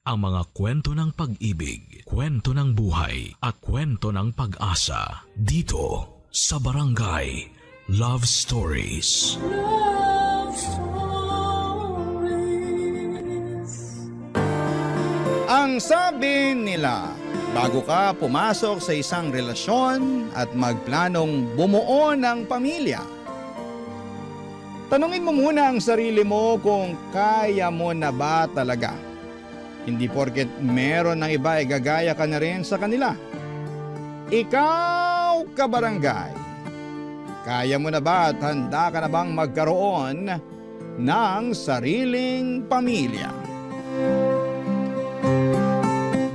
ang mga kwento ng pag-ibig, kwento ng buhay at kwento ng pag-asa dito sa Barangay Love Stories. Love Stories. Ang sabi nila, bago ka pumasok sa isang relasyon at magplanong bumuo ng pamilya, tanungin mo muna ang sarili mo kung kaya mo na ba talaga. Hindi porket meron ng iba ay gagaya ka na rin sa kanila. Ikaw, kabarangay, kaya mo na ba at handa ka na bang magkaroon ng sariling pamilya?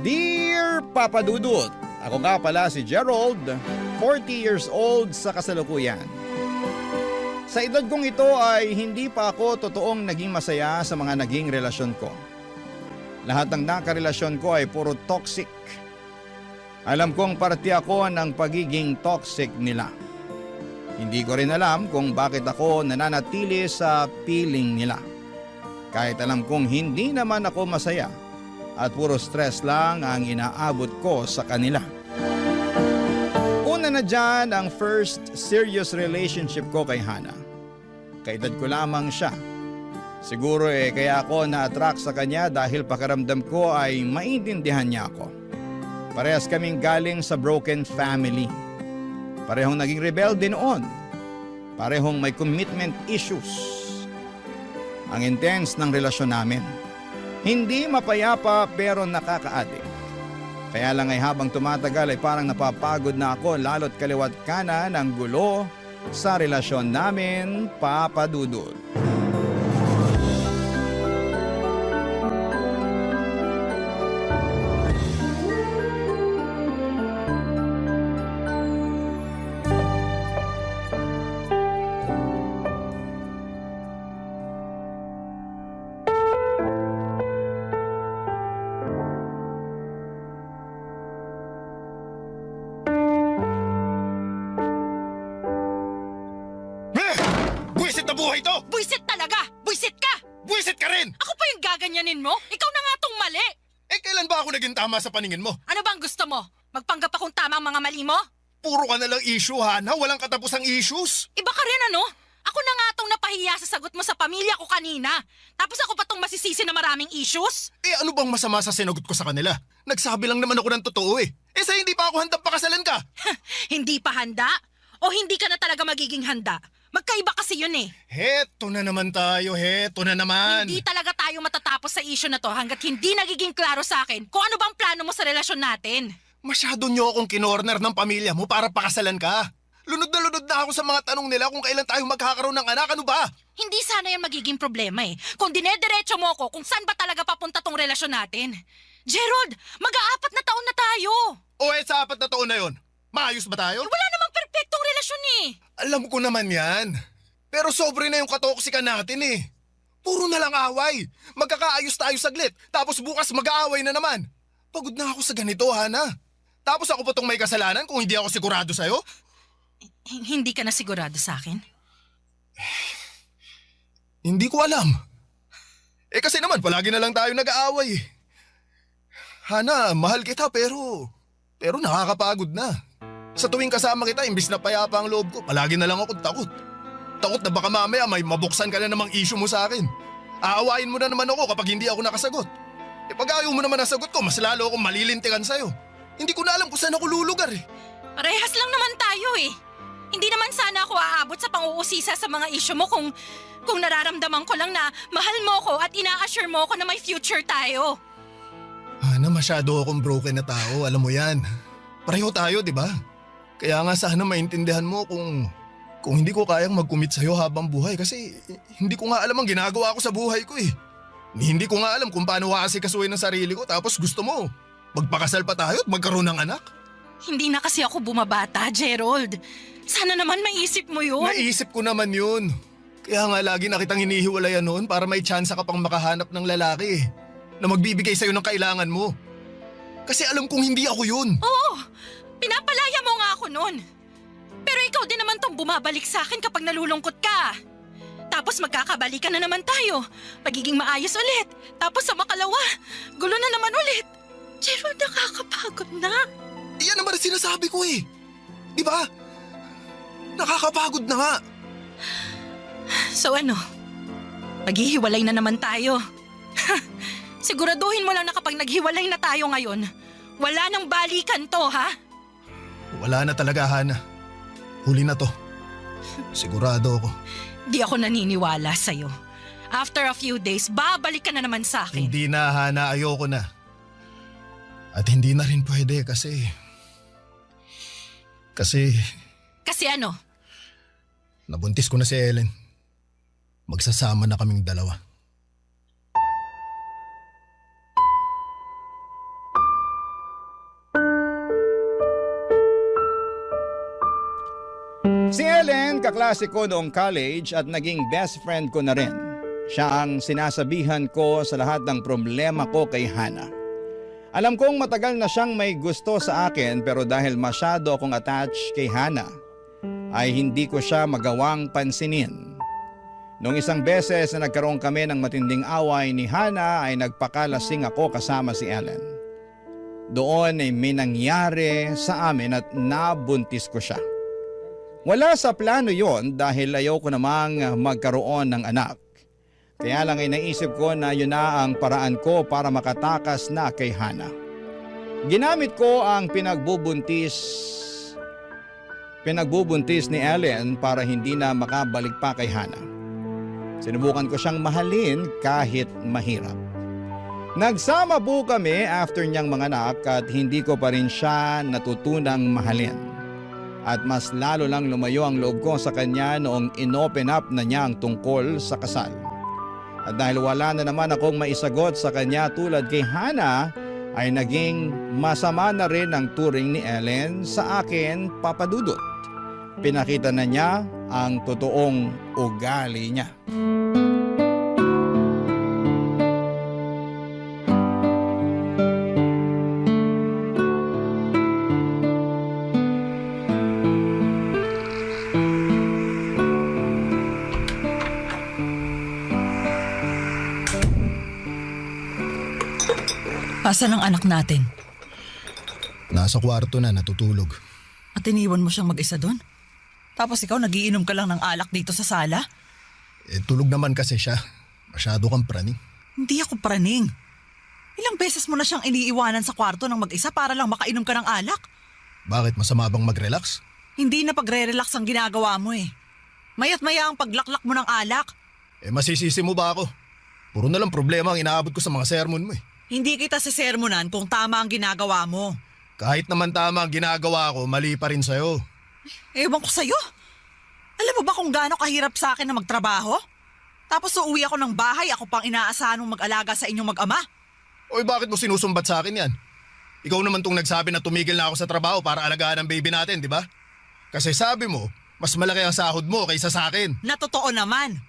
Dear Papa Dudut, ako nga pala si Gerald, 40 years old sa kasalukuyan. Sa edad kong ito ay hindi pa ako totoong naging masaya sa mga naging relasyon ko. Lahat ng nakarelasyon ko ay puro toxic. Alam kong parte ako ng pagiging toxic nila. Hindi ko rin alam kung bakit ako nananatili sa piling nila. Kahit alam kong hindi naman ako masaya at puro stress lang ang inaabot ko sa kanila. Una na dyan ang first serious relationship ko kay Hana. Kaedad ko lamang siya. Siguro kaya ako na-attract sa kanya dahil pakiramdam ko ay maintindihan niya ako. Parehas kaming galing sa broken family. Parehong naging rebelde noon. Parehong may commitment issues. Ang intense ng relasyon namin. Hindi mapayapa pero nakaka-addict. Kaya lang ay habang tumatagal ay parang napapagod na ako lalo't kaliwat kanan ng gulo sa relasyon namin, Papa Dudut. Buwisit na buhay to! Buisit talaga! Buisit ka! Buwisit ka rin! Ako pa yung gaganyanin mo? Ikaw na nga tong mali! Kailan ba ako naging tama sa paningin mo? Ano bang gusto mo? Magpanggap akong tama ang mga mali mo? Puro ka na lang issue, Hana. Walang katapusang issues. Iba ka rin ano? Ako na nga tong napahiya sa sagot mo sa pamilya ko kanina. Tapos ako pa tong masisisi na maraming issues? Ano bang masama sa sinagot ko sa kanila? Nagsabi lang naman ako ng totoo sa hindi pa ako handang pakasalan ka. Hindi pa handa? O hindi ka na talaga magiging handa? Magkaiba kasi yun Heto na naman tayo, heto na naman. Hindi talaga tayo matatapos sa issue na to hanggat hindi nagiging klaro sa akin kung ano bang plano mo sa relasyon natin. Masyado niyo akong kinorner ng pamilya mo para pakasalan ka. Lunod na ako sa mga tanong nila kung kailan tayo magkakaroon ng anak, ano ba? Hindi sana yan magiging problema Kung dinediretso mo ko kung saan ba talaga papunta tong relasyon natin. Gerald, mag-aapat na taon na tayo. Sa 4 na taon na yon, maayos ba tayo? Wala namang perpektong relasyon Alam ko naman yan. Pero sobre na yung katoksikan natin Puro na lang away. Magkakaayos tayo saglit, tapos bukas mag-aaway na naman. Pagod na ako sa ganito, Hana. Tapos ako pa tong may kasalanan kung hindi ako sigurado sa'yo? Hindi ka na sigurado sa akin? Hindi ko alam. Kasi naman, palagi na lang tayo nag-aaway. Hana, mahal kita pero nakakapagod na. Sa tuwing kasama kita, imbis na payapa ang loob ko, palagi na lang ako takot. Takot na baka mamaya may mabuksan ka na namang issue mo sa akin. Aawain mo na naman ako kapag hindi ako nakasagot. Pag ayaw mo naman nasagot ko, mas lalo akong malilintikan sa'yo. Hindi ko na alam kung saan ako lulugar Parehas lang naman tayo Hindi naman sana ako aabot sa pang-uusisa sa mga issue mo kung nararamdaman ko lang na mahal mo ko at ina-assure mo ko na may future tayo. Hana, masyado akong broken na tao, alam mo yan. Pareho tayo, di ba? Kaya nga sana maintindihan mo kung hindi ko kayang mag-commit sa'yo habang buhay kasi hindi ko nga alam ang ginagawa ko sa buhay ko Hindi ko nga alam kung paano aasikasuhin ng sarili ko tapos gusto mo, magpakasal pa tayo at magkaroon ng anak? Hindi na kasi ako bumabata, Gerald. Sana naman maisip mo yun. Naisip ko naman yun. Kaya nga lagi na kitang hinihiwalayan noon para may tsansa ka pang makahanap ng lalaki na magbibigay sa'yo ng kailangan mo. Kasi alam kong hindi ako yun. Oo, pinapalaya mo nga ako noon. Pero ikaw din naman tong bumabalik sa akin kapag nalulungkot ka. Tapos magkakabalikan na naman tayo. Pagiging maayos ulit. Tapos sa makalawa, gulo na naman Pero nakakapagod na. Iyan naman ang sinasabi ko eh. Di ba? Nakakapagod na nga. So ano? Maghihiwalay na naman tayo. Siguraduhin mo lang na kapag naghiwalay na tayo ngayon, wala nang balikan to, ha? Wala na talaga, Hana. Huli na to. Sigurado ako. Di ako naniniwala sa'yo. After a few days, babalik ka na naman sa akin. Hindi na, Hana. Ayoko na. At hindi na rin pwede kasi... Kasi ano? Nabuntis ko na si Ellen. Magsasama na kaming dalawa. Si Ellen, kaklase ko noong college at naging best friend ko na rin. Siya ang sinasabihan ko sa lahat ng problema ko kay Hana. Alam kong matagal na siyang may gusto sa akin pero dahil masyado akong attached kay Hana, ay hindi ko siya magawang pansinin. Noong isang beses na nagkaroon kami ng matinding away ni Hana ay nagpakalasing ako kasama si Ellen. Doon ay may nangyari sa amin at nabuntis ko siya. Wala sa plano yon dahil ayaw ko namang magkaroon ng anak. Kaya lang ay naisip ko na yun na ang paraan ko para makatakas na kay Hana. Ginamit ko ang pinagbubuntis ni Ellen para hindi na makabalik pa kay Hana. Sinubukan ko siyang mahalin kahit mahirap. Nagsama po kami after niyang manganak at hindi ko pa rin siya natutunang mahalin. At mas lalo lang lumayo ang loob ko sa kanya noong inopen up na niya ang tungkol sa kasal. At dahil wala na naman akong maisagot sa kanya tulad kay Hana, ay naging masama na rin ang turing ni Ellen sa akin, Papa Dudut. Pinakita na niya ang totoong ugali niya. Asan ang anak natin? Nasa kwarto na, natutulog. At iniwan mo siyang mag-isa doon? Tapos ikaw nagiinom ka lang ng alak dito sa sala? Tulog naman kasi siya. Masyado kang praning. Hindi ako praning. Ilang beses mo na siyang iniiwanan sa kwarto ng mag-isa para lang makainom ka ng alak? Bakit, masama bang mag-relax? Hindi na pagre-relax ang ginagawa mo eh. Maya't maya ang paglaklak mo ng alak. Masisisi mo ba ako? Puro na lang problema ang inaabot ko sa mga sermon mo eh. Hindi kita sisermonan kung tama ang ginagawa mo. Kahit naman tama ang ginagawa ko, mali pa rin sa'yo. Ewan ko sa'yo. Alam mo ba kung gaano kahirap sa akin na magtrabaho? Tapos uuwi ako ng bahay, ako pang inaasahan mong mag-alaga sa inyong mag-ama. Oy, bakit mo sinusumbat sa akin yan? Ikaw naman tong nagsabi na tumigil na ako sa trabaho para alagaan ang baby natin, di ba? Kasi sabi mo, mas malaki ang sahod mo kaysa sa akin. Na totoo naman.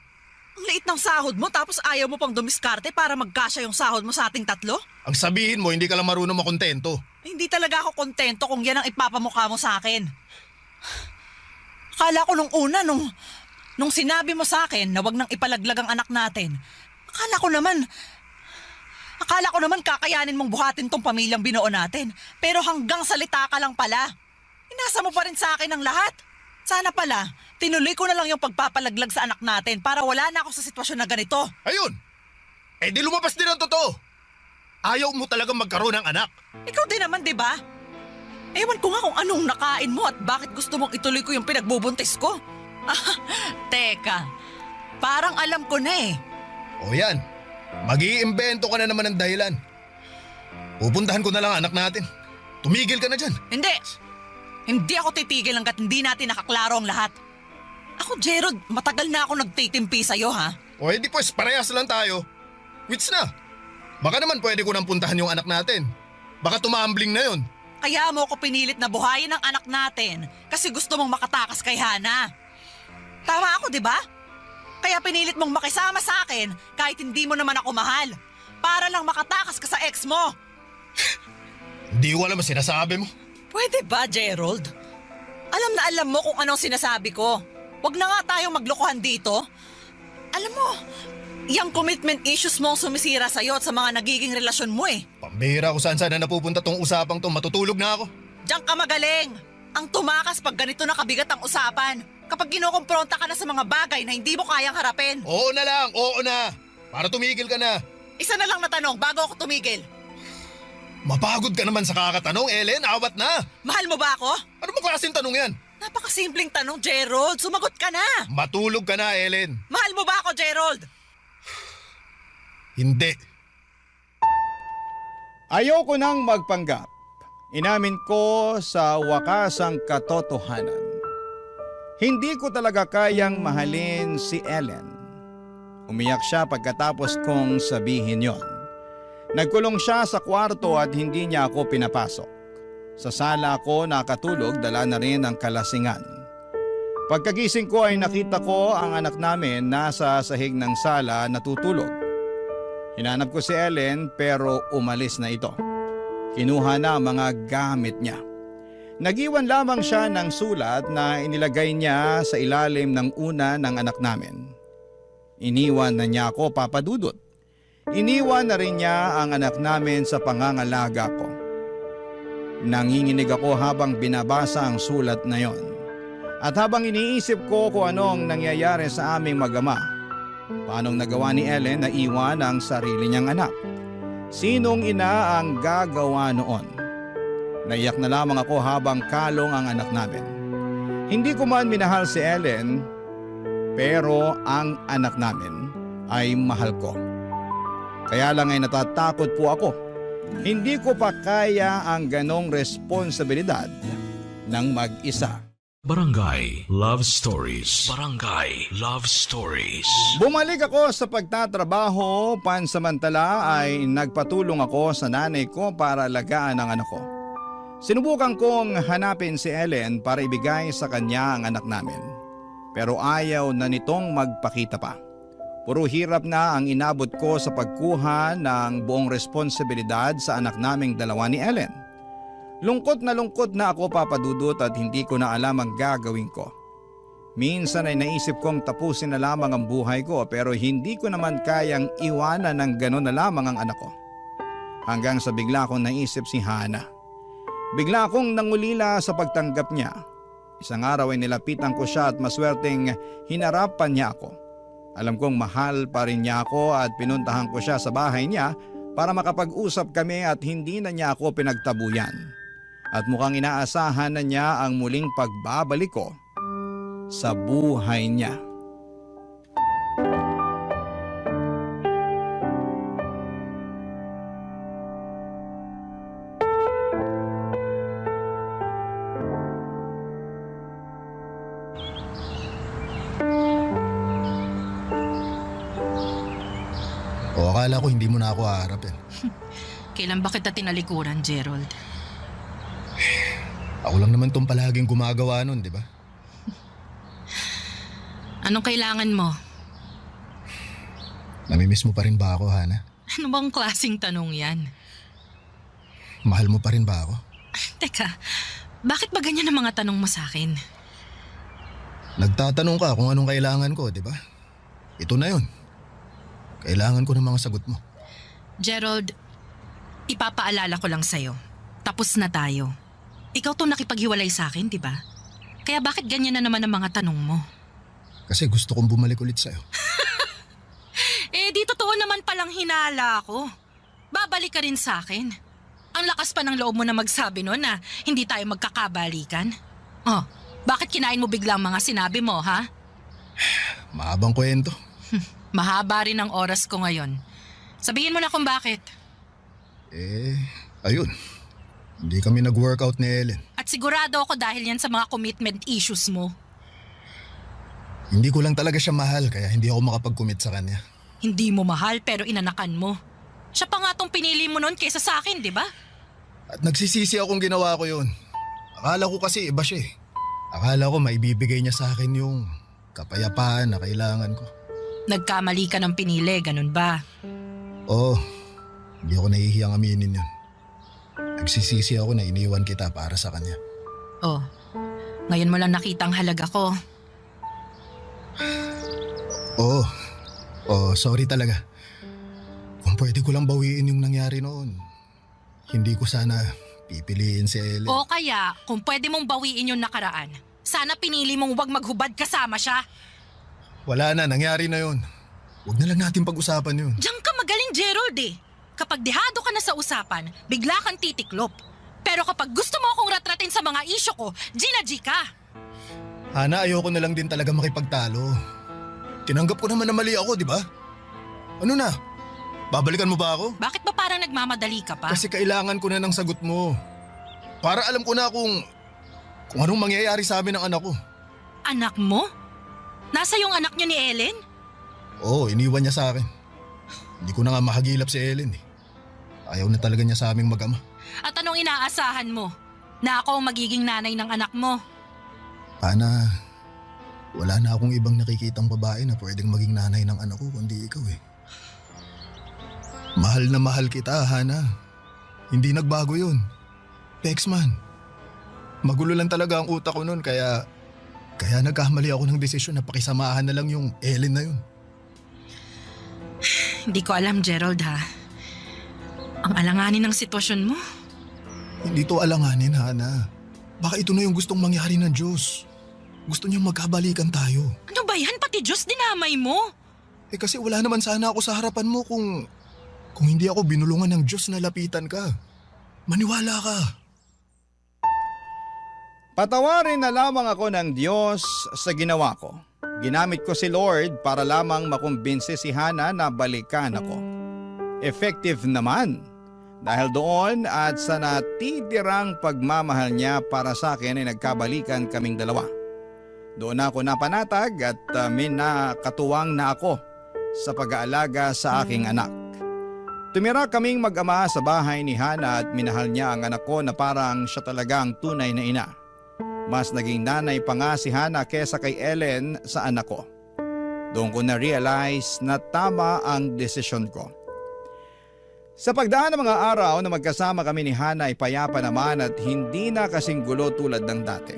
Ang liit ng sahod mo tapos ayaw mo pang dumiskarte para magkasya yung sahod mo sa ating tatlo? Ang sabihin mo, hindi ka lang marunong makontento. Hindi talaga ako kontento kung yan ang ipapamukha mo sa akin. Akala ko nung una, nung sinabi mo sa akin na wag nang ipalaglag ang anak natin, akala ko naman kakayanin mong buhatin tong pamilyang binuo natin. Pero hanggang salita ka lang pala. Inasa mo pa rin sa akin ang lahat. Sana pala, tinuloy ko na lang yung pagpapalaglag sa anak natin para wala na ako sa sitwasyon na ganito. Ayun! Di lumabas din ang totoo. Ayaw mo talagang magkaroon ng anak. Ikaw din naman, di ba? Ewan ko nga kung anong nakain mo at bakit gusto mong ituloy ko yung pinagbubuntis ko. Teka, parang alam ko na eh. O yan, mag-iimbento ka na naman ng dahilan. Pupuntahan ko na lang anak natin. Tumigil ka na dyan. Hindi ako titigil hanggat hindi natin nakaklaro ang lahat. Ako, Gerald, matagal na ako nagtitimpi sa'yo, ha? O di pues, parehas lang tayo. Wits na. Baka naman pwede ko nang puntahan yung anak natin. Baka tumambling na yun. Kaya mo ako pinilit na buhayin ang anak natin kasi gusto mong makatakas kay Hana. Tama ako, di ba? Kaya pinilit mong makisama sa akin kahit hindi mo naman ako mahal. Para lang makatakas ka sa ex mo. Hindi ko alam ang sinasabi mo. Pwede ba, Gerald? Alam na alam mo kung anong sinasabi ko. Huwag na nga tayong maglokohan dito. Alam mo, Yang commitment issues mo ang sumisira sa'yo at sa mga nagiging relasyon mo eh. Pambihira ko saan na napupunta tong usapang to, matutulog na ako. Diyan ka magaling. Ang tumakas pag ganito na kabigat ang usapan. Kapag kinukumpronta ka na sa mga bagay na hindi mo kayang harapin. Oo na lang, oo na. Para tumigil ka na. Isa na lang na tanong bago ako tumigil. Mapagod ka naman sa kakatanong, Ellen, awat na. Mahal mo ba ako? Ano ba klaseng tanong yan? Napakasimpleng tanong, Gerald. Sumagot ka na. Matulog ka na, Ellen. Mahal mo ba ako, Gerald? Hindi. Ayoko nang magpanggap. Inamin ko sa wakas ang katotohanan. Hindi ko talaga kayang mahalin si Ellen. Umiyak siya pagkatapos kong sabihin yon. Nagkulong siya sa kwarto at hindi niya ako pinapasok. Sa sala ako nakatulog, dala na rin ang kalasingan. Pagkagising ko ay nakita ko ang anak namin nasa sahig ng sala natutulog. Hinanap ko si Ellen pero umalis na ito. Kinuha na ang mga gamit niya. Nagiwan lamang siya ng sulat na inilagay niya sa ilalim ng una ng anak namin. Iniwan na niya ako, Papa Dudut. Iniwan na rin niya ang anak namin sa pangangalaga ko. Nanginginig ako habang binabasa ang sulat na yon. At habang iniisip ko kung anong nangyayari sa aming mag-ama. Paanong nagawa ni Ellen na iwan ang sarili niyang anak? Sinong ina ang gagawa noon? Naiyak na lamang ako habang kalong ang anak namin. Hindi ko man minahal si Ellen, pero ang anak namin ay mahal ko. Kaya lang ay natatakot po ako. Hindi ko pa kaya ang ganong responsibilidad ng mag-isa. Barangay Love Stories. Barangay Love Stories. Bumalik ako sa pagtatrabaho, pansamantala ay nagpatulong ako sa nanay ko para alagaan ang anak ko. Sinubukan kong hanapin si Ellen para ibigay sa kanya ang anak namin. Pero ayaw na nitong magpakita pa. Puro hirap na ang inabot ko sa pagkuha ng buong responsibilidad sa anak naming dalawa ni Ellen. Lungkot na ako, Papa Dudut, at hindi ko na alam ang gagawin ko. Minsan ay naisip kong tapusin na lamang ang buhay ko pero hindi ko naman kayang iwanan ng gano'n na lamang ang anak ko. Hanggang sa bigla akong naisip si Hana. Bigla akong nangulila sa pagtanggap niya. Isang araw ay nilapitan ko siya at maswerteng hinarapan niya ako. Alam kong mahal pa rin niya ako at pinuntahan ko siya sa bahay niya para makapag-usap kami at hindi na niya ako pinagtabuyan. At mukhang inaasahan na niya ang muling pagbabalik ko sa buhay niya. O akala ko hindi mo na ako haharapin. Kailan ba kita tinalikuran, Gerald? Ako lang naman tong palaging gumagawa nun, di ba? Anong kailangan mo? Namimiss mo pa rin ba ako, Hana? Ano bang klaseng tanong yan? Mahal mo pa rin ba ako? Teka, bakit ba ganyan ang mga tanong mo sa akin? Nagtatanong ka kung anong kailangan ko, di ba? Ito na yun. Kailangan ko ng mga sagot mo. Gerald, ipapaalala ko lang sa'yo. Tapos na tayo. Ikaw to nakipaghiwalay sa akin, di ba? Kaya bakit ganyan na naman ang mga tanong mo? Kasi gusto kong bumalik ulit sa'yo. Di totoo naman palang hinala ako. Babalik ka rin sa akin. Ang lakas pa ng loob mo na magsabi no na hindi tayo magkakabalikan. Oh, bakit kinain mo biglang mga sinabi mo, ha? Mahabang kwento. Mahaba rin ang oras ko ngayon. Sabihin mo na kung bakit. Ayun. Hindi kami nag-workout ni Ellen. At sigurado ako dahil yan sa mga commitment issues mo. Hindi ko lang talaga siya mahal kaya hindi ako makapag-commit sa kanya. Hindi mo mahal pero inanakan mo. Siya pa nga tong pinili mo noon kaysa sa akin, di ba? At nagsisisi akong ginawa ko yun. Akala ko kasi iba siya eh. Akala ko maibibigay niya sa akin yung kapayapaan na kailangan ko. Nagkamali ka ng pinili, ganun ba? Oo. Hindi ako nahihiyang aminin yun. Nagsisisi ako na iniwan kita para sa kanya. Oh, ngayon mo lang nakita ang halaga ko. Oo. Oh, sorry talaga. Kung pwede ko lang bawiin yung nangyari noon, hindi ko sana pipiliin si Ellen. O kaya, kung pwede mong bawiin yung nakaraan, sana pinili mong wag maghubad kasama siya. Wala na, nangyari na yun. Huwag na lang natin pag-usapan yun. Diyan ka magaling, Gerald eh. Kapag dehado ka na sa usapan, bigla kang titiklop. Pero kapag gusto mo akong ratratin sa mga isyo ko, G ka. Hana, ayoko na lang din talaga makipagtalo. Tinanggap ko naman na mali ako, di ba? Ano na? Babalikan mo ba ako? Bakit ba parang nagmamadali ka pa? Kasi kailangan ko na ng sagot mo. Para alam ko na kung anong mangyayari sa amin ng anak ko. Anak mo? Nasa yung anak niyo ni Ellen? Oo, iniwan niya sa akin. Hindi ko na nga mahagilap si Ellen eh. Ayaw na talaga niya sa aming mag-ama. At anong inaasahan mo? Na ako ang magiging nanay ng anak mo? Hana, wala na akong ibang nakikitang babae na pwedeng maging nanay ng anak ko kundi ikaw eh. Mahal na mahal kita, Hana. Hindi nagbago yun. Pexman, magulo lang talaga ang utak ko noon kaya nagkamali ako ng desisyon na pakisamahan na lang yung Ellen na yun. Hindi ko alam, Gerald ha. Ang alanganin ng sitwasyon mo. Hindi to alanganin, Hana. Baka ito na yung gustong mangyari ng Diyos. Gusto niyang magkabalikan tayo. Ano ba yan? Pati Diyos dinamay mo. Eh kasi wala naman sana ako sa harapan mo kung hindi ako binulungan ng Diyos na lapitan ka. Maniwala ka. Patawarin na lamang ako ng Diyos sa ginawa ko. Ginamit ko si Lord para lamang makumbinse si Hana na balikan ako. Effective naman. Dahil doon at sa natitirang pagmamahal niya para sa akin ay nagkabalikan kaming dalawa. Doon ako napanatag at may nakatuwang na ako sa pag-aalaga sa aking anak. Tumira kaming mag-ama sa bahay ni Hana at minahal niya ang anak ko na parang siya talagang tunay na ina. Mas naging nanay pa nga si Hana kesa kay Ellen sa anak ko. Doon ko na-realize na tama ang desisyon ko. Sa pagdaan ng mga araw na magkasama kami ni Hana ay payapa naman at hindi na kasing gulo tulad ng dati.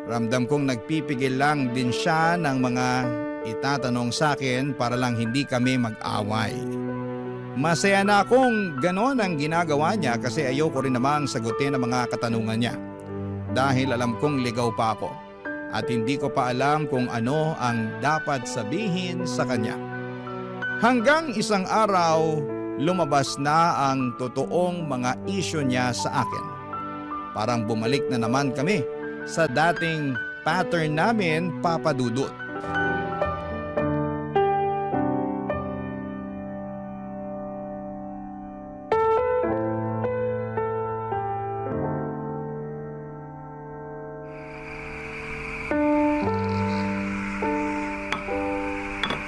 Ramdam kong nagpipigil lang din siya ng mga itatanong sa akin para lang hindi kami mag-away. Masaya na akong ganon ang ginagawa niya kasi ayoko rin namang sagutin ang mga katanungan niya. Dahil alam kong ligaw pa ako at hindi ko pa alam kung ano ang dapat sabihin sa kanya. Hanggang isang araw, lumabas na ang totoong mga isyu niya sa akin. Parang bumalik na naman kami sa dating pattern namin, Papa Dudut.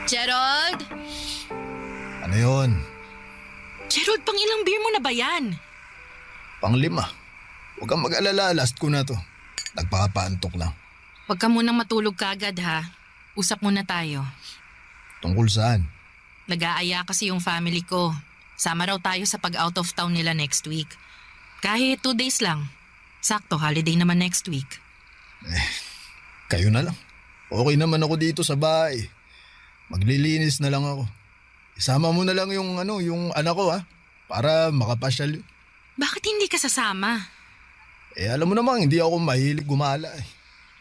Gerald? Ano yun? Gerald, pang ilang beer mo na ba yan? Pang-5. Huwag kang mag-alala, last ko na to. Nagpapaantok lang. Huwag ka munang matulog kagad ha. Usap muna tayo. Tungkol saan? Nag-aaya kasi yung family ko. Sama raw tayo sa pag-out of town nila next week. Kahit 2 days lang. Sakto, holiday naman next week. Kayo na lang. Okay naman ako dito sa bahay. Maglilinis na lang ako. Isama mo na lang yung anak ko ha. Para makapasyal. Bakit hindi ka sasama? Alam mo namang hindi ako mahilig gumala eh.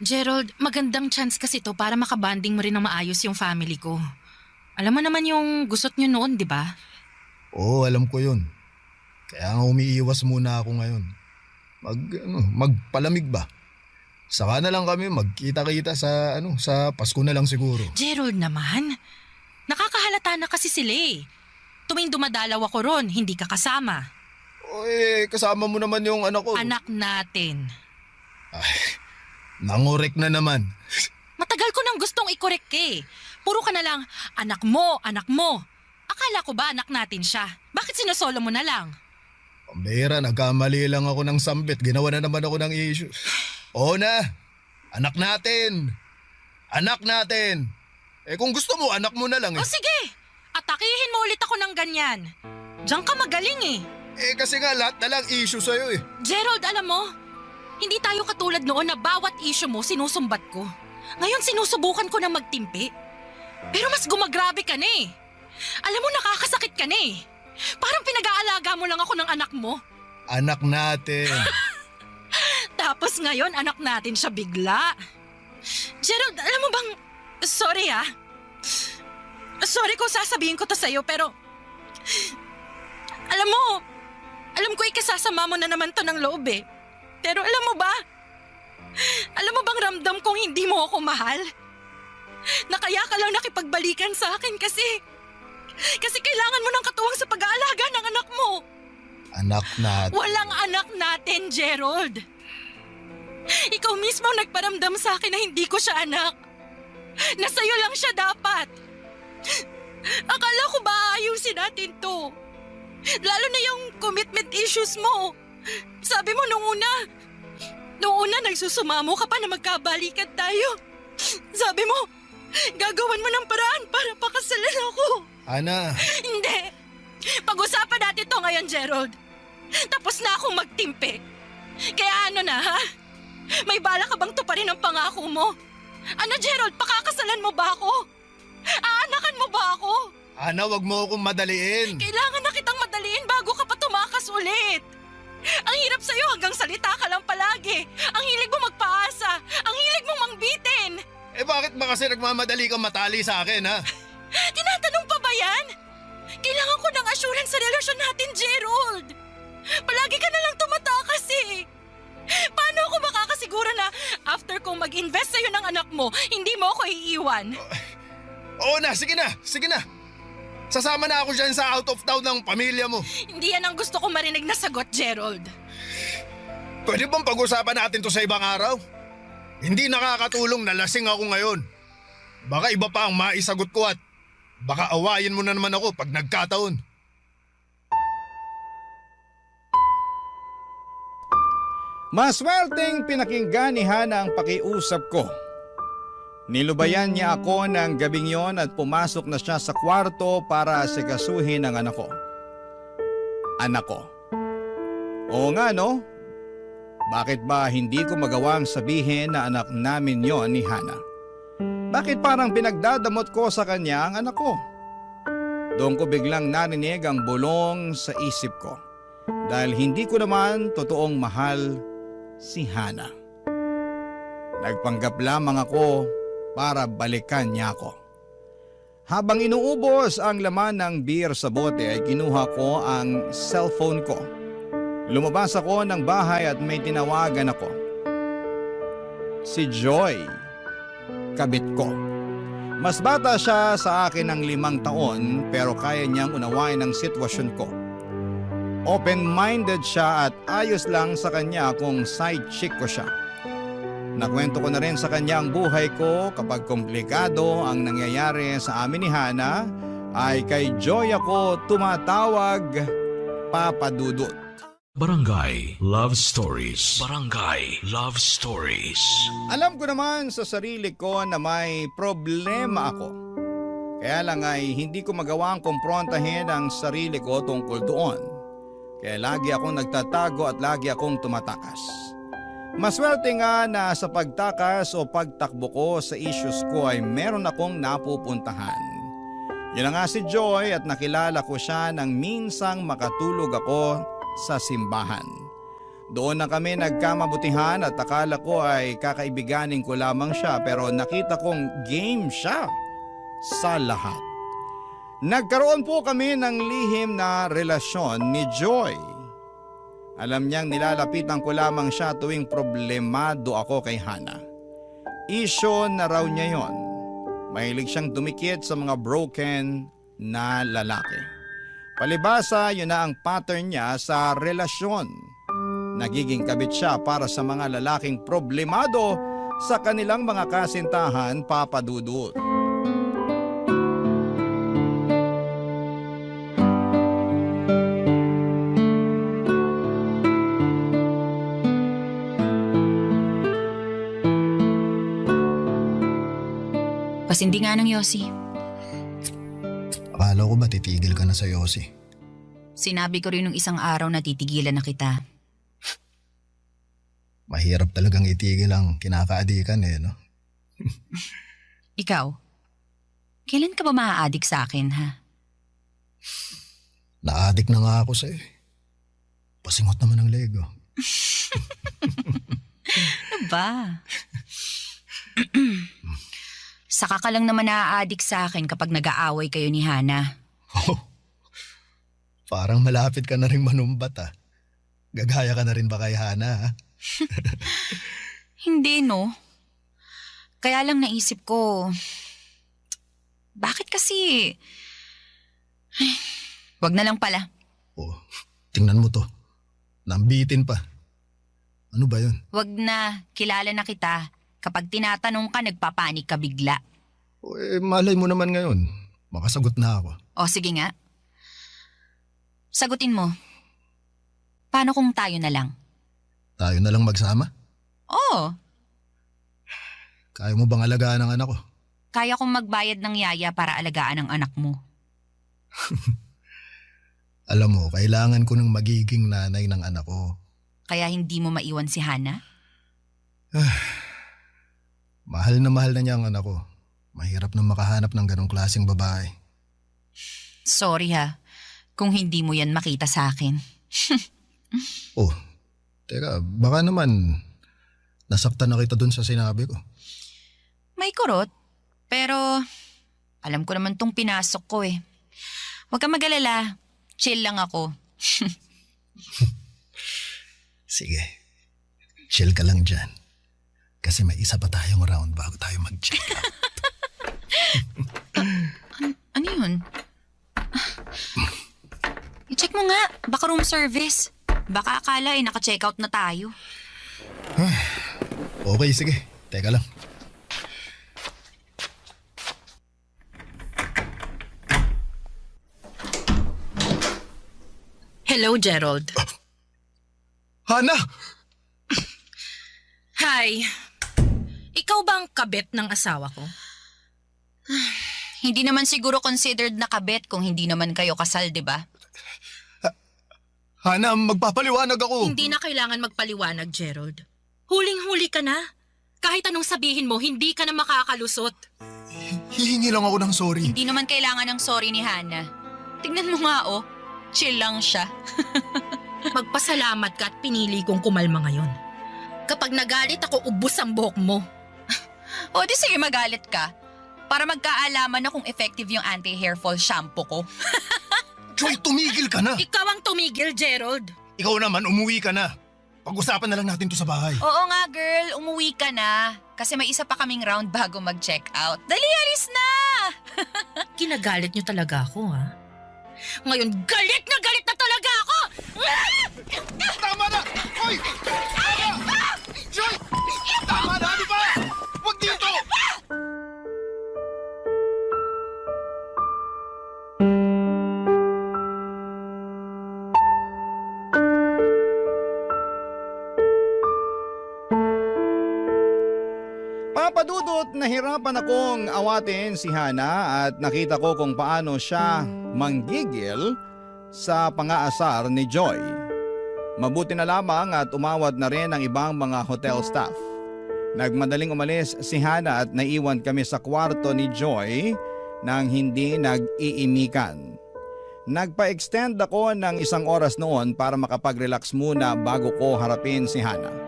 Gerald, magandang chance kasi to para makabanding mo rin ng maayos yung family ko. Alam mo naman yung gusot nyo noon, di ba? Oo, alam ko yun. Kaya nga umiiwas muna ako ngayon. Magpalamig ba? Saka na lang kami magkita-kita sa Pasko na lang siguro. Gerald naman, nakakahalata na kasi sila eh. Tuwing dumadalaw ako ron, hindi ka kasama. Kasama mo naman yung anak ko. Anak natin. Nangurek na naman. Matagal ko nang gustong i-correct eh. Puro ka na lang, anak mo, anak mo. Akala ko ba anak natin siya? Bakit sinusolo mo na lang? Pambira, nagkamali lang ako ng sambit. Ginawa na naman ako ng issue. Oo na, anak natin. Anak natin. Kung gusto mo, anak mo na lang eh. O sige, atakihin mo ulit ako ng ganyan. Diyan ka magaling eh. Kasi nga lahat na lang issue sa'yo eh. Gerald, alam mo, hindi tayo katulad noon na bawat issue mo sinusumbat ko. Ngayon sinusubukan ko na magtimpi. Pero mas gumagrabe ka na eh. Alam mo, nakakasakit ka na eh. Parang pinag-aalaga mo lang ako ng anak mo. Anak natin. Tapos ngayon, anak natin siya bigla. Gerald, alam mo bang... Sorry ah. Sorry kung sasabihin ko to sa'yo, pero... Alam ko ikasasama mo na naman to ng loob eh. Pero alam mo ba? Alam mo bang ramdam kong hindi mo ako mahal? Na kaya ka lang nakipagbalikan sa akin kasi kailangan mo ng katuwang sa pag-aalaga ng anak mo. Anak natin. Walang anak natin, Gerald. Ikaw mismo nagparamdam sa akin na hindi ko siya anak. Na sa'yo lang siya dapat. Akala ko ba ayusin natin to? Lalo na yung commitment issues mo. Sabi mo nung una nagsusumamo ka pa na magkabalikan tayo. Sabi mo, gagawan mo ng paraan para pakasalan ako. Ana, Hindi. Pag-usapan natin to ngayon, Gerald. Tapos na akong magtimpi. Kaya ano na, ha? May bala ka bang tuparin ang pangako mo? Ano, Gerald, pakakasalan mo ba ako? Aanakan mo ba ako? Ana, wag mo akong madaliin. Kailangan na kitang madaliin bago ka pa tumakas ulit. Ang hirap sa'yo hanggang salita ka lang palagi. Ang hilig mo magpaasa. Ang hilig mo mangbitin. Eh bakit ba kasi nagmamadali kang matali sa akin, ha? Tinatanong pa ba yan? Kailangan ko ng assurance sa relasyon natin, Gerald. Palagi ka na lang tumatakas eh. Paano ako makakasiguro na after kong mag-invest sa'yo ng anak mo, hindi mo ako iiwan? Oo na, sige na, sige na. Sasama na ako dyan sa out of town ng pamilya mo. Hindi yan ang gusto kong marinig na sagot, Gerald. Pwede bang pag-usapan natin to sa ibang araw? Hindi nakakatulong na lasing ako ngayon. Baka iba pa ang maisagot ko at baka awayin mo na naman ako pag nagkataon. Maswerteng pinakinggan ni Hana ang pakiusap ko. Nilubayan niya ako ng gabing yon at pumasok na siya sa kwarto para asikasuhin ang anak ko. Anak ko. Oo nga no? Bakit ba hindi ko magawang sabihin na anak namin yon ni Hana? Bakit parang pinagdadamot ko sa kanya ang anak ko? Doon ko biglang narinig ang bulong sa isip ko dahil hindi ko naman totoong mahal si Hana. Nagpanggap lamang ako para balikan niya ako. Habang inuubos ang laman ng beer sa bote ay kinuha ko ang cellphone ko. Lumabas ako ng bahay at may tinawagan ako. Si Joy, kabit ko. Mas bata siya sa akin ng 5 taon pero kaya niyang unawain ang sitwasyon ko. Open-minded siya at ayos lang sa kanya kung side chick ko siya. Nakwento ko na rin sa kanya ang buhay ko kapag komplikado ang nangyayari sa amin ni Hana ay kay Joy ako tumatawag Papa Dudut. Barangay Love Stories. Barangay Love Stories. Alam ko naman sa sarili ko na may problema ako. Kaya lang ay hindi ko magawang kumprontahin ang sarili ko tungkol doon. Kaya lagi akong nagtatago at lagi akong tumatakas. Maswerte nga na sa pagtakas o pagtakbo ko sa issues ko ay meron akong napupuntahan. Yun na nga si Joy at nakilala ko siya nang minsang makatulog ako sa simbahan. Doon na kami nagkamabutihan at akala ko ay kakaibiganin ko lamang siya pero nakita kong game siya sa lahat. Nagkaroon po kami ng lihim na relasyon ni Joy. Alam niyang nilalapitan ko lamang siya tuwing problemado ako kay Hana. Isyo na raw niya yon. Mahilig siyang dumikit sa mga broken na lalaki. Palibasa, yun na ang pattern niya sa relasyon. Nagiging kabit siya para sa mga lalaking problemado sa kanilang mga kasintahan, Papa Dudut. Pasindi nga ng Yossi. Akala ko ba titigil ka na sa Yossi? Sinabi ko rin nung isang araw na titigilan na kita. Mahirap talagang itigil ang kinakaadikan no? Ikaw, kailan ka ba maa-addict sa akin, ha? Na-addict na nga ako sa'yo. Pasingot naman ang Lego. Ano ba? Saka ka lang naman na-addict sa akin kapag nag-aaway kayo ni Hana. Oh, parang malapit ka na rin manumbat ah. Gagaya ka na rin ba kay Hana ha? Hindi, no? Kaya lang naisip ko, bakit kasi... Ay, wag na lang pala. Oh, tingnan mo to. Nambitin pa. Ano ba yun? Wag na, kilala na kita. Kapag tinatanong ka, nagpapanik ka bigla. Oh, malay mo naman ngayon. Makasagot na ako. O sige nga. Sagutin mo. Paano kung tayo na lang? Tayo na lang magsama? Oo, Kaya mo bang alagaan ang anak ko? kaya kong magbayad ng yaya para alagaan ang anak mo. Alam mo, kailangan ko ng magiging nanay ng anak ko. Kaya hindi mo maiwan si Hana? Mahal na niya ang anak ko. Mahirap na makahanap ng ganong klaseng babae. Sorry ha, kung hindi mo yan makita sa akin. Oh, teka, baka naman nasaktan na kita dun sa sinabi ko. May kurot, pero alam ko naman tong pinasok ko eh. Huwag kang mag-alala, chill lang ako. Sige, chill ka lang dyan. Kasi may isa pa tayong round bago tayo mag-check out. Ano yun? I-check mo nga, baka room service. Baka akala naka-check out na tayo. Okay, sige. Teka lang. Hello, Gerald. Hana! Hi. Ikaw ba ang kabit ng asawa ko? Hindi naman siguro considered na kabet kung hindi naman kayo kasal, di ba? Hana, magpapaliwanag ako. Hindi na kailangan magpaliwanag, Gerald. Huling-huli ka na. Kahit anong sabihin mo, hindi ka na makakalusot. Hihingi lang ako ng sorry. Hindi naman kailangan ng sorry ni Hana. Tignan mo nga oh, chill lang siya. Magpasalamat ka at pinili kong kumalma ngayon. Kapag nagalit ako, ubus ang buhok mo. O di sige magalit ka. Para magkaalaman na kung effective yung anti-hair fall shampoo ko. Joy, tumigil ka na. Ikaw ang tumigil, Gerald. Ikaw naman, umuwi ka na. Pag-usapan na lang natin to sa bahay. Oo nga girl, umuwi ka na. Kasi may isa pa kaming round bago mag-check out. Dali, alis na! Kinagalit niyo talaga ako, ha? Ngayon, galit na talaga ako! Tama na! Hoy! Joy! Tama na! Ano ba? Huwag dito! Papadudot, nahirapan akong awatin si Hana at nakita ko kung paano siya manggigil sa pangaasar ni Joy. Mabuti na lamang at umawat na rin ang ibang mga hotel staff. Nagmadaling umalis si Hana at naiwan kami sa kwarto ni Joy nang hindi nag-iimikan. Nagpa-extend ako ng 1 oras noon para makapag-relax muna bago ko harapin si Hana.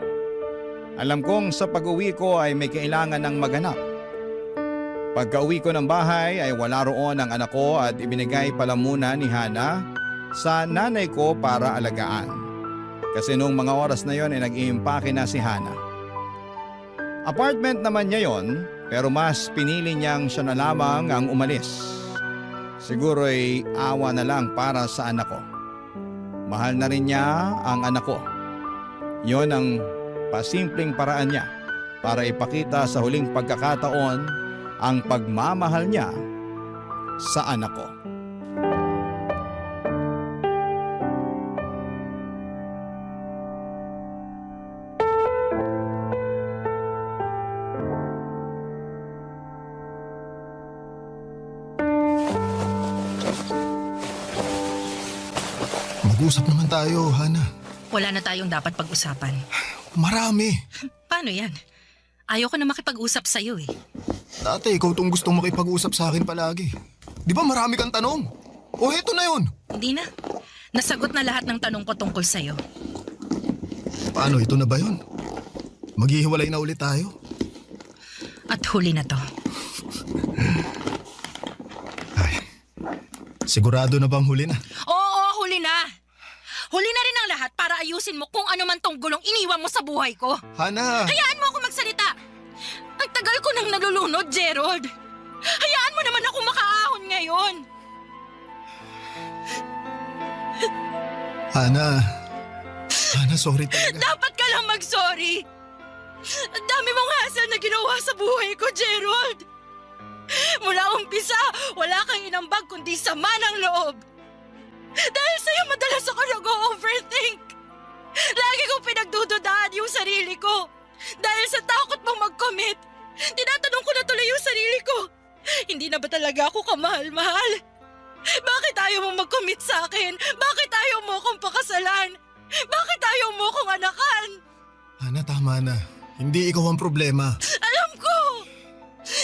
Alam kong sa pag-uwi ko ay may kailangan ng maganap. Pagka-uwi ko ng bahay ay wala roon ang anak ko at ibinigay pala muna ni Hana sa nanay ko para alagaan. Kasi noong mga oras na yon ay nag-iimpake na si Hana. Apartment naman niya yon pero mas pinili niyang siya na lamang ang umalis. Siguro ay awa na lang para sa anak ko. Mahal na rin niya ang anak ko. Yon ang pasimpleng paraan niya para ipakita sa huling pagkakataon ang pagmamahal niya sa anak ko. Mag-usap naman tayo, Hana. Wala na tayong dapat pag-usapan. Marami. Paano yan? Ayoko na makipag-usap sa'yo eh. Dati ikaw tong gustong makipag-usap sa akin palagi. Di ba marami kang tanong? O heto na yun. Hindi na. Nasagot na lahat ng tanong ko tungkol sa'yo. Paano, ito na ba yun? Maghihiwalay na ulit tayo? At huli na to. Ay, sigurado na bang huli na? Oo, huli na. Huli na rin ang lahat para ayusin mo kung ano man tong gulong iniwan mo sa buhay ko. Hana! Hayaan mo ako magsalita. Ang tagal ko nang nalulunod, Gerald. Hayaan mo naman ako makaahon ngayon. Hana, sorry talaga. Dapat ka lang mag-sorry. Ang dami mong hassle na ginawa sa buhay ko, Gerald. Mula umpisa, wala kang inambag kundi sama ng loob. Dahil sa'yo madalas ako nag-overthink. Lagi kong pinagdududaan yung sarili ko. Dahil sa takot mong mag-commit, tinatanong ko na tuloy yung sarili ko. Hindi na ba talaga ako kamahal-mahal? Bakit ayaw mo mag-commit sa akin? Bakit ayaw mo akong pakasalan? Bakit ayaw mo akong anakan? Hana, tama na. Hindi ikaw ang problema. Alam ko!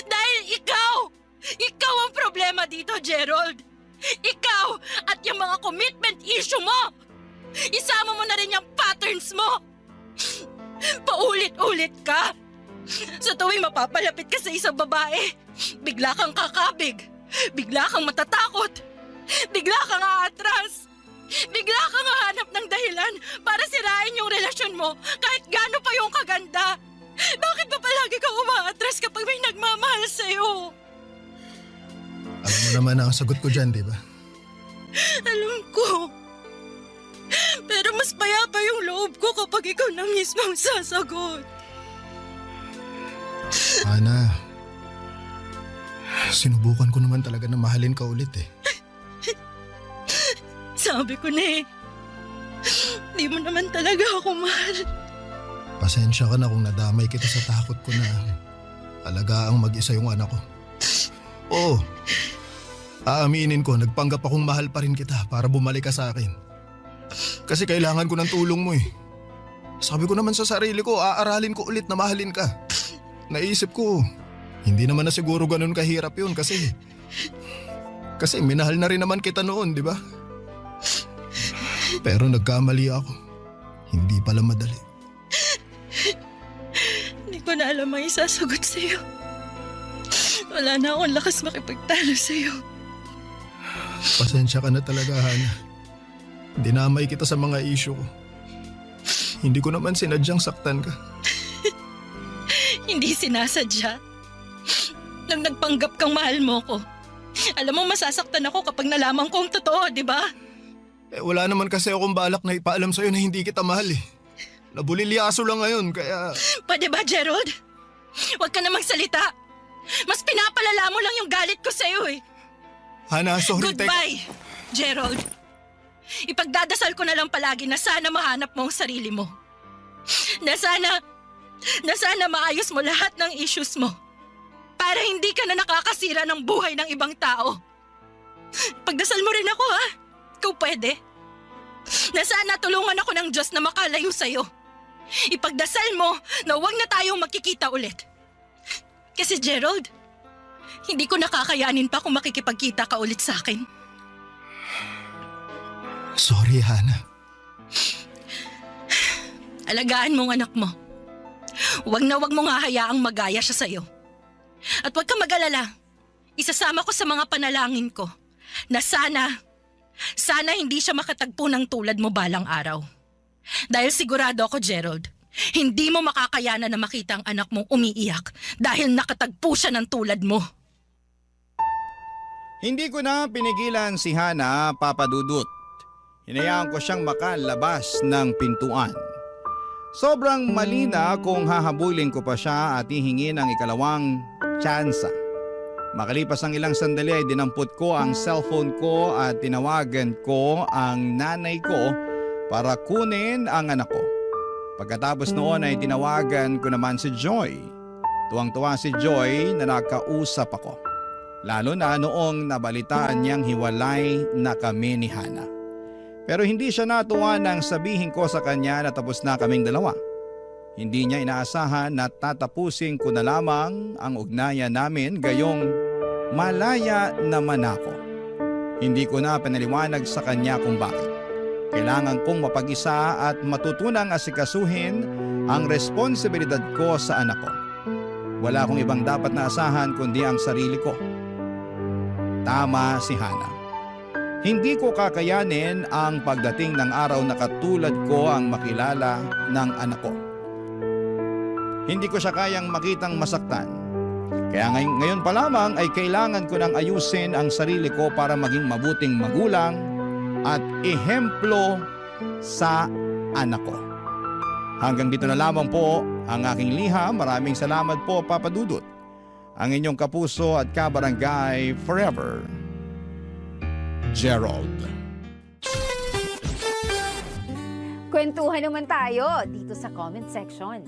Dahil ikaw ang problema dito, Gerald. Ikaw at yung mga commitment issue mo. Isama mo na rin yung patterns mo. Paulit-ulit ka. Sa tuwing mapapalapit ka sa isang babae, bigla kang kakabig. Bigla kang matatakot. Bigla kang aatras. Bigla kang hahanap ng dahilan para sirain yung relasyon mo kahit gaano pa yung kaganda. Bakit ba palagi kang umaatras kapag may nagmamahal sa'yo? Alam mo naman ang sagot ko dyan, di ba? Alam ko. Pero mas payapa yung loob ko kapag ikaw na mismo ang sasagot. Hana, sinubukan ko naman talaga na mahalin ka ulit eh. Sabi ko na eh. Di mo naman talaga ako mahal. Pasensya ka na kung nadamay kita sa takot ko na alagaang mag-isa yung anak ko. Oo, aaminin ko, nagpanggap akong mahal pa rin kita para bumalik ka sa akin. Kasi kailangan ko ng tulong mo eh. Sabi ko naman sa sarili ko, aaralin ko ulit na mahalin ka. Naisip ko, hindi naman na siguro ganun kahirap yun kasi minahal na rin naman kita noon, di ba? Pero nagkamali ako. Hindi pala madali. Hindi ko na alam ang isasagot sa'yo. Wala na akong lakas makipagtalo sa'yo. Pasensya ka na talaga, Hana. Dinamay kita sa mga issue ko. Hindi ko naman sinadyang saktan ka. Hindi sinasadya. Nang nagpanggap kang mahal mo ko. Alam mo, masasaktan ako kapag nalaman ko ang totoo, di ba? Wala naman kasi akong balak na ipaalam sa'yo na hindi kita mahal eh. Nabulilyaso lang ngayon, kaya... Pwede ba, Gerald? Huwag ka na magsalita. Mas pinapalala mo lang yung galit ko sa'yo eh. Hana, sorry. Goodbye, Gerald. Ipagdadasal ko na lang palagi na sana mahanap mo ang sarili mo. Na sana maayos mo lahat ng issues mo. Para hindi ka na nakakasira ng buhay ng ibang tao. Pagdasal mo rin ako, ha? Ikaw pwede. Na sana tulungan ako ng Diyos na makalayo sa'yo. Ipagdasal mo na huwag na tayong magkikita ulit. Kasi Gerald, hindi ko nakakayanin pa kung makikipagkita ka ulit sa akin. Sorry, Hana. Alagaan mo ang anak mo. Huwag na huwag mong hahayaang magaya siya sa'yo. At huwag kang mag-alala. Isasama ko sa mga panalangin ko na sana hindi siya makatagpo ng tulad mo balang araw. Dahil sigurado ako, Gerald, hindi mo makakayanan na makita ang anak mong umiiyak dahil nakatagpo siya ng tulad mo. Hindi ko na pinigilan si Hana, Papa Dudut. Hinayaan ko siyang makalabas ng pintuan. Sobrang mali na kung hahabulin ko pa siya at hihingin ang ikalawang tsansa. Makalipas ang ilang sandali ay dinampot ko ang cellphone ko at tinawagan ko ang nanay ko para kunin ang anak ko. Pagkatapos noon ay tinawagan ko naman si Joy. Tuwang-tuwa si Joy na nakausap ako. Lalo na noong nabalitaan niyang hiwalay na kami ni Hana. Pero hindi siya natuwa nang sabihin ko sa kanya na tapos na kaming dalawa. Hindi niya inaasahan na tatapusin ko na lamang ang ugnayan namin gayong malaya naman ako. Hindi ko na pinaliwanag sa kanya kung bakit. Kailangan kong mapag-isa at matutunang asikasuhin ang responsibilidad ko sa anak ko. Wala akong ibang dapat na asahan kundi ang sarili ko. Tama si Hana. Hindi ko kakayanin ang pagdating ng araw na katulad ko ang makilala ng anak ko. Hindi ko siya kayang makitang masaktan. Kaya ngayon pa lamang ay kailangan ko nang ayusin ang sarili ko para maging mabuting magulang at ehemplo sa anak ko. Hanggang dito na lamang po ang aking liham. Maraming salamat po, Papa Dudut. Ang inyong kapuso at kabarangay forever, Gerald. Kwentuhan naman tayo dito sa comment section.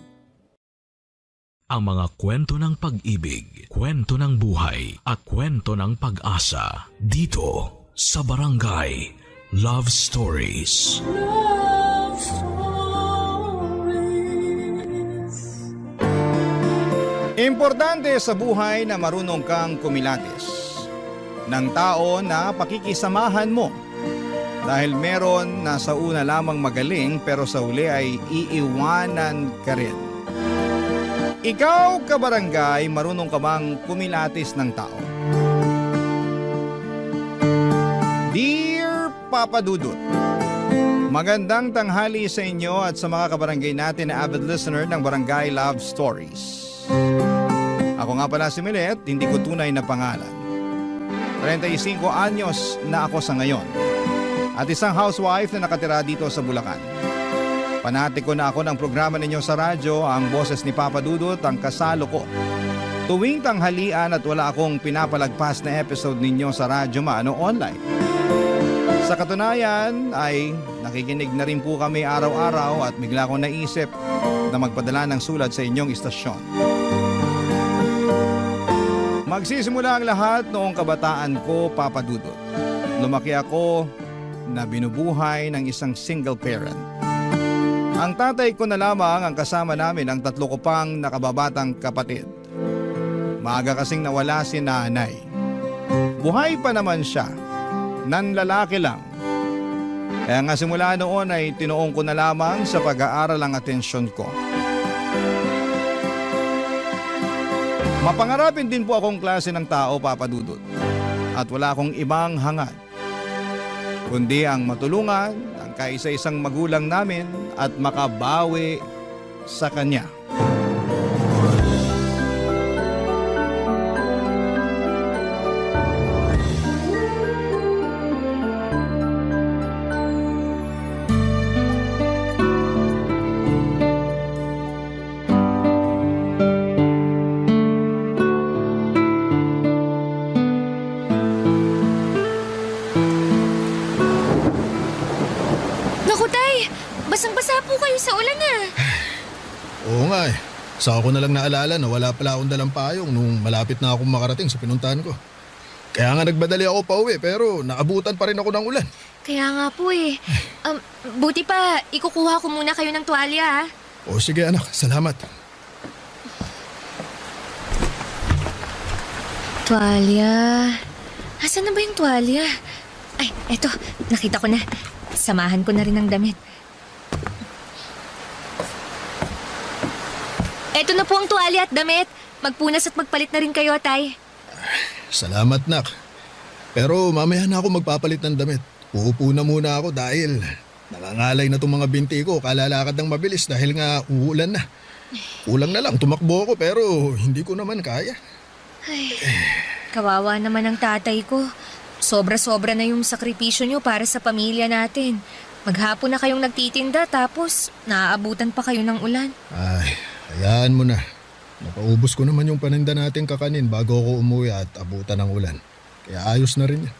Ang mga kwento ng pag-ibig, kwento ng buhay at kwento ng pag-asa dito sa Barangay Love Stories. Love Stories. Importante sa buhay na marunong kang kumilatis ng tao na pakikisamahan mo. Dahil meron na sa una lamang magaling pero sa uli ay iiwanan ka rin. Ikaw, kabarangay, marunong ka bang kumilatis ng tao? Dear Papa Dudut, magandang tanghali sa inyo at sa mga kabarangay natin na avid listener ng Barangay Love Stories. Ako nga pala si Milet, hindi ko tunay na pangalan. 35 anyos na ako sa ngayon at isang housewife na nakatira dito sa Bulacan. Panatiko na ako ng programa ninyo sa radyo, ang boses ni Papa Dudut, ang kasalo ko. Tuwing tanghalian at wala akong pinapalagpas na episode ninyo sa radyo maano online. Sa katunayan ay nakikinig na rin po kami araw-araw at bigla akong naisip na magpadala ng sulat sa inyong istasyon. Magsisimula ang lahat noong kabataan ko, Papa Dudut. Lumaki ako na binubuhay ng isang single parent. Ang tatay ko na lamang ang kasama namin ang 3 ko pang nakababatang kapatid. Maaga kasing nawala si nanay. Buhay pa naman siya, nanlalaki lang. Kaya nga simula noon ay tinuong ko na lamang sa pag-aaral ang atensyon ko. Mapangarapin din po akong klase ng tao, Papa Dudut. At wala akong ibang hangad kundi ang matulungan ang kaisa-isang magulang namin at makabawi sa kanya. Naku, Tay! Basang-basa po kayo sa ulan ah. Oo nga eh. Saka ko na lang naalala na wala pala akong dalang payong nung malapit na akong makarating sa pinuntahan ko. Kaya nga nagbadali ako pa uwi pero naabutan pa rin ako ng ulan. Kaya nga po eh. Buti pa, ikukuha ko muna kayo ng tuwalya ah. O sige anak, salamat. Tuwalya. Asan na ba yung tuwalya? Ay, eto. Nakita ko na. Samahan ko na rin ng damit. Eto na po ang tuwalya at damit. Magpunas at magpalit na rin kayo, Tay. Salamat nak. Pero mamaya na ako magpapalit ng damit. Uupo na muna ako dahil nangangalay na itong mga binti ko. Kalalakad ng mabilis dahil nga uulan na. Kulang na lang, tumakbo ako pero hindi ko naman kaya. Ay, kawawa naman ang tatay ko. Sobra-sobra na yung sakripisyo nyo para sa pamilya natin. Maghapon na kayong nagtitinda tapos naaabutan pa kayo ng ulan. Ay, hayaan mo na. Napaubos ko naman yung paninda natin kakanin bago ako umuwi at abutan ng ulan. Kaya ayos na rin yan.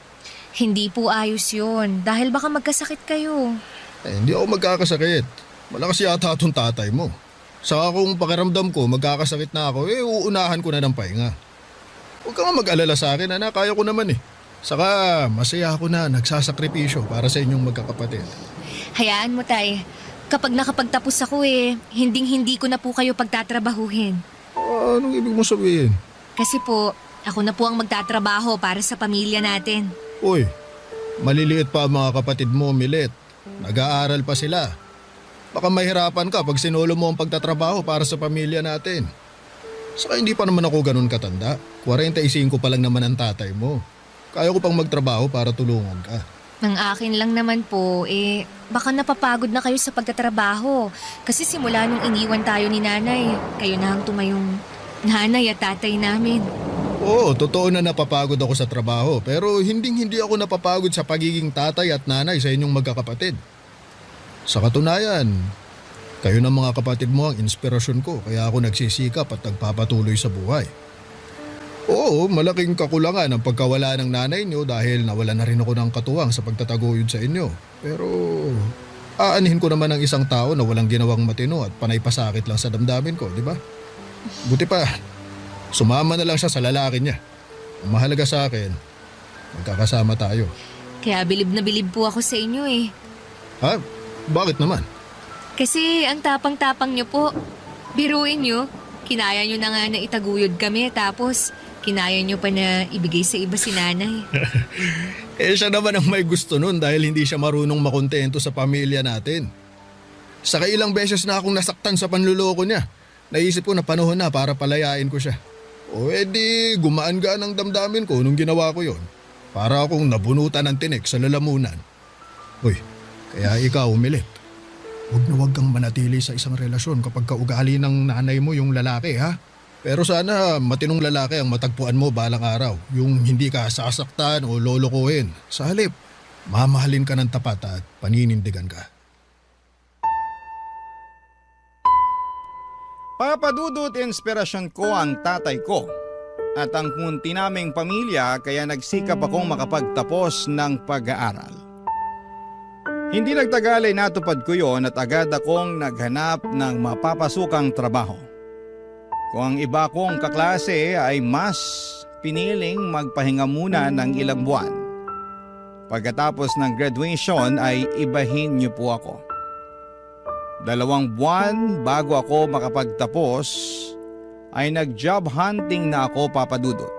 Hindi po ayos yun dahil baka magkasakit kayo. Hindi ako magkakasakit. Malakas yata itong tatay mo. Saka kung pakiramdam ko magkakasakit na ako, uunahan ko na ng pahinga. Huwag ka nga mag-alala sa akin, anak. Kaya ko naman eh. Saka masaya ako na nagsasakripisyo para sa inyong magkakapatid. Hayaan mo, Tay. Kapag nakapagtapos ako hinding-hindi ko na po kayo pagtatrabahuhin. Anong ibig mo sabihin? Kasi po, ako na po ang magtatrabaho para sa pamilya natin. Uy, Maliliit pa ang mga kapatid mo, Milet. Nag-aaral pa sila. Baka mahirapan ka pag sinulo mo ang pagtatrabaho para sa pamilya natin. Saka hindi pa naman ako ganun katanda. 45 pa lang naman ang tatay mo. Kaya ko pang magtrabaho para tulungan ka. Ang akin lang naman po, baka napapagod na kayo sa pagtatrabaho. Kasi simula nung iniwan tayo ni nanay, kayo na ang tumayong nanay at tatay namin. Oo, totoo na napapagod ako sa trabaho. Pero hindi ako napapagod sa pagiging tatay at nanay sa inyong magkakapatid. Sa katunayan, kayo ng mga kapatid mo ang inspirasyon ko. Kaya ako nagsisikap at nagpapatuloy sa buhay. Oo, malaking kakulangan ang pagkawala ng nanay niyo dahil nawala na rin ako ng katuwang sa pagtataguyod sa inyo. Pero aanhin ko naman ang isang tao na walang ginawang matino at panay pasakit lang sa damdamin ko, di ba? Buti pa, sumama na lang siya sa lalaki niya. Ang mahalaga sa akin, magkakasama tayo. Kaya bilib na bilib po ako sa inyo eh. Ha? Bakit naman? Kasi ang tapang-tapang niyo po. Biruin niyo, kinaya niyo na nga na itaguyod kami tapos kinaya niyo pa na ibigay sa iba si nanay. Siya naman ang may gusto nun dahil hindi siya marunong makontento sa pamilya natin. Saka ilang beses na akong nasaktan sa panluloko niya. Naisip ko na panahon na para palayain ko siya. O edi gumaan-gaan ang damdamin ko nung ginawa ko yon. Para akong nabunutan ng tinik sa lalamunan. Hoy, kaya ikaw, Milet. Huwag kang manatili sa isang relasyon kapag kaugali ng nanay mo yung lalaki, ha? Pero sana matinong lalaki ang matagpuan mo balang araw. Yung hindi ka sasaktan o lolokohin. Sa halip, mamahalin ka ng tapat at paninindigan ka. Papadudot inspirasyon ko ang tatay ko at ang munti naming pamilya kaya nagsikap akong makapagtapos ng pag-aaral. Hindi nagtagal ay natupad ko yon at agad akong naghanap ng mapapasukang trabaho. Kung ang iba kong kaklase ay mas piniling magpahinga muna ng ilang buwan. Pagkatapos ng graduation ay ibahin niyo po ako. 2 buwan bago ako makapagtapos ay nag-job hunting na ako, Papadudot.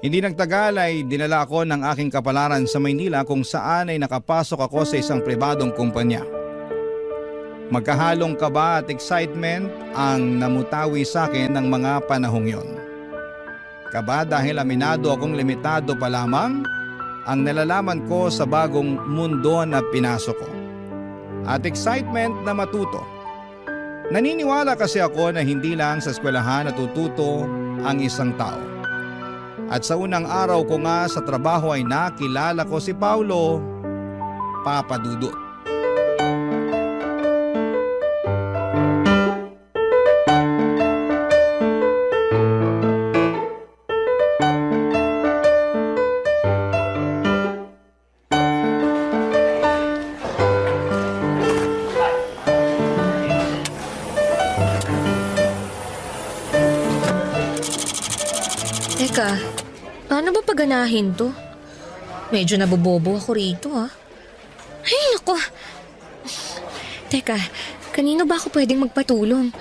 Hindi nagtagal ay dinala ako ng aking kapalaran sa Maynila kung saan ay nakapasok ako sa isang pribadong kumpanya. Magkahalong kaba at excitement ang namutawi sa akin ng mga panahong yon. Kaba dahil aminado akong limitado pa lamang ang nalalaman ko sa bagong mundo na pinasok ko. At excitement na matuto. Naniniwala kasi ako na hindi lang sa eskwelahan natututo ang isang tao. At sa unang araw ko nga sa trabaho ay nakilala ko si Paulo, Papadudot. Teka, paano ba paganahin to? Medyo nabobobo ako rito Ay, naku. Teka, kanino ba ako pwedeng magpatulong?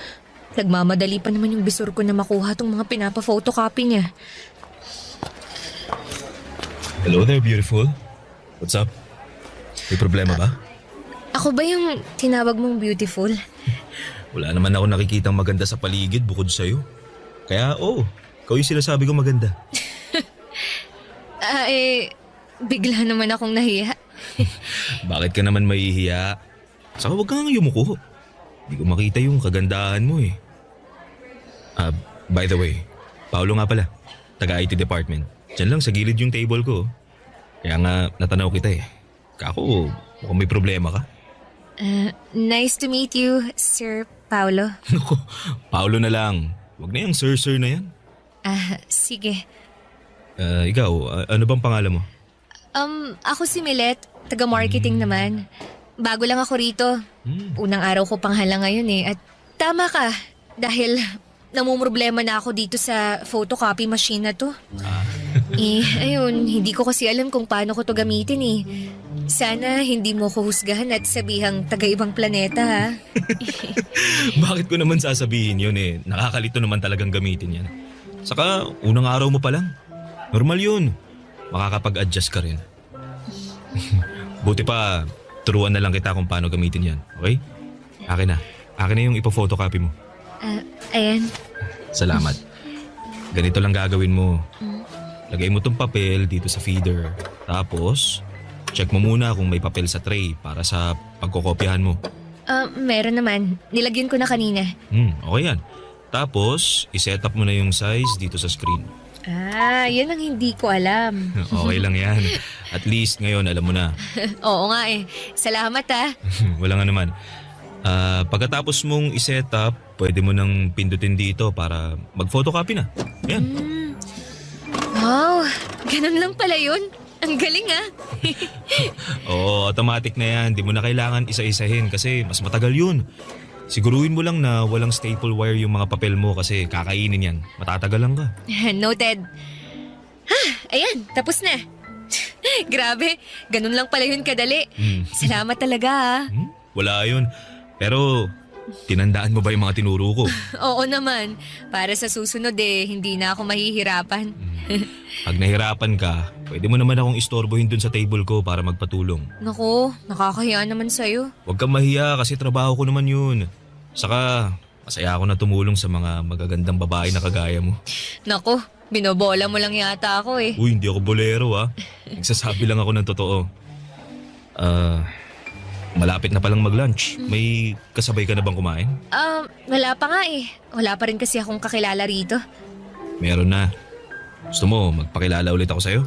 Nagmamadali pa naman yung bisor ko na makuha tong mga pinapa-photocopy niya. Hello there, beautiful. What's up? May problema ba? Ako ba yung tinawag mong beautiful? Wala naman ako nakikitang maganda sa paligid bukod sa'yo. Kaya ikaw yung sinasabi ko maganda. Bigla naman akong nahiya. Bakit ka naman mahihiya? Saka huwag kang yumuko. Hindi ko makita yung kagandahan mo eh. By the way, Paolo nga pala. Taga-IT department. Diyan lang sa gilid yung table ko. Kaya nga natanaw kita eh. Kako, mukhang may problema ka. Nice to meet you, Sir Paulo. Naku, Paolo na lang. Huwag na yung sir na yan. Sige. Ikaw, ano bang pangalan mo? Ako si Milet, taga-marketing naman. Bago lang ako rito. Unang araw ko panghala ngayon eh. At tama ka, dahil namumroblema na ako dito sa photocopy machine na to. Ayun, hindi ko kasi alam kung paano ko to gamitin eh. Sana hindi mo ko husgahan at sabihang taga-ibang planeta ha. Bakit ko naman sasabihin yun eh? Nakakalito naman talagang gamitin yan. Saka unang araw mo pa lang. Normal yun. makakapag-adjust ka rin. Buti pa, turuan na lang kita kung paano gamitin yan, okay? Akin na. Akin na yung ipo-photocopy mo. Ayan. Salamat. Ganito lang gagawin mo. Lagay mo tong papel dito sa feeder. Tapos, check mo muna kung may papel sa tray para sa pagkokopyahan mo. Meron naman. Nilagyan ko na kanina. Okay yan. Tapos, iset up mo na yung size dito sa screen. Yan ang hindi ko alam. Okay lang yan. At least ngayon alam mo na. Oo nga eh. Salamat Wala nga naman. Pagkatapos mong iset up, pwede mo nang pindutin dito para mag-photocopy na. Yan. Wow, ganun lang pala yun. Ang galing Oo, automatic na yan. Di mo na kailangan isa-isahin kasi mas matagal yun. Siguruhin mo lang na walang staple wire yung mga papel mo kasi kakainin yan. Matatagalan ka. Noted. Ayan, tapos na. Grabe, ganun lang pala yun kadali. Salamat talaga Wala yun. Pero tinandaan mo ba yung mga tinuro ko? Oo naman. Para sa susunod hindi na ako mahihirapan. Pag nahirapan ka, pwede mo naman akong istorbohin dun sa table ko para magpatulong. Naku, nakakahiya naman sa'yo. Huwag kang mahiya kasi trabaho ko naman yun. Saka, masaya ako na tumulong sa mga magagandang babae na kagaya mo. Naku, binobola mo lang yata ako Uy, hindi ako bolero Nagsasabi lang ako ng totoo. Malapit na palang mag-lunch. May kasabay ka na bang kumain? Wala pa nga Wala pa rin kasi akong kakilala rito. Meron na. Gusto mo, magpakilala ulit ako sa'yo?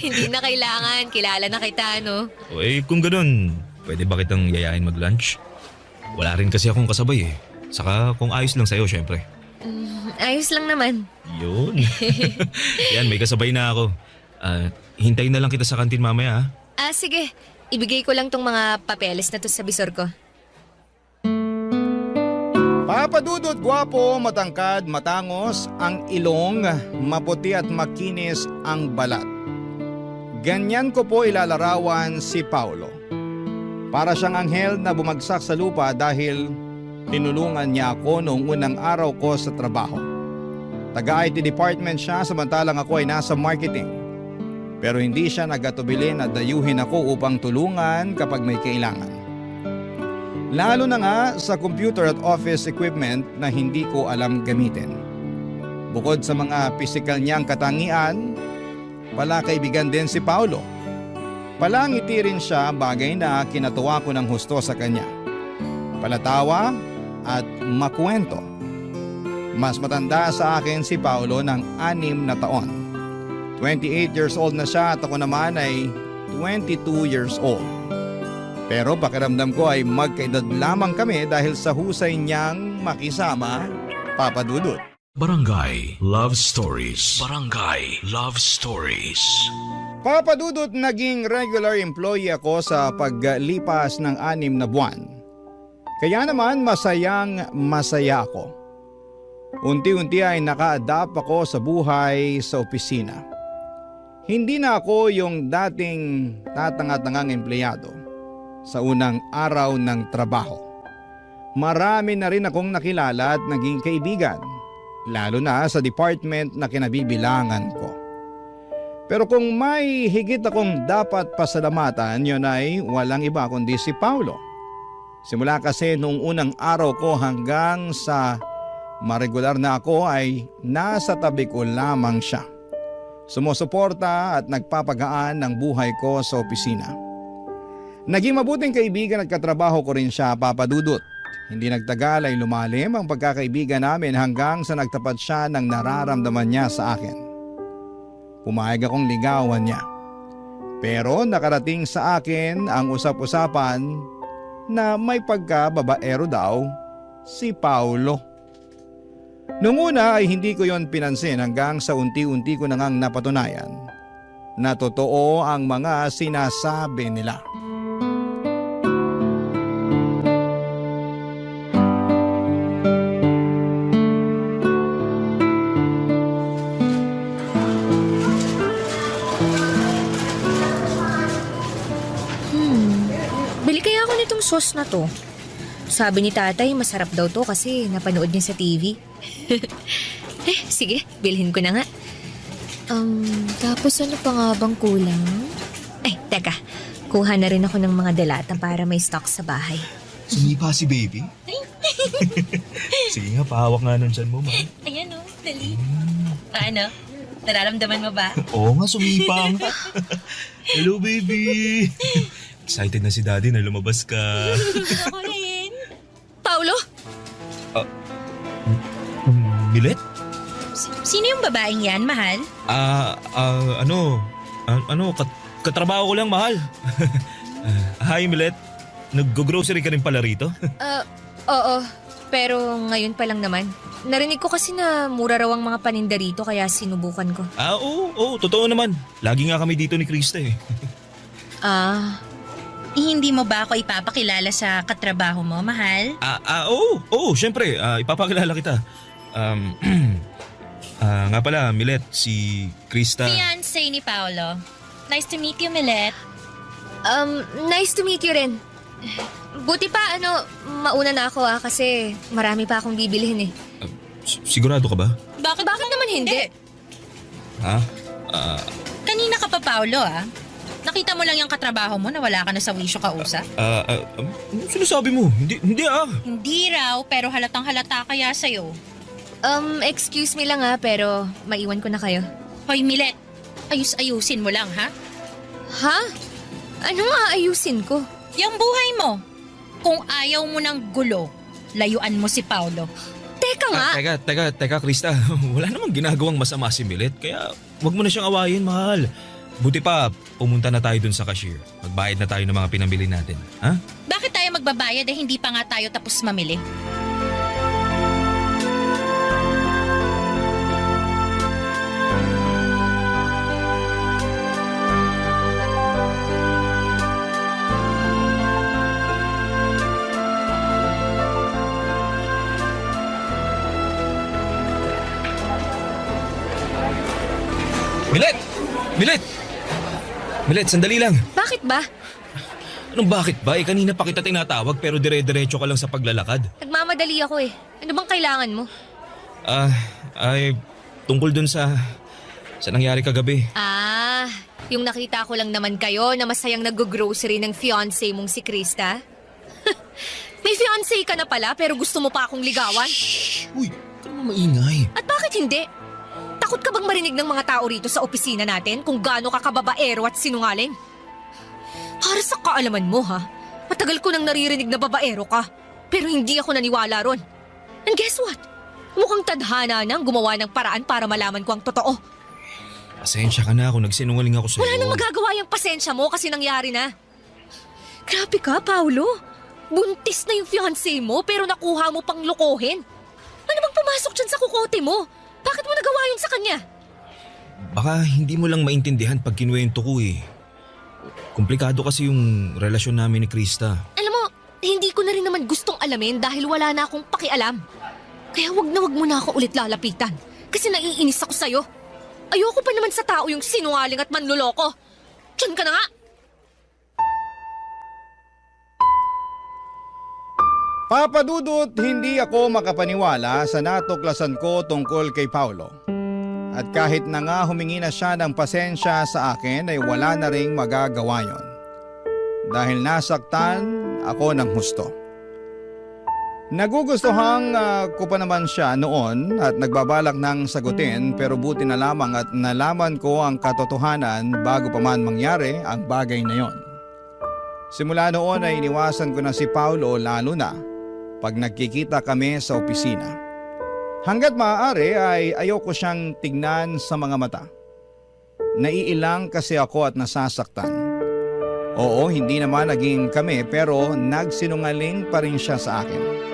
Hindi na kailangan. Kilala na kita, no? Kung ganun, pwede ba kitang yayain mag-lunch? Wala rin kasi akong kasabay Saka kung ayos lang sa'yo, syempre. Ayos lang naman. Yun. Yan, may kasabay na ako. Hintayin na lang kita sa kantin mamaya Sige. Ibigay ko lang tong mga papeles na to sa bisor ko. Papadudot, gwapo, matangkad, matangos, ang ilong, maputi at makinis ang balat. Ganyan ko po ilalarawan si Paulo. Para siyang anghel na bumagsak sa lupa dahil tinulungan niya ako noong unang araw ko sa trabaho. Taga-IT department siya samantalang ako ay nasa marketing. Pero hindi siya nagatubili na dayuhin ako upang tulungan kapag may kailangan. Lalo na nga sa computer at office equipment na hindi ko alam gamitin. Bukod sa mga pisikal niyang katangian, palakaibigan din si Paulo. Palangiti rin siya, bagay na kinatuwa ko ng husto sa kanya. Palatawa at makwento. Mas matanda sa akin si Paulo ng 6 na taon. 28 years old na siya at ako naman ay 22 years old. Pero pakiramdam ko ay magkaedad lamang kami dahil sa husay niyang makisama, Papa Dudut. Barangay Love Stories. Barangay Love Stories. Papa Dudut, naging regular employee ako sa paglipas ng 6 na buwan. Kaya naman masayang masaya ako. Unti-unti ay naka-adapt ako sa buhay sa opisina. Hindi na ako yung dating tatanga-tangang empleyado sa unang araw ng trabaho. Marami na rin akong nakilala at naging kaibigan, lalo na sa department na kinabibilangan ko. Pero kung may higit akong dapat pasalamatan, yun ay walang iba kundi si Paulo. Simula kasi noong unang araw ko hanggang sa maregular na ako ay nasa tabi ko lamang siya. Sumusuporta at nagpapagaan ng buhay ko sa opisina. Naging mabuting kaibigan at katrabaho ko rin siya, Papa Dudut. Hindi nagtagal ay lumalim ang pagkakaibigan namin hanggang sa nagtapat siya ng nararamdaman niya sa akin. Pumayag akong ligawan niya. Pero nakarating sa akin ang usap-usapan na may pagkababaero daw si Paulo. Noong una ay hindi ko yon pinansin hanggang sa unti-unti ko na ngang napatunayan na totoo ang mga sinasabi nila. Bili kaya ako nitong sauce na to. Sabi ni tatay, masarap daw to kasi napanood niya sa TV. Sige, bilhin ko na nga. Tapos ano pa nga bang kulang? Ay, teka. Kuha na rin ako ng mga delata para may stock sa bahay. Sumipa si baby? Sige nga, pahawak nga nun dyan mo, ma. Ayan o, dali. Ano? Nararamdaman mo ba? Oo nga, sumipa nga. Hello, baby. Excited na si daddy na lumabas ka. Ako rin. Paulo? Milet? Sino yung babaeng yan, mahal? Katrabaho ko lang, mahal. Hi, Milet. Nag-grocery ka rin pala rito? Oo. Pero ngayon pa lang naman. Narinig ko kasi na mura raw ang mga paninda rito kaya sinubukan ko. Oo, totoo naman. Lagi nga kami dito ni Krista eh. Hindi mo ba ako ipapakilala sa katrabaho mo, mahal? Oo, syempre. Ipapakilala kita. Nga pala, Milet, si Krista. Fiancé ni Paolo. Nice to meet you, Milet. Nice to meet you rin. Buti pa, mauna na ako kasi marami pa akong bibilihin eh. Sigurado ka ba? Bakit naman hindi? Ha? Kanina ka pa, Paolo, Nakita mo lang yung katrabaho mo na wala ka na sa wisyo kausap? Sinasabi mo? Hindi Hindi raw, pero halatang halata kaya sa'yo. Excuse me lang pero maiwan ko na kayo. Hoy, Milet, ayusin mo lang, ha? Ha? Ano nga ayusin ko? Yung buhay mo. Kung ayaw mo ng gulo, layuan mo si Paolo. Teka nga! Teka, Krista. Wala namang ginagawang masama si Milet, kaya wag mo na siyang awayin, mahal. Buti pa, pumunta na tayo dun sa cashier. Magbayad na tayo ng mga pinamili natin, ha? Bakit tayo magbabayad hindi pa nga tayo tapos mamili? Milet, sandali lang. Bakit ba? Anong bakit ba? Kanina pa kita tinatawag pero dire-diretso ka lang sa paglalakad. Nagmamadali ako eh. Ano bang kailangan mo? Tungkol dun sa nangyari kagabi. Yung nakita ko lang naman kayo na masayang nag-grocery ng fiancé mong si Krista. May fiancé ka na pala pero gusto mo pa akong ligawan? Uy, ka naman maingay. At bakit hindi? Takot ka bang marinig ng mga tao rito sa opisina natin kung gaano ka kababaero at sinungaling? Para sa kaalaman mo matagal ko nang naririnig na babaero ka, pero hindi ako naniwala ron. And guess what? Mukhang tadhana nang gumawa ng paraan para malaman ko ang totoo. Pasensya ka na kung nagsinungaling ako sa'yo. Wala nang magagawa yung pasensya mo kasi nangyari na. Grabe ka, Paolo. Buntis na yung fiancé mo pero nakuha mo pang lokohin. Ano bang pumasok dyan sa kukote mo? Bakit mo nagawa yun sa kanya? Baka hindi mo lang maintindihan pag kinuwento ko eh. Komplikado kasi yung relasyon namin ni Krista. Alam mo, hindi ko na rin naman gustong alamin dahil wala na akong pakialam. Kaya wag mo na ako ulit lalapitan. Kasi naiinis ako sa'yo. Ayoko pa naman sa tao yung sinungaling at manluloko. Diyan ka na nga! Papadudot, hindi ako makapaniwala sa natuklasan ko tungkol kay Paolo. At kahit na nga humingi na siya ng pasensya sa akin ay wala na ring magagawa yon. Dahil nasaktan ako ng husto. Nagugustuhan ko pa naman siya noon at nagbabalak ng sagutin pero buti na lamang at nalaman ko ang katotohanan bago pa man mangyari ang bagay na yon. Simula noon ay iniwasan ko na si Paolo lalo na pag nagkikita kami sa opisina. Hanggat maaari ay ayoko siyang tignan sa mga mata. Naiilang kasi ako at nasasaktan. Oo, hindi naman naging kami pero nagsinungaling pa rin siya sa akin.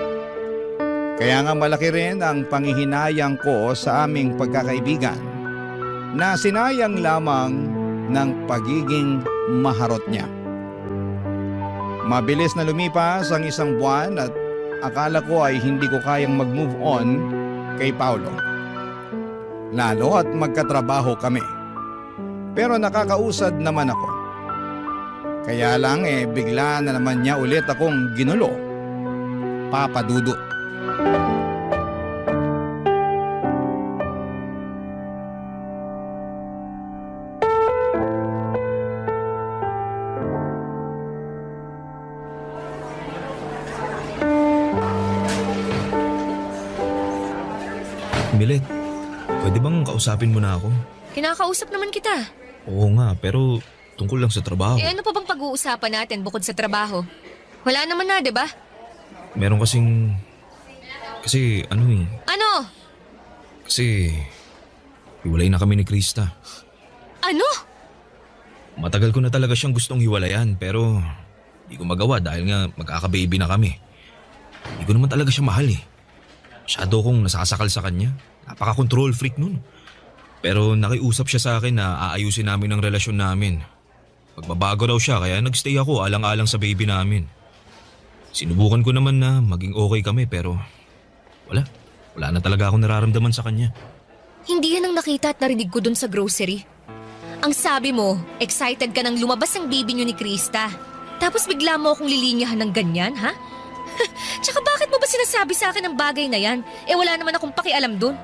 Kaya nga malaki rin ang panghihinayang ko sa aming pagkakaibigan na sinayang lamang ng pagiging maharot niya. Mabilis na lumipas ang isang buwan at akala ko ay hindi ko kayang mag-move on kay Paolo. Lalo at magkatrabaho kami. Pero nakakausad naman ako. Kaya lang bigla na naman niya ulit akong ginulo. Papadudot. Milet, pwede bang kausapin mo na ako? Kinakausap naman kita. Oo nga, pero tungkol lang sa trabaho. Ano pa bang pag-uusapan natin bukod sa trabaho? Wala naman na, di ba? Meron kasing... Kasi ano eh... Ano? Kasi... Hiwalay na kami ni Krista. Ano? Matagal ko na talaga siyang gustong hiwalayan pero... Hindi ko magawa dahil nga magkaka-baby na kami. Hindi ko naman talaga siya mahal eh. Masyado kong nasasakal sa kanya. Napaka-control freak nun. Pero nakiusap siya sa akin na aayusin namin ang relasyon namin. Magbabago raw siya kaya nagstay ako alang-alang sa baby namin. Sinubukan ko naman na maging okay kami pero wala na talaga akong nararamdaman sa kanya. Hindi yan ang nakita at narinig ko dun sa grocery. Ang sabi mo, excited ka nang lumabas ang baby niyo ni Krista. Tapos bigla mo akong lilinyahan ng ganyan, ha? Tsaka bakit mo ba sinasabi sa akin ang bagay na yan? Wala naman akong pakialam dun.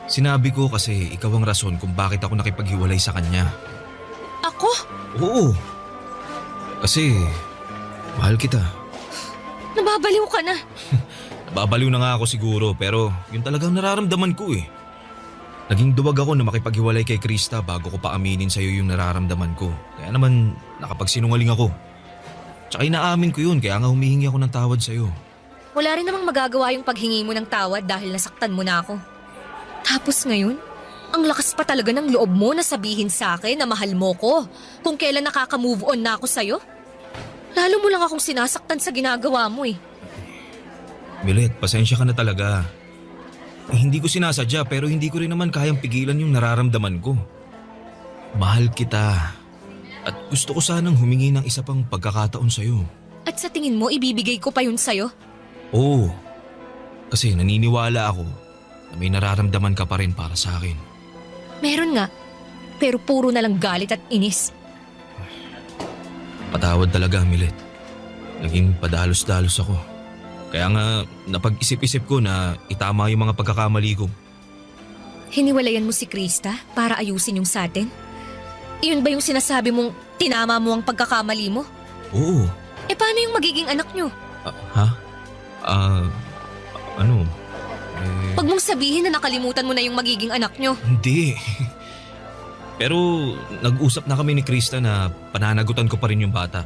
Sinabi ko kasi ikaw ang rason kung bakit ako nakipaghiwalay sa kanya. Ako? Oo. Kasi mahal kita. Nababaliw ka na. Nababaliw na nga ako siguro pero yun talagang nararamdaman ko eh. Naging duwag ako na makipaghiwalay kay Krista bago ko pa aminin sa'yo yung nararamdaman ko. Kaya naman nakapagsinungaling ako. Tsaka inaamin ko yun kaya nga humihingi ako ng tawad sa'yo. Wala rin namang magagawa yung paghingi mo ng tawad dahil nasaktan mo na ako. Tapos ngayon, ang lakas pa talaga ng loob mo na sabihin sa akin na mahal mo ko kung kailan nakaka-move on na ako sa'yo. Lalo mo lang akong sinasaktan sa ginagawa mo eh. Milet, pasensya ka na talaga. Hindi ko sinasadya pero hindi ko rin naman kayang pigilan yung nararamdaman ko. Mahal kita. At gusto ko sanang humingi ng isa pang pagkakataon sa'yo. At sa tingin mo, ibibigay ko pa yun sa'yo? Oo. Kasi naniniwala ako na may nararamdaman ka pa rin para sa akin. Meron nga. Pero puro na lang galit at inis. Patawad talaga, Milet. Naging padalos-dalos ako. Kaya nga napag-isip-isip ko na itama yung mga pagkakamali ko. Hiniwalayan mo si Krista para ayusin yung sa atin? Iyon ba yung sinasabi mong tinama mo ang pagkakamali mo? Oo. Paano yung magiging anak nyo? Ano? Pag mong sabihin na nakalimutan mo na yung magiging anak nyo. Hindi. Pero nag-usap na kami ni Krista na pananagutan ko pa rin yung bata.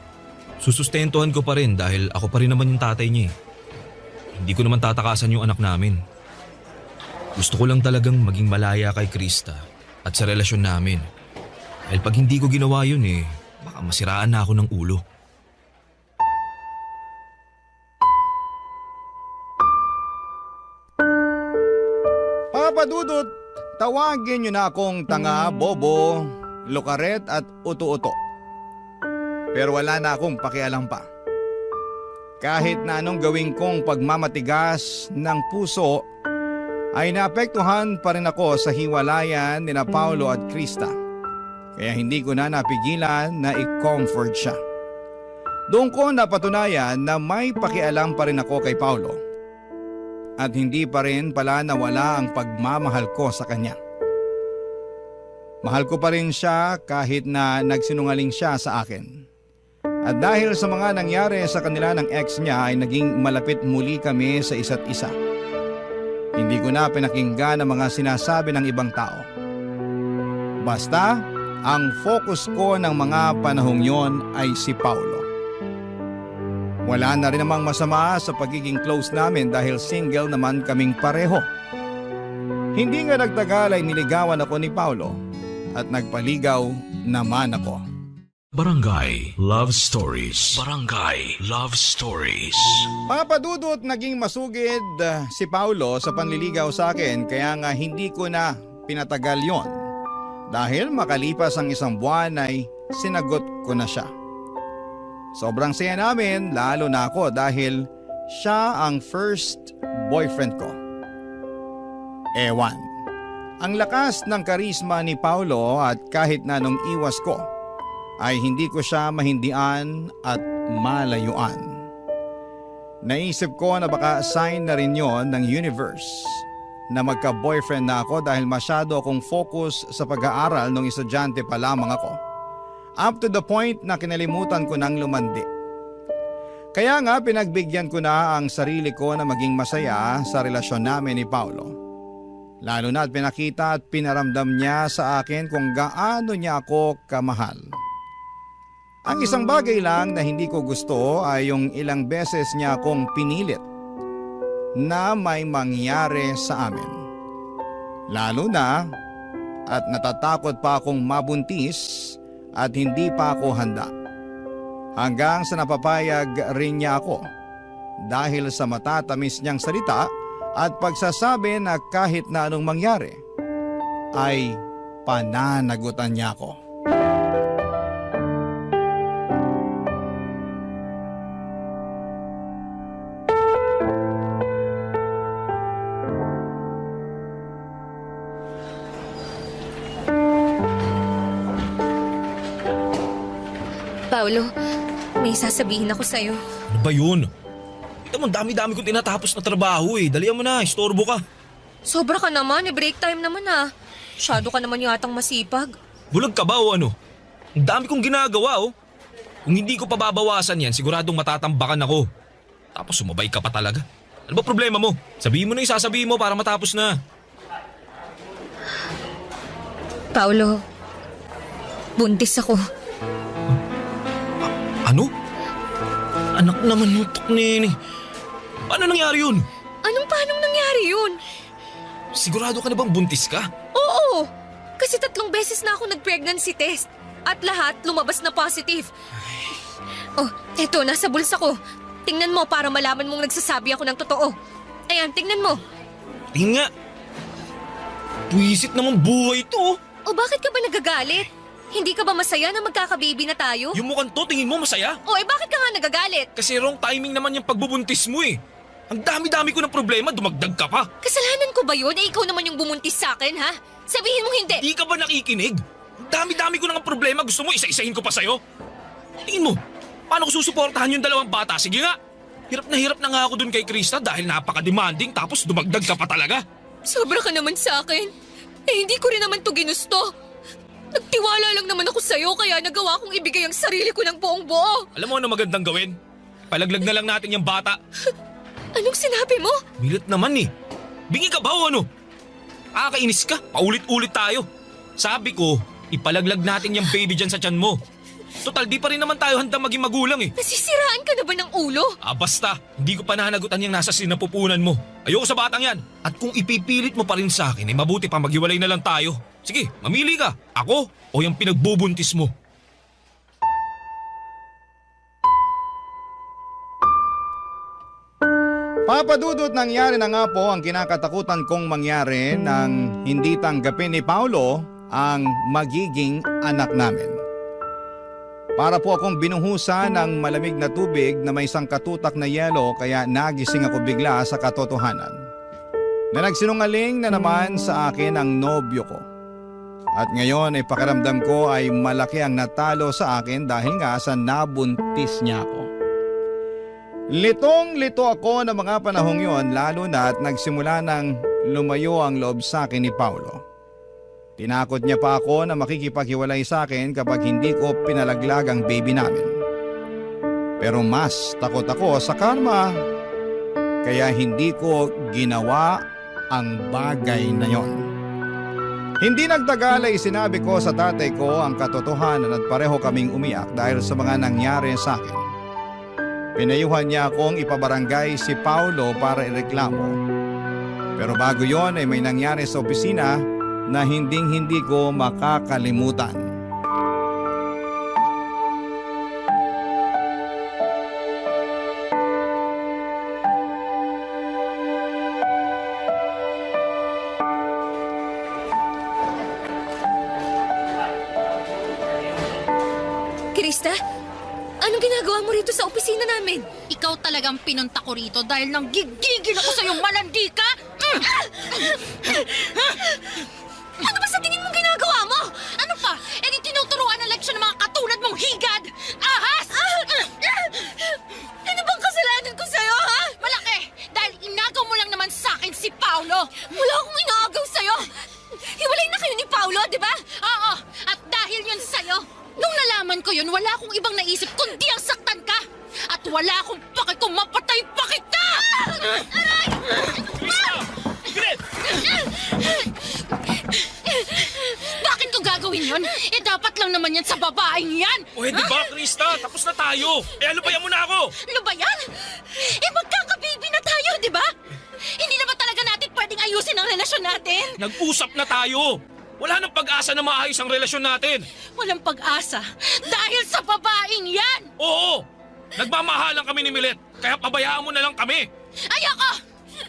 Susustentuhan ko pa rin dahil ako pa rin naman yung tatay niya eh. Hindi ko naman tatakasan yung anak namin. Gusto ko lang talagang maging malaya kay Krista at sa relasyon namin. Dahil pag hindi ko ginawa yun eh, baka masiraan na ako ng ulo. Papa Dudut, tawagin niyo na akong tanga, bobo, lukaret at uto-uto. Pero wala na akong pakialam pa. Kahit na anong gawin kong pagmamatigas ng puso, ay naapektuhan pa rin ako sa hiwalayan ni na Paulo at Krista. Kaya hindi ko na napigilan na i-comfort siya. Doon ko napatunayan na may pakialam pa rin ako kay Paulo. At hindi pa rin pala nawala ang pagmamahal ko sa kanya. Mahal ko pa rin siya kahit na nagsinungaling siya sa akin. At dahil sa mga nangyari sa kanila ng ex niya ay naging malapit muli kami sa isa't isa. Hindi ko na pinakinggan ang mga sinasabi ng ibang tao. Basta, ang focus ko ng mga panahong yon ay si Paulo. Wala na rin namang masama sa pagiging close namin dahil single naman kaming pareho. Hindi nga nagtagal ay niligawan ako ni Paulo at nagpaligaw naman ako. Barangay Love Stories. Barangay Love Stories. Papadudot naging masugid si Paulo sa panliligaw sa akin kaya nga hindi ko na pinatagal yon. Dahil makalipas ang isang buwan ay sinagot ko na siya. Sobrang saya namin lalo na ako dahil siya ang first boyfriend ko. Ewan. Ang lakas ng karisma ni Paulo at kahit na nung iwas ko ay hindi ko siya mahindian at malayuan. Naisip ko na baka sign na rin yon ng universe na magka-boyfriend na ako dahil masyado akong focus sa pag-aaral nung estudyante pa lamang ako. Up to the point na kinalimutan ko nang lumandi. Kaya nga pinagbigyan ko na ang sarili ko na maging masaya sa relasyon namin ni Paulo. Lalo na at pinakita at pinaramdam niya sa akin kung gaano niya ako kamahal. Ang isang bagay lang na hindi ko gusto ay yung ilang beses niya akong pinilit na may mangyari sa amin. Lalo na at natatakot pa akong mabuntis at hindi pa ako handa. Hanggang sa napapayag rin niya ako dahil sa matatamis niyang salita at pagsasabi na kahit na anong mangyari ay pananagutan niya ako. Paolo, may sasabihin ako sa'yo. Ano ba yun? Ito mo, dami-dami kong tinatapos na trabaho eh. Dalihan mo na, istorbo ka. Sobra ka naman, break time naman ah. Masyado ka naman yatang masipag. Bulag ka ba o ano? Ang dami kong ginagawa oh. Kung hindi ko pababawasan yan, siguradong matatambakan ako. Tapos sumabay ka pa talaga. Ano ba problema mo? Sabihin mo na yung sasabihin mo para matapos na. Paolo, buntis ako. Ano? Anak naman nutok nene. Paano nangyari yun? Paanong nangyari yun? Sigurado ka na bang buntis ka? Oo! Kasi 3 beses na ako nag-pregnancy test. At lahat lumabas na positive. Oh, eto, nasa bulsa ko. Tingnan mo para malaman mong nagsasabi ako ng totoo. Ayan, tingnan mo. Tingnan nga. Buwisit naman buhay to. O bakit ka ba nagagalit? Hindi ka ba masaya na magkakababy na tayo? Yung mukhang to, tingin mo masaya? O bakit ka nga nagagalit? Kasi wrong timing naman yung pagbubuntis mo eh. Ang dami-dami ko ng problema, dumagdag ka pa. Kasalanan ko ba yun? Ikaw naman yung bumuntis sa akin, ha? Sabihin mo hindi. Di ka ba nakikinig? Ang dami-dami ko ng problema, gusto mo isa-isahin ko pa sa'yo? Tingin mo, paano ko susuportahan yung 2 bata? Sige nga, hirap na nga ako dun kay Krista dahil napaka-demanding tapos dumagdag ka pa talaga. Sobra ka naman sa akin. Hindi ko rin naman to ginusto. Nagtiwala lang naman ako sa'yo kaya nagawa kong ibigay ang sarili ko ng buong buo. Alam mo ano magandang gawin? Palaglag na lang natin yung bata. Anong sinabi mo? Milit naman eh. Bingi ka ba o ano? Kakainis ka, paulit-ulit tayo. Sabi ko, ipalaglag natin yung baby dyan sa tiyan mo. Total, di pa rin naman tayo handang maging magulang eh. Nasisiraan ka na ba ng ulo? Basta, hindi ko pa nahanagutan yung nasa sinapupunan mo. Ayoko sa batang yan. At kung ipipilit mo pa rin sa akin, mabuti pa maghiwalay na lang tayo. Sige, mamili ka. Ako o yung pinagbubuntis mo. Papadudot nangyari na nga po ang kinakatakutan kong mangyari nang hindi tanggapin ni Paolo ang magiging anak namin. Para po akong binuhusan ng malamig na tubig na may isang katutak na yelo kaya nagising ako bigla sa katotohanan. Na nagsinungaling na naman sa akin ang nobyo ko. At ngayon ay pakiramdam ko ay malaki ang natalo sa akin dahil nga sa nabuntis niya ako. Litong-lito ako ng mga panahong yon lalo na at nagsimula nang lumayo ang loob sa akin ni Paolo. Tinakot niya pa ako na makikipaghiwalay sa akin kapag hindi ko pinalaglag ang baby namin. Pero mas takot ako sa karma kaya hindi ko ginawa ang bagay na yon. Hindi nagtagal ay sinabi ko sa tatay ko ang katotohanan at pareho kaming umiyak dahil sa mga nangyari sa akin. Pinayuhan niya akong ipabarangay si Paolo para ireklamo. Pero bago yon ay may nangyari sa opisina na hindi ko makakalimutan. Krista, anong ginagawa mo rito sa opisina namin? Ikaw talagang pinunta ko rito dahil nang gigigil ako sa'yong malandi ka! Ano ba sa tingin mong ginagawa mo? Ano pa? E di tinuturuan ng leksyon ng mga katulad mong higad! Ahas! Ano bang kasalanan ko sa'yo, ha? Malaki! Dahil inagaw mo lang naman sa akin si Paolo! Wala akong inaagaw sa'yo! Hiwalay na kayo ni Paolo, di ba? Oo! At dahil yun sa'yo, nung nalaman ko yun, wala akong ibang naisip kundi ang saktan ka! At wala akong paki kung mapatay pa kita! Krista! Gret! yun? Dapat lang naman yan sa babaeng yan! Pwede ba, Krista? Tapos na tayo. Alubayan mo na ako. Lubayan? Magkakababy na tayo, di ba? Hindi na ba talaga natin pwedeng ayusin ang relasyon natin? Nag-usap na tayo. Wala nang pag-asa na maayos ang relasyon natin. Walang pag-asa dahil sa babaeng yan! Oo! Nagmamahalan kami ni Milet, kaya pabayaan mo na lang kami. Ayoko!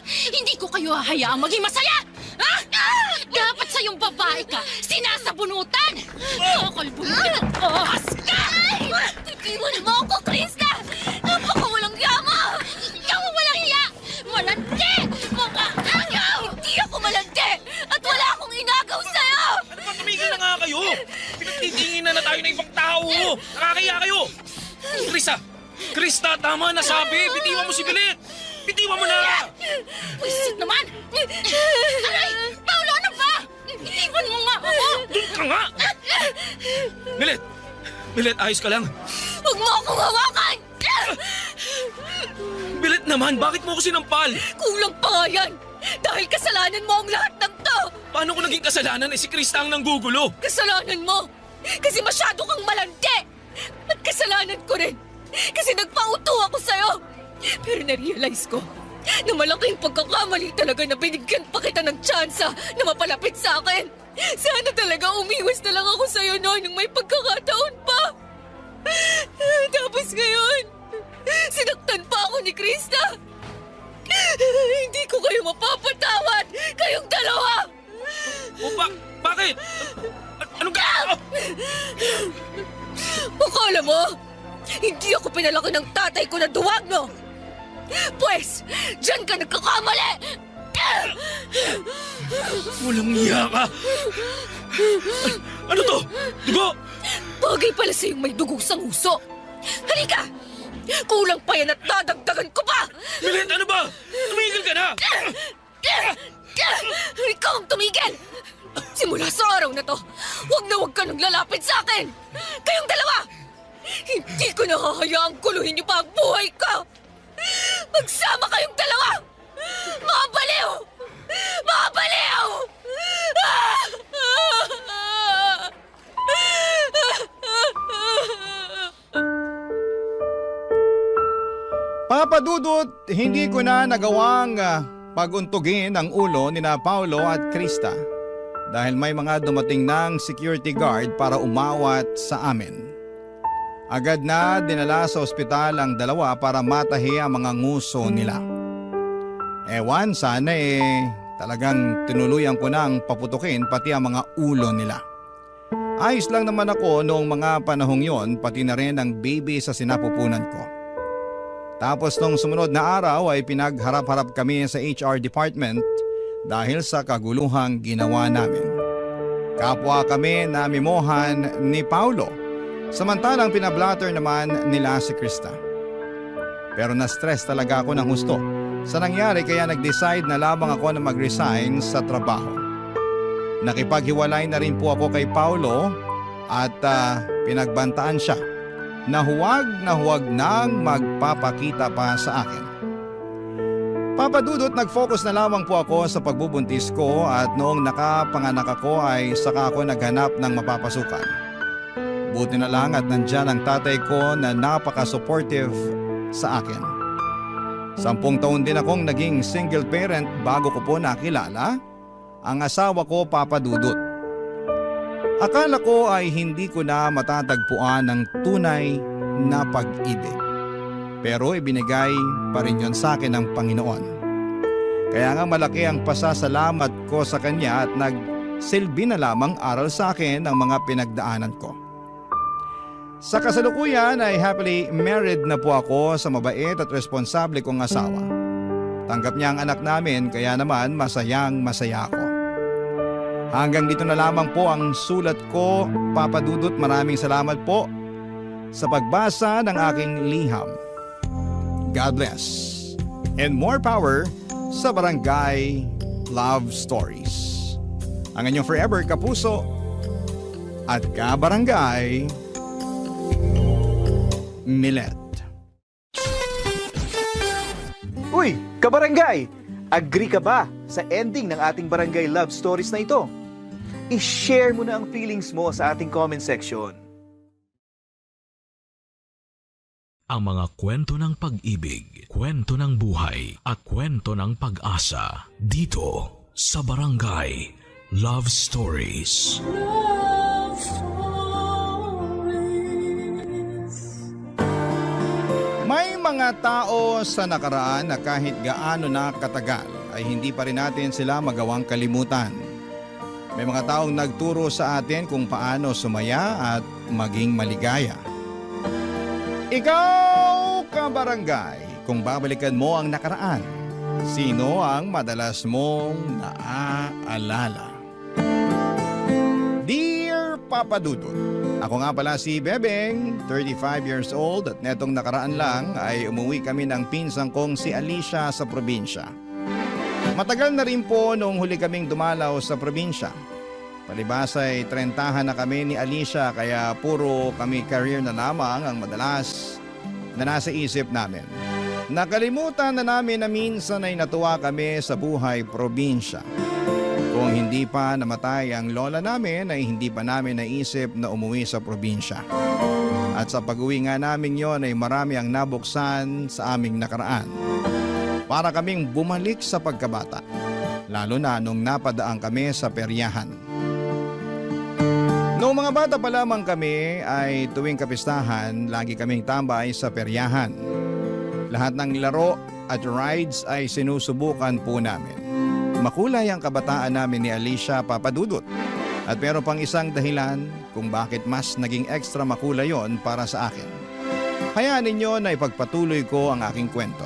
Hindi ko kayo hahayaang maging masaya! Ha? Dapat sa yung babae ka, sinasabunutan! Kakalbunutin ang ahas ka! Iwan mo ako, Krista! Napakawalang yama! Ikaw ang walang hiya! Malandi! Mga agaw! Hindi ako malandi! At wala akong inagaw sa'yo! Ano ba, tumigil na nga kayo? Pinagtitingin na tayo ng ibang tao. Nakakaya kayo. Krista, tama na sabi. Bitiwan mo si Milet. Bitiwan mo na! Wisit naman! Aray! Paulo, ano ba? Itiwan mo nga ako! Doon ka nga! Milet, ayos ka lang. Huwag mo akong hawakan! Milet naman, bakit mo ako sinampal? Kulang pa nga yan! Dahil kasalanan mo ang lahat ng to! Paano ko naging kasalanan si Krista ang nanggugulo? Kasalanan mo! Kasi masyado kang malandi! At kasalanan ko rin! Kasi nagpauto ako sa'yo! Pero na-realize ko na malaking pagkakamali talaga na binigyan pa kita ng tsansa na mapalapit sa akin. Sana talaga umiwas na lang ako sa'yo noon nung may pagkakataon pa. Tapos ngayon, sinaktan pa ako ni Krista. Hindi ko kayo mapapatawad, kayong dalawa. O bakit? Anong Akala mo, hindi ako pinalaki ng tatay ko na duwag, no? Pwes, dyan ka nagkakamali! Walang iya ka! Ano to? Dugo! Bagay pala sa'yong may dugo sa nguso. Halika! Kulang pa yan at dadagdagan ko pa! Milet, ano ba? Tumigil ka na! Ikaw ang tumigil! Simula sa araw na to, huwag ka nang lalapit sa akin! Kayong dalawa! Hindi ko nahahayaang kuluhin niyo pa ang buhay ko! Magsama kayong dalawa! Mga baliw! Mga baliw! Papa Dudut, hindi ko na nagawang paguntugin ang ulo ni na Paulo at Krista dahil may mga dumating ng security guard para umawat sa amin. Agad na dinala sa ospital ang dalawa para matahi ang mga nguso nila. Ewan, sana talagang tinuluyan ko nang paputukin pati ang mga ulo nila. Ayos lang naman ako noong mga panahong yon, pati na rin ang baby sa sinapupunan ko. Tapos nung sumunod na araw ay pinagharap-harap kami sa HR department dahil sa kaguluhang ginawa namin. Kapwa kami na mimohan ni Paulo, samantalang pinablatter naman nila si Krista. Pero na-stress talaga ako ng husto sa nangyari kaya nag-decide na labang ako na mag-resign sa trabaho. Nakipaghiwalay na rin po ako kay Paulo at pinagbantaan siya na huwag nang magpapakita pa sa akin. Papa Dudut, nag-focus na lamang po ako sa pagbubuntis ko at noong nakapanganak ako ay saka ako naghanap ng mapapasukan. Buti na lang at nandyan ang tatay ko na napaka-supportive sa akin. 10 taon din akong naging single parent bago ko po nakilala ang asawa ko, Papa Dudut. Akala ko ay hindi ko na matatagpuan ng tunay na pag-ibig. Pero ibinigay pa rin yon sa akin ng Panginoon. Kaya nga malaki ang pasasalamat ko sa Kanya at nagsilbi na lamang aral sa akin ang mga pinagdaanan ko. Sa kasalukuyan ay happily married na po ako sa mabait at responsable kong asawa. Tanggap niya ang anak namin kaya naman masayang masaya ako. Hanggang dito na lamang po ang sulat ko, Papa Dudut. Maraming salamat po sa pagbasa ng aking liham. God bless. And more power sa Barangay Love Stories. Ang inyong forever kapuso at kabarangay, Milet. Uy, kabarangay! Agree ka ba sa ending ng ating Barangay Love Stories na ito? i-share mo na ang feelings mo sa ating comment section. Ang mga kwento ng pag-ibig, kwento ng buhay at kwento ng pag-asa dito sa Barangay Love Stories. Love Stories. May mga tao sa nakaraan na kahit gaano na katagal ay hindi pa rin natin sila magawang kalimutan. May mga taong nagturo sa atin kung paano sumaya at maging maligaya. Ikaw, kabarangay, kung babalikan mo ang nakaraan, sino ang madalas mong naaalala? Dear Papa Dudut, ako nga pala si Bebeng, 35 years old at netong nakaraan lang ay umuwi kami ng pinsang kong si Alicia sa probinsya. Matagal na rin po nung huli kaming dumalaw sa probinsya. Palibas ay 30 na kami ni Alicia kaya puro kami career na lamang ang madalas na nasa isip namin. Nakalimutan na namin na minsan ay natuwa kami sa buhay probinsya. Kung hindi pa namatay ang lola namin ay hindi pa namin naisip na umuwi sa probinsya. At sa pag-uwi nga namin yon ay marami ang nabuksan sa aming nakaraan. Para kaming bumalik sa pagkabata, lalo na nung napadaan kami sa peryahan. Noong mga bata pa lamang kami ay tuwing kapistahan, lagi kaming tambay sa peryahan. Lahat ng laro at rides ay sinusubukan po namin. Makulay ang kabataan namin ni Alicia, Papa Dudut. At meron pang isang dahilan kung bakit mas naging extra makulay yon para sa akin. Hayaan ninyo na ipagpatuloy ko ang aking kwento.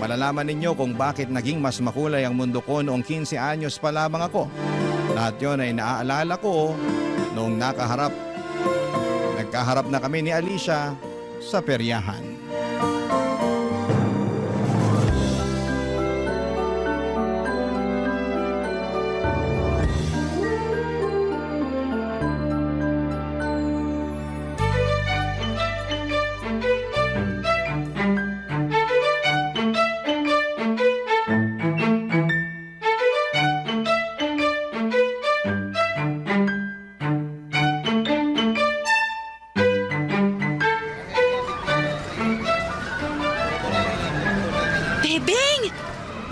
Malalaman ninyo kung bakit naging mas makulay ang mundo ko noong 15 anyos pa lamang ako. Lahat yon ay naaalala ko noong nagkaharap na kami ni Alicia sa peryahan.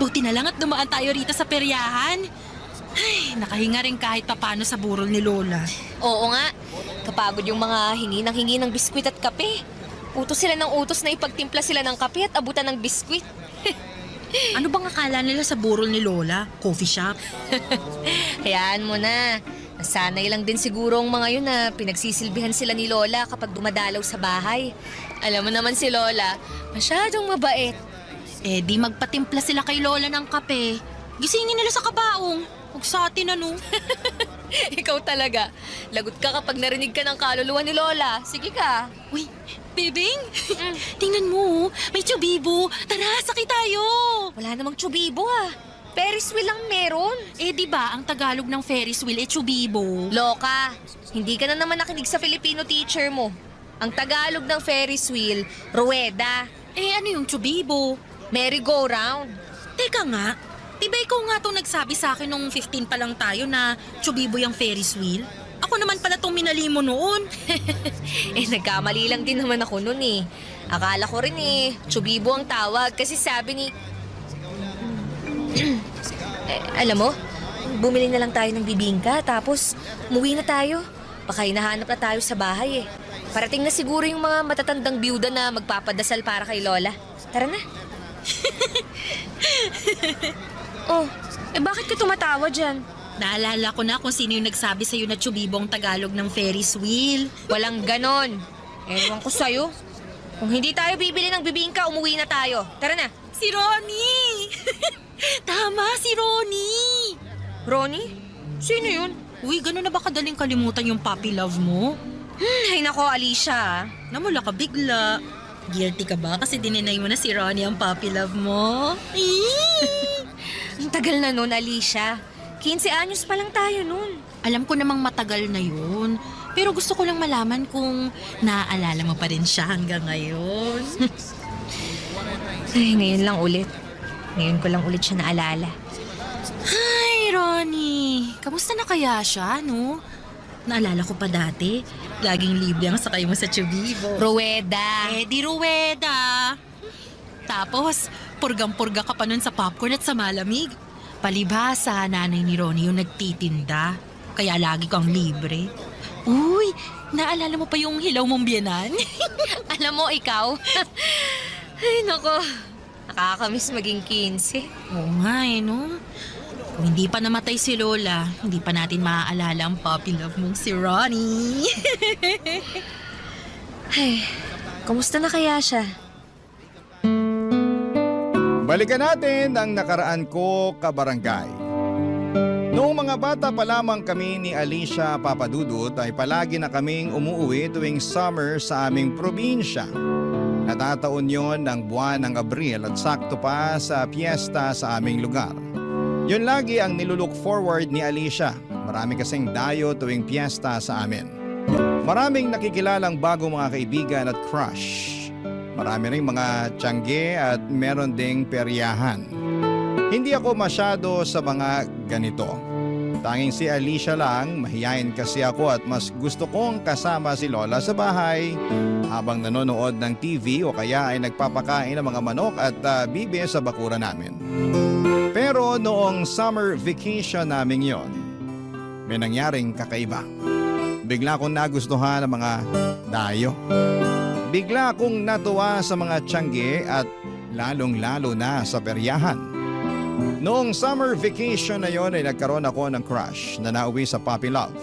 Buti na lang at dumaan tayo rito sa peryahan. Ay, nakahinga rin kahit papano sa burol ni Lola. Oo nga, kapagod yung mga hingi ng biskwit at kape. Utos sila ng utos na ipagtimpla sila ng kape at abutan ng biskwit. Ano bang akala nila sa burol ni Lola? Coffee shop? Hayaan mo na. Nasanay lang din siguro ang mga yun na pinagsisilbihan sila ni Lola kapag dumadalaw sa bahay. Alam mo naman si Lola, masyadong mabait. Eh di magpatimpla sila kay Lola ng kape. Gisingin nila sa kabaong. Huwag sa atin ano. Ikaw talaga. Lagot ka kapag narinig ka ng kaluluwa ni Lola. Sige ka. Uy, Bebeng! Tingnan mo, may tsubibo. Tara, sakay tayo. Wala namang tsubibo ah. Ferris wheel lang meron. Eh di ba ang Tagalog ng Ferris wheel tsubibo? Loka, hindi ka na naman nakinig sa Filipino teacher mo. Ang Tagalog ng Ferris wheel, rueda. Eh ano yung tsubibo? Merry-go-round. Teka nga, diba ikaw nga itong nagsabi sa akin nung 15 pa lang tayo na tsubibo yung Ferris wheel? Ako naman pala itong minali mo noon. Eh, nagkamali lang din naman ako noon eh. Akala ko rin eh, tsubibo ang tawag kasi sabi ni... alam mo, bumili na lang tayo ng bibingka tapos umuwi na tayo. Baka hinahanap na tayo sa bahay eh. Parating na siguro yung mga matatandang byuda na magpapadasal para kay Lola. Tara na. Oh, eh bakit ka tumatawa dyan? Naalala ko na kung sino yung nagsabi sa'yo na tsubibo ang Tagalog ng Ferris wheel. Walang ganon. Ewan ko sa'yo. Kung hindi tayo bibili ng bibingka, umuwi na tayo. Tara na. Si Ronnie! Tama, si Ronnie! Ronnie? Sino yun? Uy, gano'n na ba kadaling kalimutan yung puppy love mo? Ay nako, Alicia. Namula ka bigla. Guilty ka ba kasi dininay mo na si Ronnie ang puppy love mo? Ang tagal na nun, Alicia. 15 anyos pa lang tayo nun. Alam ko namang matagal na yun. Pero gusto ko lang malaman kung naaalala mo pa rin siya hanggang ngayon. Ay, ngayon lang ulit. Ngayon ko lang ulit siya naalala. Hi, Ronnie. kamusta na kaya siya, no? Naalala ko pa dati, laging libre ang sakay mo sa Chubibo. Rueda. Di Rueda. Tapos, purgang-purga ka pa nun sa popcorn at sa malamig. Palibhasa, nanay ni Ronnie yung nagtitinda. Kaya lagi kang libre. Uy, naalala mo pa yung hilaw mong biyanan? Alam mo, ikaw? Ay, nako. Nakakamiss maging 15. Oo nga no? Kung hindi pa namatay si Lola, hindi pa natin maaalala ang puppy love mong si Ronnie. Ay, kumusta na kaya siya? Balikan natin ang nakaraan ko kabarangay. Noong mga bata pa lamang kami ni Alicia Papadudut ay palagi na kaming umuwi tuwing summer sa aming probinsya. Natataon yon ng buwan ng Abril at sakto pa sa piyesta sa aming lugar. Yun lagi ang nilulook forward ni Alicia. Marami kasing dayo tuwing piyesta sa amin. Maraming nakikilalang bagong mga kaibigan at crush. Marami ring mga tiyangge at meron ding peryahan. Hindi ako masyado sa mga ganito. Tanging si Alicia lang, mahiyain kasi ako at mas gusto kong kasama si Lola sa bahay habang nanonood ng TV o kaya ay nagpapakain ng mga manok at bibe sa bakuran namin. Pero noong summer vacation namin yon, may nangyaring kakaiba. Bigla akong nagustuhan ng mga dayo. Bigla akong natuwa sa mga tiyangge at lalong-lalo na sa peryahan. Noong summer vacation na yon ay nagkaroon ako ng crush na nauwi sa puppy love.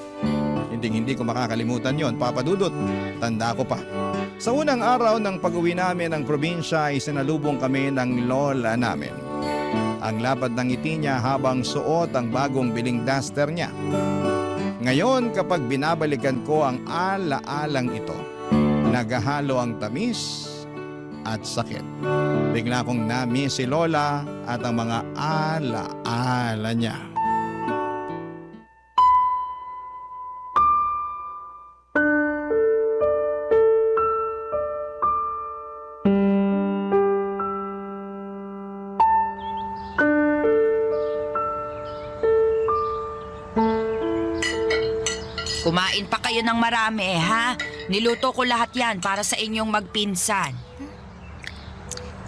Hindi ko makakalimutan yon, Papa Dudut. Tanda ko pa. Sa unang araw ng pag-uwi namin ng probinsya ay sinalubong kami ng lola namin. Ang lapad ng ngiti niya habang suot ang bagong biling duster niya. Ngayon kapag binabalikan ko ang ala-alang ito, naghahalo ang tamis at sakit. Bigla kong na-miss si Lola at ang mga ala-ala niya. Kumain pa kayo ng marami ha? Niluto ko lahat yan para sa inyong magpinsan.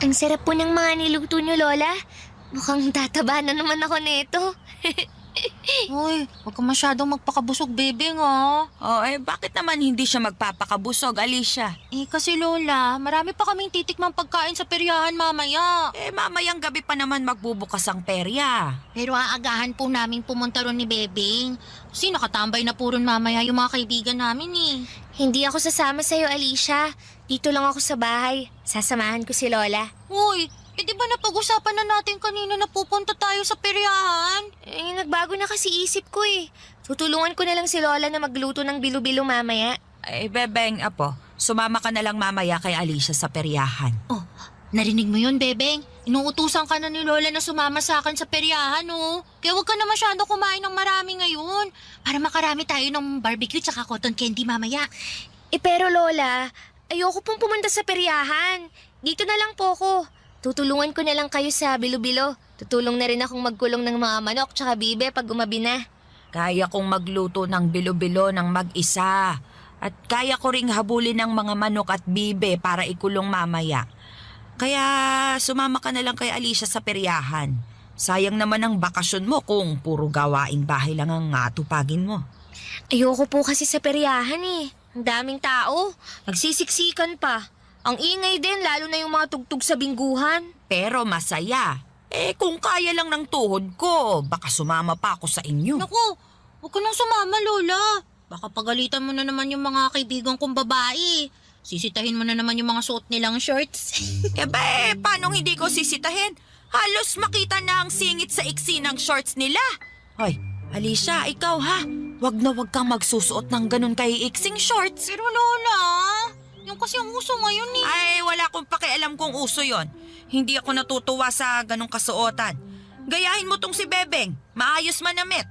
Ang sarap po ng mga niluto niyo, Lola. Mukhang tataba na naman ako nito. Uy, huwag ka masyadong magpakabusog, bebe nga. Bakit naman hindi siya magpapakabusog, Alicia? Kasi Lola, marami pa kaming titikmang pagkain sa peryahan mamaya. Mamayang gabi pa naman magbubukas ang perya. Pero aagahan po namin pumunta ron ni Bebing. Kasi nakatambay na po ron mamaya yung mga kaibigan namin eh. Hindi ako sasama sa'yo, Alicia. Dito lang ako sa bahay. Sasamahan ko si Lola. Uy, di ba napag-usapan na natin kanina na pupunta tayo sa peryahan? Nagbago na kasi isip ko eh. Tutulungan ko na lang si Lola na magluto ng bilo-bilo mamaya. Bebeng, apo, sumama ka na lang mamaya kay Alicia sa peryahan. Oh, narinig mo yun, Bebeng? Inuutusan ka na ni Lola na sumama sa akin sa peryahan, oh. Kaya huwag ka na masyado kumain ng marami ngayon. Para makarami tayo ng barbecue tsaka cotton candy mamaya. Pero Lola, ayoko pong pumunta sa peryahan. Dito na lang po ko. Tutulungan ko na lang kayo sa bilo-bilo. Tutulong na rin akong magkulong ng mga manok tsaka bibe pag umabi na. Kaya kong magluto ng bilo-bilo ng mag-isa. At kaya ko ring habulin ng mga manok at bibe para ikulong mamaya. Kaya sumama ka na lang kay Alicia sa peryahan. Sayang naman ang bakasyon mo kung puro gawaing bahay lang ang atupagin mo. Ayoko po kasi sa peryahan eh. Ang daming tao. Nagsisiksikan pa. Ang ingay din, lalo na yung mga tugtog sa bingguhan. Pero masaya. Kung kaya lang ng tuhod ko, baka sumama pa ako sa inyo. Naku, huwag ka nang sumama, Lola. Baka pagalitan mo na naman yung mga kaibigan kong babae. Sisitahin mo na naman yung mga suot nilang shorts. Paano hindi ko sisitahin? Halos makita na ang singit sa iksi ng shorts nila. Hoy, Alicia, ikaw ha? Wag na wag kang magsusuot ng ganun kay iksing shorts. Pero Lola, yung kasi ang uso ngayon eh. Wala akong pakialam kung uso yon. Hindi ako natutuwa sa ganung kasuotan. Gayahin mo tong si Bebeng. Maayos manamit.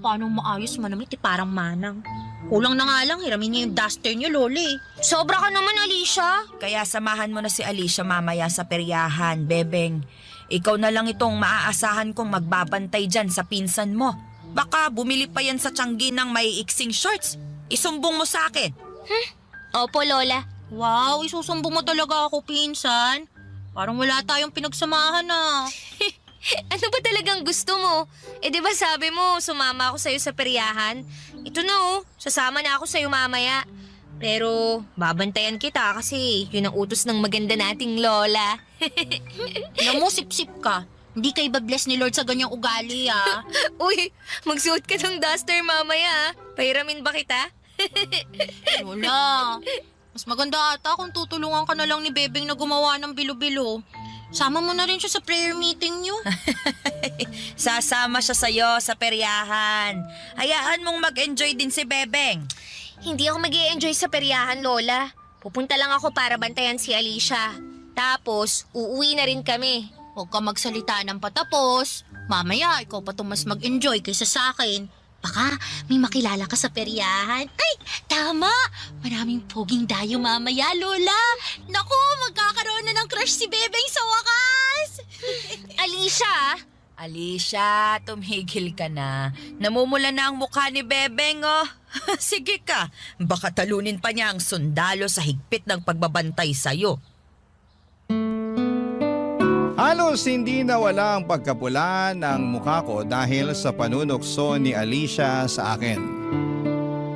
Paano maayos manamit? Parang manang. Kulang na nga lang, hiramin niya yung duster niyo, Loli. Sobra ka naman, Alicia. Kaya samahan mo na si Alicia mamaya sa peryahan, Bebeng. Ikaw na lang itong maaasahan kong magbabantay dyan sa pinsan mo. Baka bumili pa yan sa Tianggi ng may iksing shorts. Isumbong mo sa akin. Opo, Lola. Wow, isusumbong mo talaga ako, pinsan. Parang wala tayong pinagsamahan na. Ano ba talagang gusto mo? Di ba sabi mo, sumama ako sa'yo sa peryahan? Ito na sasama na ako sa'yo mamaya. Pero babantayan kita kasi yun ang utos ng maganda nating Lola. Alam mo, sip-sip ka. Hindi ka iba-bless ni Lord sa ganyang ugali, ah. Uy, magsuot ka ng duster mamaya. Pahiramin ba kita? Lola, mas maganda ata kung tutulungan ka na lang ni Bebeng na gumawa ng bilo-bilo. Sama mo na rin siya sa prayer meeting niyo. Sasama siya sa'yo sa peryahan. Hayaan mong mag-enjoy din si Bebeng. Hindi ako mag-i-enjoy sa peryahan, Lola. Pupunta lang ako para bantayan si Alicia. Tapos, uuwi na rin kami. Huwag ka magsalita ng patapos. Mamaya, ikaw pa itong mas mag-enjoy kaysa sa akin. Baka may makilala ka sa peryahan. Ay, tama! Maraming poging dayo mamaya, Lola. Naku, magkakaroon na ng crush si Bebeng sa wakas. Alicia! Alicia, tumigil ka na. Namumula na ang mukha ni Bebeng, oh. Sige ka, baka talunin pa niya ang sundalo sa higpit ng pagbabantay sa'yo. Halos hindi nawala ang pagkapula ng mukha ko dahil sa panunukso ni Alicia sa akin.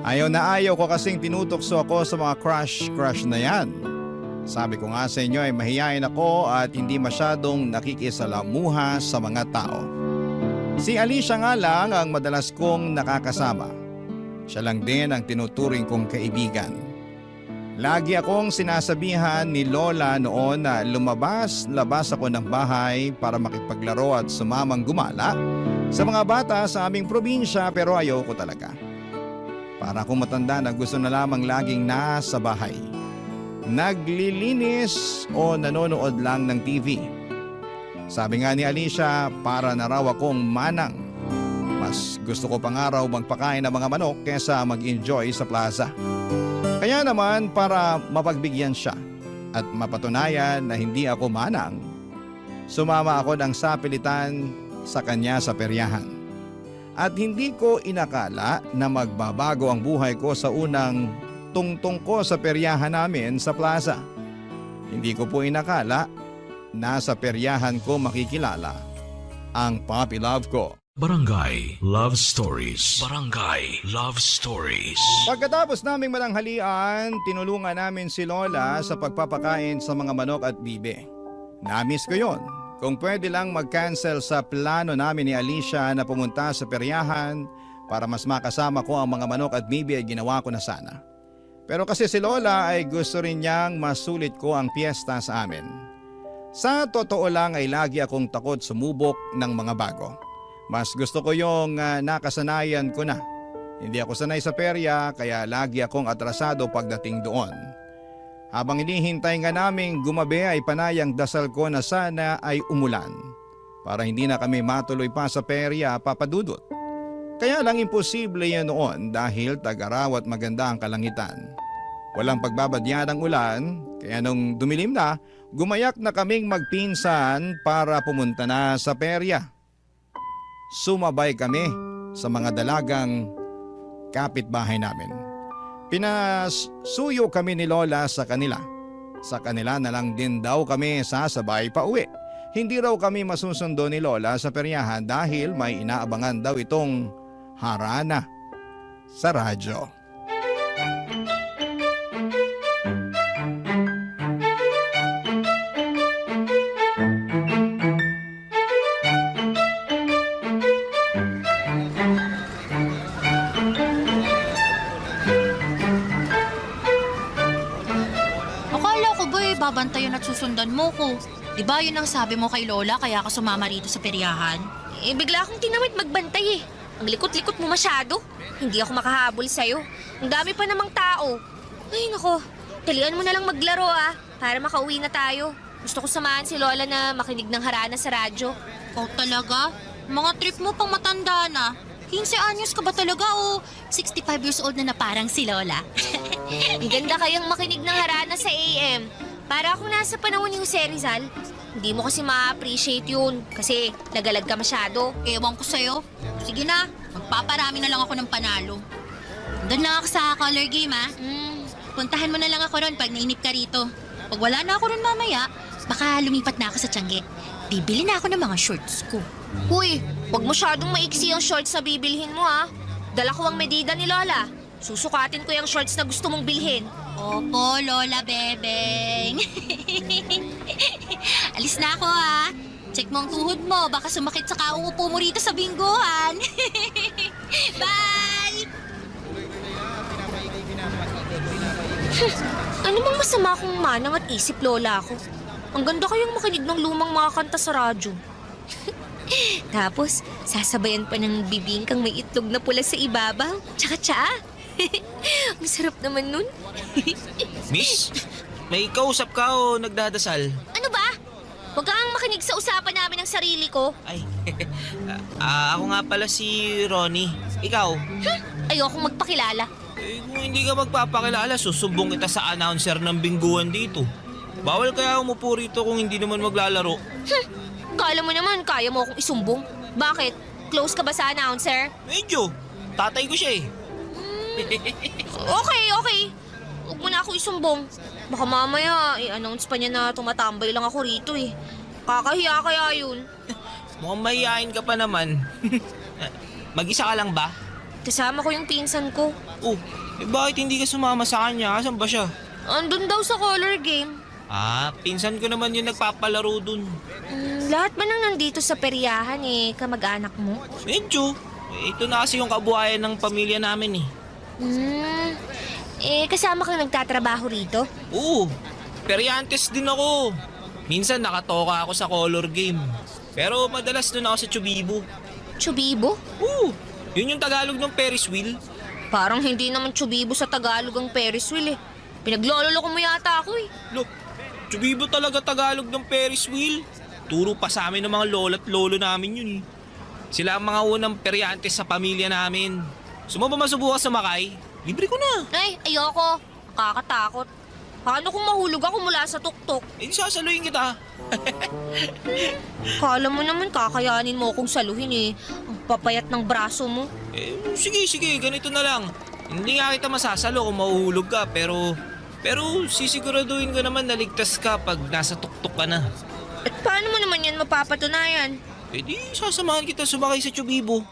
Ayaw na ayaw ko kasing tinutokso ako sa mga crush na yan. Sabi ko nga sa inyo ay mahihain ako at hindi masyadong nakikisalamuha sa mga tao. Si Alicia nga lang ang madalas kong nakakasama. Siya lang din ang tinuturing kong kaibigan. Lagi akong sinasabihan ni Lola noon na lumabas-labas ako ng bahay para makipaglaro at sumamang gumala sa mga bata sa aming probinsya pero ayaw ko talaga. Para akong matanda na gusto na lamang laging nasa bahay. Naglilinis o nanonood lang ng TV. Sabi nga ni Alicia, para na raw akong manang. Mas gusto ko pa nga raw magpakain ng mga manok kesa mag-enjoy sa plaza. Kaya naman para mapagbigyan siya at mapatunayan na hindi ako manang, sumama ako ng sapilitan sa kanya sa peryahan. At hindi ko inakala na magbabago ang buhay ko sa unang tungtong ko sa peryahan namin sa plaza. Hindi ko po inakala na sa peryahan ko makikilala ang puppy love ko. Barangay Love Stories. Barangay Love Stories. Pagkatapos naming malanghalian, tinulungan namin si Lola sa pagpapakain sa mga manok at bibe. Namiss ko yon. Kung pwede lang mag-cancel sa plano namin ni Alicia na pumunta sa peryahan para mas makasama ko ang mga manok at bibe ay ginawa ko na sana. Pero kasi si Lola ay gusto rin niyang masulit ko ang piyesta sa amin. Sa totoo lang ay lagi akong takot sumubok ng mga bago. Mas gusto ko yung nakasanayan ko na. Hindi ako sanay sa perya kaya lagi akong atrasado pagdating doon. Habang hinihintay nga naming gumabi ay panayang dasal ko na sana ay umulan. Para hindi na kami matuloy pa sa perya papadudot. Kaya lang imposible yan noon dahil tag-araw at maganda ang kalangitan. Walang pagbabadya ng ulan kaya nung dumilim na, gumayak na kaming magpinsan para pumunta na sa perya. Sumabay kami sa mga dalagang kapitbahay namin. Pinasuyo kami ni Lola sa kanila. Sa kanila na lang din daw kami sasabay pa uwi. Hindi raw kami masusundo ni Lola sa peryahan dahil may inaabangan daw itong harana sa radyo. Babantayan at susundan mo ko. Diba yun ang sabi mo kay Lola kaya ka sumama rito sa peryahan? Bigla akong tinamad magbantay eh. Ang likot-likot mo masyado. Hindi ako makahabol sa'yo. Ang dami pa namang tao. Ay nako, talian mo na lang maglaro para makauwi na tayo. Gusto ko samahan si Lola na makinig ng harana sa radyo. Oh talaga? Mga trip mo pang matanda na. 15 anyos ka ba talaga o 65 years old na parang si Lola? Ang ganda kayang makinig ng harana sa AM. Para ako nasa panahon ni Jose Rizal. Hindi mo kasi ma-appreciate yun. Kasi nagalag ka masyado. Ewan ko sa'yo. Sige na, magpaparami na lang ako ng panalo. Doon lang ako sa color game, ha? Puntahan mo na lang ako ron pag nainip ka rito. Pag wala na ako ron mamaya, baka lumipat na ako sa Tiangge. Bibili na ako ng mga shorts ko. Uy, huwag masyadong maiksi ang shorts na bibilhin mo ha. Dala ko ang medida ni Lola. Susukatin ko yung shorts na gusto mong bilhin. Opo, Lola Bebeng. Alis na ako, ha? Check mo ang tuhod mo. Baka sumakit sa kauupo mo rito sa bingguhan. Bye! Ano bang masama kung manang at isip, Lola ko? Ang ganda kayong makinig ng lumang mga kanta sa radyo. Tapos, sasabayan pa ng bibingkang may itlog na pula sa ibabaw. Tsaka tsaa. Ang sarap naman nun. Miss, may kausap ka o nagdadasal? Ano ba? Huwag kang makinig sa usapan namin ng sarili ko. Ay, ako nga pala si Ronnie. Ikaw? Ayokong magpakilala. Kung hindi ka magpapakilala, susumbong kita sa announcer ng bingguan dito. Bawal kaya umupo rito kung hindi naman maglalaro. Kala mo naman, kaya mo akong isumbong. Bakit? Close ka ba sa announcer? Medyo. Tatay ko siya eh. Okay. Huwag mo na ako isumbong. Baka mamaya, i-announce pa niya na tumatambay lang ako rito eh. Kakahiya kaya yun. Mukhang mahihain ka pa naman. Mag-isa ka lang ba? Kasama ko yung pinsan ko. Oh, bakit hindi ka sumama sa kanya? Asan ba siya? Andun daw sa color game. Pinsan ko naman yung nagpapalaro dun. Lahat ba nang nandito sa peryahan kamag-anak mo? Medyo. Ito na kasi yung kabuhayan ng pamilya namin Kasama kang nagtatrabaho rito? Oo, peryantes din ako. Minsan nakatoka ako sa color game. Pero madalas dun ako sa Chubibo. Chubibo? Oo, yun yung Tagalog ng Ferris wheel. Parang hindi naman Chubibo sa Tagalog ang Ferris wheel eh. Pinagloloko mo yata ako eh. Look, Chubibo talaga Tagalog ng Ferris wheel. Turo pa sa amin ng mga lolo at lolo namin yun eh. Sila ang mga unang peryantes sa pamilya namin. Gusto mo ba masubukan sumakay? Libre ko na. Ay, ayoko. Nakakatakot. Paano kung mahulog ako mula sa tuktok? Sasaluhin kita. Kala mo naman kakayanin mo akong saluhin eh. Ang papayat ng braso mo. Sige, ganito na lang. Hindi nga kita masasalo kung mahuhulog ka, pero sisiguraduhin ko naman na ligtas ka pag nasa tuktok ka na. At paano mo naman yan mapapatunayan? Di sasamahan kita sumakay sa Chubibo.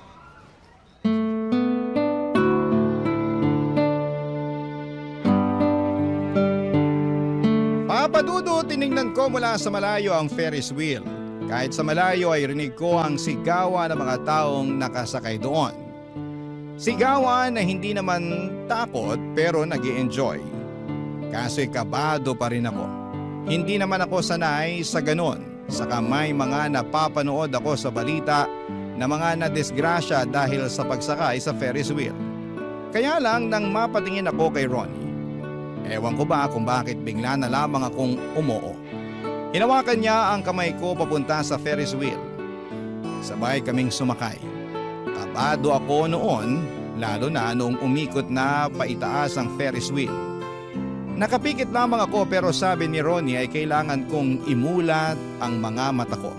Papadudo, tiningnan ko mula sa malayo ang Ferris wheel. Kahit sa malayo ay rinig ko ang sigawan ng mga taong nakasakay doon. Sigawan na hindi naman takot pero nag-i-enjoy. Kaso'y kabado pa rin ako. Hindi naman ako sanay sa ganon. Saka may mga napapanood ako sa balita na mga nadisgrasya dahil sa pagsakay sa Ferris wheel. Kaya lang nang mapatingin ako kay Ronnie, ewan ko ba kung bakit bigla na lamang akong umoo. Hinawakan niya ang kamay ko papunta sa Ferris wheel. Sabay kaming sumakay. Kabado ako noon, lalo na noong umikot na paitaas ang Ferris wheel. Nakapikit lamang ako pero sabi ni Ronnie ay kailangan kong imulat ang mga mata ko.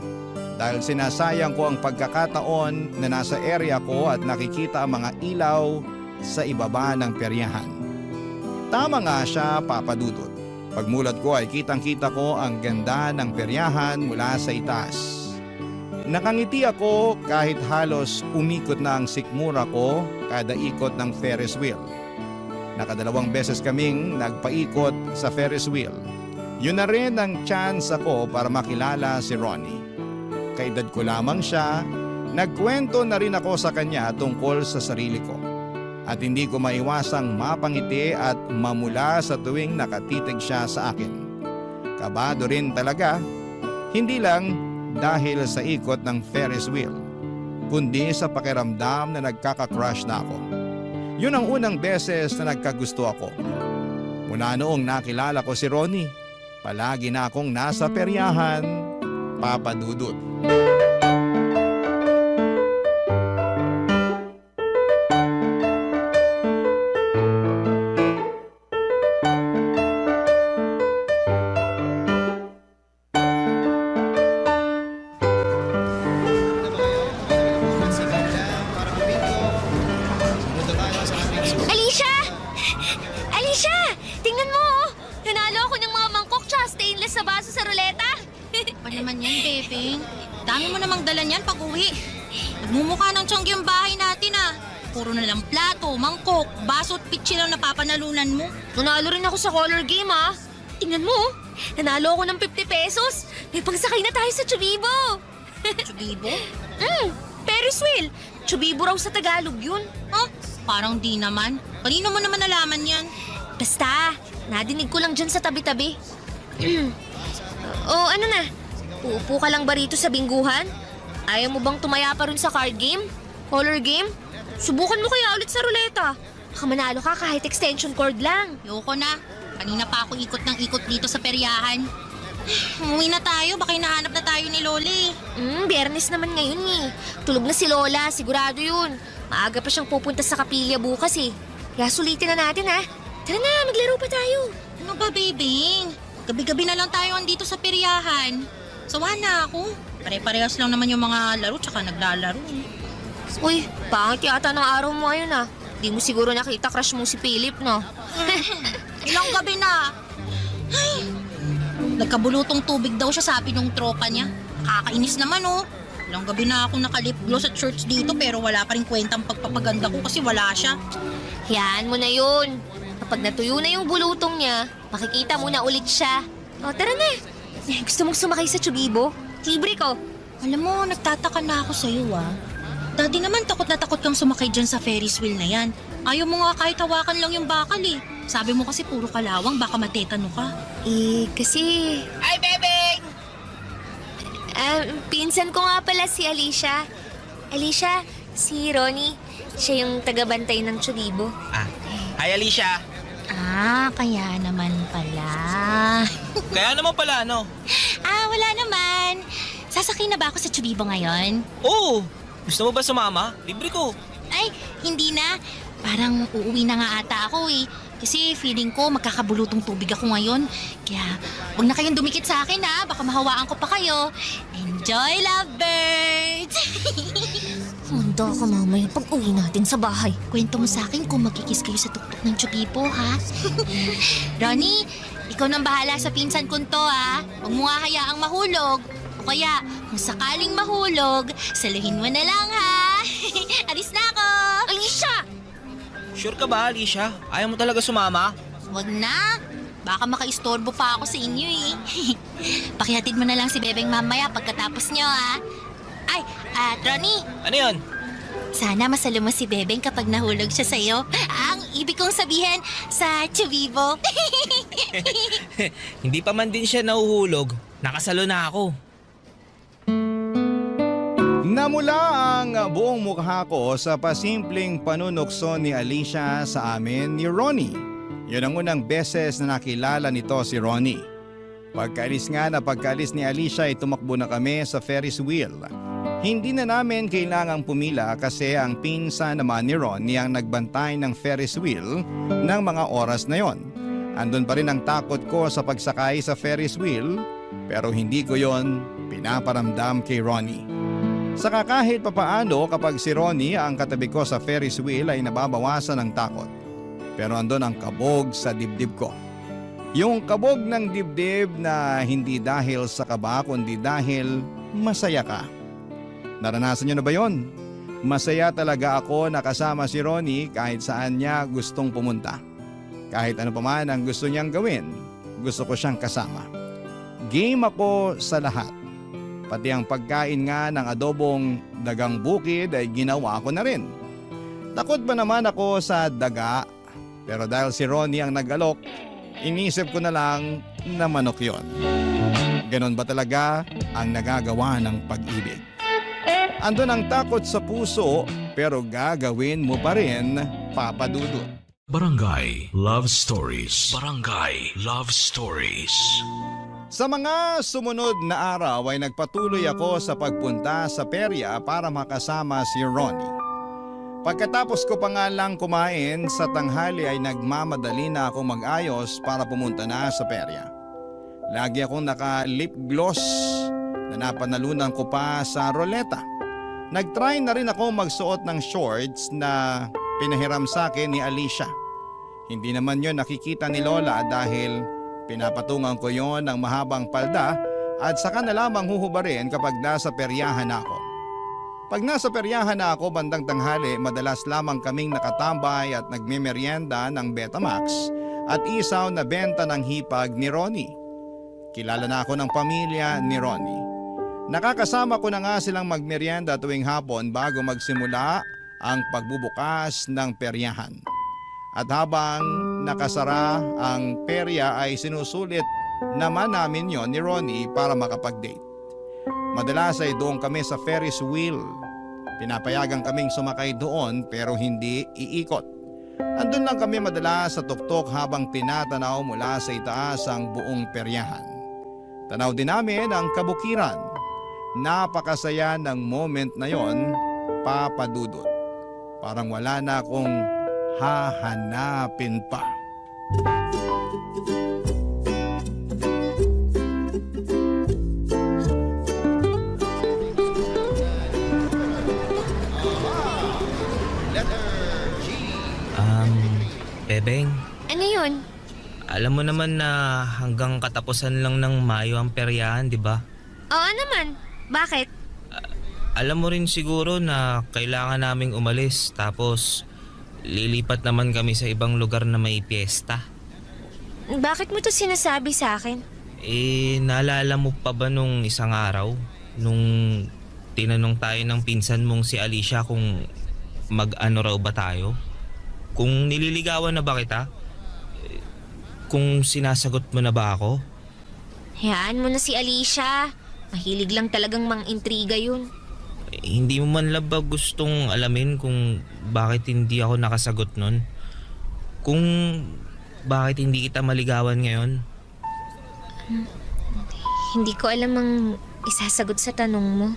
Dahil sinasayang ko ang pagkakataon na nasa area ko at nakikita ang mga ilaw sa ibaba ng peryahan. Tama nga siya, Papa Dudut. Pagmulat ko ay kitang-kita ko ang ganda ng peryahan mula sa itaas. Nakangiti ako kahit halos umikot na ang sikmura ko kada ikot ng Ferris wheel. Nakadalawang beses kaming nagpaikot sa Ferris wheel. Yun na rin ang chance ako para makilala si Ronnie. Kaedad ko lamang siya, nagkwento na rin ako sa kanya tungkol sa sarili ko. At hindi ko maiwasang mapangiti at mamula sa tuwing nakatitig siya sa akin. Kabado rin talaga, hindi lang dahil sa ikot ng Ferris wheel, kundi sa pakiramdam na nagkaka-crush na ako. Yun ang unang beses na nagkagusto ako. Mula noong nakilala ko si Ronnie, palagi na akong nasa peryahan, Papa Dudut. Dami mo namang dala niyan pag uwi. Nagmumukha ng tiyanggi yung bahay natin Puro na lang plato, mangkok, baso at pitsi lang napapanalunan mo. Nanalo rin ako sa color game Tingnan mo, nanalo ako ng 50 pesos. May pangsakay na tayo sa Chubibo. Chubibo? Ferris wheel. Chubibo raw sa Tagalog yun. Parang di naman. Kanino mo naman nalaman yan? Basta, nadinig ko lang dyan sa tabi-tabi. Ano na? Uupo ka lang ba rito sa bingguhan? Ayaw mo bang tumaya pa rin sa card game? Color game? Subukan mo kaya ulit sa ruleta. Baka manalo ka kahit extension cord lang. Yoko na. Kanina pa ako ikot ng ikot dito sa peryahan. Umuwi na tayo. Baka hinahanap na tayo ni Loli. Biyernes naman ngayon Tulog na si Lola, sigurado yun. Maaga pa siyang pupunta sa kapilya bukas Kaya sulitin na natin Tara na, maglaro pa tayo. Ano ba, baby? Gabi-gabi na lang tayo andito sa peryahan. Sawa na ako. Pare-parehas lang naman yung mga laro tsaka naglalaro. Uy, pangit yata ng araw mo ngayon Di mo siguro nakita crush mo si Philip, no? Ilang gabi na. Ay, nagkabulutong tubig daw siya sabi nung tropa niya. Nakakainis naman Ilang gabi na ako nakalip gloss at shorts dito pero wala pa rin kwentang pagpapaganda ko kasi wala siya. Hayaan mo na yun. Kapag natuyo na yung bulutong niya, makikita mo na ulit siya. Tara na. Gusto mong sumakay sa Chubibo? Libre ko. Alam mo, nagtataka na ako sa'yo Daddy naman takot na takot kang sumakay dyan sa Ferris wheel na yan. Ayaw mo nga kahit hawakan lang yung bakal Sabi mo kasi puro kalawang, baka matetano ka. Kasi... Ay, bebeng! Pinsan ko nga pala si Alicia. Alicia, si Ronnie. Siya yung tagabantay ng Chubibo. Hi, Alicia. Kaya naman pala. Kaya naman pala, Wala naman. Sasakay na ba ako sa Chubibo ngayon? Oo. Gusto mo ba sumama? Libre ko. Ay, hindi na. Parang uuwi na nga ata ako Kasi feeling ko magkakabulutong tubig ako ngayon. Kaya huwag na kayong dumikit sa akin baka mahawaan ko pa kayo. Enjoy, lovebirds! Manda ka mamaya pag uwi natin sa bahay. Kwento mo sa akin kung magkikis kayo sa tuktok ng Chubibo, Ronnie, ikaw nang bahala sa pinsan ko to, Huwag mo nga hayaang mahulog. O kaya, kung sakaling mahulog, saluhin mo na lang, Alis na ako! Alicia! Sure ka ba, Alicia? Ayaw mo talaga sumama? Huwag na. Baka makaistorbo pa ako sa inyo, Pakihatid mo na lang si Bebeng mamaya pagkatapos nyo, Ay, Ronnie. Ano yun? Sana masalo mo si Bebeng kapag nahulog siya sa'yo. Ang ibig kong sabihin sa Chubibo. Hindi pa man din siya nahuhulog. Nakasalo na ako. Namula ang buong mukha ko sa pasimpleng panunukso ni Alicia sa amin ni Ronnie. Yun ang unang beses na nakilala nito si Ronnie. Pagkaalis ni Alicia ay tumakbo na kami sa Ferris wheel. Hindi na namin kailangang pumila kasi ang pinsan naman ni Ronnie ang nagbantay ng Ferris wheel ng mga oras na yon. Andun pa rin ang takot ko sa pagsakay sa Ferris wheel pero hindi ko yon pinaparamdam kay Ronnie. Saka kahit papaano kapag si Ronnie ang katabi ko sa Ferris wheel ay nababawasan ang takot. Pero andun ang kabog sa dibdib ko. Yung kabog ng dibdib na hindi dahil sa kaba kundi dahil masaya ka. Naranasan niyo na ba yon? Masaya talaga ako na kasama si Ronnie kahit saan niya gustong pumunta. Kahit ano pa man ang gusto niyang gawin, gusto ko siyang kasama. Game ako sa lahat. Pati ang pagkain nga ng adobong dagang bukid ay ginawa ko na rin. Takot ba naman ako sa daga? Pero dahil si Ronnie ang nag-alok, inisip ko na lang na manok yon. Ganon ba talaga ang nagagawa ng pag-ibig? Andun ang takot sa puso pero gagawin mo pa rin, Papa Dudut. Barangay Love Stories. Barangay Love Stories. Sa mga sumunod na araw ay nagpatuloy ako sa pagpunta sa perya para makasama si Ronnie. Pagkatapos ko pa nga lang kumain sa tanghali ay nagmamadali na akong mag-ayos para pumunta na sa perya. Lagi akong naka-lip gloss na napanalunan ko pa sa roleta. Nag-try na rin ako magsuot ng shorts na pinahiram sa akin ni Alicia. Hindi naman yon nakikita ni Lola dahil pinapatungan ko yon ng mahabang palda at saka na lamang huhubarin kapag nasa peryahan na ako. Pag nasa peryahan na ako bandang tanghali, madalas lamang kaming nakatambay at nagmemeryenda ng Betamax at isaw na benta ng hipag ni Ronnie. Kilala na ako ng pamilya ni Ronnie. Nakakasama ko na nga silang magmeryenda tuwing hapon bago magsimula ang pagbubukas ng peryahan. At habang nakasara ang perya ay sinusulit naman namin yon ni Ronnie para makapag-date. Madalas ay doon kami sa Ferris wheel. Pinapayagan kaming sumakay doon pero hindi iikot. Andun lang kami madalas sa tuktok habang tinatanaw mula sa itaas ang buong peryahan. Tanaw din namin ang kabukiran. Napakasaya ng moment na yon, Papa Dudut. Parang wala na akong hahanapin pa. Bebeng, Ano yun? alam mo naman na hanggang katapusan lang ng Mayo ang peryahan, di ba? Oo naman. Bakit? Alam mo rin siguro na kailangan naming umalis tapos lilipat naman kami sa ibang lugar na may piyesta. Bakit mo to sinasabi sa akin? Naalala mo pa ba nung isang araw? Nung tinanong tayo ng pinsan mong si Alicia kung mag-ano raw ba tayo? Kung nililigawan na ba kita? Kung sinasagot mo na ba ako? Hayaan mo na si Alicia. Mahilig lang talagang mang-intriga yun. Hindi mo man lang ba gustong alamin kung bakit hindi ako nakasagot nun? Kung bakit hindi kita maligawan ngayon? Hindi ko alam ang isasagot sa tanong mo.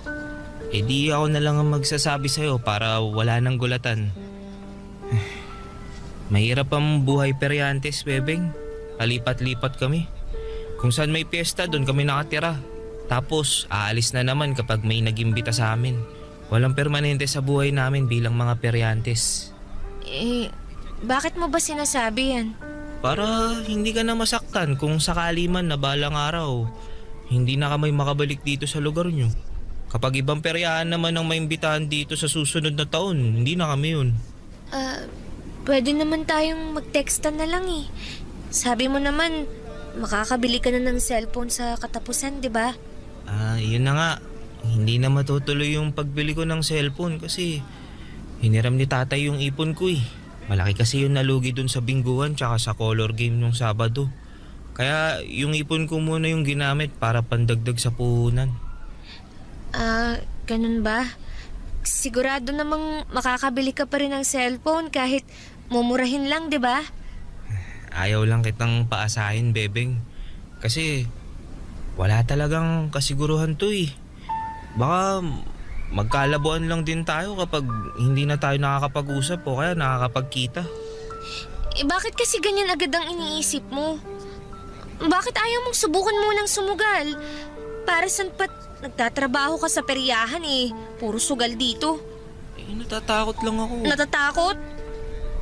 Di ako na lang ang magsasabi sa'yo para wala nang gulatan. Mahirap ang buhay peryantes, Bebeng. Palipat-lipat kami. Kung saan may piyesta, doon kami nakatira. Tapos, aalis na naman kapag may nagimbita sa amin. Walang permanente sa buhay namin bilang mga peryantes. Bakit mo ba sinasabi yan? Para hindi ka na masaktan kung sakali man na balang araw, hindi na kami makabalik dito sa lugar nyo. Kapag ibang peryahan naman ang maimbitahan dito sa susunod na taon, hindi na kami yun. Pwede naman tayong mag-textan na lang eh. Sabi mo naman, makakabili ka na ng cellphone sa katapusan, di ba? Yun na nga. Hindi na matutuloy yung pagbili ko ng cellphone kasi hiniram ni tatay yung ipon ko eh. Malaki kasi yung nalugi dun sa bingguan tsaka sa color game nung Sabado. Kaya yung ipon ko muna yung ginamit para pandagdag sa puhunan. Ganun ba? Sigurado namang makakabili ka pa rin ng cellphone kahit mumurahin lang, di ba? Ayaw lang kitang paasahin, Bebeng. Kasi wala talagang kasiguruhan to eh. Baka magkalabuan lang din tayo kapag hindi na tayo nakakapag-usap o kaya nakakapagkita. Bakit kasi ganyan agad ang iniisip mo? Bakit ayaw mong subukan munang sumugal? Para saan pat nagtatrabaho ka sa peryahan eh. Puro sugal dito. Natatakot lang ako. Natatakot?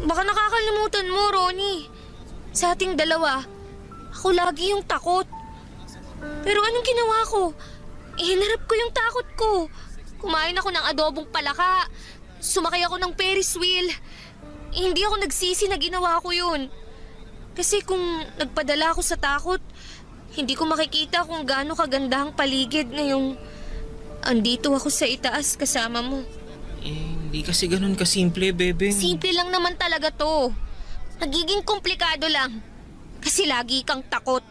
Baka nakakalimutan mo, Ronnie. Sa ating dalawa, ako lagi yung takot. Pero anong ginawa ko? Hinarap ko yung takot ko. Kumain ako ng adobong palaka. Sumakay ako ng Ferris wheel. Hindi ako nagsisi na ginawa ko yun. Kasi kung nagpadala ako sa takot, hindi ko makikita kung gaano kaganda ang paligid ngayong andito ako sa itaas kasama mo. Hindi kasi ganun kasimple, Bebeng. Simple lang naman talaga to. Nagiging komplikado lang. Kasi lagi kang takot.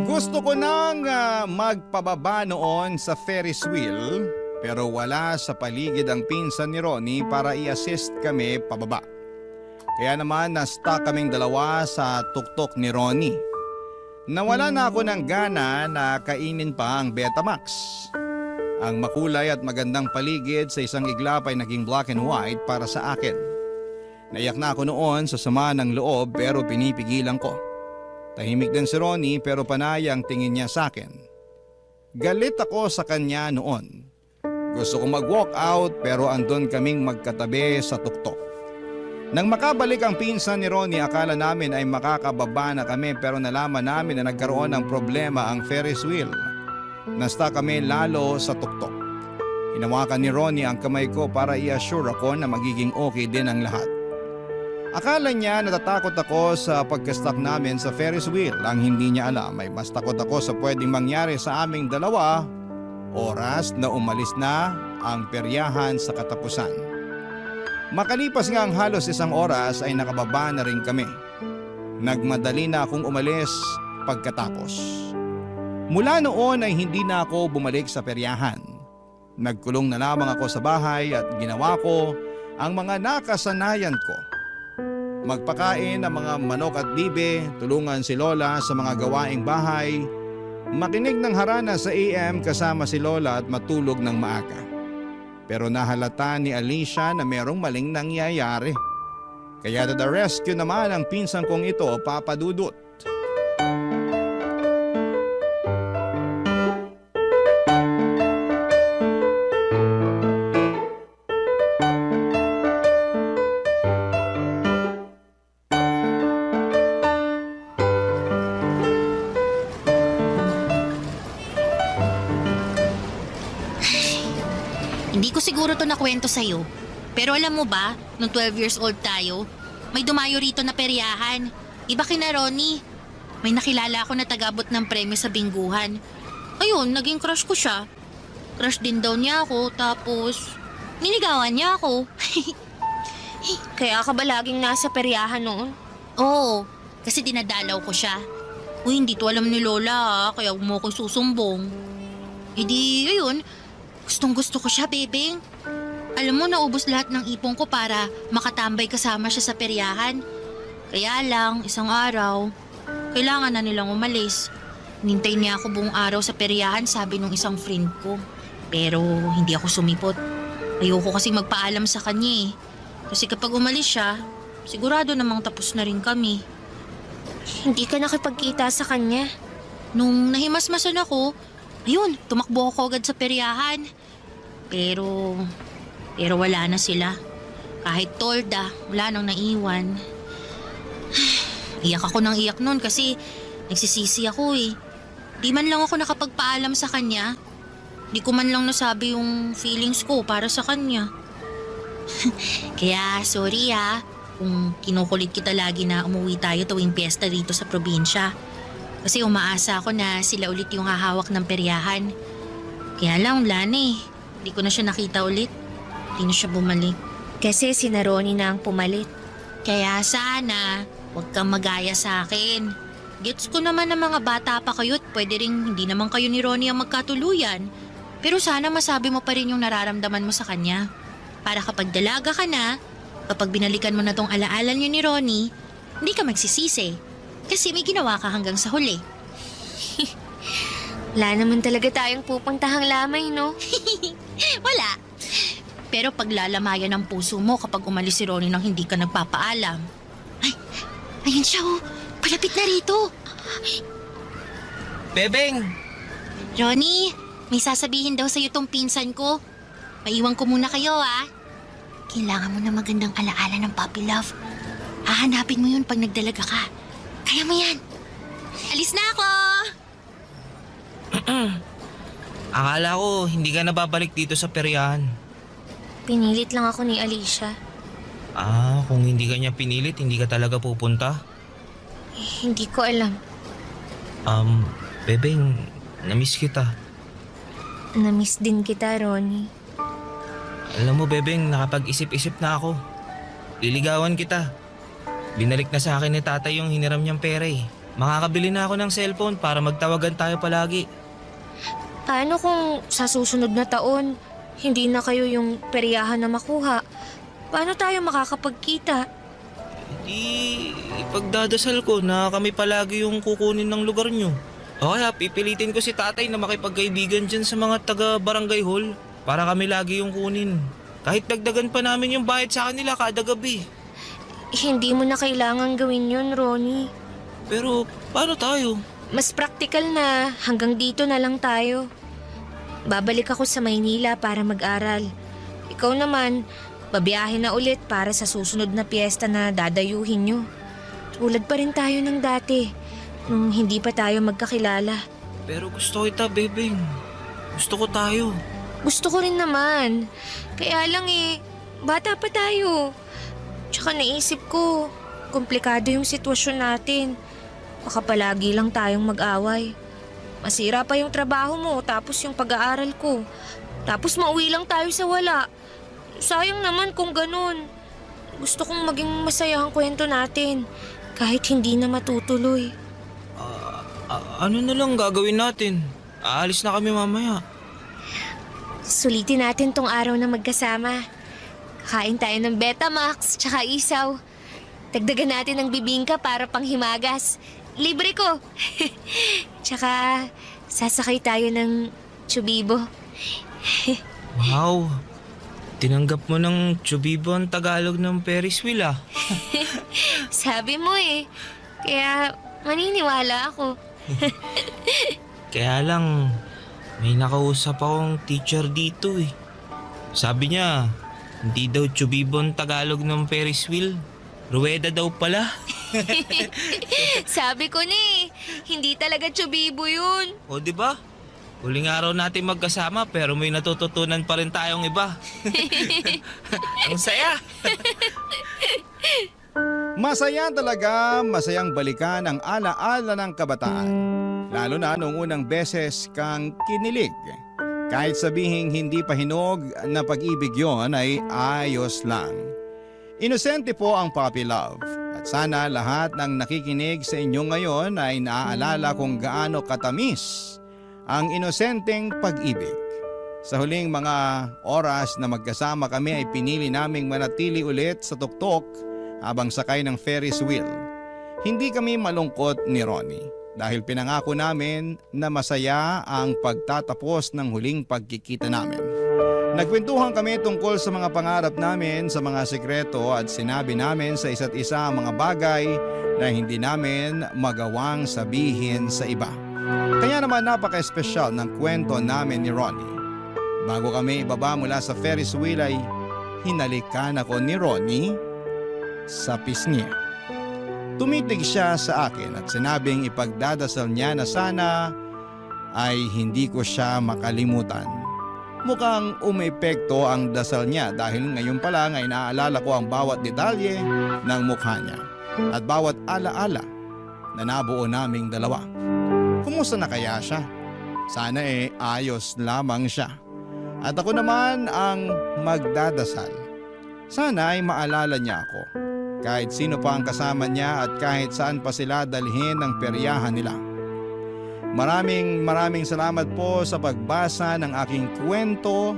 Gusto ko nang magpababa noon sa Ferris wheel pero wala sa paligid ang pinsan ni Ronnie para i-assist kami pababa. Kaya naman na-stuck kaming dalawa sa tuktok ni Ronnie. Nawala na ako ng gana na kainin pa ang Betamax. Ang makulay at magandang paligid sa isang iglap ay naging black and white para sa akin. Naiyak na ako noon sa sama ng loob pero pinipigilan ko. Tahimik din si Ronnie pero panay ang tingin niya sa akin. Galit ako sa kanya noon. Gusto kong mag-walk out pero andun kaming magkatabi sa tuktok. Nang makabalik ang pinsan ni Ronnie, akala namin ay makakababa na kami pero nalaman namin na nagkaroon ng problema ang Ferris wheel. Nasta kami lalo sa tuktok. Hinawakan ni Ronnie ang kamay ko para i-assure ako na magiging okay din ang lahat. Akala niya natatakot ako sa pagka-stuck namin sa Ferris wheel. Ang hindi niya alam ay mas takot ako sa pwedeng mangyari sa aming dalawa oras na umalis na ang peryahan sa katapusan. Makalipas nga ang halos 1 oras ay nakababa na rin kami. Nagmadali na akong umalis pagkatapos. Mula noon ay hindi na ako bumalik sa peryahan. Nagkulong na lamang ako sa bahay at ginawa ko ang mga nakasanayan ko. Magpakain ng mga manok at bibe, tulungan si Lola sa mga gawaing bahay, makinig ng harana sa AM kasama si Lola at matulog ng maaga. Pero nahalata ni Alicia na merong maling nangyayari. Kaya to the rescue naman ang pinsan kong ito, Papa Dudut. Hindi ko siguro to nakwento sa'yo. Pero alam mo ba, nung 12 years old tayo, may dumayo rito na peryahan. Iba kina Ronnie. May nakilala ako na tagabot ng premyo sa bingguhan. Ayun, naging crush ko siya. Crush din daw niya ako, tapos niligawan niya ako. Kaya ka ba laging nasa peryahan noon? Oo, kasi dinadalaw ko siya. Uy, hindi to alam ni Lola kaya huwag mo ko susumbong. E di, ayun, gustong gusto ko siya, bebeng. Alam mo, naubos lahat ng ipon ko para makatambay kasama siya sa peryahan. Kaya lang, isang araw, kailangan na nilang umalis. Nintay niya ako buong araw sa peryahan, sabi nung isang friend ko. Pero hindi ako sumipot. Ayoko kasing magpaalam sa kanya eh. Kasi kapag umalis siya, sigurado namang tapos na rin kami. Hindi ka nakipagkita sa kanya? Nung nahimasmasan ako, ayun, tumakbo ako agad sa peryahan. Pero wala na sila. Kahit tolda, wala nang naiwan. Iyak ako ng iyak nun kasi nagsisisi ako eh. Di man lang ako nakapagpaalam sa kanya. Di ko man lang nasabi yung feelings ko para sa kanya. Kaya sorry kung kinukulit kita lagi na umuwi tayo tuwing piyesta dito sa probinsya. Kasi umaasa ako na sila ulit yung hahawak ng peryahan. Kaya lang, wala na eh. Di ko na siya nakita ulit. Di na siya bumalik. Kasi si Ronnie na ang pumalit. Kaya sana, huwag kang magaya sa akin. Gets ko naman na mga bata pa kayo at pwede rin hindi naman kayo ni Ronnie ang magkatuluyan. Pero sana masabi mo pa rin yung nararamdaman mo sa kanya. Para kapag dalaga ka na, kapag binalikan mo na tong alaala niyo ni Ronnie, hindi ka magsisisi. Kasi may ginawa ka hanggang sa huli. Wala naman talaga tayong pupuntahang lamay, no? Wala. Pero paglalamayan ng puso mo kapag umalis si Ronnie nang hindi ka nagpapaalam. Ay, ayun siya oh. Palapit na rito. Bebeng! Ronnie, may sasabihin daw sa'yo tong pinsan ko. Maiwan ko muna kayo Kailangan mo na magandang alaala ng puppy love. Hahanapin mo yun pag nagdalaga ka. Kaya mo yan. Alis na ako! Akala ko hindi ka nababalik dito sa peryahan. Pinilit lang ako ni Alicia. Kung hindi ka niya pinilit, hindi ka talaga pupunta? Hindi ko alam. Bebeng, namiss kita. Namiss din kita, Ronnie. Alam mo, Bebeng, nakapag-isip-isip na ako. Liligawan kita. Binalik na sa akin ni tatay yung hiniram niyang pera eh. Makakabili na ako ng cellphone para magtawagan tayo palagi. Paano kung sa susunod na taon, hindi na kayo yung peryahan na makuha? Paano tayo makakapagkita? Ipagdadasal ko na kami palagi yung kukunin ng lugar niyo. O kaya pipilitin ko si tatay na makipagkaibigan dyan sa mga taga-barangay hall para kami lagi yung kunin. Kahit dagdagan pa namin yung bayad sa kanila kada gabi. Hindi mo na kailangan gawin yun, Ronnie. Pero paano tayo? Mas praktikal na hanggang dito na lang tayo. babalik ako sa Maynila para mag-aral. Ikaw naman, babiyahe na ulit para sa susunod na piyesta na dadayuhin nyo. Tulad pa rin tayo ng dati, nung hindi pa tayo magkakilala. Pero gusto kita, Bebeng. Gusto ko tayo. Gusto ko rin naman. Kaya lang bata pa tayo. Tsaka naisip ko, komplikado yung sitwasyon natin. Baka palagi lang tayong mag-away. Masira pa yung trabaho mo, tapos yung pag-aaral ko. Tapos mauwi lang tayo sa wala. Sayang naman kung ganun. Gusto kong maging masaya ang kwento natin, kahit hindi na matutuloy. Ano na lang gagawin natin? Aalis na kami mamaya. Sulitin natin tong araw na magkasama. Kain tayo ng Betamax tsaka isaw. Dagdagan natin ng bibingka para panghimagas. Libre ko. Tsaka sasakay tayo ng Chubibo. Wow! Tinanggap mo ng Chubibo ang Tagalog ng Ferris wheel ah. Sabi mo kaya maniniwala ako. Kaya lang, may nakausap akong teacher dito eh. Sabi niya, hindi daw Chubibo ang Tagalog ng Ferris wheel. Ruweda daw pala. Sabi ko hindi talaga Chubibo yun. O di ba? Huling araw natin magkasama pero may natututunan pa rin tayong iba. Ang saya! Masaya talaga, masayang balikan ang alaala ng kabataan. Lalo na noong unang beses kang kinilig. Kahit sabihing hindi pa hinog na pag-ibig yon ay ayos lang. Inosente po ang puppy love. At sana lahat ng nakikinig sa inyo ngayon ay naaalala kung gaano katamis ang inosenteng pag-ibig. Sa huling mga oras na magkasama kami ay pinili naming manatili ulit sa tuktok habang sakay ng Ferris wheel. Hindi kami malungkot ni Ronnie dahil pinangako namin na masaya ang pagtatapos ng huling pagkikita namin. Nagkwentuhan kami tungkol sa mga pangarap namin, sa mga sikreto at sinabi namin sa isa't isa ang mga bagay na hindi namin magawang sabihin sa iba. Kaya naman napaka-espesyal ng kwento namin ni Ronnie. Bago kami ibaba mula sa Ferris wheel ay hinalikan ako ni Ronnie sa pisngi. Tumitig siya sa akin at sinabing ipagdadasal niya na sana ay hindi ko siya makalimutan. Mukhang umepekto ang dasal niya dahil ngayon pa lang ay naaalala ko ang bawat detalye ng mukha niya at bawat alaala na nabuo naming dalawa. Kumusta na kaya siya? Sana ayos lamang siya. At ako naman ang magdadasal. Sana ay maalala niya ako. Kahit sino pa ang kasama niya at kahit saan pa sila dalhin ng peryahan nila. Maraming salamat po sa pagbasa ng aking kwento,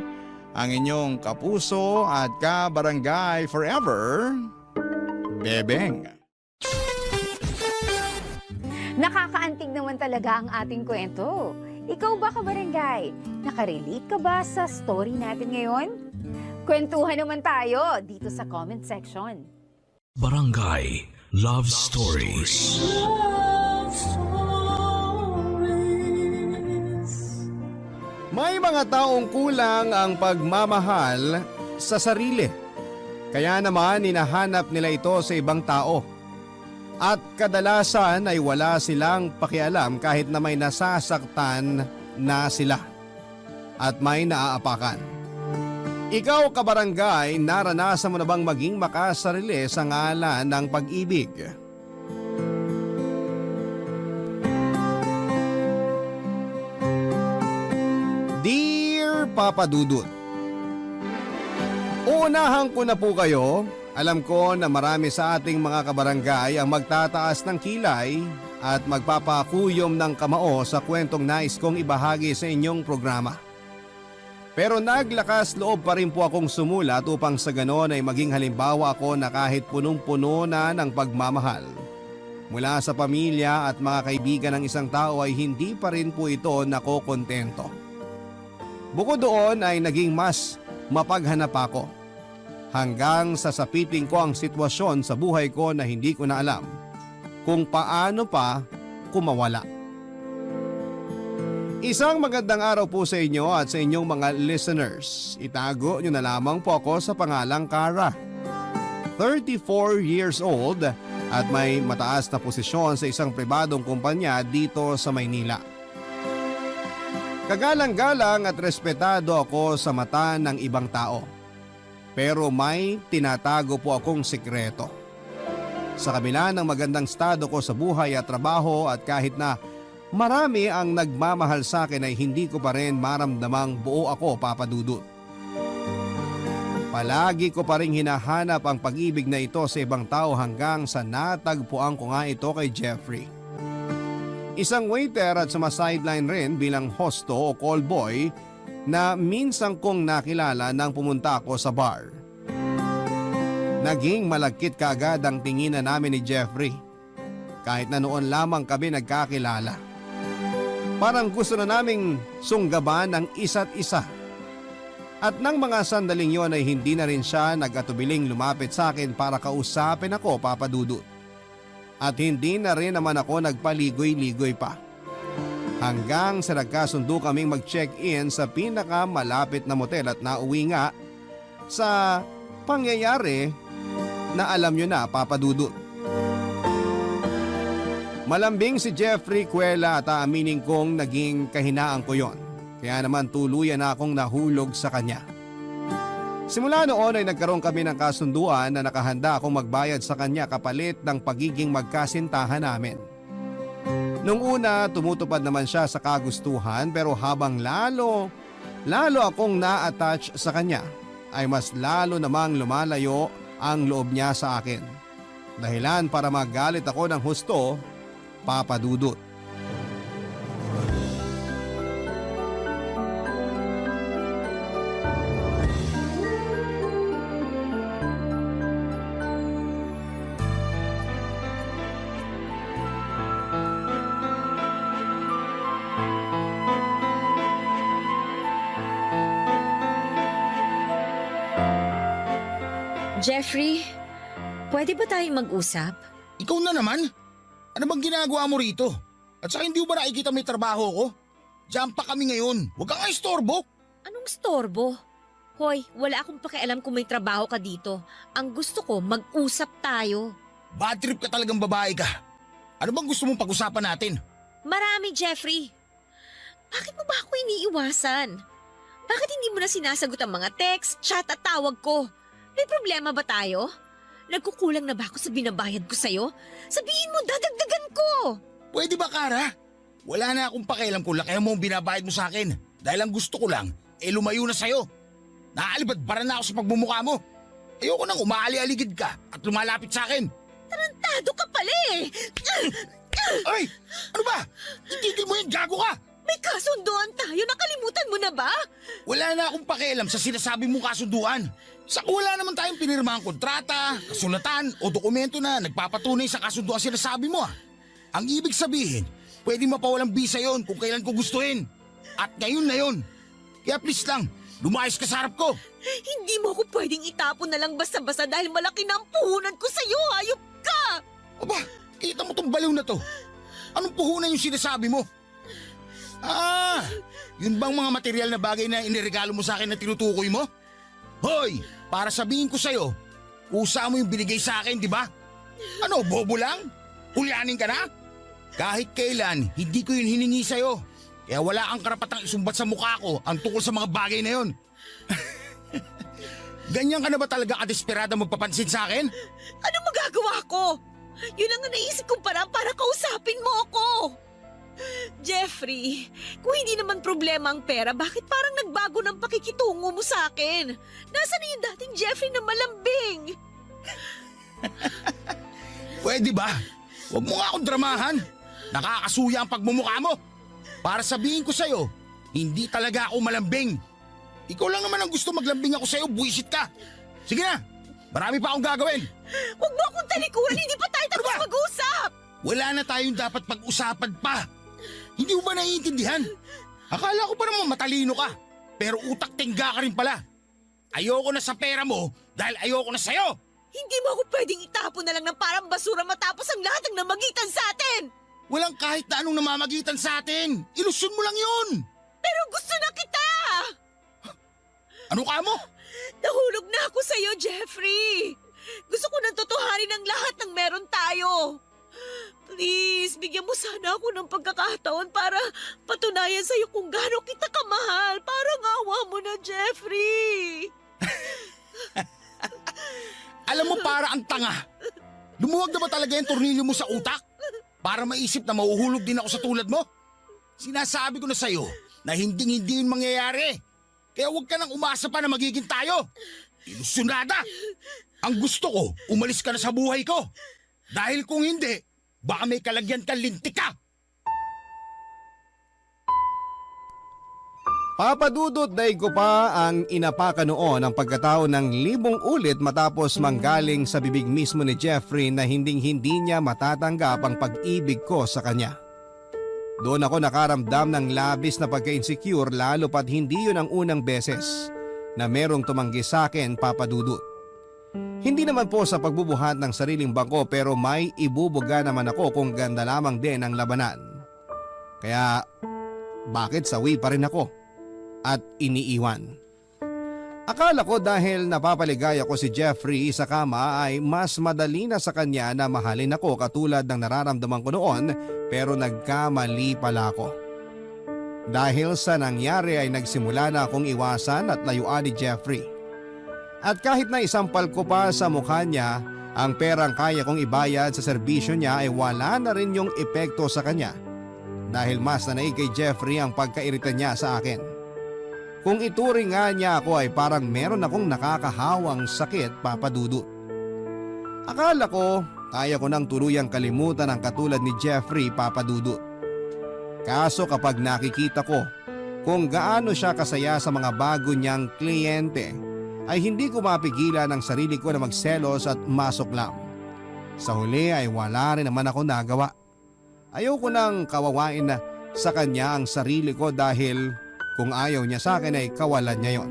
ang inyong kapuso at kabarangay forever, Bebeng. Nakakaantig naman talaga ang ating kwento. Ikaw ba, kabarangay? Nakarelate ka ba sa story natin ngayon? Kwentuhan naman tayo dito sa comment section. Barangay Love Stories. Love Stories. May mga taong kulang ang pagmamahal sa sarili. Kaya naman hinahanap nila ito sa ibang tao. At kadalasan ay wala silang pakialam kahit na may nasasaktan na sila. At may naaapakan. Ikaw, kabarangay, naranasan mo na bang maging makasarili sa ngalan ng pag-ibig? Dear Papa Dudut, uunahan ko na po kayo. Alam ko na marami sa ating mga kabarangay ang magtataas ng kilay at magpapakuyom ng kamao sa kwentong nais kong ibahagi sa inyong programa. Pero naglakas loob pa rin po akong sumulat upang sa ganon ay maging halimbawa ako na kahit punong-puno na ng pagmamahal mula sa pamilya at mga kaibigan ng isang tao ay hindi pa rin po ito nakokontento. Bukod doon ay naging mas mapaghanap ako hanggang sa sapiting ko ang sitwasyon sa buhay ko na hindi ko na alam kung paano pa kumawala. Isang magandang araw po sa inyo at sa inyong mga listeners. Itago nyo na lamang po ako sa pangalang Cara. 34 years old at may mataas na posisyon sa isang pribadong kumpanya dito sa Maynila. Kagalang-galang at respetado ako sa mata ng ibang tao. Pero may tinatago po akong sikreto. Sa kabila ng magandang estado ko sa buhay at trabaho at kahit na marami ang nagmamahal sa akin ay hindi ko pa rin maramdamang buo ako, Papa Dudut. Palagi ko pa rin hinahanap ang pag-ibig na ito sa ibang tao hanggang sa natagpuan ko nga ito kay Jeffrey. Isang waiter at sumasideline rin bilang hosto o call boy na minsan kong nakilala nang pumunta ako sa bar. Naging malagkit kaagad ang tinginan namin ni Jeffrey. Kahit na noon lamang kami nagkakilala. Parang gusto na naming sunggaban ang isa't isa. At nang mga sandaling yon ay hindi na rin siya nag-atubiling lumapit sa akin para kausapin ako, Papa Dudut. At hindi na rin naman ako nagpaligoy-ligoy pa. Hanggang sa nagkasundo kaming mag-check-in sa pinakamalapit na motel at nauwi nga sa pangyayari na alam nyo na, Papa Dudut. Malambing si Jeffrey Cuela at aaminin kong naging kahinaan ko yon. Kaya naman tuluyan na akong nahulog sa kanya. Simula noon ay nagkaroon kami ng kasunduan na nakahanda akong magbayad sa kanya kapalit ng pagiging magkasintahan namin. Nung una tumutupad naman siya sa kagustuhan pero habang lalo akong na-attach sa kanya ay mas lalo namang lumalayo ang loob niya sa akin. Dahilan para magalit ako ng husto, Papa Dudut. Jeffrey, pwede ba tayong mag-usap? Ikaw na naman? Ano bang ginagawa mo rito? At saka hindi mo ba nakikita may trabaho ko? Diyan pa kami ngayon. Huwag kang istorbo. Anong storbo? Hoy, wala akong pakialam kung may trabaho ka dito. Ang gusto ko, mag-usap tayo. Bad trip ka talagang babae ka. Ano bang gusto mong pag-usapan natin? Marami, Jeffrey. Bakit mo ba ako iniiwasan? Bakit hindi mo na sinasagot ang mga text, chat at tawag ko? May problema ba tayo? Nagkukulang na ba ako sa binabayad ko sa'yo? Sabihin mo, dadagdagan ko! Pwede ba, Cara? Wala na akong pakialam kung lakihan mo ang binabayad mo sa akin. Dahil ang gusto ko lang, lumayo na sa'yo. Naaalibad-bara na ako sa pagmumukha mo. Ayoko nang umaali-aligid ka at lumalapit sa akin. Tarantado ka pala eh! Ay! Ano ba? Itigil mo yan, gago ka! May kasunduan tayo, nakalimutan mo na ba? Wala na akong pakialam sa sinasabi mong kasunduan. Saka wala naman tayong pinirmahang kontrata, kasulatan o dokumento na nagpapatunay sa kasunduan sinasabi mo. Ang ibig sabihin, pwede mapawalang bisa yon kung kailan ko gustuhin. At ngayon na yon. Kaya please lang, lumayas ka sa harap ko. Hindi mo ako pwedeng itapon na lang basta-basta dahil malaki na ang puhunan ko sa'yo, hayop ka! Aba, kita mo tong baliw na to. Anong puhunan yung sinasabi mo? Yun bang mga material na bagay na iniregalo mo sa akin na tinutukoy mo? Hoy, para sabihin ko sa'yo, kusa mo yung binigay sa akin, di ba? Ano, bobo lang? Hulyanin ka na? Kahit kailan, hindi ko yun hiningi sa'yo. Kaya wala kang karapatang isumbat sa mukha ko ang tungkol sa mga bagay na yun. Ganyan ka na ba talaga kadesperada magpapansin sa akin? Ano magagawa ko? Yun ang naisip kong parang para kausapin mo ako. Jeffrey, kung hindi naman problema ang pera, bakit parang nagbago ng pakikitungo mo sa akin? Nasaan na yung dating Jeffrey na malambing? Pwede ba? Huwag mo nga akong dramahan. Nakakasuya ang pagmumukha mo. Para sabihin ko sa'yo, hindi talaga ako malambing. Ikaw lang naman ang gusto maglambing ako sa'yo, buwisit ka. Sige na, marami pa akong gagawin. Huwag mo akong talikuran, hindi pa tayo tapos mag-usap. Wala na tayong dapat pag-usapan pa. Hindi mo ba naiintindihan? Akala ko pa naman matalino ka, pero utak tingga ka rin pala. Ayoko na sa pera mo dahil ayoko na sa'yo. Hindi mo ako pwedeng itapon na lang ng parang basura matapos ang lahat ng namagitan sa atin. Walang kahit na anong namamagitan sa atin. Ilusyon mo lang yun. Pero gusto na kita! Ano ka mo? Nahulog na ako sa'yo, Jeffrey. Gusto ko nang tutuhanin ang lahat ng meron tayo. Please, bigyan mo sana ako ng pagkakataon para patunayan sa'yo kung gaano kita kamahal. Parang awa mo na, Jeffrey. Alam mo, para ang tanga. Lumuwag na ba talaga yung tornilyo mo sa utak? Para maisip na mahuhulog din ako sa tulad mo? Sinasabi ko na sa'yo na hindi yun mangyayari. Kaya huwag ka nang umasa pa na magiging tayo. Ilusyonada! Ang gusto ko, umalis ka na sa buhay ko. Dahil kung hindi, baka may kalagyan kang lintik ka. Papadudot daig ko pa ang inapaka noon ang pagkatao ng 1,000 ulit matapos manggaling sa bibig mismo ni Jeffrey na hindi niya matatanggap ang pag-ibig ko sa kanya. Doon ako nakaramdam ng labis na pagka-insecure lalo pat hindi yun ang unang beses na merong tumanggi sa akin, Papadudot. Hindi naman po sa pagbubuhat ng sariling bangko pero may ibubuga naman ako kung ganda lamang din ang labanan. Kaya bakit sawi pa rin ako at iniiwan? Akala ko dahil napapaligaya ko si Jeffrey sa kama ay mas madali na sa kanya na mahalin ako katulad ng nararamdaman ko noon pero nagkamali pala ako. Dahil sa nangyari ay nagsimula na akong iwasan at layuan ni Jeffrey. At kahit na isampal ko pa sa mukha niya ang perang kaya kong ibayad sa serbisyo niya ay wala na rin yung epekto sa kanya dahil mas nanaig kay Jeffrey ang pagkairita niya sa akin. Kung ituring nga niya ako ay parang meron akong nakakahawang sakit, Papadudot. Akala ko kaya ko nang tuluyang kalimutan ang katulad ni Jeffrey, Papadudot. Kaso kapag nakikita ko kung gaano siya kasaya sa mga bago niyang kliyente ay hindi ko mapigilan ang sarili ko na magselos at masuklam. Sa huli ay wala rin naman ako nagawa. Ayoko nang kawawain na sa kanya ang sarili ko dahil kung ayaw niya sa akin ay kawalan niya yon.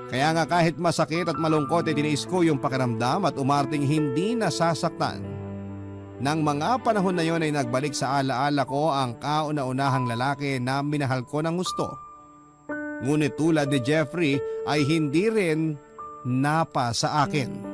Kaya nga kahit masakit at malungkot ay tiniis ko yung pakiramdam at umarting hindi nasasaktan. Nang mga panahon na yon ay nagbalik sa alaala ko ang kauna-unahang lalaki na minahal ko ng gusto. Ngunit tulad ni Jeffrey ay hindi rin napa sa akin.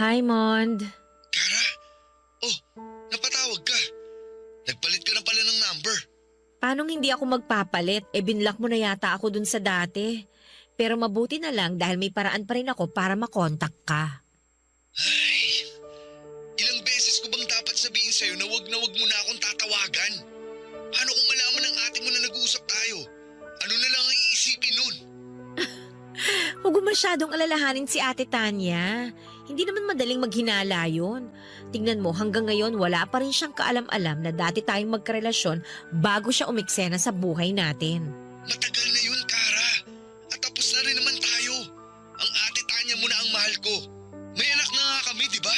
Hi, Mond. Kara? Oh, napatawag ka. Nagpalit ka na pala ng number. Paanong hindi ako magpapalit? Binlock mo na yata ako dun sa dati. Pero mabuti na lang dahil may paraan pa rin ako para makontak ka. Ay, ilang beses ko bang dapat sabihin sa'yo na wag mo na akong tatawagan? Paano kung malaman ng ate mo na nag-uusap tayo? Ano na lang ang iisipin nun? Huwag mo masyadong alalahanin si Ate Tanya. Hindi naman madaling maghinala yun. Tingnan mo, hanggang ngayon wala pa rin siyang kaalam-alam na dati tayong magkarelasyon bago siya umiksena sa buhay natin. Matagal na yun, Kara. At tapos na rin naman tayo. Ang Ate Tanya mo na ang mahal ko. May anak na nga kami, di ba?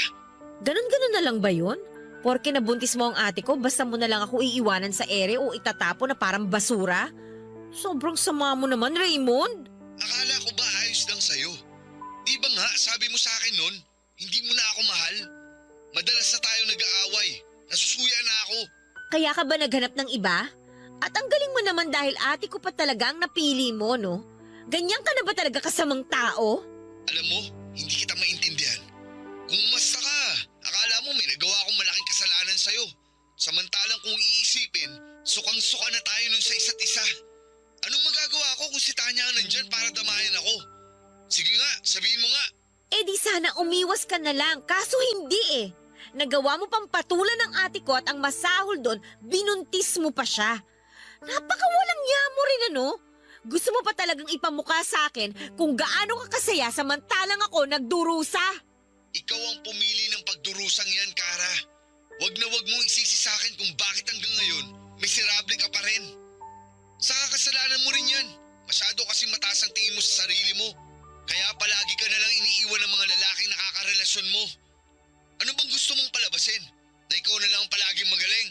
Ganon-ganon na lang ba yun? Porke nabuntis mo ang ate ko, basta mo na lang ako iiwanan sa ere o itatapo na parang basura? Sobrang sama mo naman, Raymond. Akala ko ba ayos lang sa'yo? Di ba nga sabi mo sa akin nun, hindi mo na ako mahal? Madalas na tayo nag-aaway. Nasusuya na ako. Kaya ka ba naghanap ng iba? At ang galing mo naman dahil ate ko pa talaga ang napili mo, no? Ganyan ka na ba talaga kasamang tao? Alam mo, hindi kita maintindihan. Kung umasta ka, akala mo may nagawa akong malaking kasalanan sa'yo. Samantalang kung iisipin, sukang-suka na tayo nun sa isa't isa. Anong magagawa ko kung si Tanya ang nandyan para damayan ako? Sige nga, sabihin mo nga. Eh di sana umiwas ka na lang, kaso hindi eh. Nagawa mo pang patulan ng ate ko at ang masahol doon, binuntis mo pa siya. Napakawalang niya mo rin ano? Gusto mo pa talagang ipamukha sa akin kung gaano ka kasaya samantalang ako nagdurusa? Ikaw ang pumili ng pagdurusang yan, Kara. Wag na wag mong isisi sa akin kung bakit hanggang ngayon may miserable ka pa rin. Saka kasalanan mo rin yan. Masyado kasing mataas ang tingin mo sa sarili mo. Kaya palagi ka na lang iniiwan ng mga lalaking nakakarelasyon mo. Ano bang gusto mong palabasin? Na ikaw na lang palaging magaling?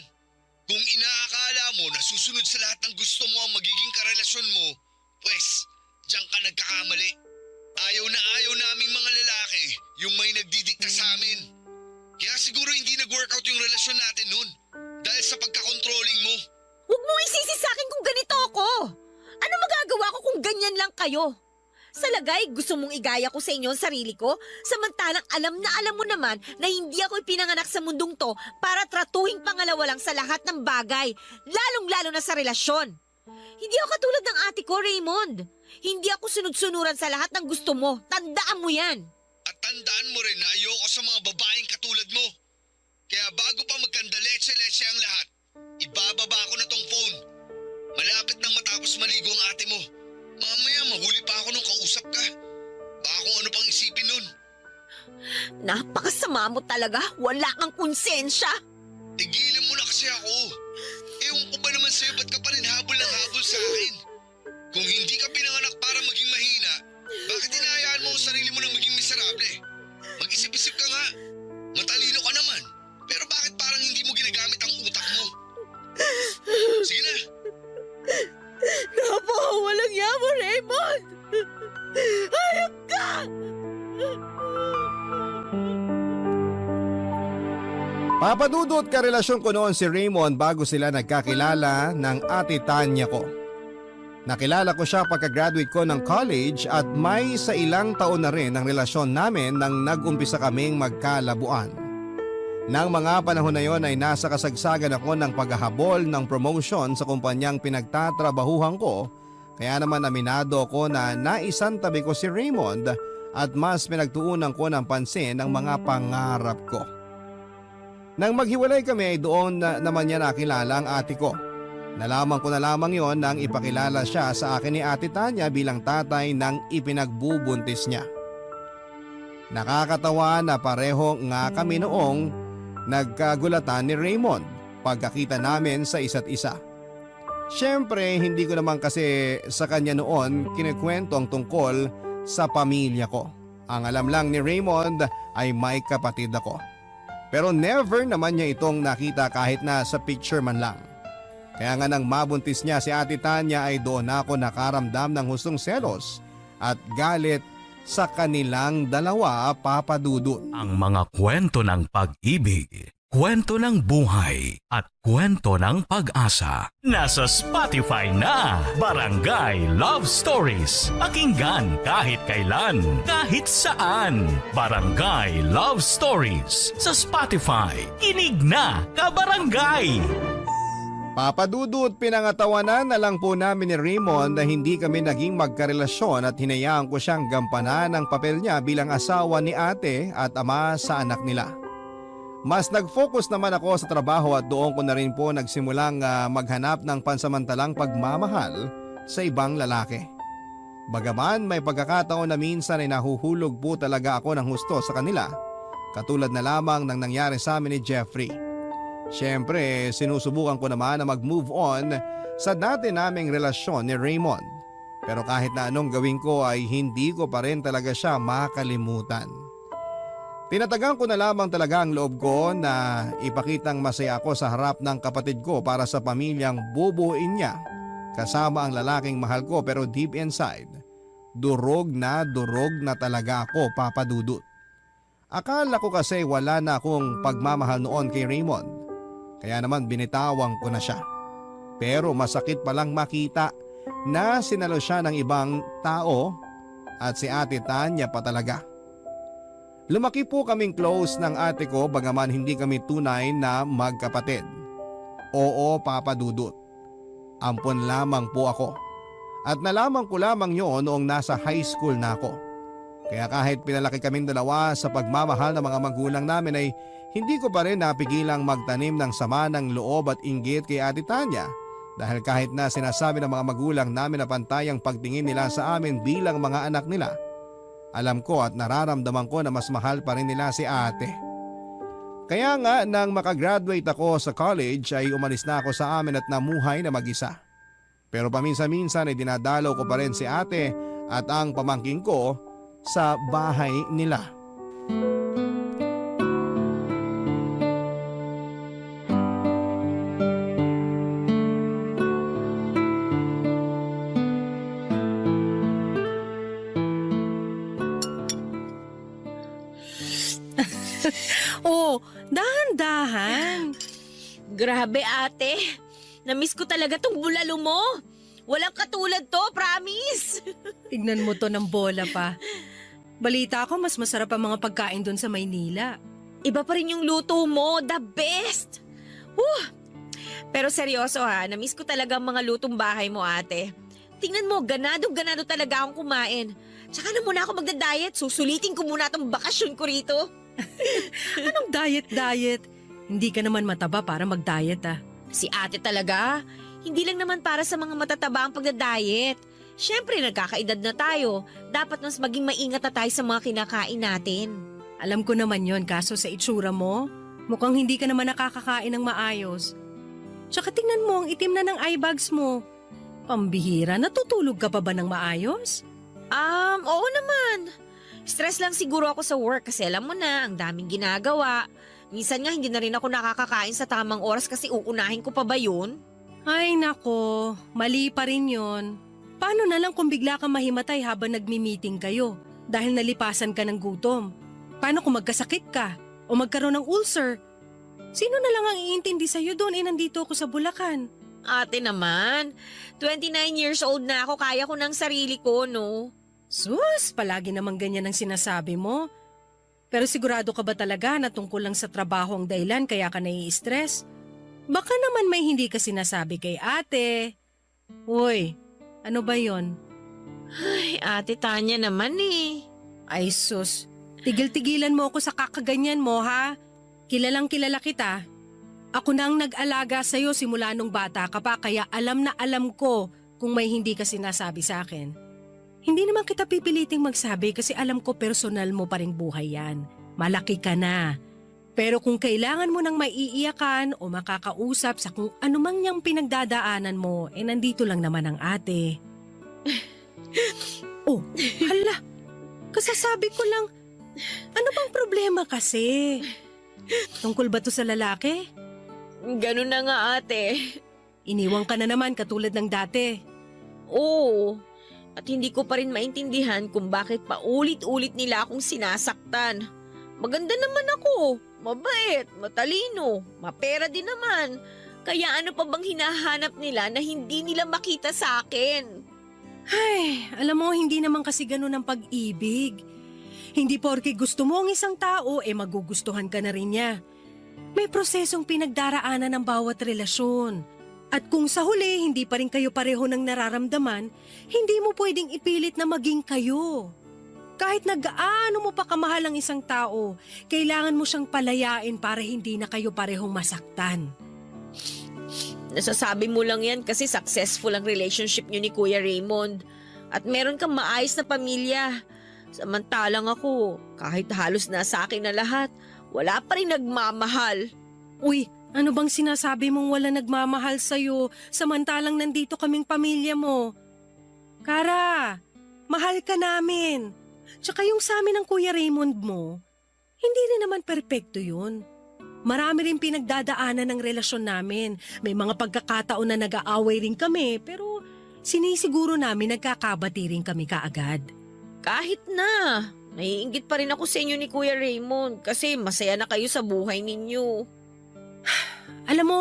Kung inaakala mo na susunod sa lahat ng gusto mo ang magiging karelasyon mo, pues, diyan ka nagkakamali. Ayaw na ayaw naming mga lalaki yung may nagdidikta sa amin. Kaya siguro hindi nag-workout yung relasyon natin nun dahil sa pagkakontrolling mo. Huwag mo isisi sa akin kung ganito ako. Ano magagawa ko kung ganyan lang kayo? Sa lagay, gusto mong igaya ko sa inyo ang sarili ko? Samantalang alam na alam mo naman na hindi ako ipinanganak sa mundong to para tratuhing pangalawa lang sa lahat ng bagay, lalong-lalo na sa relasyon. Hindi ako katulad ng ate ko, Raymond. Hindi ako sunod-sunuran sa lahat ng gusto mo. Tandaan mo yan. At tandaan mo rin na ayoko sa mga babaeng katulad mo. Kaya bago pa magkandaletse-letse ang lahat, ibababa ko na tong phone. Malapit nang matapos maligo ang ate mo. Mamaya mahuli pa ako nung kausap ka. Baka kung ano pang isipin nun. Napakasama mo talaga. Wala kang konsensya. Tigilan mo na kasi ako. Ewan ko ba naman sa'yo, ba't ka pa rin habol ng habol sa akin? Kung hindi ka pinanganak para maging mahina, bakit hinahayaan mo ang sarili mo na maging miserable? Mag-isip-isip ka nga. Matalino ka naman. Pero bakit parang hindi mo ginagamit ang utak mo? Sige na. Napakawalang yamo, Raymond! Hayop ka! Papadudot karelasyon ko noon si Raymond bago sila nagkakilala ng ate Tanya ko. Nakilala ko siya pagka-graduate ko ng college at may sa ilang taon na rin ang relasyon namin nang nag-umpisa kaming magkalabuan. Nang mga panahon na yon ay nasa kasagsagan ako ng paghahabol ng promotion sa kumpanyang pinagtatrabahuhan ko, kaya naman aminado ko na naisantabi ko si Raymond at mas pinagtuunan ko ng pansin ang mga pangarap ko. Nang maghiwalay kami ay doon naman niya nakilala ang ate ko. Nalaman ko na lamang yon nang ipakilala siya sa akin ni ate Tanya bilang tatay ng ipinagbubuntis niya. Nakakatawa na pareho nga kami noong nagkagulatan ni Raymond pagkakita namin sa isa't isa. Siyempre hindi ko naman kasi sa kanya noon kinikwento ang tungkol sa pamilya ko. Ang alam lang ni Raymond ay may kapatid ako. Pero never naman niya itong nakita kahit na sa picture man lang. Kaya nga nang mabuntis niya si ate Tanya ay doon ako nakaramdam ng hustong selos at galit sa kanilang dalawa, Papa Dudut. Ang mga kwento ng pag-ibig, kwento ng buhay at kwento ng pag-asa. Nasa Spotify na, Barangay Love Stories. Pakinggan kahit kailan, kahit saan. Barangay Love Stories sa Spotify. Kinig na, kabarangay! Papa Dudut, pinangatawanan na lang po namin ni Raymond na hindi kami naging magkarelasyon at hinayaan ko siyang gampanan ang papel niya bilang asawa ni ate at ama sa anak nila. Mas nag-focus naman ako sa trabaho at doon ko na rin po nagsimulang maghanap ng pansamantalang pagmamahal sa ibang lalaki. Bagaman may pagkakataon na minsan ay nahuhulog po talaga ako ng husto sa kanila, katulad na lamang ng nangyari sa amin ni Jeffrey. Siyempre, sinusubukan ko naman na mag-move on sa dati naming relasyon ni Raymond. Pero kahit na anong gawin ko ay hindi ko pa rin talaga siya makalimutan. Tinatagang ko na lamang talaga ang loob ko na ipakitang masaya ako sa harap ng kapatid ko para sa pamilyang bubuuin niya kasama ang lalaking mahal ko, pero deep inside, durog na talaga ako, Papa Dudut. Akala ko kasi wala na akong pagmamahal noon kay Raymond. Kaya naman binitawan ko na siya. Pero masakit palang makita na sinalo siya ng ibang tao at si ate Tanya pa talaga. Lumaki po kaming close ng ate ko bagaman hindi kami tunay na magkapatid. Oo, Papa Dudut. Ampon lamang po ako. At nalaman ko lamang yon noong nasa high school na ako. Kaya kahit pinalaki kaming dalawa sa pagmamahal ng mga magulang namin ay hindi ko pa rin napigilang magtanim ng sama ng loob at inggit kay ate Tanya dahil kahit na sinasabi ng mga magulang namin na pantay ang pagtingin nila sa amin bilang mga anak nila, alam ko at nararamdaman ko na mas mahal pa rin nila si ate. Kaya nga nang makagraduate ako sa college ay umalis na ako sa amin at namuhay na mag-isa. Pero paminsan-minsan ay dinadalaw ko pa rin si ate at ang pamangking ko sa bahay nila. Oh, dahan-dahan. Grabe ate. Namiss ko talaga tong bulalo mo. Walang katulad to, promise. Tignan mo to ng bola pa. Balita ko mas masarap ang mga pagkain doon sa Maynila. Iba pa rin yung luto mo, the best. Pero seryoso ha, namiss ko talaga ang mga lutong bahay mo ate. Tingnan mo, ganado-ganado talaga akong kumain. Tsaka na muna ako magda-diet, susulitin ko muna tong bakasyon ko rito. Anong diet? Hindi ka naman mataba para mag-diet ah. Si ate talaga, hindi lang naman para sa mga matataba ang pagda-diet. Siyempre, nagkakaedad na tayo. Dapat mas maging maingat na tayo sa mga kinakain natin. Alam ko naman yon, kaso sa itsura mo, mukhang hindi ka naman nakakakain ng maayos. Tsaka tingnan mo, ang itim na ng eye bags mo. Pambihira, natutulog ka pa ba ng maayos? Oo naman. Stress lang siguro ako sa work kasi alam mo na, ang daming ginagawa. Minsan nga hindi na rin ako nakakakain sa tamang oras kasi uunahin ko pa ba yun? Ay nako, mali pa rin yon. Paano na lang kung bigla kang mahimatay habang nagmi-meeting kayo dahil nalipasan ka ng gutom? Paano kung magkasakit ka o magkaroon ng ulcer? Sino na lang ang iintindi sa'yo doon nandito ako sa Bulacan? Ate naman, 29 years old na ako, kaya ko ng sarili ko, no? Sus, palagi namang ganyan ang sinasabi mo. Pero sigurado ka ba talaga na tungkol lang sa trabaho ang dahilan kaya ka nai-stress? Baka naman may hindi ka sinasabi kay ate. Uy, ano ba yon? Ay, ate Tanya naman eh. Ay sus, tigil-tigilan mo ako sa kakaganyan mo ha. Kilalang kilala kita. Ako na ang nag-alaga sa'yo simula nung bata ka pa kaya alam na alam ko kung may hindi ka sinasabi sa akin. Hindi naman kita pipiliting magsabi kasi alam ko personal mo pa ring buhay yan. Malaki ka na. Pero kung kailangan mo ng maiiyakan o makakausap sa kung anumang niyang pinagdadaanan mo, nandito lang naman ang ate. Oh, hala. Kasasabi ko lang, ano bang problema kasi? Tungkol ba to sa lalaki? Ganun na nga ate. Iniwang ka na naman katulad ng dati. Oo. At hindi ko pa rin maintindihan kung bakit paulit-ulit nila akong sinasaktan. Maganda naman ako, mabait, matalino, mapera din naman. Kaya ano pa bang hinahanap nila na hindi nila makita sa akin? Ay, alam mo, hindi naman kasi ganun ang pag-ibig. Hindi porke gusto mo ang isang tao, magugustuhan ka na rin niya. May prosesong pinagdaraanan ng bawat relasyon. At kung sa huli hindi pa rin kayo pareho ng nararamdaman, hindi mo pwedeng ipilit na maging kayo. Kahit nag-aano mo pa kamahal ang isang tao, kailangan mo siyang palayain para hindi na kayo parehong masaktan. Nasasabi mo lang yan kasi successful ang relationship niyo ni Kuya Raymond. At meron kang maayos na pamilya. Samantalang ako, kahit halos nasa akin na lahat, wala pa rin nagmamahal. Uy, ano bang sinasabi mong wala nagmamahal sa'yo samantalang nandito kaming pamilya mo? Kara, mahal ka namin. Tsaka yung sa amin ng Kuya Raymond mo, hindi rin naman perpekto yun. Marami rin pinagdadaanan ng relasyon namin. May mga pagkakataon na nag-aaway rin kami pero sinisiguro namin nagkakabati rin kami kaagad. Kahit na, naiinggit pa rin ako sa inyo ni Kuya Raymond kasi masaya na kayo sa buhay ninyo. Alam mo,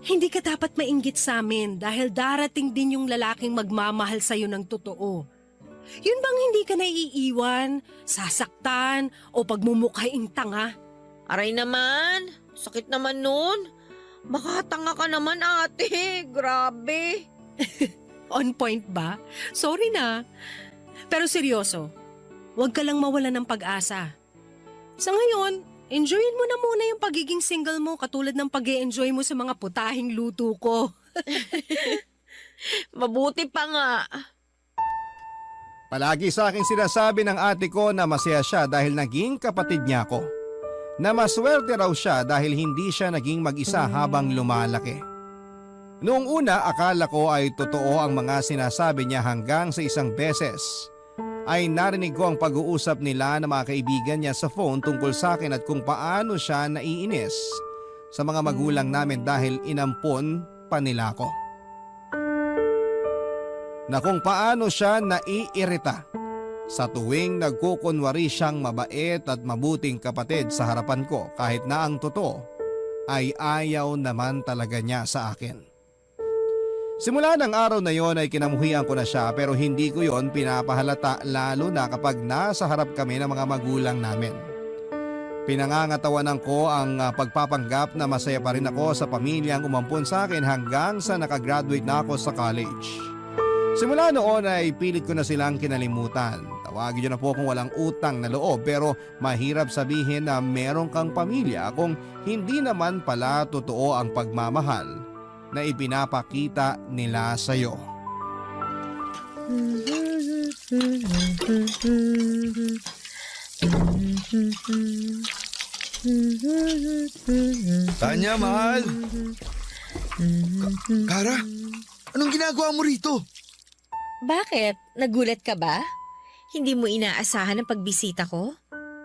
hindi ka dapat mainggit sa amin dahil darating din yung lalaking magmamahal sa'yo ng totoo. Yun bang hindi ka naiiwan, sasaktan o pagmumukhaing tanga? Aray naman, sakit naman nun. Baka tanga ka naman ate, grabe. On point ba? Sorry na. Pero seryoso, huwag ka lang mawalan ng pag-asa. Sa ngayon, enjoyin mo na muna yung pagiging single mo katulad ng pag-e-enjoy mo sa mga putahing luto ko. Mabuti pa nga. Palagi sa akin sinasabi ng ate ko na masaya siya dahil naging kapatid niya ako. na maswerte raw siya dahil hindi siya naging mag-isa habang lumalaki. Noong una akala ko ay totoo ang mga sinasabi niya hanggang sa isang beses ay narinig ko ang pag-uusap nila ng mga kaibigan niya sa phone tungkol sa akin at kung paano siya naiinis sa mga magulang namin dahil inampon pa nila ako. Na kung paano siya naiirita sa tuwing nagkukunwari siyang mabait at mabuting kapatid sa harapan ko kahit na ang totoo ay ayaw naman talaga niya sa akin. Simula ng araw na yon ay kinamuhian ko na siya pero hindi ko yon pinapahalata lalo na kapag nasa harap kami ng mga magulang namin. Pinangangatawanan ko ang pagpapanggap na masaya pa rin ako sa pamilyang umampon sa akin hanggang sa nakagraduate na ako sa college. Simula noon ay pilit ko na silang kinalimutan. Tawagin niyo na po kung walang utang na loob pero mahirap sabihin na meron kang pamilya kung hindi naman pala totoo ang pagmamahal na ipinapakita nila sa iyo. Tanya, mahal. Kara, anong ginagawa mo rito? Bakit? Nagulat ka ba? Hindi mo inaasahan ang pagbisita ko?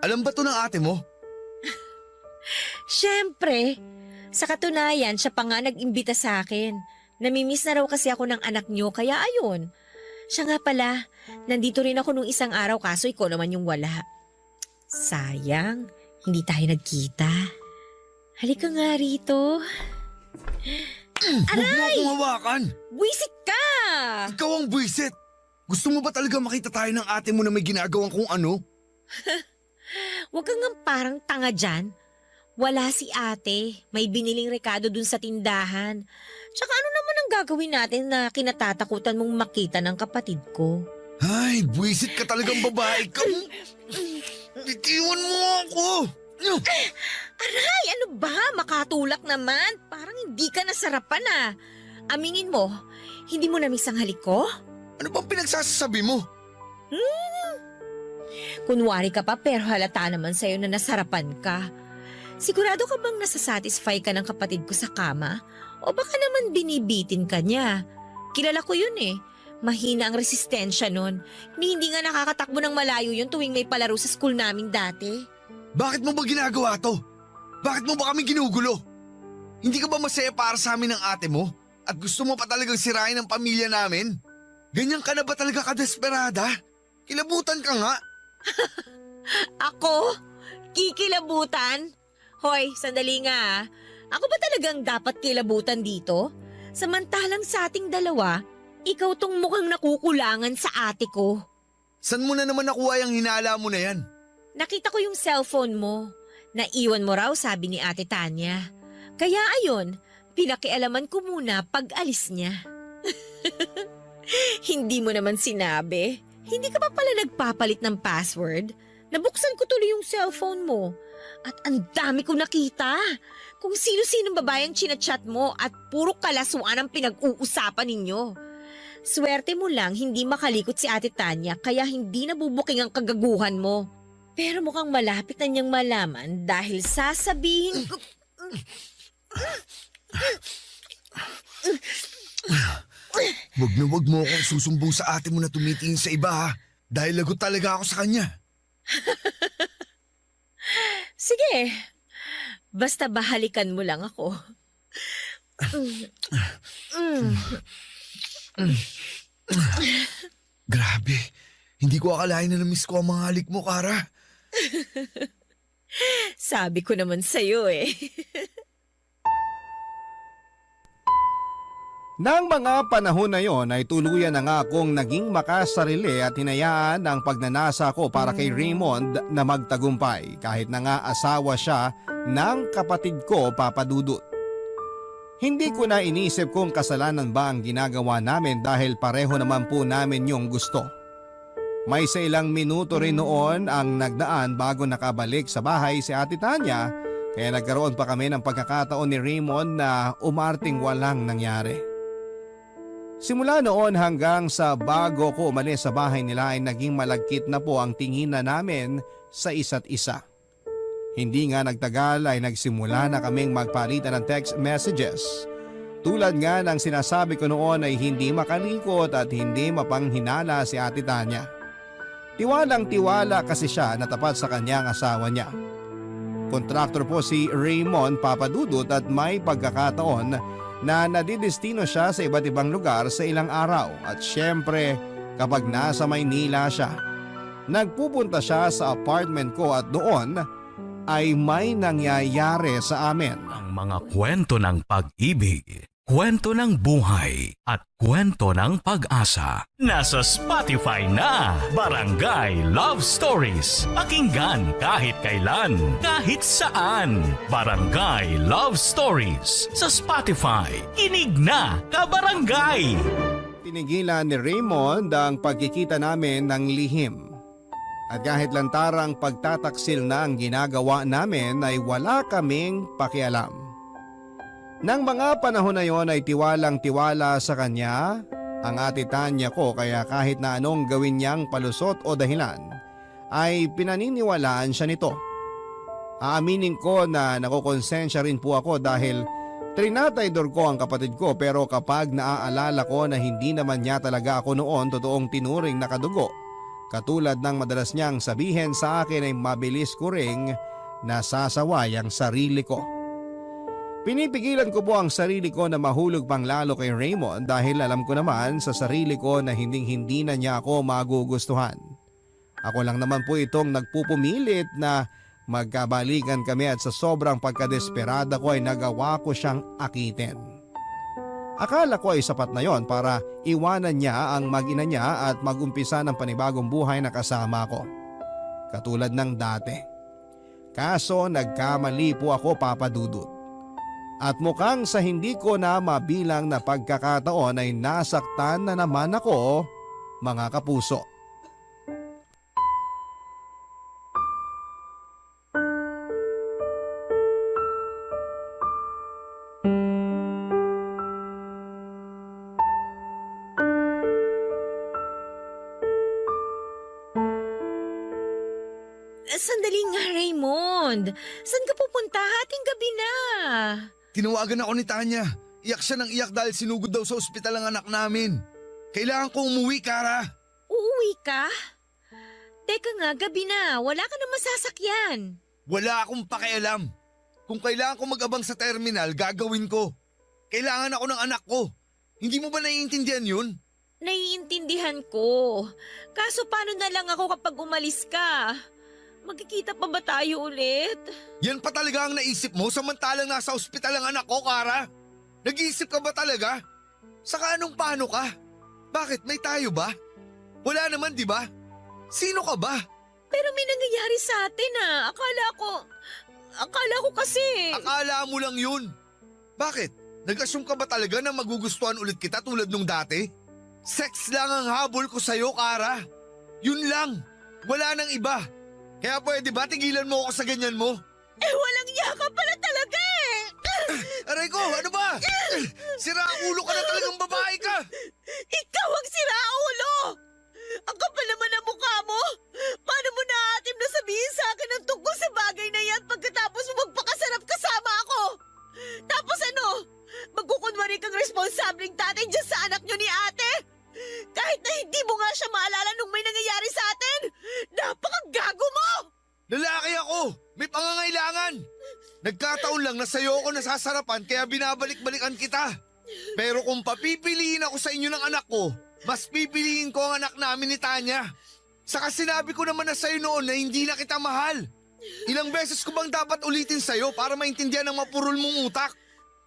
Alam ba to ng ate mo? Siyempre. Sa katunayan, siya pa nga nag-imbita sa akin. Namimiss na raw kasi ako ng anak niyo, kaya ayun. Siya nga pala, nandito rin ako nung isang araw kaso ikaw naman yung wala. Sayang, hindi tayo nagkita. Halika nga rito. Huwag mo akong hawakan! Buisit ka! Ikaw ang buisit! Gusto mo ba talaga makita tayo ng ate mo na may ginagawang kung ano? Huwag kang nga parang tanga dyan. Wala si ate. May biniling rekado dun sa tindahan. Tsaka ano naman ang gagawin natin na kinatatakutan mong makita ng kapatid ko? Ay, buisit ka talagang babae ka. Bitiwan mo ako! Aray, ano ba? Makatulak naman. Parang hindi ka nasarapan ah. Aminin mo, hindi mo namiss ang halik ko? Ano bang pinagsasabi mo? Kunwari ka pa pero halata naman sa'yo na nasarapan ka. Sigurado ka bang nasasatisfy ka ng kapatid ko sa kama? O baka naman binibitin ka niya? Kilala ko yun eh. Mahina ang resistensya nun. Hindi nga nakakatakbo ng malayo yun tuwing may palaro sa school namin dati. Bakit mo ba ginagawa to? Bakit mo ba kami ginugulo? Hindi ka ba masaya para sa amin ng ate mo? At gusto mo pa talagang sirain ang pamilya namin? Ganyan ka na ba talaga kadesperada? Kilabutan ka nga. Ako? Kikilabutan? Hoy, sandali nga ah. Ako ba talagang dapat kilabutan dito? Samantalang sa ating dalawa, ikaw tong mukhang nakukulangan sa ate ko. San mo na naman nakuha yung hinala mo na yan? Nakita ko yung cellphone mo. Naiwan mo raw, sabi ni Ate Tanya. Kaya ayun, pinakialaman ko muna pag alis niya. Hindi mo naman sinabi. Hindi ka pa pala nagpapalit ng password? Nabuksan ko tuloy yung cellphone mo. At ang dami kong nakita. Kung sino-sinong babaeng chinachat mo at puro kalasuan ang pinag-uusapan ninyo. Swerte mo lang hindi makalikot si Ate Tanya kaya hindi nabubuking ang kagaguhan mo. Pero mukhang malapit na niyang malaman dahil sasabihin ko... Wag mo akong susumbong sa ate mo na tumitingin sa iba ha. Dahil lagot talaga ako sa kanya. Sige, basta bahalikan mo lang ako. Grabe, hindi ko akalain na namiss ko ang mga halik mo, Kara. Sabi ko naman sa'yo eh. Nang mga panahon na yon ay tuluyan na nga akong naging makasarili at hinayaan ang pagnanasa ko para kay Raymond na magtagumpay kahit na nga asawa siya ng kapatid ko, Papa Dudut. Hindi ko na inisip kung kasalanan ba ang ginagawa namin dahil pareho naman po namin yung gusto. May sa ilang minuto rin noon ang nagdaan bago nakabalik sa bahay si Ate Tanya kaya nagkaroon pa kami ng pagkakataon ni Raymond na umarting walang nangyari. Simula noon hanggang sa bago ko umalis sa bahay nila ay naging malagkit na po ang tinginan namin sa isa't isa. Hindi nga nagtagal ay nagsimula na kaming magpalitan ng text messages. Tulad nga ng sinasabi ko noon ay hindi makalikot at hindi mapanghinala si Ate Tanya. Tiwalang tiwala kasi siya na tapat sa kanyang asawa niya. Kontraktor po si Raymond Papadudut at may pagkakataon na nadidestino siya sa iba't ibang lugar sa ilang araw at syempre kapag nasa Maynila siya, nagpupunta siya sa apartment ko at doon ay may nangyayari sa amin. Ang mga kwento ng pag-ibig, kwento ng buhay at kwento ng pag-asa. Nasa Spotify na, Barangay Love Stories. Pakinggan kahit kailan, kahit saan. Barangay Love Stories sa Spotify. Kinig na, kabarangay! Tinigilan ni Raymond ang pagkikita namin ng lihim. At kahit lantarang pagtataksil na ang ginagawa namin ay wala kaming pakialam. Nang mga panahon na yon ay tiwalang-tiwala sa kanya ang Ate Tanya ko kaya kahit na anong gawin niyang palusot o dahilan ay pinaniniwalaan siya nito. Aaminin ko na nakukonsensya rin po ako dahil trinataydor ko ang kapatid ko pero kapag naaalala ko na hindi naman niya talaga ako noon totoong tinuring na kadugo, katulad ng madalas niyang sabihin sa akin ay mabilis ko ring nasasaway ang sarili ko. Pinipigilan ko po ang sarili ko na mahulog pang lalo kay Raymond dahil alam ko naman sa sarili ko na hindi na niya ako magugustuhan. Ako lang naman po itong nagpupumilit na magkabalikan kami at sa sobrang pagkadesperada ko ay nagawa ko siyang akitin. Akala ko ay sapat na yon para iwanan niya ang mag-ina niya at magumpisa ng panibagong buhay na kasama ko. Katulad ng dati. Kaso nagkamali po ako, Papa Dudut. At mukhang sa hindi ko na mabilang na pagkakataon ay nasaktan na naman ako, mga kapuso. Sandali nga, Raymond. Saan ka pupunta? Hating gabi na. Tinawagan ako ni Tanya. Iyak siya ng iyak dahil sinugod daw sa ospital ang anak namin. Kailangan ko umuwi, Kara. Uuwi ka? Teka nga, gabi na. Wala ka na masasakyan. Wala akong pakialam. Kung kailangan ko mag-abang sa terminal, gagawin ko. Kailangan ako ng anak ko. Hindi mo ba naiintindihan yun? Naiintindihan ko. Kaso paano na lang ako kapag umalis ka? Magkikita pa ba tayo ulit? Yan pa talaga ang naisip mo samantalang nasa ospital ang anak ko, Kara? Nag-iisip ka ba talaga? Saka anong paano ka? Bakit? May tayo ba? Wala naman, di ba? Sino ka ba? Pero may nangyayari sa atin Akala ko kasi. Akala mo lang yun. Bakit? Nag-assume ka ba talaga na magugustuhan ulit kita tulad nung dati? Sex lang ang habol ko sa'yo, Kara. Yun lang. Wala nang iba. Kaya pwede ba tigilan mo ako sa ganyan mo? Walang iya ka pala talaga eh! Aray ko, ano ba? Siraulo ka na talagang babae ka! Ikaw ang siraulo! Ang kapal naman ang mukha mo! Paano mo naatim na sabihin sa akin ang tungkol sa bagay na yan pagkatapos mo magpakasarap kasama ako? Tapos ano? Magkukunwari kang responsabling tatay dyan sa anak nyo ni ate? Kahit na hindi mo nga siya maalala nung may nangyayari sa atin! Napakagago mo! Lalaki ako! May pangangailangan! Nagkataon lang na sa'yo ako nasasarapan kaya binabalik-balikan kita. Pero kung papipiliin ako sa inyo ng anak ko, mas pipiliin ko ang anak namin ni Tanya. Saka sinabi ko naman na sa'yo noon na hindi na kita mahal. Ilang beses ko bang dapat ulitin sa'yo para maintindihan ang mapurol mong utak?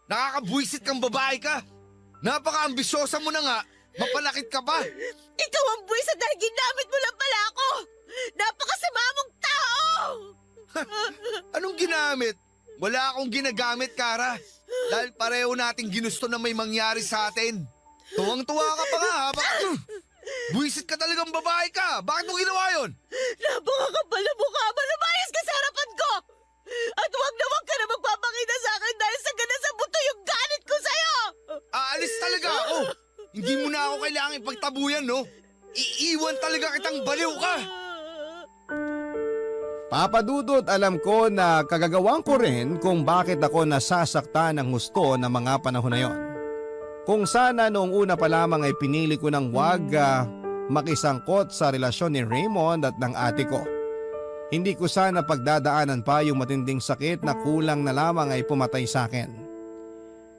Nakakabwisit kang babae ka. Napaka-ambisyosa mo na nga. Mapalakit ka pa! Ikaw ang buwisa dahil ginamit mo lang pala ako! Napakasama mong tao! Anong ginamit? Wala akong ginagamit, Kara. Dahil pareho nating ginusto na may mangyari sa atin. Tuwang-tuwa ka pa nga, ha? Buwisit ka talagang babae ka! Bakit mo ginawa yun? Napakakapal na mukha mo! Lumayas ka sa harapan ko! At huwag ka na magpapakita sa akin dahil sa gana sa buto yung galit ko sa'yo! Aalis talaga ako! Hindi mo na ako kailangan ipagtabuyan, no? Iiwan talaga kitang baliw ka! Papa Dudut, alam ko na kagagawan ko rin kung bakit ako nasasaktan ng gusto ng mga panahon na yon. Kung sana noong una pa lamang ay pinili ko ng wag makisangkot sa relasyon ni Raymond at ng ate ko. Hindi ko sana pagdadaanan pa yung matinding sakit na kulang na lamang ay pumatay sa akin.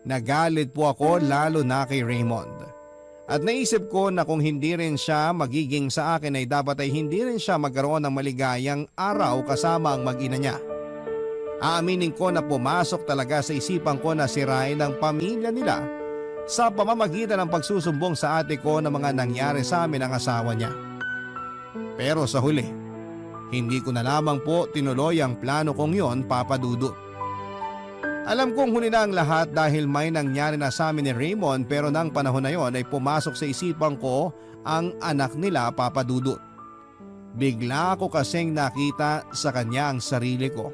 Nagalit po ako lalo na kay Raymond. At naisip ko na kung hindi rin siya magiging sa akin ay dapat ay hindi rin siya magkaroon ng maligayang araw kasama ang mag-ina niya. Aaminin ko na pumasok talaga sa isipan ko na sirain ang pamilya nila sa pamamagitan ng pagsusumbong sa ate ko ng mga nangyari sa amin ng asawa niya. Pero sa huli, hindi ko na lamang po tinuloy ang plano kong yon, Papa Dudut. Alam kong huli na ang lahat dahil may nangyari na sa amin ni Raymond, pero nang panahon na yon ay pumasok sa isipan ko ang anak nila, Papa Dudut. Bigla ko kasing nakita sa kanya ang sarili ko.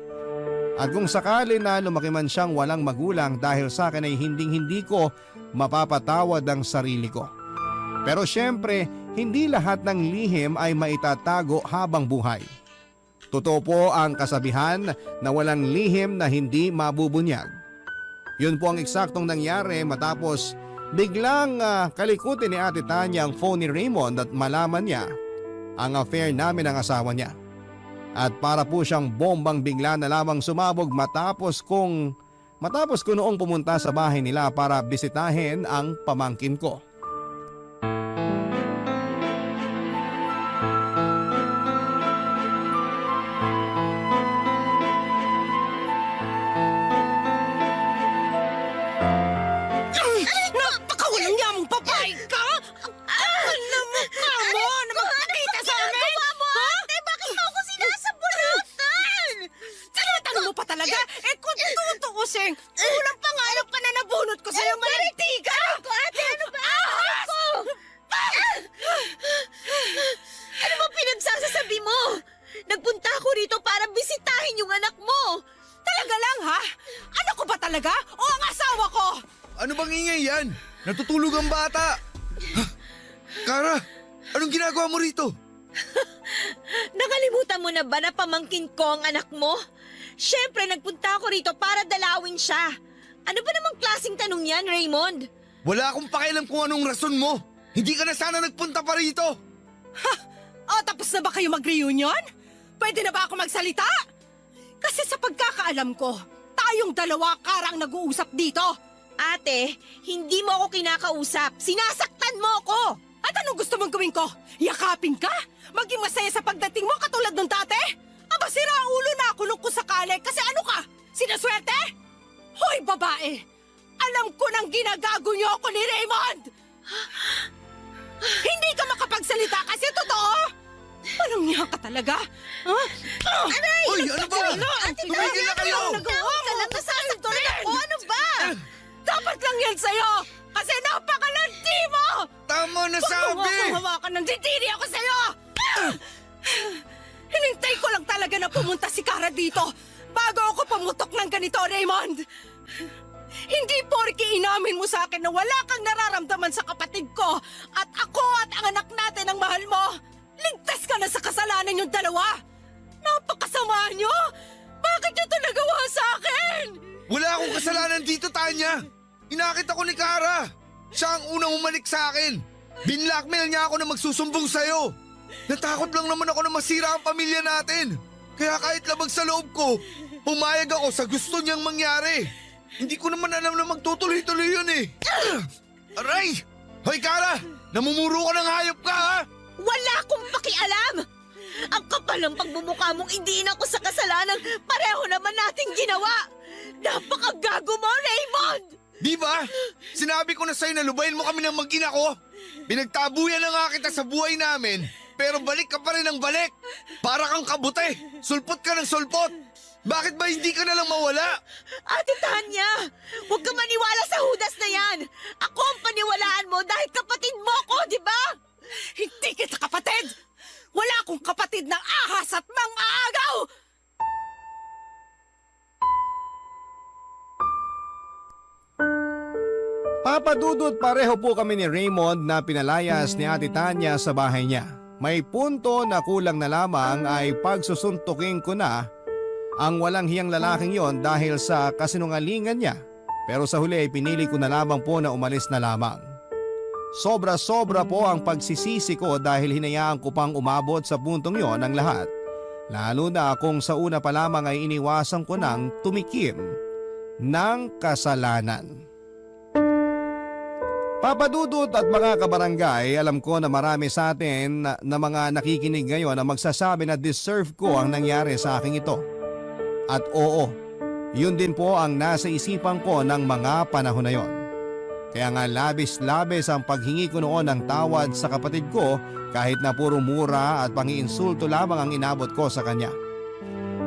At kung sakali na lumaki man siyang walang magulang dahil sa akin ay hindi ko mapapatawad ang sarili ko. Pero syempre, hindi lahat ng lihim ay maitatago habang buhay. Totoo po ang kasabihan na walang lihim na hindi mabubunyag. Yun po ang eksaktong nangyari matapos biglang kalikutin ni Ate Tanya ang phone ni Raymond at malaman niya ang affair namin ng asawa niya. At para po siyang bombang bigla na lamang sumabog matapos ko noong pumunta sa bahay nila para bisitahin ang pamangkin ko. Napakawalang yamang papay ka! Alam mo ka mo na magpakita sa amin! Ate, bakit mo ako sinasabunutan? Tinatanong mo pa talaga? Kung tutuusin, kulang pa nga yung pananabunot ko sa'yo, malitigan! Ate, ano ba? Ano ba pinagsasasabi mo? Nagpunta ako rito para bisitahin yung anak mo. Talaga lang, ha? Ano ko ba talaga? O ang asawa ko? Ano bang ingay yan? Natutulog ang bata. Kara, anong ginagawa mo rito? Nakalimutan mo na ba na pamangkin ko ang anak mo? Siyempre, nagpunta ako rito para dalawin siya. Ano ba namang klaseng tanong yan, Raymond? Wala akong pakialam kung anong rason mo. Hindi ka na sana nagpunta pa rito. Tapos na ba kayo mag-reunion? Pwede na ba ako magsalita? Kasi sa pagkakaalam ko, tayong dalawa karang nag-uusap dito. Ate, hindi mo ako kinakausap. Sinasaktan mo ako! At anong gusto mong gawin ko? Yakapin ka? Maging masaya sa pagdating mo katulad ng dati? Aba, sira ulo na ako nung kusakali kasi ano ka? Sinaswerte? Hoy, babae! Alam ko nang ginagago niyo ako ni Raymond! Hindi ka makapagsalita kasi totoo! Anong niya ka talaga? Aray! Uy, ano ba? Ate, Tumigil na kayo! Tawag ka lang, nasasaktan ako. Ano ba? Dapat lang yan sa'yo! Kasi napakalanti mo! Tama na sabi! Huwag mo hawakan ng ditiri ako sa'yo! Hinintay ko lang talaga na pumunta si Kara dito bago ako pumutok ng ganito, Raymond! Hindi porke inamin mo sa akin na wala kang nararamdaman sa kapatid ko at ako at ang anak natin ang mahal mo. Ligtas ka na sa kasalanan yung dalawa. Napakasama nyo! Bakit nyo ito nagawa sa akin? Wala akong kasalanan dito, Tanya. Inakit ako ni Kara. Siya ang unang umalik sa akin. Binlockmail niya ako na magsusumbong sa'yo. Natakot lang naman ako na masira ang pamilya natin. Kaya kahit labag sa loob ko, pumayag ako sa gusto niyang mangyari. Hindi ko naman alam na magtutuloy-tuloy yun eh. Aray! Hoy Kara! Namumuro ka ng hayop ka ha? Wala akong pakialam! Ang kapal ng pagbumukha mong indiin ako sa kasalanan, pareho naman nating ginawa! Napakagago mo, Raymond! Di ba? Sinabi ko na sa'yo na lubayin mo kami ng mag-ina ko. Pinagtabuyan na nga kita sa buhay namin, pero balik ka pa rin ng balik. Para kang kabute, sulpot ka ng sulpot. Bakit ba hindi ka na lang mawala? Ate Tanya, huwag ka maniwala sa hudas na yan! Ako ang paniwalaan mo dahil kapatid mo ko, di ba? Hindi kita kapatid! Wala akong kapatid na ahas at mang-aagaw! Papa Dudut, pareho po kami ni Raymond na pinalayas ni Ate Tanya sa bahay niya. May punto na kulang na lamang ay pagsusuntukin ko na ang walang hiyang lalaking yon dahil sa kasinungalingan niya. Pero sa huli ay pinili ko na lamang po na umalis na lamang. Sobra-sobra po ang pagsisisi ko dahil hinayaan ko pang umabot sa puntong yon ang lahat. Lalo na kung sa una pa lamang ay iniwasan ko nang tumikim ng kasalanan. Papa Dudut at mga kabarangay, alam ko na marami sa atin na mga nakikinig ngayon na magsasabi na deserve ko ang nangyari sa aking ito. At oo, yun din po ang nasa isipan ko ng mga panahon na yon. Kaya nga labis-labis ang paghingi ko noon ng tawad sa kapatid ko kahit na puro mura at pangiinsulto lamang ang inabot ko sa kanya.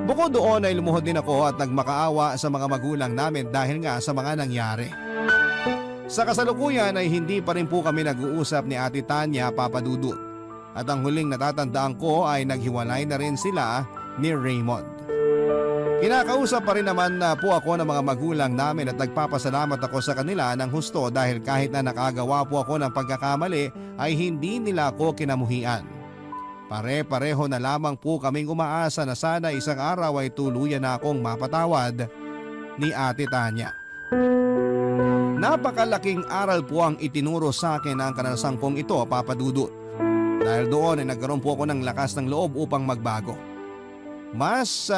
Bukod doon ay lumuhod din ako at nagmakaawa sa mga magulang namin dahil nga sa mga nangyari. Sa kasalukuyan ay hindi pa rin po kami nag-uusap ni Ate Tanya, Papa Dudut. At ang huling natatandaan ko ay naghiwalay na rin sila ni Raymond. Kinakausap pa rin naman na po ako ng mga magulang namin at nagpapasalamat ako sa kanila ng husto dahil kahit na nakagawa po ako ng pagkakamali ay hindi nila ako kinamuhian. Pare-pareho na lamang po kaming umaasa na sana isang araw ay tuluyan na akong mapatawad ni Ate Tanya. Napakalaking aral po ang itinuro sa akin ng karanasan kong ito, Papa Dudut. Dahil doon ay nagkaroon po ako ng lakas ng loob upang magbago. Mas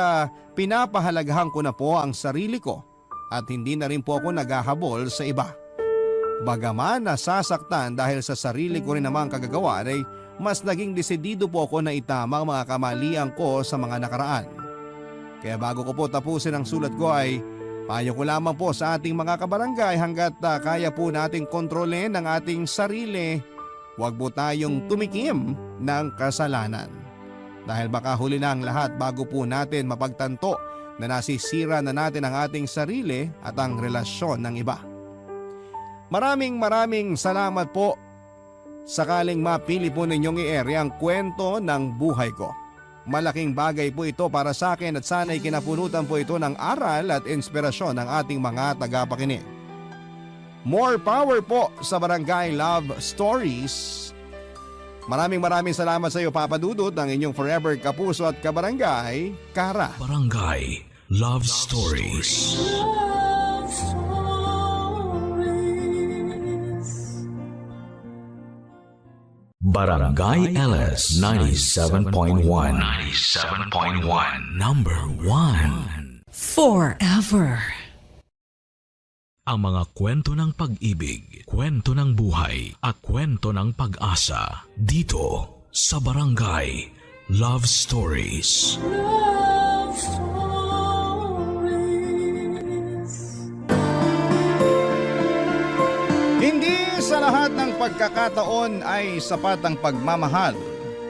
pinapahalagahan ko na po ang sarili ko at hindi na rin po ako naghahabol sa iba. Bagaman nasasaktan dahil sa sarili ko rin namang kagagawa ay mas naging desidido po ako na itama ang mga kamalian ko sa mga nakaraan. Kaya bago ko po tapusin ang sulat ko ay payo ko lamang po sa ating mga kabarangay hanggat kaya po nating kontrolin ang ating sarili, huwag po tayong tumikim ng kasalanan. Dahil baka huli na ang lahat bago po natin mapagtanto na nasisira na natin ang ating sarili at ang relasyon ng iba. Maraming salamat po. Sakaling mapili po ninyong i-ere ang kwento ng buhay ko. Malaking bagay po ito para sa akin at sana'y kinapunutan po ito ng aral at inspirasyon ng ating mga tagapakinig. More power po sa Barangay Love Stories. Maraming salamat sa iyo, Papa Dudut, ng inyong forever kapuso at kabarangay, Kara. Barangay Love Stories. Love Stories. Barangay LS 97.1. 97.1. Number 1. Forever. Ang mga kwento ng pag-ibig, kwento ng buhay at kwento ng pag-asa dito sa Barangay Love Stories. Love Stories. Hindi sa lahat ng pagkakataon ay sapat ang pagmamahal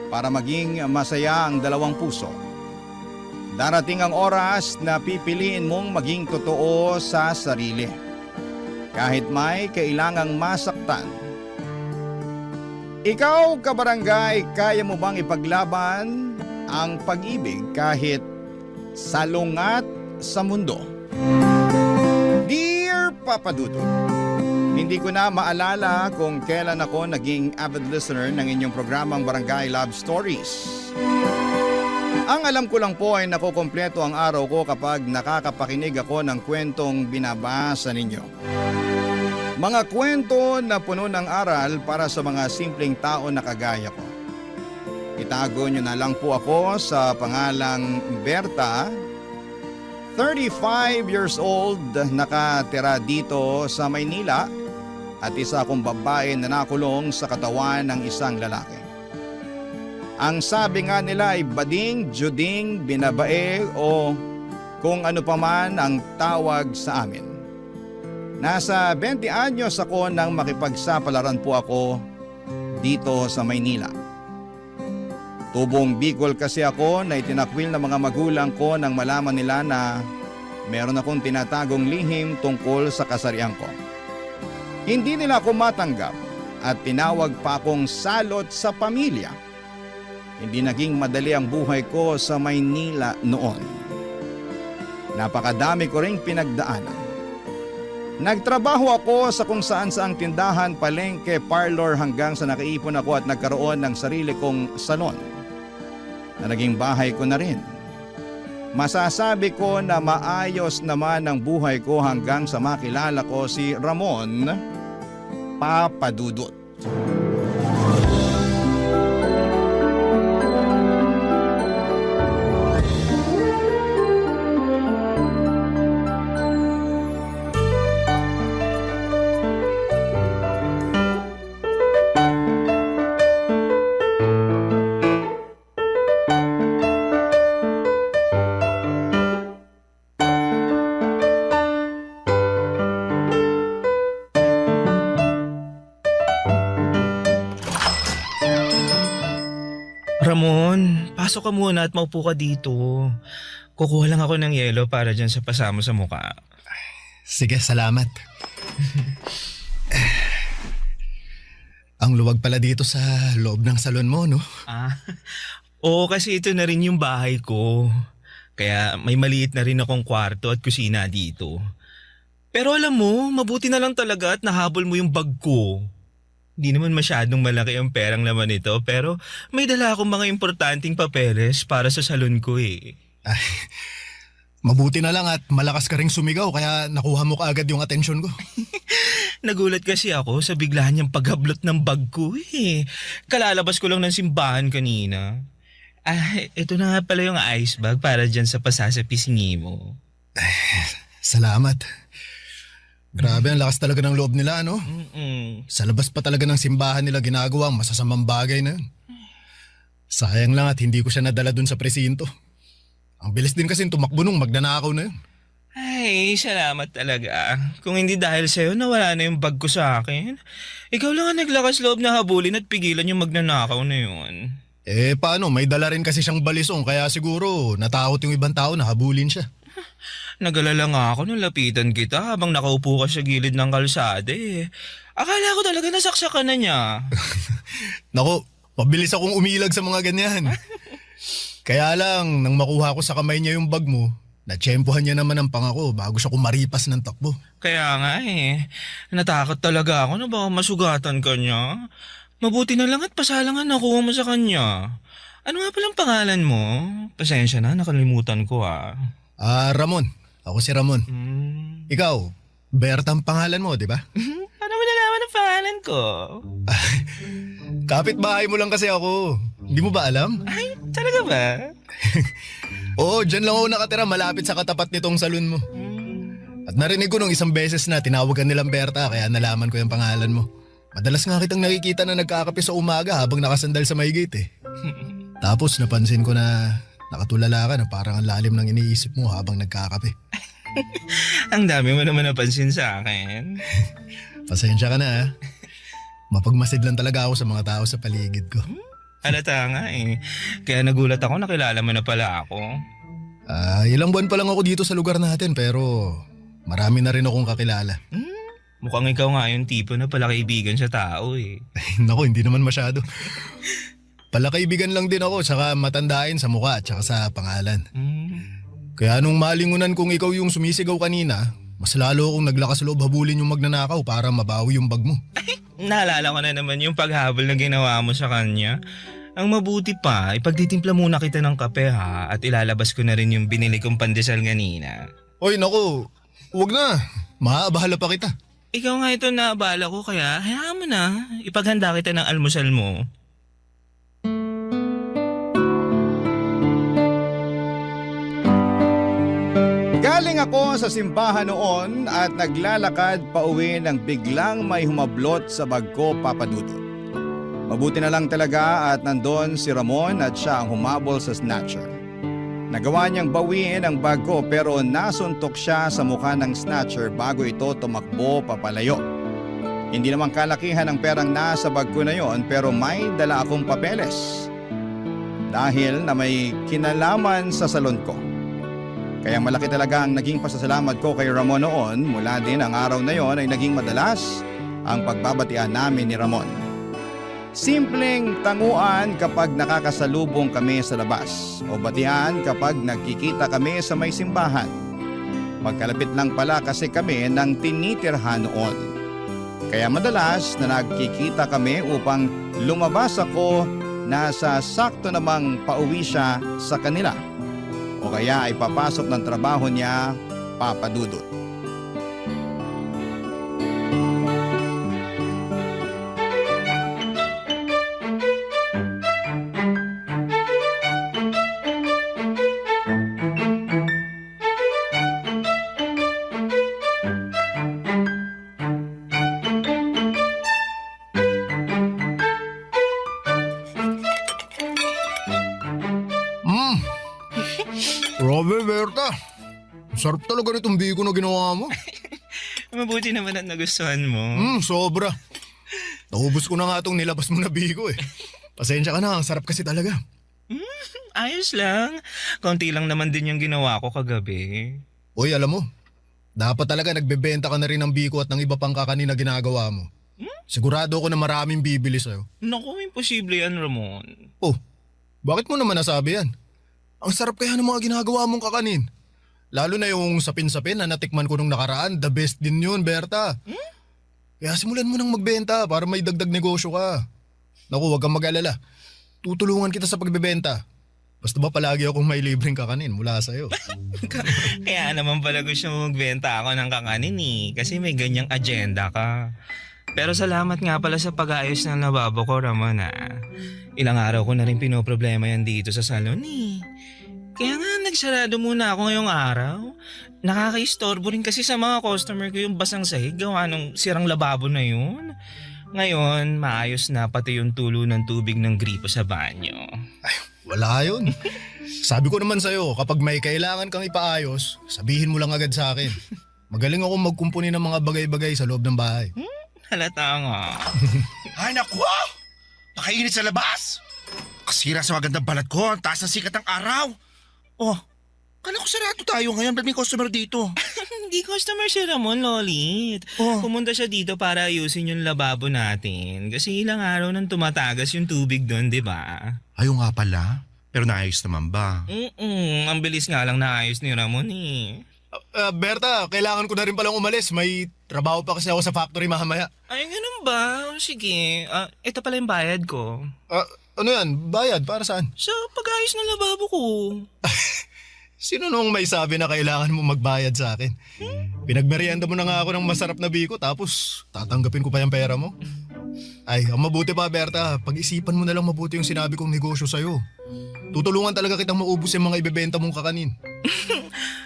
para maging masaya ang dalawang puso. Darating ang oras na pipiliin mong maging totoo sa sarili. Kahit may kailangang masaktan. Ikaw, kabarangay, kaya mo bang ipaglaban ang pag-ibig kahit salungat sa mundo? Dear Papa Dudut, hindi ko na maalala kung kailan ako naging avid listener ng inyong programang Barangay Love Stories. Ang alam ko lang po ay nakukumpleto ang araw ko kapag nakakapakinig ako ng kwentong binabasa ninyo. Mga kwento na puno ng aral para sa mga simpleng tao na kagaya ko. Itago nyo na lang po ako sa pangalang Berta, 35 years old, nakatira dito sa Maynila at isa akong babae na nakulong sa katawan ng isang lalaki. Ang sabi nga nila ay bading, juding, binabae o kung ano pa man ang tawag sa amin. Nasa 20 anyos ako nang makipagsapalaran po ako dito sa Maynila. Tubong Bicol kasi ako na itinakwil ng mga magulang ko nang malaman nila na meron akong tinatagong lihim tungkol sa kasarian ko. Hindi nila ako matanggap at tinawag pa akong salot sa pamilya. Hindi naging madali ang buhay ko sa Maynila noon. Napakadami ko ring pinagdaanan. Nagtrabaho ako sa kung saan saang tindahan, palengke, parlor hanggang sa nakaipon ako at nagkaroon ng sarili kong salon na naging bahay ko na rin. Masasabi ko na maayos naman ang buhay ko hanggang sa makilala ko si Ramon Papadudut. Ramon, pasok ka muna at maupo ka dito. Kukuha lang ako ng yelo para dyan sa pasamo sa mukha. Sige, salamat. Ang luwag pala dito sa loob ng salon mo, no? Oo, kasi ito na rin yung bahay ko. Kaya may maliit na rin akong kwarto at kusina dito. Pero alam mo, mabuti na lang talaga at nahabol mo yung bag ko. Hindi naman masyadong malaki ang perang laman nito, pero may dala akong mga importanteng papeles para sa salon ko eh. Ay, mabuti na lang at malakas ka ring sumigaw kaya nakuha mo kaagad yung atensyon ko. Nagulat kasi ako sa bigla niyang paghablot ng bag ko eh. Kalalabas ko lang ng simbahan kanina. Ito na nga pala yung ice bag para dyan sa pasa sa pisngi mo. Salamat. Grabe, ang lakas talaga ng loob nila, no? Sa labas pa talaga ng simbahan nila ginagawa ang masasamang bagay na yun. Sayang lang at hindi ko siya nadala dun sa presinto. Ang bilis din kasi tumakbo nung magnanakaw na yun. Ay, salamat talaga. Kung hindi dahil sa'yo, nawala na yung bag ko sa akin. Ikaw lang ang naglakas loob na habulin at pigilan yung magnanakaw na yun. Paano? May dala rin kasi siyang balisong kaya siguro natakot yung ibang tao na habulin siya. Nagalala nga ako nung lapitan kita habang nakaupo ka sa gilid ng kalsada eh. Akala ko talaga nasaksakan na niya. Nako, pabilis akong umilag sa mga ganyan. Kaya lang, nang makuha ko sa kamay niya yung bag mo, natsyempohan niya naman ang pangako bago siya kumaripas ng takbo. Kaya nga eh, natakot talaga ako na baka masugatan ka niya. Mabuti na lang at pasalangan nakuha mo sa kanya. Ano nga palang pangalan mo? Pasensya na, nakalimutan ko ah. Ramon. Ako si Ramon. Ikaw, Berta ang pangalan mo, di ba? Paano mo nalaman ang pangalan ko? Kapitbahay mo lang kasi ako. Hindi mo ba alam? Ay, talaga ba? Oo, dyan lang ako nakatira malapit sa katapat nitong salon mo. At narinig ko nung isang beses na tinawagan nilang Berta kaya nalaman ko yung pangalan mo. Madalas nga kitang nakikita na nagkakape sa umaga habang nakasandal sa may gate eh. Tapos napansin ko na nakatulala ka na parang ang lalim ng iniisip mo habang nagkakape. Ang dami mo naman napansin sa akin. Pasensya ka na ha. Mapagmasid lang talaga ako sa mga tao sa paligid ko. Halata nga eh. Kaya nagulat ako nakilala mo na pala ako. Ilang buwan pa lang ako dito sa lugar natin pero marami na rin akong kakilala. Mukhang ikaw nga yung tipo na pala kaibigan sa tao eh. Naku, hindi naman masyado. Palakaibigan lang din ako saka matandain sa mukha at saka sa pangalan. Kaya nung malingunan kong ikaw yung sumisigaw kanina, mas lalo akong naglakas loob habulin yung magnanakaw para mabawi yung bag mo. Naalala ko na naman yung paghabol na ginawa mo sa kanya. Ang mabuti pa, ipagtitimpla muna kita ng kape ha at ilalabas ko na rin yung binili kong pandesal kanina. Oy naku, huwag na. Maabahala pa kita. Ikaw nga ito naabala ko kaya hayaan mo na. Ipaghanda kita ng almusal mo. Galing ako sa simbahan noon at naglalakad pauwi nang biglang may humablot sa bag ko, Papadudut. Mabuti na lang talaga at nandun si Ramon at siya ang humabol sa snatcher. Nagawa niyang bawiin ang bag ko pero nasuntok siya sa mukha ng snatcher bago ito tumakbo papalayo. Hindi naman kalakihan ang perang nasa bag ko na yon pero may dala akong papeles. Dahil na may kinalaman sa salon ko. Kaya malaki talaga ang naging pasasalamat ko kay Ramon noon. Mula din ang araw na yon ay naging madalas ang pagbabatian namin ni Ramon. Simpleng tanguan kapag nakakasalubong kami sa labas o batian kapag nagkikita kami sa may simbahan. Magkalapit lang pala kasi kami ng tinitirhan noon. Kaya madalas na nagkikita kami upang lumabas ako na sa sakto namang pauwi siya sa kanila. O kaya ay papasok ng trabaho niya, Papa Dudut. Grabe, Berta. Sarap talaga nitong biko na ginawa mo. Mabuti naman at nagustuhan mo. Sobra. Naubos ko na nga itong nilabas mo na biko eh. Pasensya ka na, ang sarap kasi talaga. Ayos lang. Kaunti lang naman din yung ginawa ko kagabi. Uy, alam mo, dapat talaga nagbebenta ka na rin ng biko at ng iba pang kakanin na ginagawa mo. Sigurado ako na maraming bibili sa'yo. Naku, imposible yan, Ramon. Oh, bakit mo naman nasabi yan? Ang sarap kaya ng mga ginagawa mong kakanin. Lalo na yung sapin-sapin na natikman ko nung nakaraan, the best din yun, Berta. Kaya simulan mo nang magbenta para may dagdag negosyo ka. Naku, huwag kang mag-alala. Tutulungan kita sa pagbebenta. Basta ba palagi akong may libreng kakanin mula sa'yo. Kaya naman pala gusto mo magbenta ako ng kakanin kasi may ganyang agenda ka. Pero salamat nga pala sa pag-aayos ng lababo ko, Ramon Ilang araw ko na rin pinoproblema yan dito sa salon Kaya nga nagsarado muna ako ngayong araw. Nakaka-istorbo rin kasi sa mga customer ko yung basang sahig gawa ng sirang lababo na yun. Ngayon, maayos na pati yung tulo ng tubig ng gripo sa banyo. Ay, wala yun. Sabi ko naman sa'yo, kapag may kailangan kang ipaayos, sabihin mo lang agad sa akin. Magaling akong magkumpuni ng mga bagay-bagay sa loob ng bahay. Halata nga. Ay naku! Pakainit sa labas! Kasira sa magandang balat ko, ang taas ng sikat ng araw. Oh, kala ko sarado tayo ngayon, ba't may customer dito? Hindi customer si Ramon, Lolit. Pumunta siya dito para ayusin yung lababo natin. Kasi ilang araw nang tumatagas yung tubig doon, di ba? Ayaw nga pala. Pero naayos naman ba? Ang bilis nga lang naayos ni Ramon Berta, kailangan ko na rin palang umalis. May trabaho pa kasi ako sa factory mamaya. Ay, ganun ba? Sige, ito pala yung bayad ko. Ano yan? Bayad? Para saan? Sa pag-ayos ng lababo ko. Sino nung may sabi na kailangan mo magbayad sa akin? Pinagmerienda mo na nga ako ng masarap na biko tapos tatanggapin ko pa yung pera mo? Ay, ang mabuti pa, Berta. Pag-isipan mo na lang mabuti yung sinabi kong negosyo sa'yo. Tutulungan talaga kitang maubos yung mga ibebenta mong kakanin.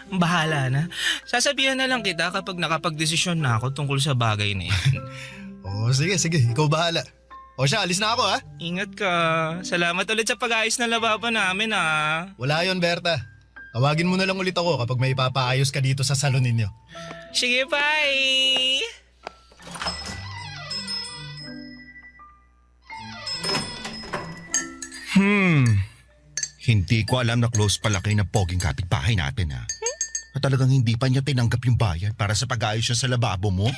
Bahala na. Sasabihan na lang kita kapag nakapag-desisyon na ako tungkol sa bagay na yan. Sige. Ikaw bahala. Siya, alis na ako ha. Ingat ka. Salamat ulit sa pag-ayos ng lababo namin Wala yon, Berta. Tawagin mo na lang ulit ako kapag may ipapaayos ka dito sa salon ninyo. Sige, bye! Hindi ko alam na close pala kayo ng poging kapitbahay natin At talagang hindi pa niya tinanggap yung bayad para sa pag-ayos siya sa lababo mo?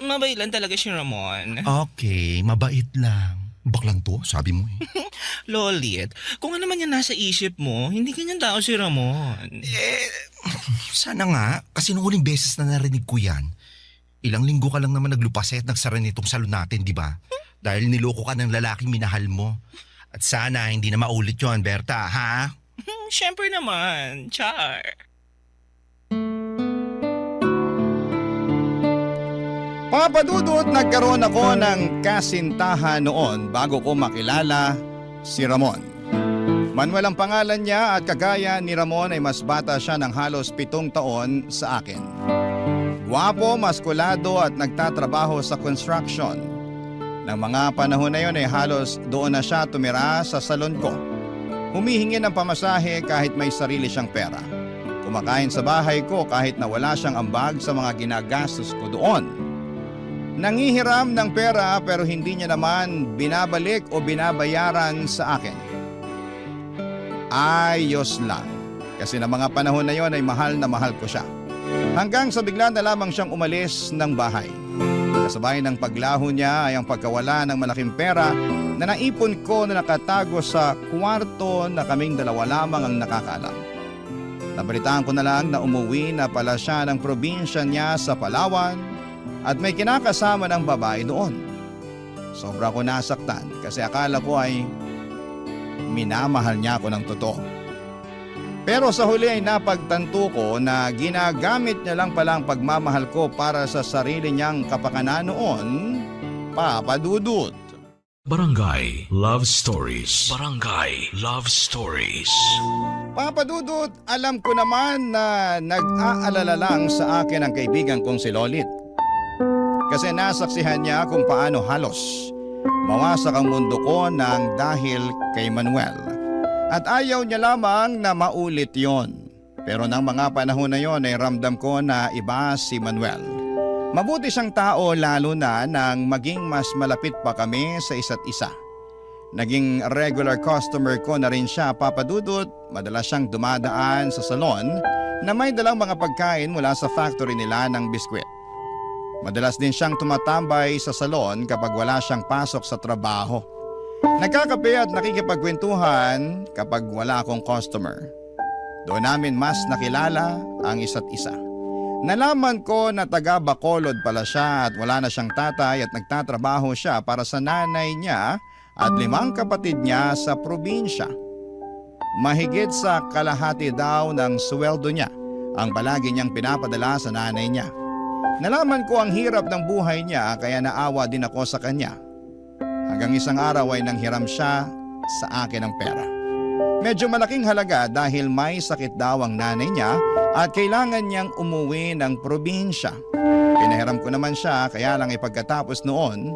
Mabait lang talaga si Ramon. Okay, mabait lang. Baklang to, sabi mo Lolit, kung ano man yan nasa isip mo, hindi ganyan tao si Ramon. Sana nga, kasi nung huling beses na narinig ko yan, ilang linggo ka lang naman naglupaset nagsara nitong salon natin, di ba? Dahil niloko ka ng lalaking minahal mo. At sana hindi na maulit yon, Berta, ha? Siyempre naman, char. Papa Dudut, nagkaroon ako ng kasintahan noon bago ko makilala si Ramon. Manuel ang pangalan niya at kagaya ni Ramon ay mas bata siya ng halos 7 taon sa akin. Gwapo, maskulado at nagtatrabaho sa construction. Nang mga panahon na yon ay halos doon na siya tumira sa salon ko. Humihingi ng pamasahe kahit may sarili siyang pera. Kumakain sa bahay ko kahit na wala siyang ambag sa mga ginagastos ko doon. Nangihiram ng pera pero hindi niya naman binabalik o binabayaran sa akin. Ayos lang. Kasi na mga panahon na yon ay mahal na mahal ko siya. Hanggang sa bigla na lamang siyang umalis ng bahay. Kasabay ng paglaho niya ay ang pagkawala ng malaking pera na naipon ko na nakatago sa kwarto na kaming dalawa lamang ang nakakaalam. Nabalitaan ko na lang na umuwi na pala siya ng probinsya niya sa Palawan at may kinakasama ng babae doon. Sobra ko nasaktan kasi akala ko ay minamahal niya ako ng totoo. Pero sa huli ay napagtanto ko na ginagamit niya lang pala ang pagmamahal ko para sa sarili niyang kapakanan noon, Papa Dudut. Barangay Love Stories. Barangay Love Stories. Papa Dudut, alam ko naman na nag-aalala lang sa akin ang kaibigan kong si Lolit. Kasi nasaksihan niya kung paano halos mawasak ang mundo ko nang dahil kay Manuel. At ayaw niya lamang na maulit yon. Pero nang mga panahon na yon ay ramdam ko na iba si Manuel. Mabuti siyang tao lalo na nang maging mas malapit pa kami sa isa't isa. Naging regular customer ko na rin siya, Papa Dudut. Madalas siyang dumadaan sa salon na may dalang mga pagkain mula sa factory nila ng biskwit. Madalas din siyang tumatambay sa salon kapag wala siyang pasok sa trabaho. Nagkakape at nakikipagkwentuhan kapag wala akong customer. Doon namin mas nakilala ang isa't isa. Nalaman ko na taga Bacolod pala siya at wala na siyang tatay at nagtatrabaho siya para sa nanay niya at 5 kapatid niya sa probinsya. Mahigit sa kalahati daw ng sweldo niya ang palagi niyang pinapadala sa nanay niya. Nalaman ko ang hirap ng buhay niya kaya naawa din ako sa kanya. Hanggang isang araw ay nanghiram siya sa akin ng pera. Medyo malaking halaga dahil may sakit daw ang nanay niya at kailangan niyang umuwi ng probinsya. Pinahiram ko naman siya kaya lang ipagkatapos noon,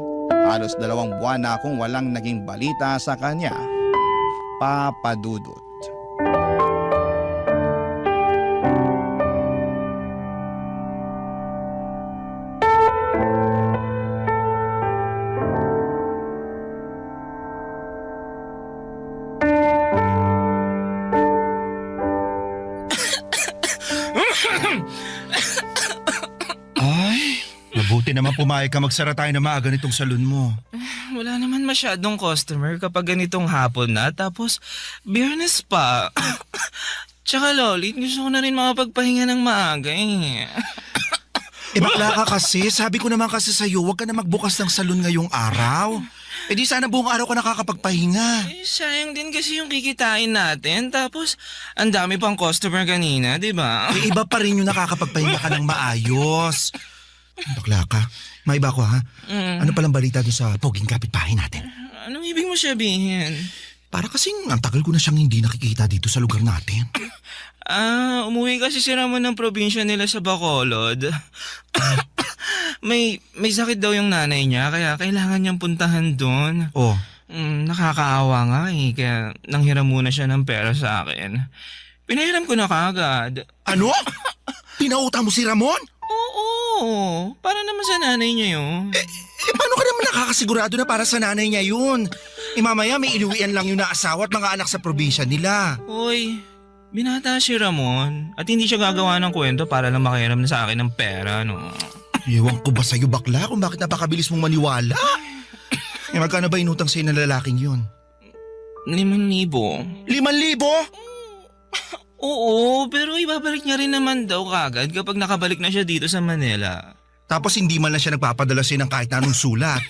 halos 2 buwan na akong walang naging balita sa kanya. Papa Dudut. Ay, mabuti naman pumayag ka magsara tayo na maaga nitong salon mo. Wala naman masyadong customer kapag ganitong hapon na. Tapos, biyernes pa. Tsaka Lolit, gusto ko na rin makapagpahinga ng maaga eh. Bakla ka kasi. Sabi ko naman kasi sa'yo, huwag ka na magbukas ng salon ngayong araw. Di sana buong araw ka nakakapagpahinga. Sayang din kasi yung kikitain natin. Tapos, ang dami pang customer kanina, di ba? Iba pa rin yung nakakapagpahinga ka ng maayos. Bakla ka. May iba ko ha? Ano palang balita doon sa poging kapitbahay natin? Anong ibig mo sabihin? Para kasing ang tagal ko na siyang hindi nakikita dito sa lugar natin. Umuwi kasi si Ramon ng probinsya nila sa Bacolod. May sakit daw yung nanay niya kaya kailangan niyang puntahan doon. Oh. Nakakaawa nga eh kaya nanghiram muna siya ng pera sa akin. Pinahiram ko na kaagad. Ano? Pinautang mo si Ramon? Oo. Para naman sa nanay niya yun. Paano ka naman nakakasigurado na para sa nanay niya yun? Mamaya may inuwian lang yung naasawa at mga anak sa probinsya nila. Hoy, binata si Ramon at hindi siya gagawa ng kwento para lang makahiram na sa akin ng pera, no? Ewan ko ba sa'yo bakla kung bakit napakabilis mong maniwala? Magkano ba inutang sa'yo ng lalaking yun? 5,000. 5,000? Oo, pero ibabalik niya rin naman daw kagad kapag nakabalik na siya dito sa Manila. Tapos hindi man lang siya nagpapadala sa'yo ng kahit na anong sulat.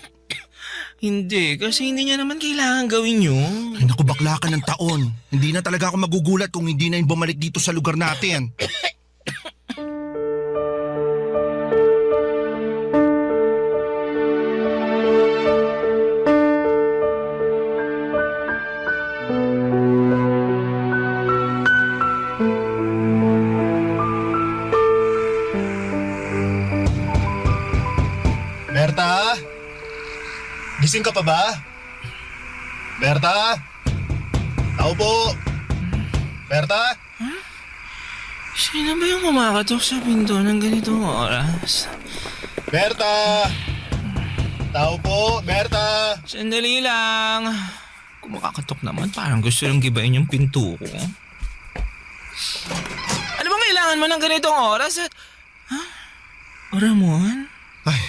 Hindi, kasi hindi niya naman kailangan gawin yun. Ay naku, bakla ka ng taon. Hindi na talaga ako magugulat kung hindi na yung bumalik dito sa lugar natin. Berta? Gising ka pa ba? Berta? Tao po? Berta? Sino ba yung kumakatok sa pinto ng ganitong oras? Berta? Tao po? Berta? Sandali lang. Kung makakatok naman, parang gusto lang gibain yung pinto ko. Ano bang kailangan mo ng ganitong oras? At... Ramon? Ay,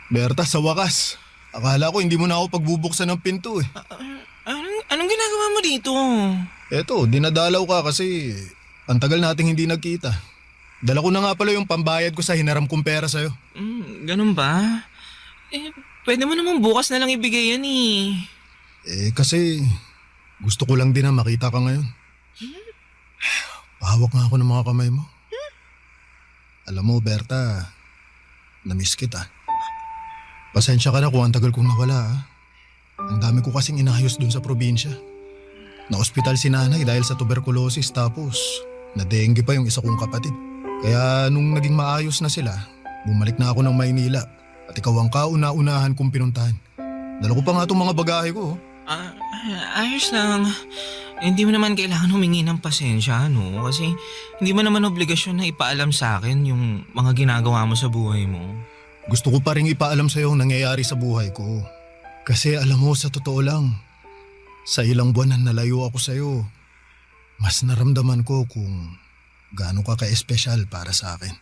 Berta, sa wakas. Akala ko hindi mo na ako pagbubuksan ng pinto eh. Anong ginagawa mo dito? Eto, dinadalaw ka kasi Ang tagal nating hindi nagkita. Dala ko na nga pala yung pambayad ko sa hinaram kong pera sa'yo. Ganun ba? Pwede mo naman bukas na lang ibigay yan Kasi gusto ko lang din na makita ka ngayon. Pahawak nga ako ng mga kamay mo. Alam mo, Berta, na-miss kita. Pasensya ka na kung ang tagal kong nawala. Ang dami ko kasing inayos dun sa probinsya. Na-ospital si nanay dahil sa tuberculosis tapos na-dengue pa yung isa kong kapatid. Kaya nung naging maayos na sila, bumalik na ako ng Maynila at ikaw ang kauna-unahan kong pinuntahan. Dala ko pa nga itong mga bagahe ko. Ayos lang. Hindi mo naman kailangan humingi ng pasensya, no? Kasi hindi mo naman obligasyon na ipaalam sa akin yung mga ginagawa mo sa buhay mo. Gusto ko pa rin ipaalam sa'yo ang nangyayari sa buhay ko. Kasi alam mo, sa totoo lang, sa ilang buwan na nalayo ako sa'yo, mas naramdaman ko kung gaano ka ka-espesyal para sa akin.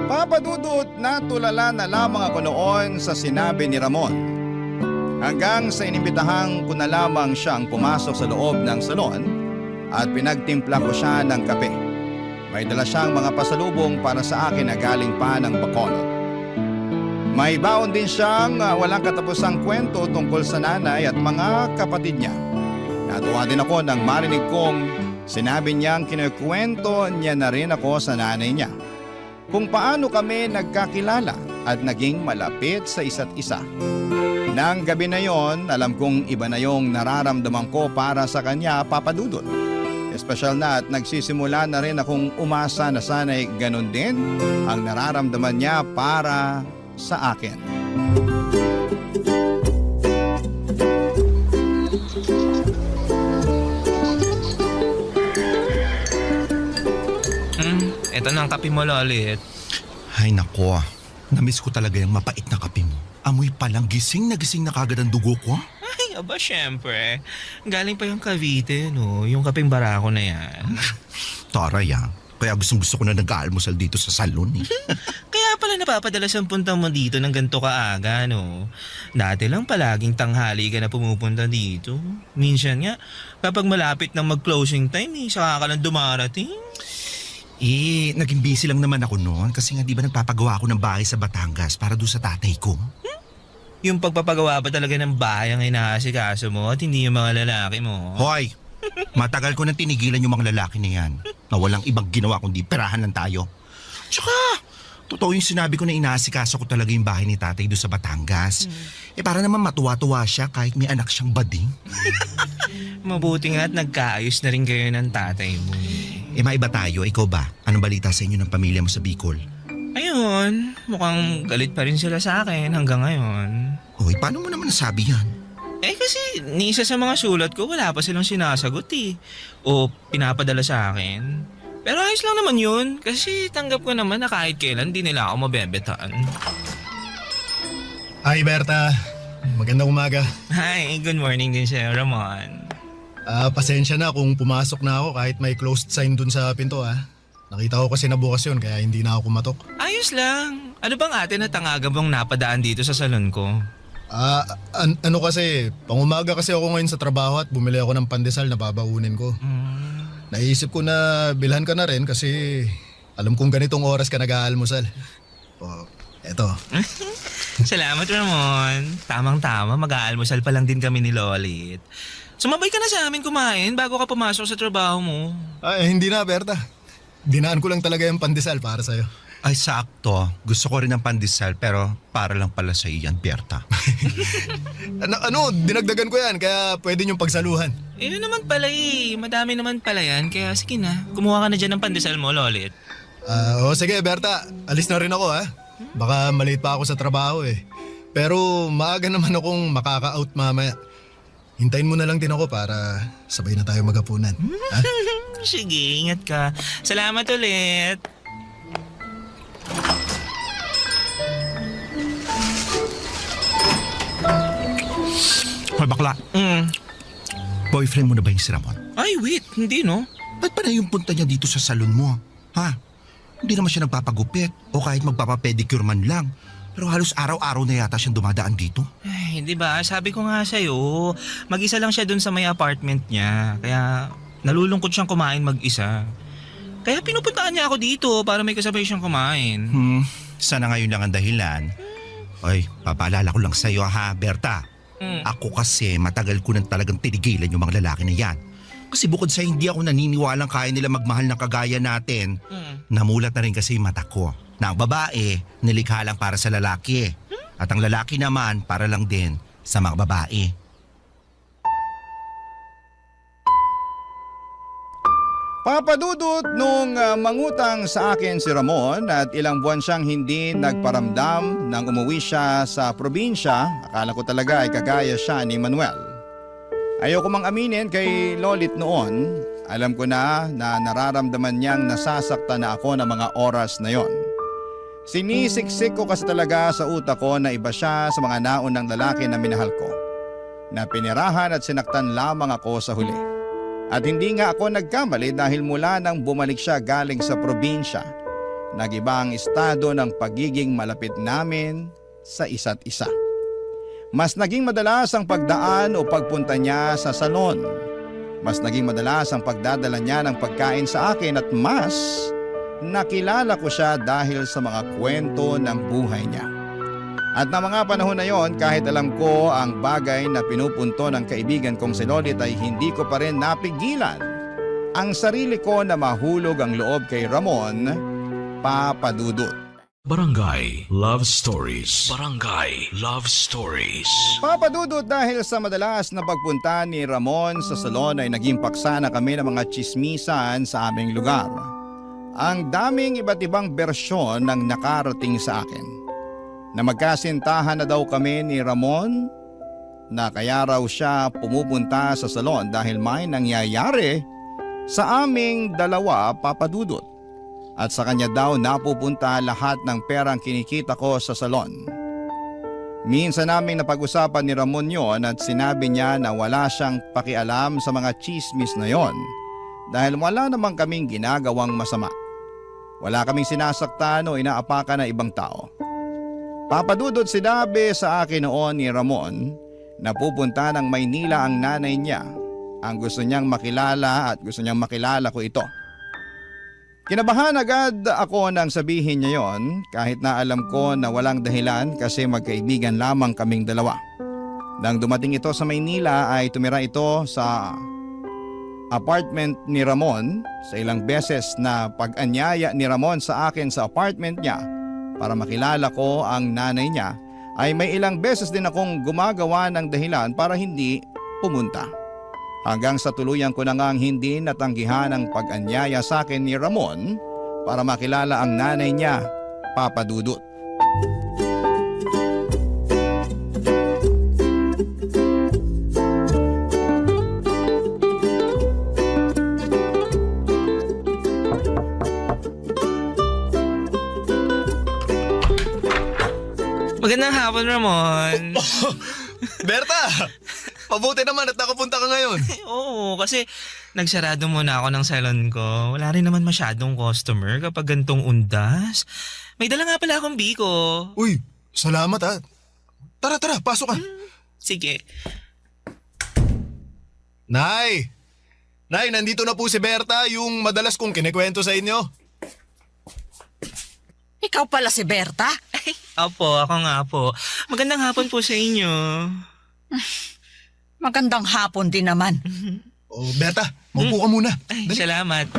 Papadudot na tulala na lamang ako noon sa sinabi ni Ramon. Hanggang sa inimbitahang ko na lamang siyang pumasok sa loob ng salon at pinagtimpla ko siya ng kape. May dala siyang mga pasalubong para sa akin na galing pa ng Bacolod. May baon din siyang walang katapusang kwento tungkol sa nanay at mga kapatid niya. Natuwa din ako nang marinig kong sinabi niyang kinukwento niya na rin ako sa nanay niya. Kung paano kami nagkakilala at naging malapit sa isa't isa. Nang gabi na yon, alam kong iba na yung nararamdaman ko para sa kanya, Papa Dudut. Espesyal na at nagsisimula na rin akong umasa na sana'y ganun din ang nararamdaman niya para sa akin. Ito na ang kape mo, Lolit. Ay nako, namiss ko talaga yung mapait na kape mo. Amoy palang gising na kagad ang dugo ko. Ay, aba, syempre. Galing pa yung Cavite, no? Yung kapeng barako na yan. Taray kaya gusto ko na nag-aalmusal dito sa salon Kaya pala napapadalas ang punta mo dito ng ganito kaaga, no? Dati lang palaging tanghali ka na pumupunta dito. Minsan nga, kapag malapit ng mag-closing time, saka ka lang dumarating. Naging busy lang naman ako noon kasi nga di ba nagpapagawa ako ng bahay sa Batangas para doon sa tatay ko. Yung pagpapagawa ba talaga ng bahay ang inaasikaso mo at hindi yung mga lalaki mo? Hoy! Matagal ko nang tinigilan yung mga lalaki na yan na walang ibang ginawa kundi perahan lang tayo. Tsaka, totoo yung sinabi ko na inaasikaso ko talaga yung bahay ni tatay doon sa Batangas. Para naman matuwa-tuwa siya kahit may anak siyang bading. Mabuti nga at nagkaayos na rin kayo ng tatay mo. Maiba tayo, ikaw ba? Anong balita sa inyo ng pamilya mo sa Bicol? Ayun, mukhang galit pa rin sila sa akin hanggang ngayon. Hoy, paano mo naman nasabi yan? Kasi ni isa sa mga sulat ko wala pa silang sinasagot o pinapadala sa akin. Pero ayos lang naman yun kasi tanggap ko naman na kahit kailan di nila ako mabebetaan. Hi Berta, magandang umaga. Hi, good morning din sa'yo, Ramon. Pasensya na kung pumasok na ako kahit may closed sign dun sa pinto Nakita ko kasi nabukas yun kaya hindi na ako kumatok. Ayos lang. Ano bang ate na tangaga bang napadaan dito sa salon ko? Ano kasi, pangumaga kasi ako ngayon sa trabaho at bumili ako ng pandesal na babaunin ko. Naisip ko na bilhan ka na rin kasi alam kong ganitong oras ka nag-aalmusal. Eto. Salamat, Ramon. Tamang-tama, mag-aalmusal pa lang din kami ni Lolit. Sumabay ka na sa amin kumain bago ka pumasok sa trabaho mo. Hindi na, Berta. Dinaan ko lang talaga yung pandesal para sa'yo. Ay, sakto. Gusto ko rin ng pandesal pero para lang pala sa iyan, Berta. Dinagdagan ko yan kaya pwede niyong pagsaluhan. Yun naman pala madami naman pala yan kaya sige na, kumuha ka na dyan ng pandesal mo, Lolit. Sige, Berta. Alis na rin ako Baka malate pa ako sa trabaho Pero maaga naman akong makaka-out mamaya. Hintayin mo na lang din ako para sabay na tayo maghapunan. Sige, ingat ka. Salamat ulit. Hoy, bakla. Boyfriend mo na ba yung si Ramon? Ay, wait. Hindi, no? Ba't pa na yung punta niya dito sa salon mo? Ha? Hindi naman siya nagpapagupit o kahit magpapapedicure man lang. Pero halos araw-araw na yata siyang dumadaan dito. Ay, di ba? Sabi ko nga sa'yo, mag-isa lang siya dun sa may apartment niya. Kaya nalulungkot siyang kumain mag-isa. Kaya pinupuntaan niya ako dito para may kasabay siyang kumain. Sana ngayon lang ang dahilan. Ay, papaalala ko lang sa'yo ha, Berta. Ako kasi matagal ko nang talagang tinigilan yung mga lalaki na yan. Kasi bukod sa hindi ako naniniwalang kaya nila magmahal ng kagaya natin, namulat na rin kasi yung mata ko na ang babae nilikha lang para sa lalaki at ang lalaki naman para lang din sa mga babae. Papadudot nung mangutang sa akin si Ramon at ilang buwan siyang hindi nagparamdam nang umuwi siya sa probinsya, akala ko talaga ay kagaya siya ni Manuel. Ayoko mang aminin kay Lolit noon, alam ko na nararamdaman niyang nasasaktan na ako ng mga oras na yon. Sinisiksik ko kasi talaga sa utak ko na iba siya sa mga naunang lalaki na minahal ko, na pinirahan at sinaktan lamang ako sa huli. At hindi nga ako nagkamali dahil mula nang bumalik siya galing sa probinsya, nag-iba ang estado ng pagiging malapit namin sa isa't isa. Mas naging madalas ang pagdaan o pagpunta niya sa salon. Mas naging madalas ang pagdadala niya ng pagkain sa akin at mas nakilala ko siya dahil sa mga kwento ng buhay niya. At na mga panahon na yon, kahit alam ko ang bagay na pinupunto ng kaibigan kong si Lolit ay hindi ko pa rin napigilan ang sarili ko na mahulog ang loob kay Ramon, Papadudot. Barangay Love Stories. Barangay Love Stories. Papadudot, dahil sa madalas na pagpunta ni Ramon sa salon ay naging paksa na kami ng mga tsismisan sa aming lugar. Ang daming iba't ibang bersyon ng nakarating sa akin. Na magkasintahan na daw kami ni Ramon, na kaya raw siya pumupunta sa salon dahil may nangyayari sa aming dalawa, Papadudot. At sa kanya daw napupunta lahat ng perang kinikita ko sa salon. Minsan naming napag-usapan ni Ramon yon at sinabi niya na wala siyang pakialam sa mga chismis na yon dahil wala namang kaming ginagawang masama. Wala kaming sinasaktan o inaapakan ng ibang tao. Papadudot, sinabi sa akin noon ni Ramon na pupunta ng Maynila ang nanay niya. Ang gusto niyang makilala at gusto niyang makilala ko ito. Kinabahan agad ako nang sabihin niya yon kahit na alam ko na walang dahilan kasi magkaibigan lamang kaming dalawa. Nang dumating ito sa Maynila ay tumira ito sa apartment ni Ramon. Sa ilang beses na pag-anyaya ni Ramon sa akin sa apartment niya para makilala ko ang nanay niya, ay may ilang beses din akong gumagawa ng dahilan para hindi pumunta. Hanggang sa tuluyan ko na ngang hindi natanggihan ang pag-anyaya sa akin ni Ramon para makilala ang nanay niya, Papadudot. Magandang hapon, Ramon. Berta! Mabuti naman at nakapunta ka ngayon. Oo, kasi nagsarado muna ako ng salon ko. Wala rin naman masyadong customer kapag gantong undas. May dala nga pala akong biko. Uy, salamat ha. Tara, pasok ka. Sige. Nay, nandito na po si Berta, yung madalas kong kinikwento sa inyo. Ikaw pala si Berta? Opo, ako nga po. Magandang hapon po sa inyo. Magandang hapon din naman. Oh, Berta, maupo ka muna. Ay, salamat.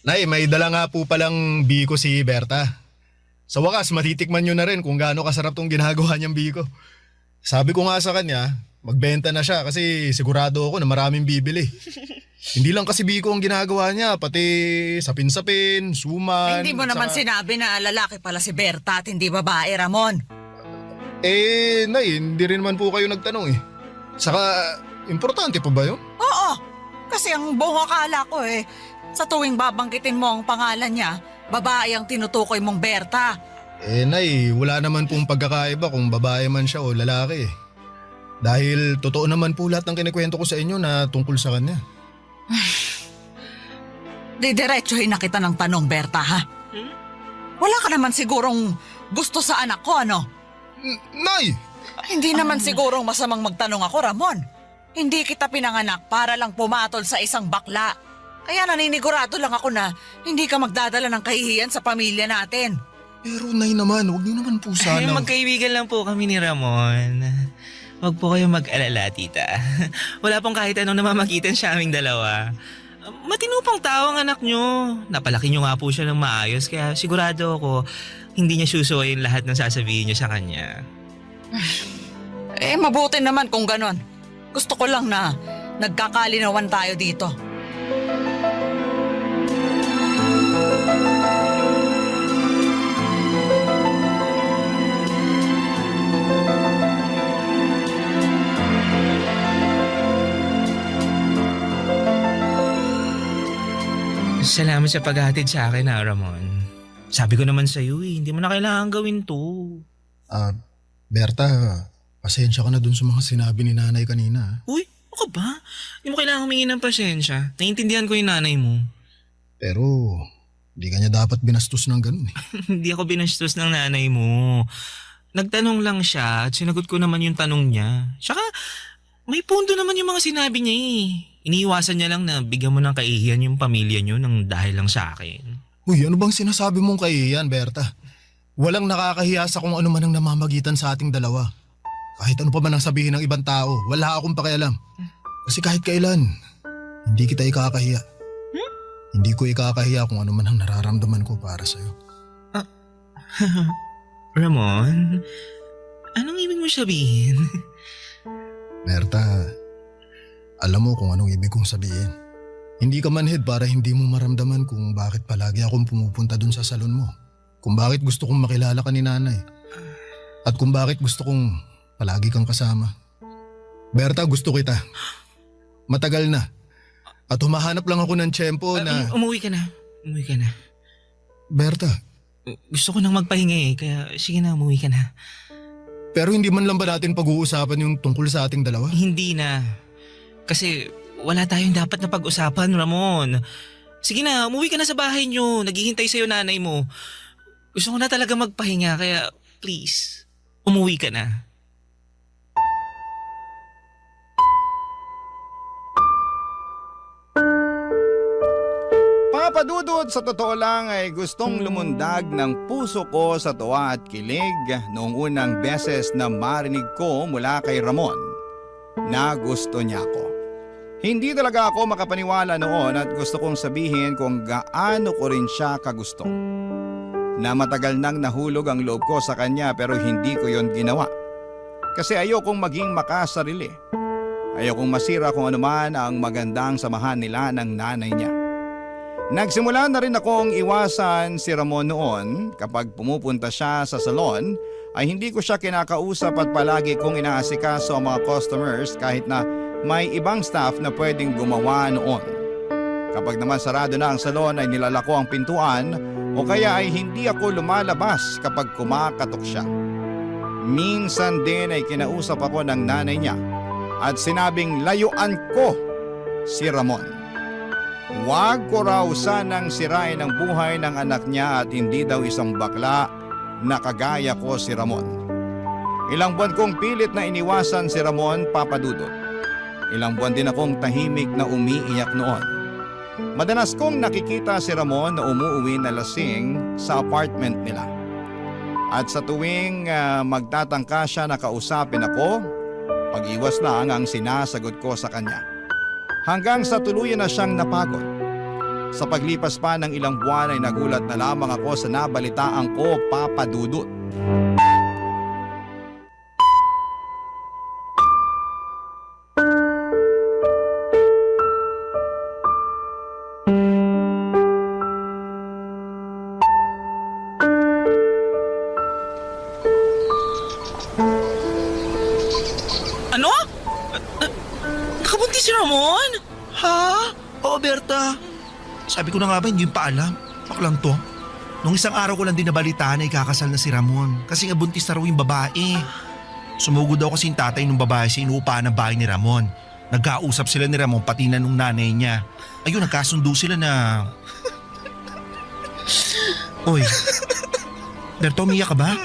Nay, may dala nga po palang biko si Berta. Sa wakas, matitikman nyo na rin kung gaano kasarap tong ginagawa niyang biko. Sabi ko nga sa kanya, magbenta na siya kasi sigurado ako na maraming bibili. Hindi lang kasi biko ang ginagawa niya, pati sapin-sapin, suman. Hindi mo naman sinabi na lalaki pala si Berta at hindi babae, Ramon. Nay, hindi rin naman po kayo nagtanong eh. Saka, importante pa ba yun? Oo, kasi ang buong akala ko sa tuwing babanggitin mo ang pangalan niya, babae ang tinutukoy mong Berta. Nay, wala naman pong pagkakaiba kung babae man siya o lalaki. Dahil totoo naman po lahat ng kinikwento ko sa inyo na tungkol sa kanya. Didiretsuhin na kita ng tanong, Berta, ha? Wala ka naman sigurong gusto sa anak ko, ano? Nay! Hindi naman sigurong masamang magtanong ako, Ramon. Hindi kita pinanganak para lang pumatol sa isang bakla. Kaya naninigurado lang ako na hindi ka magdadala ng kahihiyan sa pamilya natin. Pero Nay naman, huwag niyo naman po sana. Magkaibigan lang po kami ni Ramon. Huwag po kayong mag-alala, tita. Wala pong kahit anong namamagitan sa aming dalawa. Matino pang tao ang anak nyo. Napalaki nyo nga po siya ng maayos kaya sigurado ako hindi niya susuwayin lahat ng sasabihin nyo sa kanya. Mabuti naman kung ganon. Gusto ko lang na nagkakalinawan tayo dito. Salamat sa paghatid sa akin, Ramon. Sabi ko naman sa'yo hindi mo na kailangan gawin to. Berta, pasensya ka na dun sa mga sinabi ni nanay kanina. Uy, ano ka ba? Hindi mo kailangan humingi ng pasensya. Naiintindihan ko yung nanay mo. Pero, di ka niya dapat binastos ng ganun eh. Hindi ako binastos ng nanay mo. Nagtanong lang siya at sinagot ko naman yung tanong niya. Tsaka, may punto naman yung mga sinabi niya eh. Iniiwasan niya lang na bigyan mo ng kaihiyan yung pamilya niyo nang dahil lang sa akin. Uy, ano bang sinasabi mong kahihiyan, Berta? Walang nakakahiya sa kung ano man ang namamagitan sa ating dalawa. Kahit ano pa man ang sabihin ng ibang tao, wala akong pakialam. Kasi kahit kailan, hindi kita ikakahiya. Hindi ko ikakahiya kung ano man ang nararamdaman ko para sa'yo. Ramon, anong ibig mo sabihin? Berta, alam mo kung anong ibig kong sabihin. Hindi ka manhid para hindi mo maramdaman kung bakit palagi akong pumupunta dun sa salon mo. Kung bakit gusto kong makilala ka ni nanay. At kung bakit gusto kong palagi kang kasama. Berta, gusto kita. Matagal na. At humahanap lang ako ng tiyempo na... Umuwi ka na. Umuwi ka na. Berta. Gusto ko nang magpahinga kaya sige na, umuwi ka na. Pero hindi man lang ba natin pag-uusapan yung tungkol sa ating dalawa? Hindi na. Kasi wala tayong dapat na pag-usapan, Ramon. Sige na, umuwi ka na sa bahay niyo. Naghihintay sa'yo nanay mo. Gusto ko na talaga magpahinga kaya please, umuwi ka na. Papadudod, sa totoo lang ay gustong lumundag ng puso ko sa tuwa at kilig noong unang beses na marinig ko mula kay Ramon na gusto niya ako. Hindi talaga ako makapaniwala noon at gusto kong sabihin kung gaano ko rin siya kagusto. Na matagal nang nahulog ang loob ko sa kanya pero hindi ko yon ginawa. Kasi ayokong maging makasarili. Ayokong masira kung anuman ang magandang samahan nila ng nanay niya. Nagsimula na rin akong iwasan si Ramon noon. Kapag pumupunta siya sa salon ay hindi ko siya kinakausap at palagi kong inaasikaso ang mga customers kahit na may ibang staff na pwedeng gumawa noon. Kapag naman sarado na ang salon ay nilalako ang pintuan o kaya ay hindi ako lumalabas kapag kumakatok siya. Minsan din ay kinausap ako ng nanay niya at sinabing layuan ko si Ramon. Huwag ko raw sanang sirain ang buhay ng anak niya at hindi daw isang bakla na kagaya ko si Ramon. Ilang buwan kong pilit na iniwasan si Ramon, Papadudot. Ilang buwan din akong tahimik na umiiyak noon. Madalas kong nakikita si Ramon na umuuwi na lasing sa apartment nila. At sa tuwing magtatangka siya na kausapin ako, pag-iwas lang ang sinasagot ko sa kanya. Hanggang sa tuluyan na siyang napagod. Sa paglipas pa ng ilang buwan ay nagulat na lamang ako sa nabalitaan ko, Papadudot. Ano? Nakabuntis si Ramon? Ha? Oo, Berta. Sabi ko na nga ba, hindi pa alam. Paklang to. Nung isang araw ko lang din nabalitaan na ikakasal na si Ramon kasi nga buntis na raw yung babae. Sumugod daw kasi yung tatay ng babae sa inuupahan ng bahay ni Ramon. Nagkausap sila ni Ramon pati na nung nanay niya. Ayun, nagkasundo sila na... Oy, Berto, umiyak ka ba?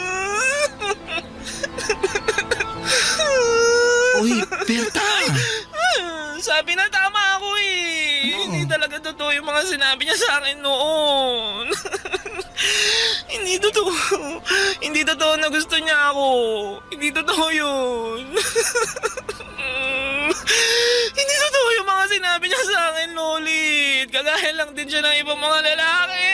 Uy, Berta! Sabi na tama ako eh. Hindi talaga totoo yung mga sinabi niya sa akin noon. Hindi totoo. Hindi totoo na gusto niya ako. Hindi totoo yun. Hindi totoo yung mga sinabi niya sa akin, Lolit. Kagaya lang din siya ng ibang mga lalaki.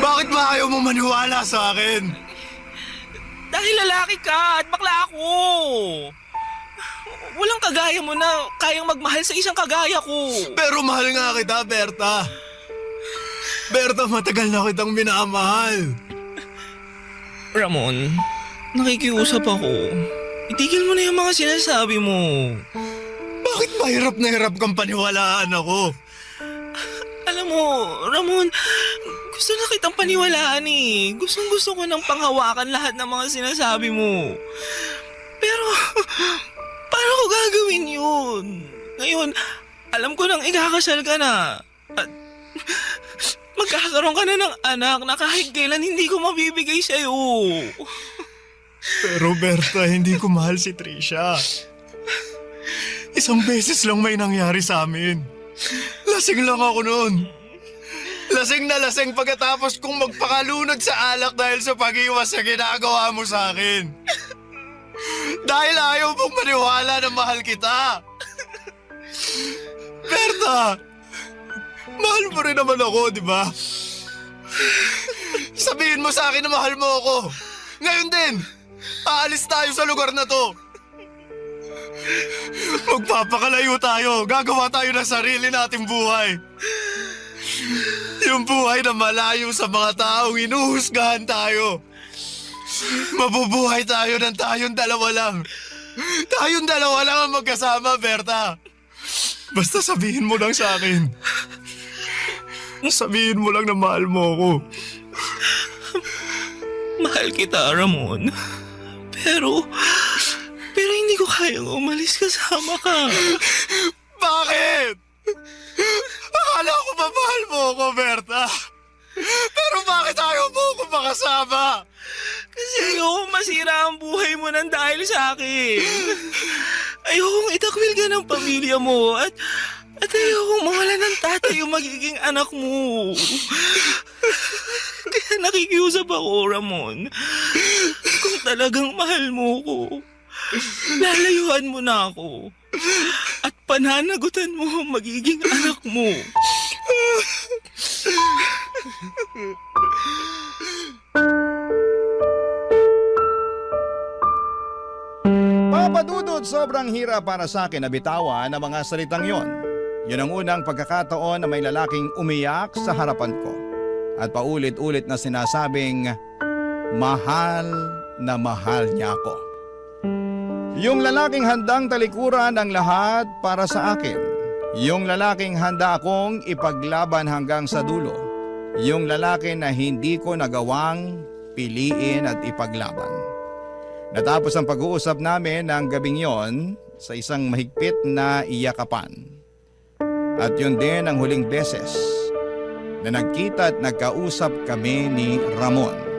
Bakit ba ayaw mo maniwala sa akin? Dahil lalaki ka at bakla ako. Walang kagaya mo na kayang magmahal sa isang kagaya ko. Pero mahal nga kita, Berta. Berta, matagal na kitang minamahal. Ramon, nakikiusap ako. Itigil mo na yung mga sinasabi mo. Bakit mahirap na hirap kang paniwalaan ako? Alam mo, Ramon, gusto na kitang paniwalaan eh. Gustong-gusto ko nang panghawakan lahat ng mga sinasabi mo. Pero, paano ko gagawin yun? Ngayon, alam ko nang ikakasal ka na. At magkakaroon ka na ng anak na kahit kailan hindi ko mabibigay sa'yo. Pero Berta, hindi ko mahal si Trisha. Isang beses lang may nangyari sa amin. Lasing lang ako noon. Lasing na lasing pagkatapos kong magpakalunod sa alak dahil sa pag-iwas sa ginagawa mo sa akin. Dahil ayaw mong maniwala na mahal kita. Berta, mahal mo rin naman ako, di ba? Sabihin mo sa akin na mahal mo ako. Ngayon din, aalis tayo sa lugar na to. Magpapakalayo tayo. Gagawa tayo ng sarili nating buhay. Yung buhay na malayo sa mga taong inuhusgahan tayo. Mabubuhay tayo ng tayong dalawa lang. Tayong dalawa lang ang magkasama, Berta. Basta sabihin mo lang sa akin. Sabihin mo lang na mahal mo ako. Mahal kita, Ramon. Pero hindi ko kayang umalis kasama ka. Bakit? Akala ko ba mahal mo ako, Berta? Pero bakit ayaw mo ako makasama? Kasi ayokong masira ang buhay mo nang dahil sa akin. Ayokong itakwil ka ng pamilya mo at ayokong mawala ng tatay yung magiging anak mo. Kaya nakikiusap ako, Ramon. Kung talagang mahal mo ko, lalayuan mo na ako. At pananagutan mo ang magiging anak mo. Papadudod, sobrang hirap para sa akin na bitawan ang mga salitang yon. Yun ang unang pagkakataon na may lalaking umiyak sa harapan ko. At paulit-ulit na sinasabing, mahal na mahal niya ako. Yung lalaking handang talikuran ang lahat para sa akin. Yung lalaking handa akong ipaglaban hanggang sa dulo. Yung lalaki na hindi ko nagawang piliin at ipaglaban. Natapos ang pag-uusap namin ng gabing yon sa isang mahigpit na iyakapan. At yun din ang huling beses na nagkita at nagkausap kami ni Ramon.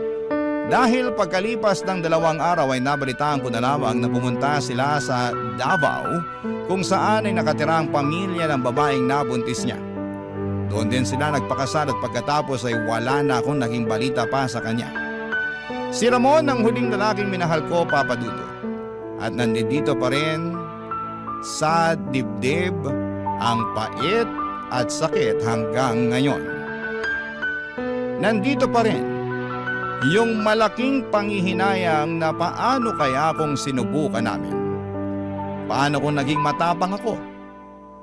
Dahil pagkalipas ng 2 araw ay nabalitaan ko na lamang na pumunta sila sa Davao kung saan ay nakatira ang pamilya ng babaeng nabuntis niya. Doon din sila nagpakasal at pagkatapos ay wala na akong naging balita pa sa kanya. Si Ramon ang huling lalaking minahal ko, Papa Dudo. At nandito pa rin sa dibdib ang pait at sakit hanggang ngayon. Nandito pa rin yung malaking panghihinayang na paano kaya kung sinubukan namin. Paano kung naging matapang ako?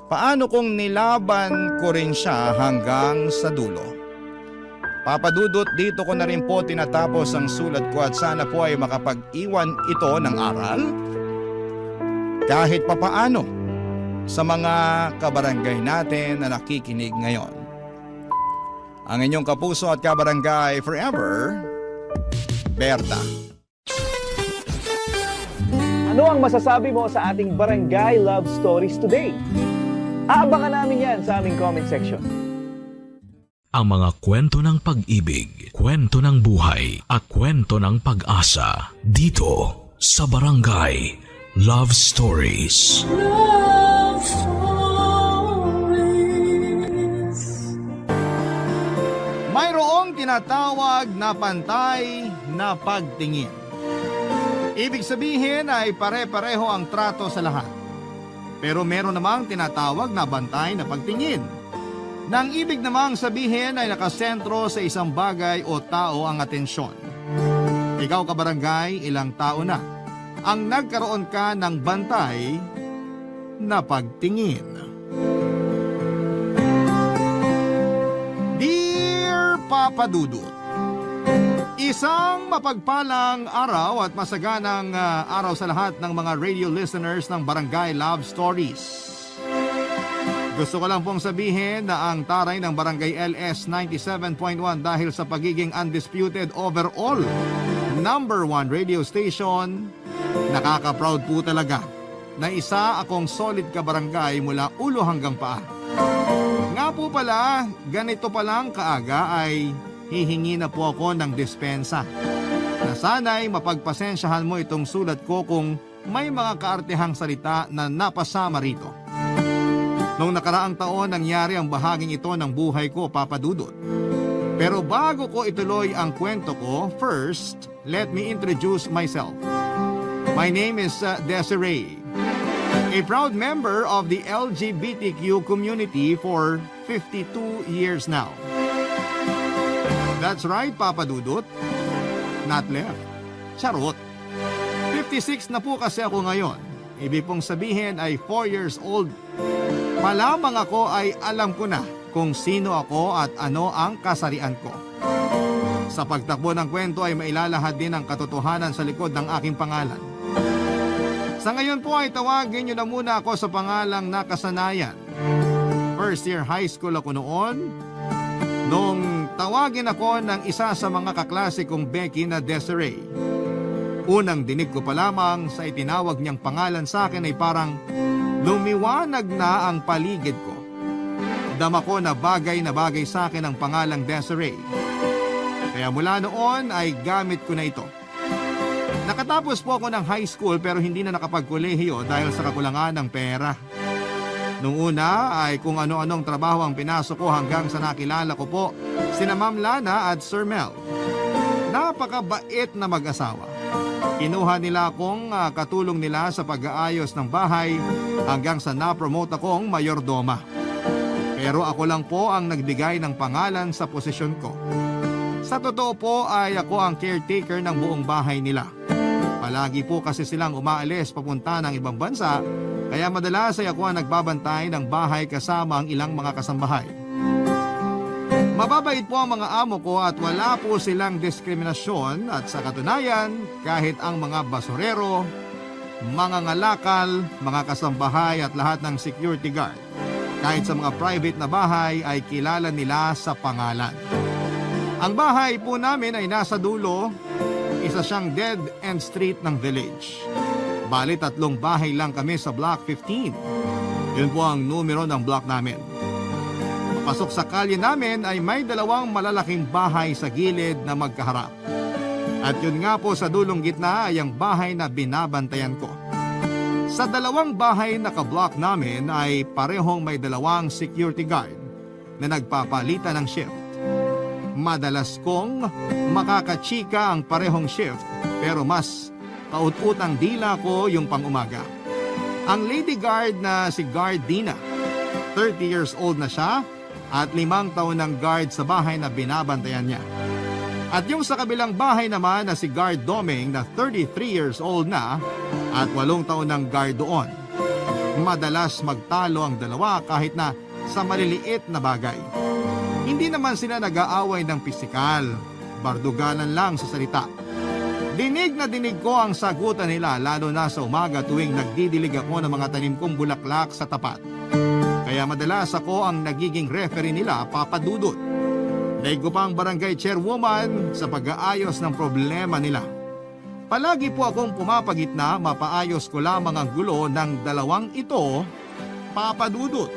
Paano kung nilaban ko rin siya hanggang sa dulo? Papadudot, dito ko na rin po tinatapos ang sulat ko at sana po ay makapag-iwan ito ng aral kahit papaano sa mga kabarangay natin na nakikinig ngayon. Ang inyong kapuso at kabarangay forever, Berta. Ano ang masasabi mo sa ating Barangay Love Stories today? Aabangan namin yan sa aming comment section. Ang mga kwento ng pag-ibig, kwento ng buhay at kwento ng pag-asa dito sa Barangay Love Stories. Love Stories. Mayroong tinatawag na pantay na pagtingin. Ibig sabihin ay pare-pareho ang trato sa lahat. Pero meron namang tinatawag na bantay na pagtingin. Nang ibig namang sabihin ay nakasentro sa isang bagay o tao ang atensyon. Ikaw kabarangay, ilang tao na ang nagkaroon ka ng bantay na pagtingin. Dear Papa Dudut, isang mapagpalang araw at masaganang araw sa lahat ng mga radio listeners ng Barangay Love Stories. Gusto ko lang pong sabihin na ang taray ng Barangay LS 97.1 dahil sa pagiging undisputed overall number 1 radio station, nakaka-proud po talaga na isa akong solid kabarangay mula ulo hanggang paa. Nga po pala, ganito pa lang kaaga ay hihingi na po ako ng dispensa. Na sana'y mapagpasensyahan mo itong sulat ko kung may mga kaartehang salita na napasama rito. Noong nakaraang taon nangyari ang bahaging ito ng buhay ko, Papa Dudut. Pero bago ko ituloy ang kwento ko, first, let me introduce myself. My name is Desiree, a proud member of the LGBTQ community for 52 years now. That's right, Papa Dudut. Not left. Charot. 56 na po kasi ako ngayon. Ibig pong sabihin ay 4 years old. Malamang ako ay alam ko na kung sino ako at ano ang kasarian ko. Sa pagtakbo ng kwento ay mailalahad din ang katotohanan sa likod ng aking pangalan. Sa ngayon po ay tawagin niyo na muna ako sa pangalang nakasanayan. First year high school ako noon. Nung tawagin ako ng isa sa mga kaklase kong Becky na Desiree. Unang dinig ko pa lamang sa itinawag niyang pangalan sa akin ay parang lumiwanag na ang paligid ko. Dama ko na bagay sa akin ang pangalang Desiree. Kaya mula noon ay gamit ko na ito. Nakatapos po ako ng high school pero hindi na nakapagkolehiyo dahil sa kakulangan ng pera. Nung una ay kung ano-anong trabaho ang pinasok ko hanggang sa nakilala ko po sina Ma'am Lana at Sir Mel. Napakabait na mag-asawa. Kinuha nila akong katulong nila sa pag-aayos ng bahay hanggang sa na-promote akong mayordoma. Pero ako lang po ang nagbigay ng pangalan sa posisyon ko. Sa totoo po ay ako ang caretaker ng buong bahay nila. Palagi po kasi silang umaalis papunta ng ibang bansa, kaya madalas ay ako ang nagbabantay ng bahay kasama ang ilang mga kasambahay. Mababait po ang mga amo ko at wala po silang diskriminasyon at sa katunayan, kahit ang mga basurero, mga ngalakal, mga kasambahay at lahat ng security guard, kahit sa mga private na bahay ay kilala nila sa pangalan. Ang bahay po namin ay nasa dulo, isa siyang dead end street ng village. Bali 3 bahay lang kami sa block 15. Yun po ang numero ng block namin. Pasok sa kalye namin ay may 2 malalaking bahay sa gilid na magkaharap. At yun nga po sa dulong gitna ay ang bahay na binabantayan ko. Sa 2 bahay na ka-block namin ay parehong may 2 security guard na nagpapalitan ng shift. Madalas kong makakachika ang parehong shift pero mas kaut-utang dila ko yung pang-umaga. Ang lady guard na si Guard Dina, 30 years old na siya, at 5 taon ng guard sa bahay na binabantayan niya. At yung sa kabilang bahay naman na si Guard Doming na 33 years old na at 8 taon ng guard doon. Madalas magtalo ang dalawa kahit na sa maliliit na bagay. Hindi naman sila nag-aaway ng pisikal, barduganan lang sa salita. Dinig na dinig ko ang sagutan nila lalo na sa umaga tuwing nagdidilig ako ng mga tanim kong bulaklak sa tapat. Kaya madalas ako ang nagiging referee nila, Papa Dudut. Naigo pa ang barangay chairwoman sa pag-aayos ng problema nila. Palagi po akong pumapagitna, mapaayos ko lamang ang gulo ng dalawang ito, Papa Dudut.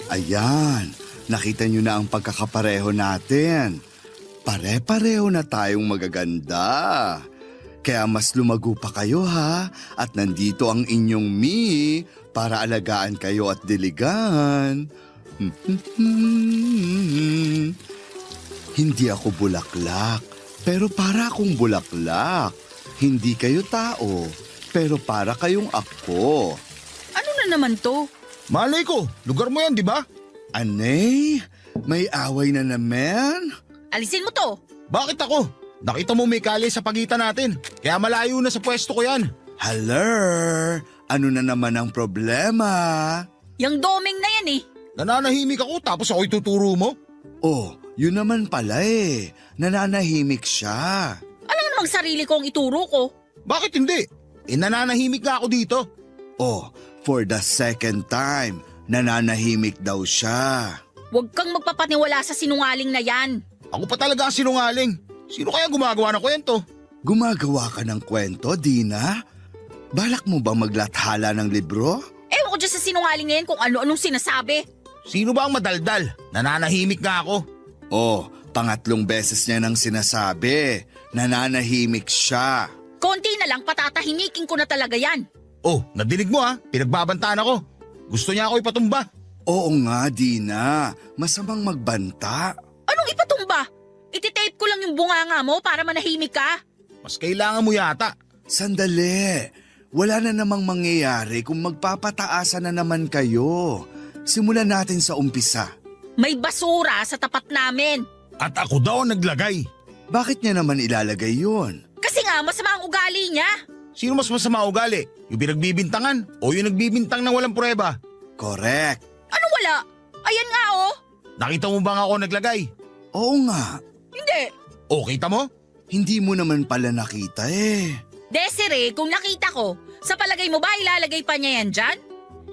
Ayan, nakita nyo na ang pagkakapareho natin. Pare-pareho na tayong magaganda. Kaya mas lumago pa kayo ha, at nandito ang inyong Mi para alagaan kayo at diligan. Hindi ako bulaklak, pero para akong bulaklak. Hindi kayo tao, pero para kayong ako. Ano na naman to? Malay ko, lugar mo yan, di ba? Anay, may away na naman? Alisin mo to. Bakit ako? Nakita mo may kali sa pagitan natin. Kaya malayo na sa pwesto ko yan. Hello, ano na naman ang problema? Yang doming na yan eh. Nananahimik ako tapos ako'y tuturo mo? Oh, yun naman pala eh. Nananahimik siya. Alam mo namang sarili ko ang ituro ko. Bakit hindi? Nananahimik nga ako dito. Oh, for the second time, nananahimik daw siya. Huwag kang magpapaniwala sa sinungaling na yan. Ako pa talaga ang sinungaling. Sino kaya gumagawa ng kwento? Gumagawa ka ng kwento, Dina? Balak mo ba maglathala ng libro? Ewan ko dyan sa sinungaling na yan kung ano-anong sinasabi. Sino ba ang madaldal? Nananahimik nga ako. Oh, pangatlong beses niya nang sinasabi. Nananahimik siya. Konti na lang patatahimikin ko na talaga yan. Oh, nadinig mo ha? Pinagbabantaan ako. Gusto niya ako ipatumba. Oo nga, Dina. Masamang magbanta. Anong ipatumba? Ititape ko lang yung bunganga mo para manahimik ka. Mas kailangan mo yata. Sandali. Wala na namang mangyayari kung magpapataasan na naman kayo. Simulan natin sa umpisa. May basura sa tapat namin. At ako daw ang naglagay. Bakit niya naman ilalagay yun? Kasi nga masama ang ugali niya. Sino mas masama ugali? Yung pinagbibintangan o yung nagbibintang ng walang pruweba? Correct. Ano wala? Ayan nga oh. Nakita mo ba nga ako naglagay? Oo nga. Hindi. O, kita mo? Hindi mo naman pala nakita eh. Desiree, kung nakita ko, sa palagay mo ba ilalagay pa niya yan dyan?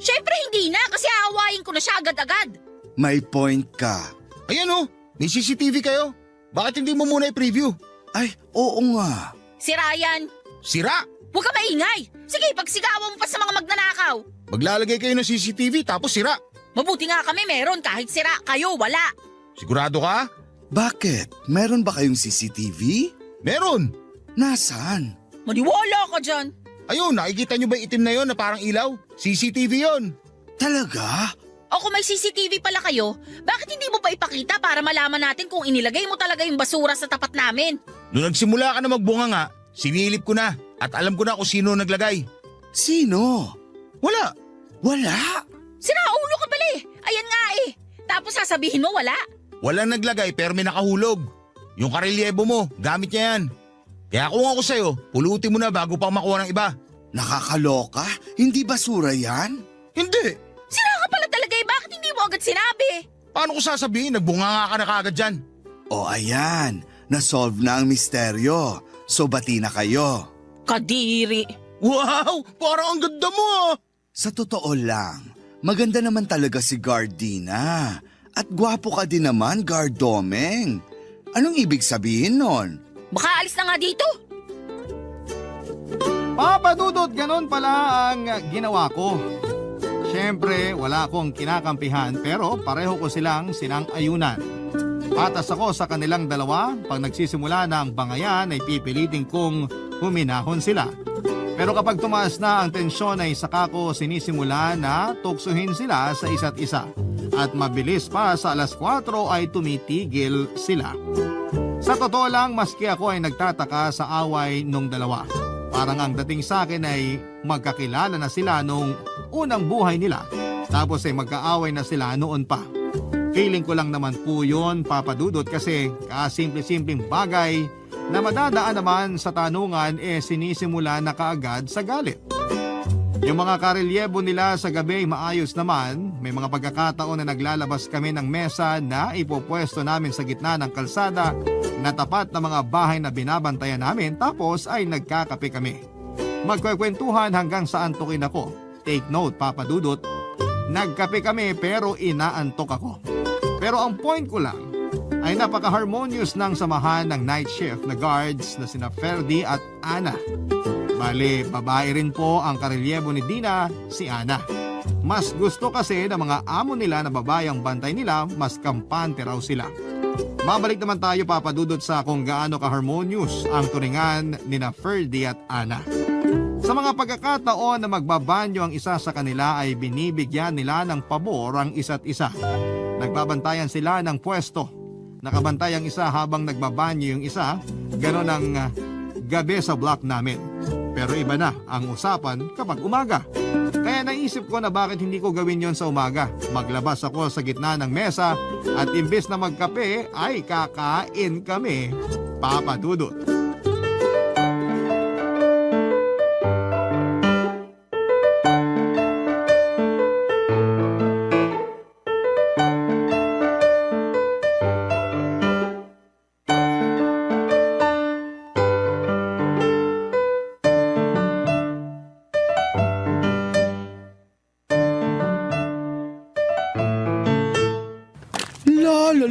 Siyempre hindi na kasi aawayin ko na siya agad-agad. May point ka. Ayan oh, may CCTV kayo. Bakit hindi mo muna i-preview? Ay, oo nga. Si Ryan. Sira? Huwag ka maingay. Sige, pagsigawan mo pa sa mga magnanakaw. Maglalagay kayo ng CCTV tapos sira. Mabuti nga kami meron kahit sira. Kayo, wala. Sigurado ka? Bakit? Meron ba kayong CCTV? Meron. Nasaan? Maniwala ka dyan. Ayun, nakikita nyo ba yung itim na yon na parang ilaw? CCTV yon. Talaga? O kung may CCTV pala kayo, bakit hindi mo pa ipakita para malaman natin kung inilagay mo talaga yung basura sa tapat namin? Nung nagsimula ka na magbunga nga, sinilip ko na at alam ko na kung sino naglagay. Sino? Wala. Wala? Sinaulo ka pala eh. Ayan nga eh. Tapos sasabihin mo wala. Walang naglagay pero may nakahulog. Yung karelyebo mo, gamit niya yan. Kaya kung ako sa'yo, pulutin mo na bago pa makuha ng iba. Nakakaloka? Hindi basura yan? Hindi. Sira ka pala talaga eh. Bakit hindi mo agad sinabi? Paano ko sasabihin? Nagbunga nga ka na kagad dyan. O ayan, nasolve na ang misteryo. So bati na kayo. Kadiri. Wow! Parang ang ganda mo ah! Sa totoo lang, maganda naman talaga si Gardina. At gwapo ka din naman, Gardomeng. Anong ibig sabihin nun? Baka alis na nga dito. Papa Dudut, ganun pala ang ginawa ko. Siyempre, wala akong kinakampihan pero pareho ko silang sinang-ayunan. Patas ako sa kanilang dalawa, pag nagsisimula na ang bangayan ay pipilitin kong huminahon sila. Pero kapag tumaas na ang tensyon ay saka ko sinisimula na tuksuhin sila sa isa't isa. At mabilis pa sa 4:00 ay tumitigil sila. Sa totoo lang, maski ako ay nagtataka sa away nung dalawa. Parang ang dating sa akin ay magkakilala na sila nung unang buhay nila. Tapos ay magkaaway na sila noon pa. Feeling ko lang naman po yun, Papa Dudut, kasi kasimple-simpleng bagay na madadaan naman sa tanungan sinisimula na kaagad sa galit. Yung mga karelyebo nila sa gabi ay maayos naman. May mga pagkakataon na naglalabas kami ng mesa na ipopwesto namin sa gitna ng kalsada na tapat na mga bahay na binabantayan namin, tapos ay nagkakape kami. Magkwekwentuhan hanggang sa antukin ako. Take note, Papa Dudut, nagkape kami pero inaantok ako. Pero ang point ko lang ay napaka-harmonious ng samahan ng night shift na guards na sina Ferdy at Ana. Bale, babae rin po ang karelyebo ni Dina, si Ana. Mas gusto kasi ng mga amo nila na babae ang bantay nila, mas kampante raw sila. Babalik naman tayo, Papa Dudut, sa kung gaano ka-harmonious ang turingan ni na Ferdy at Ana. Sa mga pagkakataon na magbabanyo ang isa sa kanila ay binibigyan nila ng pabor ang isa't isa. Nagbabantayan sila ng pwesto. Nakabantay ang isa habang nagbabanyo yung isa. Ganon ang gabi sa block namin. Pero iba na ang usapan kapag umaga. Kaya naisip ko na bakit hindi ko gawin yon sa umaga. Maglabas ako sa gitna ng mesa at imbes na magkape ay kakain kami, Papa Dudut.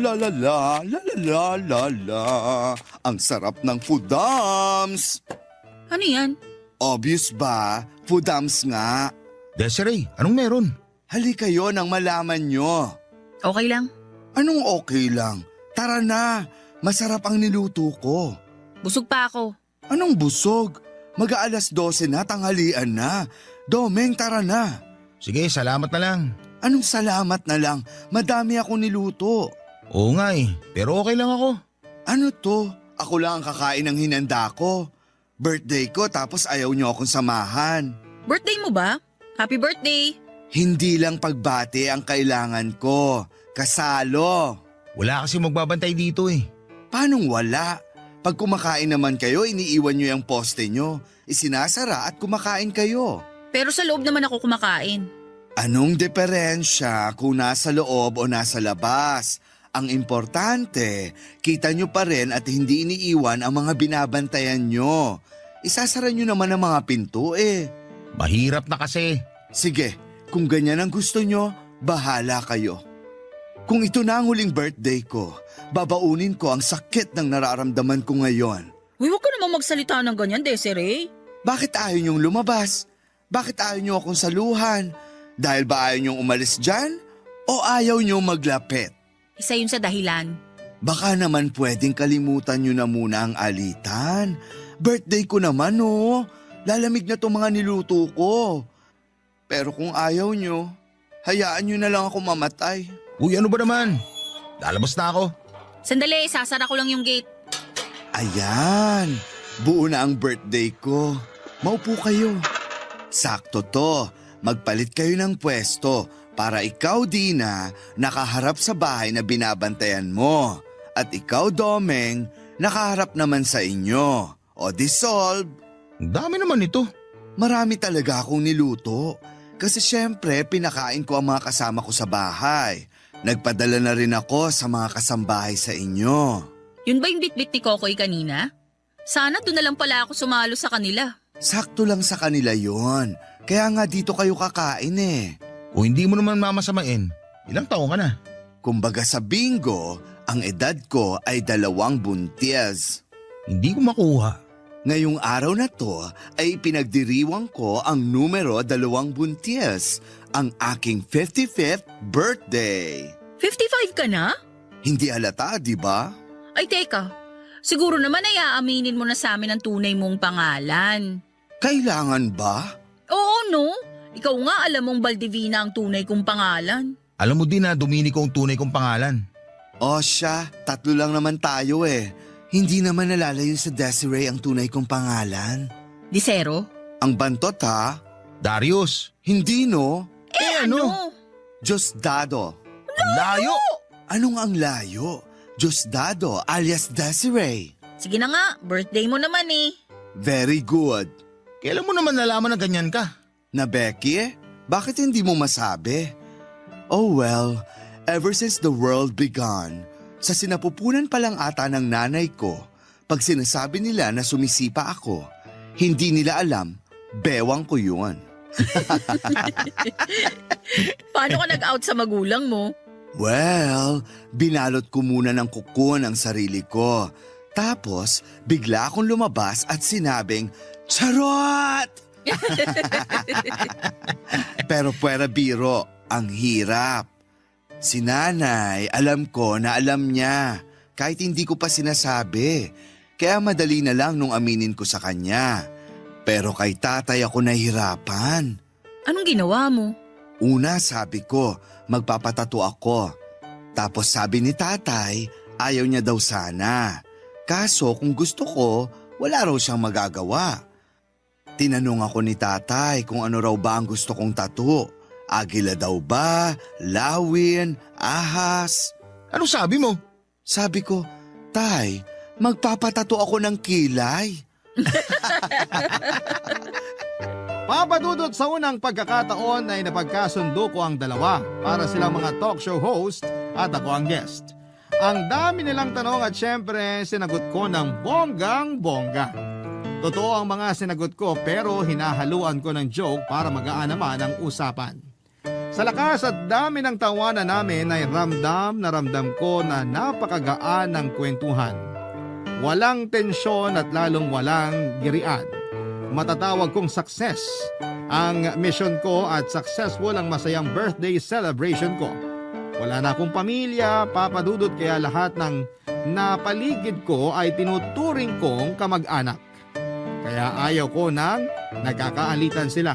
La la la la la la la. Ang sarap ng Foodams. Ano yan? Obvious ba? Foodams nga. Desiree, anong meron? Hali kayo nang malaman nyo. Okay lang. Anong okay lang? Tara na. Masarap ang niluto ko. Busog pa ako. Anong busog? Mag-aalas 12 na, tanghalian na. Domeng, tara na. Sige, salamat na lang. Anong salamat na lang? Madami akong niluto. Oo nga pero okay lang ako. Ano to? Ako lang ang kakain ng hinanda ko. Birthday ko tapos ayaw niyo akong samahan. Birthday mo ba? Happy birthday! Hindi lang pagbati ang kailangan ko. Kasalo. Wala kasi magbabantay dito Paanong wala? Pag kumakain naman kayo, iniiwan niyo yung poste niyo. Isinasara at kumakain kayo. Pero sa loob naman ako kumakain. Anong diferensya kung nasa loob o nasa labas? Ang importante, kita nyo pa rin at hindi iniiwan ang mga binabantayan nyo. Isasara nyo naman ang mga pinto Mahirap na kasi. Sige, kung ganyan ang gusto nyo, bahala kayo. Kung ito na ang huling birthday ko, babaunin ko ang sakit ng nararamdaman ko ngayon. Uy, huwag ka naman magsalita ng ganyan, Desiree. Bakit ayaw nyong lumabas? Bakit ayaw nyo akong saluhan? Dahil ba ayaw nyong umalis dyan? O ayaw nyong maglapit? Isa yun sa dahilan. Baka naman pwedeng kalimutan nyo na muna ang alitan. Birthday ko naman Lalamig na itong mga niluto ko. Pero kung ayaw nyo, hayaan nyo na lang ako mamatay. Uy, ano ba naman? Lalabas na ako. Sandali, sasara ko lang yung gate. Ayan, buo na ang birthday ko. Maupo kayo. Sakto to, magpalit kayo ng pwesto. Para ikaw, Dina, nakaharap sa bahay na binabantayan mo. At ikaw, Domeng, nakaharap naman sa inyo. O dissolve. Ang dami naman ito. Marami talaga akong niluto. Kasi syempre, pinakain ko ang mga kasama ko sa bahay. Nagpadala na rin ako sa mga kasambahay sa inyo. Yun ba yung bitbit ni Kokoy kanina? Sana doon na lang pala ako sumalo sa kanila. Sakto lang sa kanila yon. Kaya nga dito kayo kakain O hindi mo naman mamasamain. Ilang taon ka na? Kumbaga sa bingo, ang edad ko ay 2 buntis. Hindi ko makuha. Ngayong araw na to ay pinagdiriwang ko ang numero 2 buntis, ang aking 55th birthday. 55 ka na? Hindi halata, di ba? Ay teka, siguro naman ay aaminin mo na sa amin ang tunay mong pangalan. Kailangan ba? Oo no, ikaw nga alam mong Valdivina ang tunay kong pangalan. Alam mo din na Dominico ang tunay kong pangalan. O siya, 3 lang naman tayo Hindi naman nalalayo sa Desiree ang tunay kong pangalan. Disero? Ang bantot ha? Darius. Hindi no? Ano? Diosdado. Layo! Anong ang layo? Diosdado alias Desiree. Sige na nga, birthday mo naman eh. Very good. Kailan mo naman nalaman na ganyan ka? Na Becky? Bakit hindi mo masabi? Oh well, ever since the world began, sa sinapupunan pa lang ata ng nanay ko, pag sinasabi nila na sumisipa ako, hindi nila alam, bewang ko yun. Paano ka nag-out sa magulang mo? Well, binalot ko muna ng kuko ang sarili ko. Tapos, bigla akong lumabas at sinabing, charot! Pero puwera biro, ang hirap. Si nanay, alam ko na alam niya, kahit hindi ko pa sinasabi. Kaya madali na lang nung aminin ko sa kanya. Pero kay tatay ako nahihirapan. Anong ginawa mo? Una sabi ko, magpapatato ako. Tapos sabi ni tatay, ayaw niya daw sana. Kaso kung gusto ko, wala raw siyang magagawa. Tinanong ako ni tatay kung ano raw ba ang gusto kong tato. Agila daw ba? Lawin? Ahas? Ano sabi mo? Sabi ko, Tay, magpapatato ako ng kilay. Papadudot sa unang pagkakataon ay napagkasundo ko ang dalawa para silang mga talk show host at ako ang guest. Ang dami nilang tanong at syempre sinagot ko ng bonggang-bongga. Totoo ang mga sinagot ko pero hinahaluan ko ng joke para magaan naman ang usapan. Sa lakas at dami ng tawanan namin ay ramdam na ramdam ko na napakagaan ng kwentuhan. Walang tensyon at lalong walang girian. Matatawag kong success ang mission ko at successful ang masayang birthday celebration ko. Wala na akong pamilya, papadudot kaya lahat ng napaligid ko ay tinuturing kong kamag-anak. Kaya ayaw ko nang nagkakaalitan sila.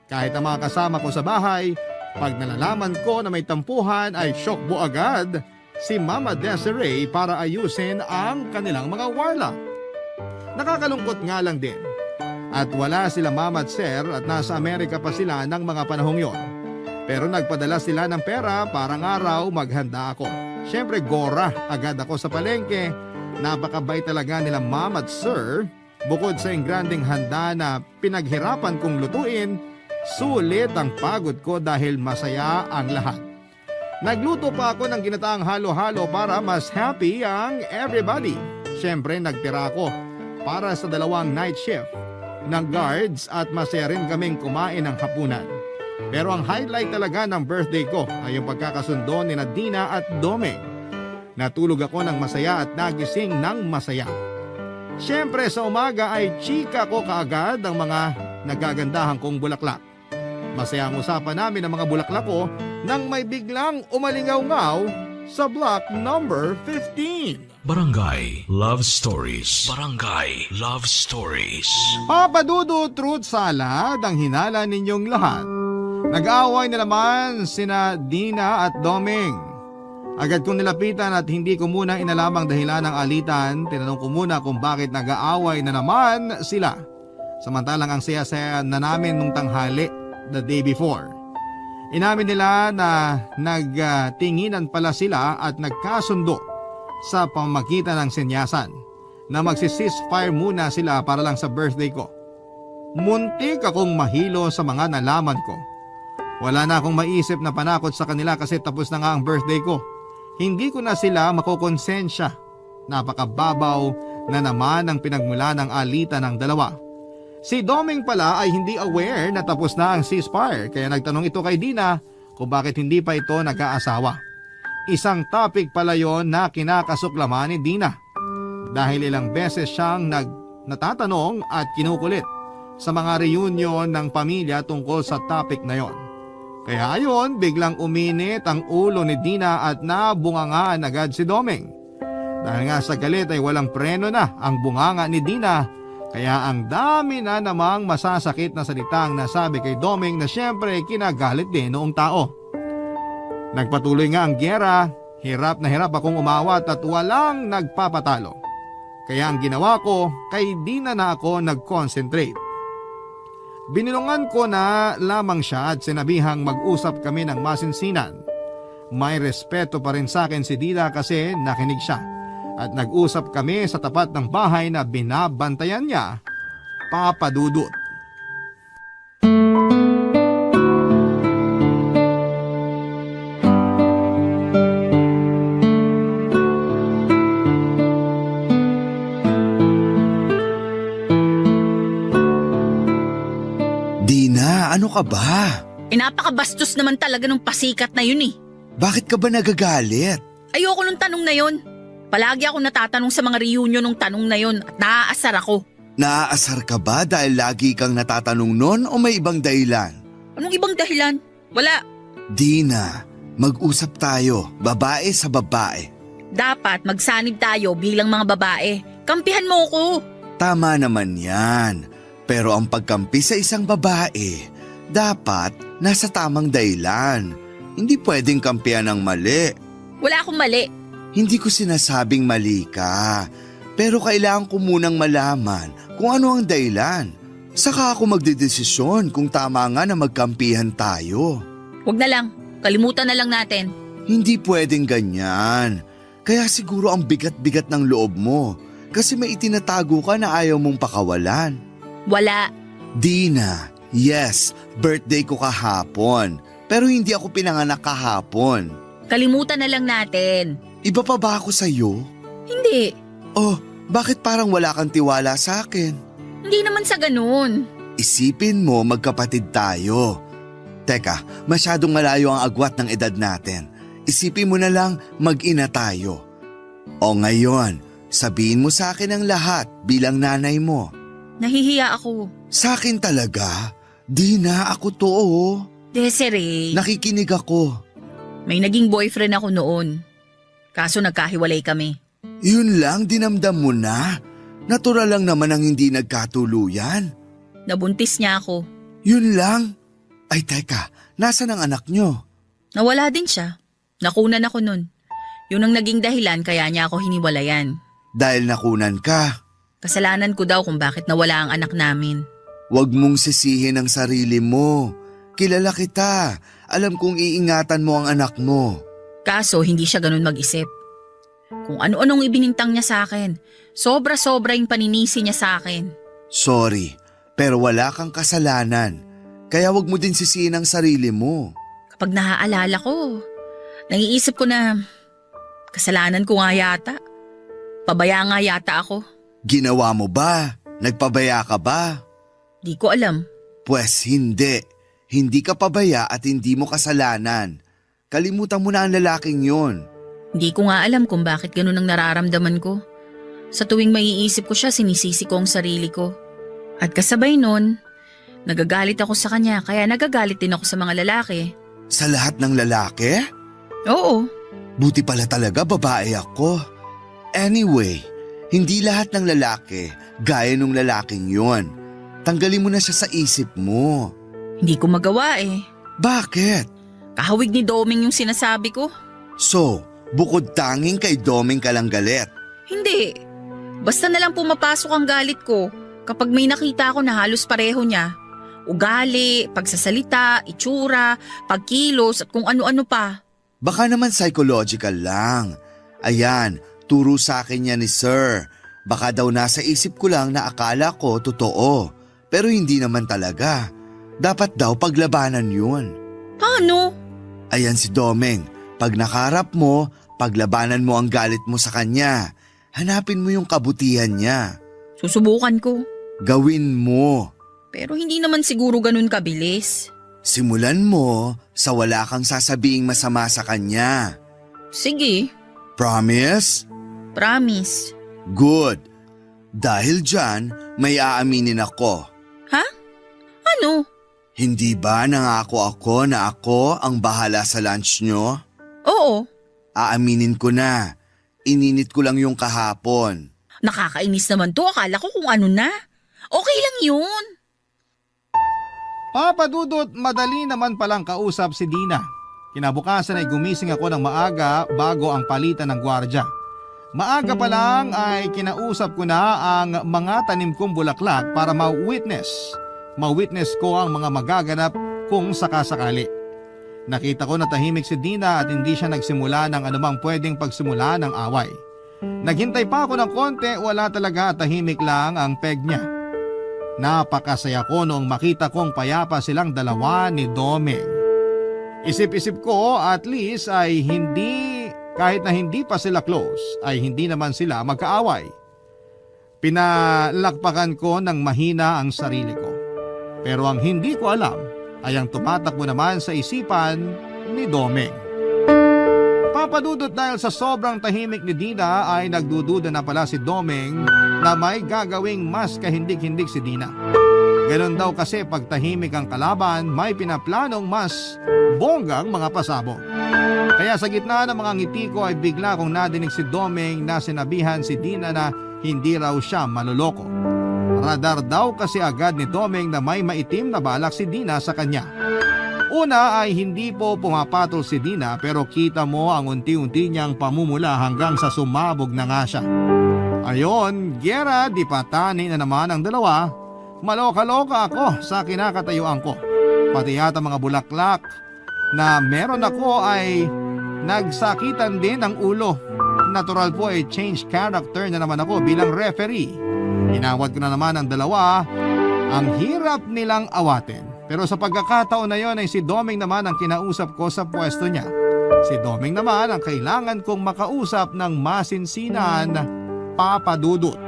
Kahit ang mga kasama ko sa bahay, pag nalalaman ko na may tampuhan ay syokbo agad si Mama Desiree para ayusin ang kanilang mga warla. Nakakalungkot nga lang din. At wala sila Mama at Sir at nasa Amerika pa sila ng mga panahong yon. Pero nagpadala sila ng pera para ng araw maghanda ako. Siyempre gora agad ako sa palengke. Napakabait talaga nila Mama at Sir. Bukod sa ingranding handa na pinaghirapan kong lutuin, sulit ang pagod ko dahil masaya ang lahat. Nagluto pa ako ng ginataang halo-halo para mas happy ang everybody. Siyempre nagtira ako para sa 2 night shift ng guards at masaya rin kaming kumain ng hapunan. Pero ang highlight talaga ng birthday ko ay yung pagkakasundo ni Dina at Domeng. Natulog ako ng masaya at nagising ng masaya. Siyempre sa umaga ay chika ko kaagad ang mga nagagandahan kong bulaklak. Masaya ang usapan namin ng mga bulaklak ko nang may biglang umalingaw-ngaw sa block number 15. Barangay Love Stories. Barangay Love Stories. Papadudo Truth Salad ang hinala ninyong lahat. Nag-aaway na naman sina Dina at Domeng. Agad kong nilapitan at hindi ko muna inalamang dahilan ng alitan. Tinanong ko muna kung bakit nag-aaway na naman sila. Samantalang ang saya-saya na namin nung tanghali the day before. Inamin nila na nagtinginan pala sila at nagkasundo sa pamagitan ng senyasan na magsi-ceasefire muna sila para lang sa birthday ko. Muntik akong mahilo sa mga nalaman ko. Wala na akong maisip na panakot sa kanila kasi tapos na nga ang birthday ko. Hindi ko na sila makokonsensya. Napakababaw na naman ang pinagmula ng alitan ng dalawa. Si Domeng pala ay hindi aware na tapos na ang ceasefire kaya nagtanong ito kay Dina kung bakit hindi pa ito nag-aasawa. Isang topic pala yon na kinakasuklaman ni Dina. Dahil ilang beses siyang natatanong at kinukulit sa mga reunion ng pamilya tungkol sa topic na yon. Kaya ayon, biglang uminit ang ulo ni Dina at nabungangaan agad si Domeng. Dahil nga sa galit ay walang preno na ang bunganga ni Dina, kaya ang dami na namang masasakit na salitang nasabi kay Domeng na siyempre kinagalit din noong tao. Nagpatuloy nga ang gyera, hirap na hirap akong umawat at walang nagpapatalo. Kaya ang ginawa ko, kay Dina na ako nag-concentrate. Binilungan ko na lamang siya at sinabihang mag-usap kami ng masinsinan. May respeto pa rin sa akin si Dina kasi nakinig siya. At nag-usap kami sa tapat ng bahay na binabantayan niya, Papa Dudut. Dina, ano ka ba? Napakabastos naman talaga ng pasikat na yun eh. Bakit ka ba nagagalit? Ayoko nung tanong na yun. Palagi ako natatanong sa mga reunion ng tanong na yun at naaasar ako. Naaasar ka ba dahil lagi kang natatanong nun o may ibang dahilan? Anong ibang dahilan? Wala. Dina, mag-usap tayo, babae sa babae. Dapat magsanib tayo bilang mga babae. Kampihan mo ko. Tama naman yan. Pero ang pagkampi sa isang babae, dapat nasa tamang dahilan. Hindi pwedeng kampihan ng mali. Wala akong mali. Hindi ko sinasabing mali ka. Pero kailangan ko munang malaman kung ano ang dahilan. Saka ako magdedesisyon kung tama nga na magkampihan tayo. Huwag na lang. Kalimutan na lang natin. Hindi pwedeng ganyan. Kaya siguro ang bigat-bigat ng loob mo. Kasi may itinatago ka na ayaw mong pakawalan. Wala. Dina, yes, birthday ko kahapon. Pero hindi ako pinanganak kahapon. Kalimutan na lang natin. Iba pa ba ako sa'yo? Hindi. Oh, bakit parang wala kang tiwala sa akin? Hindi naman sa ganun. Isipin mo magkapatid tayo. Teka, masyadong malayo ang agwat ng edad natin. Isipin mo na lang mag-ina tayo. O ngayon, sabihin mo sa akin ang lahat bilang nanay mo. Nahihiya ako. Sa akin talaga? Di na ako to oh. Desiree. Nakikinig ako. May naging boyfriend ako noon. Kaso nagkahiwalay kami. Yun lang, dinamdam mo na? Natural lang naman ang hindi nagkatuluyan. Nabuntis niya ako. Yun lang? Ay teka, nasan ang anak nyo? Nawala din siya. Nakunan ako nun. Yun ang naging dahilan kaya niya ako hiniwalayan. Dahil nakunan ka? Kasalanan ko daw kung bakit nawala ang anak namin. Huwag mong sisihin ang sarili mo. Kilala kita. Alam kong iingatan mo ang anak mo. Kaso hindi siya ganun mag-isip. Kung ano-anong ibinintang niya sa akin. Sobra-sobra yung paninisi niya sa akin. Sorry, pero wala kang kasalanan. Kaya wag mo din sisihin ang sarili mo. Kapag naaalala ko, naiisip ko na kasalanan ko nga yata. Pabaya nga yata ako. Ginawa mo ba? Nagpabaya ka ba? Di ko alam. Pwes hindi. Hindi ka pabaya at hindi mo kasalanan. Kalimutan mo na ang lalaking yon. Hindi ko nga alam kung bakit ganun ang nararamdaman ko. Sa tuwing maiisip ko siya, sinisisi ko ang sarili ko. At kasabay nun, nagagalit ako sa kanya kaya nagagalit din ako sa mga lalaki. Sa lahat ng lalaki? Oo. Buti pala talaga babae ako. Anyway, hindi lahat ng lalaki gaya nung lalaking yon. Tanggalin mo na siya sa isip mo. Hindi ko magawa eh. Bakit? Kahawig ni Doming yung sinasabi ko. So, bukod tanging kay Doming ka lang galit? Hindi. Basta na lang pumapasok ang galit ko kapag may nakita ako na halos pareho niya. Ugali, pagsasalita, itsura, pagkilos at kung ano-ano pa. Baka naman psychological lang. Ayan, turo sa akin niya ni Sir. Baka daw nasa isip ko lang na akala ko totoo. Pero hindi naman talaga. Dapat daw paglabanan yun. Paano? Ayan si Domeng. Pag nakaharap mo, paglabanan mo ang galit mo sa kanya. Hanapin mo yung kabutihan niya. Susubukan ko. Gawin mo. Pero hindi naman siguro ganun kabilis. Simulan mo sa wala kang sasabing masama sa kanya. Sige. Promise? Promise. Good. Dahil dyan, may aaminin ako. Ha? Ano? Hindi ba nangako ako na ako ang bahala sa lunch nyo? Oo. Aaminin ko na. Ininit ko lang yung kahapon. Nakakainis naman to. Akala ko kung ano na. Okay lang yun. Papa Dudut, madali naman palang kausap si Dina. Kinabukasan ay gumising ako ng maaga bago ang palitan ng gwardya. Maaga pa lang ay kinausap ko na ang mga tanim kong bulaklak para ma-witness ko ang mga magaganap kung sakasakali. Nakita ko na tahimik si Dina at hindi siya nagsimula ng anumang pwedeng pagsimula ng away. Naghintay pa ako ng konti, wala talaga, tahimik lang ang peg niya. Napakasaya ko noong makita kong payapa silang dalawa ni Domeng. Isip-isip ko at least ay kahit na hindi pa sila close, ay hindi naman sila magkaaway. Pinalakpakan ko ng mahina ang sarili ko. Pero ang hindi ko alam ay ang tumatakbo naman sa isipan ni Domeng. Papadudot dahil sa sobrang tahimik ni Dina ay nagdududa na pala si Domeng na may gagawing mas kahindik-hindik si Dina. Ganon daw kasi pag tahimik ang kalaban, may pinaplanong mas bonggang mga pasabog. Kaya sa gitna ng mga ngiti ko ay bigla kong nadinig si Domeng na sinabihan si Dina na hindi raw siya maluloko. Radar daw kasi agad ni Domeng na may maitim na balak si Dina sa kanya. Una ay hindi po pumapatol si Dina pero kita mo ang unti-unti niyang pamumula hanggang sa sumabog na nga siya. Ayon, gera di patani na naman ang dalawa. Maloka-loka ako sa kinakatayuan ko. Pati yata mga bulaklak na meron ako ay nagsakitan din ng ulo. Natural po ay change character na naman ako bilang referee. Inawat ko na naman ang dalawa. Ang hirap nilang awatin. Pero sa pagkakataon na yon ay si Domeng naman ang kinausap ko sa pwesto niya. Si Domeng naman ang kailangan kong makausap ng masinsinan, Papa Dudut.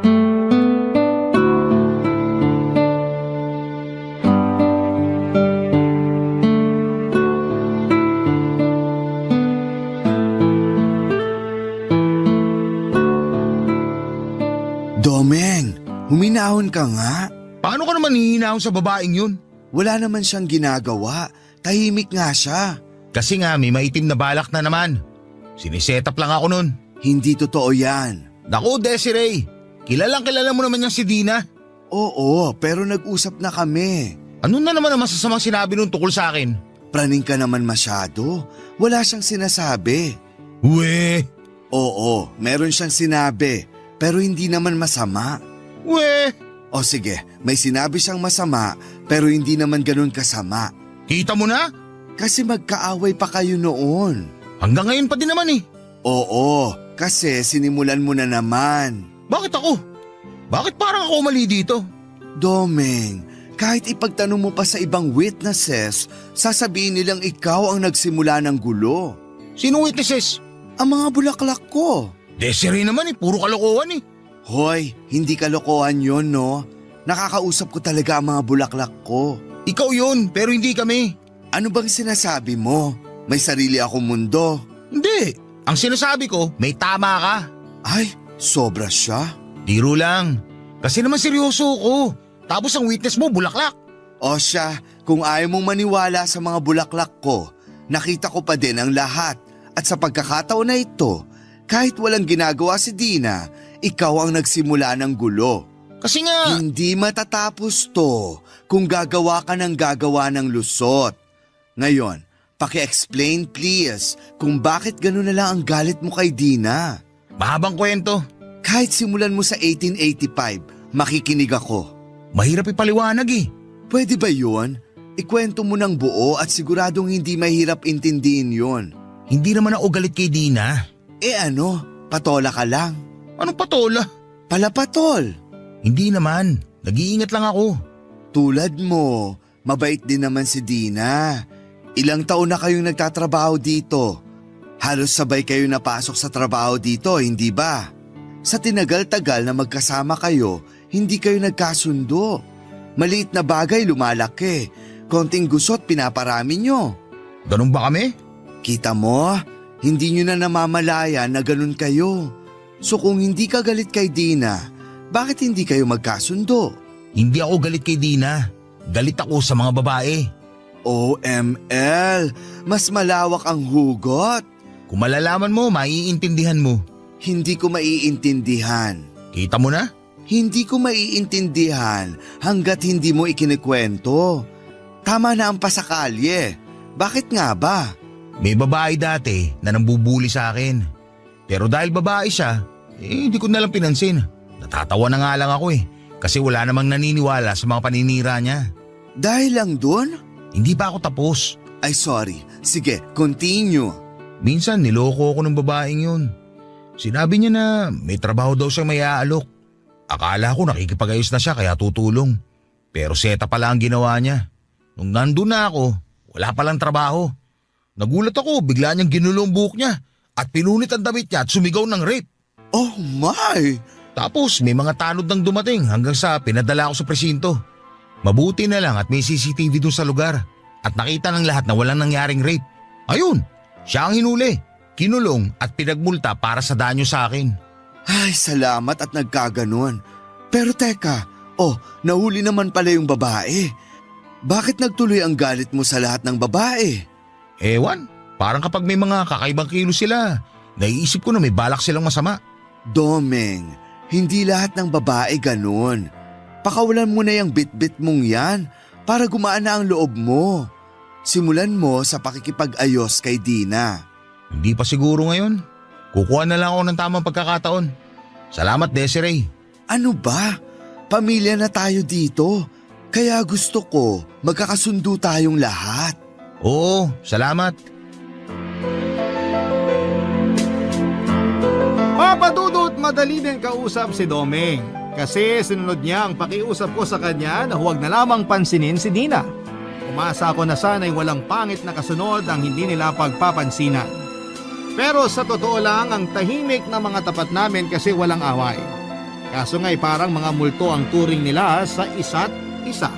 Domeng, huminahon ka nga. Paano ka naman hihinahon sa babaeng yun? Wala naman siyang ginagawa. Tahimik nga siya. Kasi nga may maitim na balak na naman. Siniset up lang ako nun. Hindi totoo yan. Naku Desiree, kilala mo naman yung si Dina. Oo, pero nag-usap na kami. Ano na naman ang masasamang sinabi nun tukol sa akin? Praning ka naman masyado. Wala siyang sinasabi. We! Oo, meron siyang sinabi. Pero hindi naman masama. We! O sige, may sinabi siyang masama pero hindi naman ganun kasama. Kita mo na? Kasi magkaaway pa kayo noon. Hanggang ngayon pa din naman eh. Oo, kasi sinimulan mo na naman. Bakit ako? Bakit parang ako mali dito? Domeng, kahit ipagtanong mo pa sa ibang witnesses, sasabihin nilang ikaw ang nagsimula ng gulo. Sino witnesses? Ang mga bulaklak ko. Desiree naman eh, puro kalokohan eh. Hoy, hindi kalokohan yon no? Nakakausap ko talaga ang mga bulaklak ko. Ikaw yun, pero hindi kami. Ano bang sinasabi mo? May sarili akong mundo. Hindi. Ang sinasabi ko, may tama ka. Ay, sobra siya. Biro lang. Kasi naman seryoso ko. Tapos ang witness mo, bulaklak. O siya, kung ayaw mong maniwala sa mga bulaklak ko, nakita ko pa din ang lahat. At sa pagkakataon na ito, kahit walang ginagawa si Dina, ikaw ang nagsimula ng gulo. Kasi nga… Hindi matatapos to kung gagawa ka ng gagawa ng lusot. Ngayon, paki-explain please kung bakit gano'n na lang ang galit mo kay Dina. Mahabang kwento. Kahit simulan mo sa 1885, makikinig ako. Mahirap ipaliwanag eh. Pwede ba yun? Ikwento mo ng buo at siguradong hindi mahirap intindihin yun. Hindi naman ako galit kay Dina. Ano? Patola ka lang. Anong patola? Palapatol. Hindi naman. Nag-iingat lang ako. Tulad mo, mabait din naman si Dina. Ilang taon na kayong nagtatrabaho dito. Halos sabay kayo napasok sa trabaho dito, hindi ba? Sa tinagal-tagal na magkasama kayo, hindi kayo nagkasundo. Maliit na bagay lumalaki. Konting gusot pinaparami nyo. Ganun ba kami? Kita mo, hindi nyo na namamalaya na ganun kayo. So kung hindi ka galit kay Dina, bakit hindi kayo magkasundo? Hindi ako galit kay Dina. Galit ako sa mga babae. OML, mas malawak ang hugot. Kung malalaman mo, maiintindihan mo. Hindi ko maiintindihan. Kita mo na? Hindi ko maiintindihan hanggat hindi mo ikinikwento. Tama na ang pasakalye. Bakit nga ba? May babae dati na nambubuli sa akin. Pero dahil babae siya, Hindi ko nalang pinansin. Natatawa na nga lang ako kasi wala namang naniniwala sa mga paninira niya. Dahil lang doon? Hindi pa ako tapos. Ay sorry, sige, continue. Minsan niloko ako ng babaeng yun. Sinabi niya na may trabaho daw siyang may aalok. Akala ko nakikipag-ayos na siya kaya tutulong. Pero seta pala ang ginawa niya. Nung nandun na ako, wala palang trabaho. Nagulat ako, bigla niyang ginulo ang buhok niya at pinunit ang damit niya at sumigaw ng rape. Oh my! Tapos may mga tanod nang dumating hanggang sa pinadala ako sa presinto. Mabuti na lang at may CCTV dun sa lugar at nakita ng lahat na walang nangyaring rape. Ayun, siya ang hinuli, kinulong at pinagmulta para sa danyo sa akin. Ay, salamat at nagkaganon. Pero teka, nahuli naman pala yung babae. Bakit nagtuloy ang galit mo sa lahat ng babae? Ewan, parang kapag may mga kakaibang kilos sila, naiisip ko na may balak silang masama. Domeng, hindi lahat ng babae ganun. Pakawalan mo na yung bit-bit mong yan para gumaan na ang loob mo. Simulan mo sa pakikipag-ayos kay Dina. Hindi pa siguro ngayon. Kukuha na lang ako ng tamang pagkakataon. Salamat, Desiree. Ano ba? Pamilya na tayo dito. Kaya gusto ko magkakasundo tayong lahat. Oo, salamat. Papadudot madali din kausap si Domeng kasi sinunod niya ang pakiusap ko sa kanya na huwag na lamang pansinin si Dina. Umasa ako na sana'y walang pangit na kasunod ang hindi nila pagpapansinan. Pero sa totoo lang ang tahimik na mga tapat namin kasi walang away. Kaso nga'y parang mga multo ang turing nila sa isa't isa.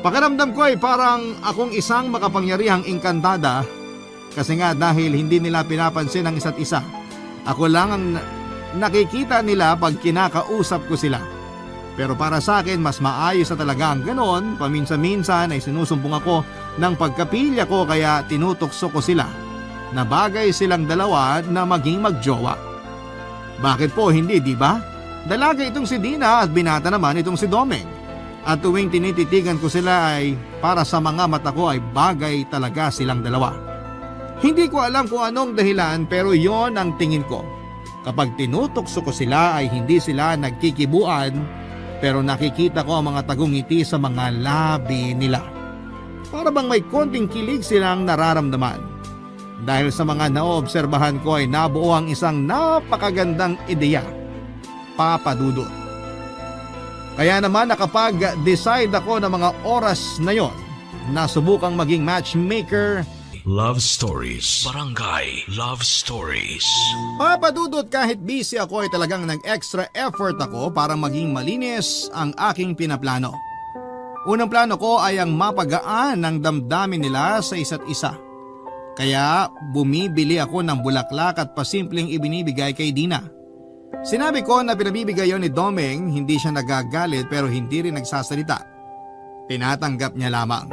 Pakiramdam ko ay parang akong isang makapangyarihang engkantada kasi nga dahil hindi nila pinapansin ang isa't isa. Ako lang ang nakikita nila pag kinakausap ko sila. Pero para sa akin mas maayos na talaga ang ganon. Paminsan-minsan ay sinusumbong ako ng pagkapilya ko kaya tinutokso ko sila na bagay silang dalawa na maging magjowa. Bakit po hindi, di ba? Dalaga itong si Dina at binata naman itong si Domeng. At tuwing tinititigan ko sila ay para sa mga mata ko ay bagay talaga silang dalawa. Hindi ko alam kung anong dahilan pero yon ang tingin ko. Kapag tinutokso ko sila ay hindi sila nagkikibuan pero nakikita ko ang mga tagungiti sa mga labi nila. Para bang may konting kilig silang nararamdaman. Dahil sa mga naoobserbahan ko ay nabuo ang isang napakagandang ideya. Papadudot. Kaya naman nakapag-decide ako ng mga oras na yon na subukang maging matchmaker. Love Stories. Barangay Love Stories. Papadudot kahit busy ako ay talagang nag-extra effort ako para maging malinis ang aking pinaplano. Unang plano ko ay ang mapagaan ng damdamin nila sa isa't isa. Kaya bumibili ako ng bulaklak at pasimpleng ibinibigay kay Dina. Sinabi ko na pinabibigay yon ni Domeng, hindi siya nagagalit pero hindi rin nagsasalita. Tinatanggap niya lamang.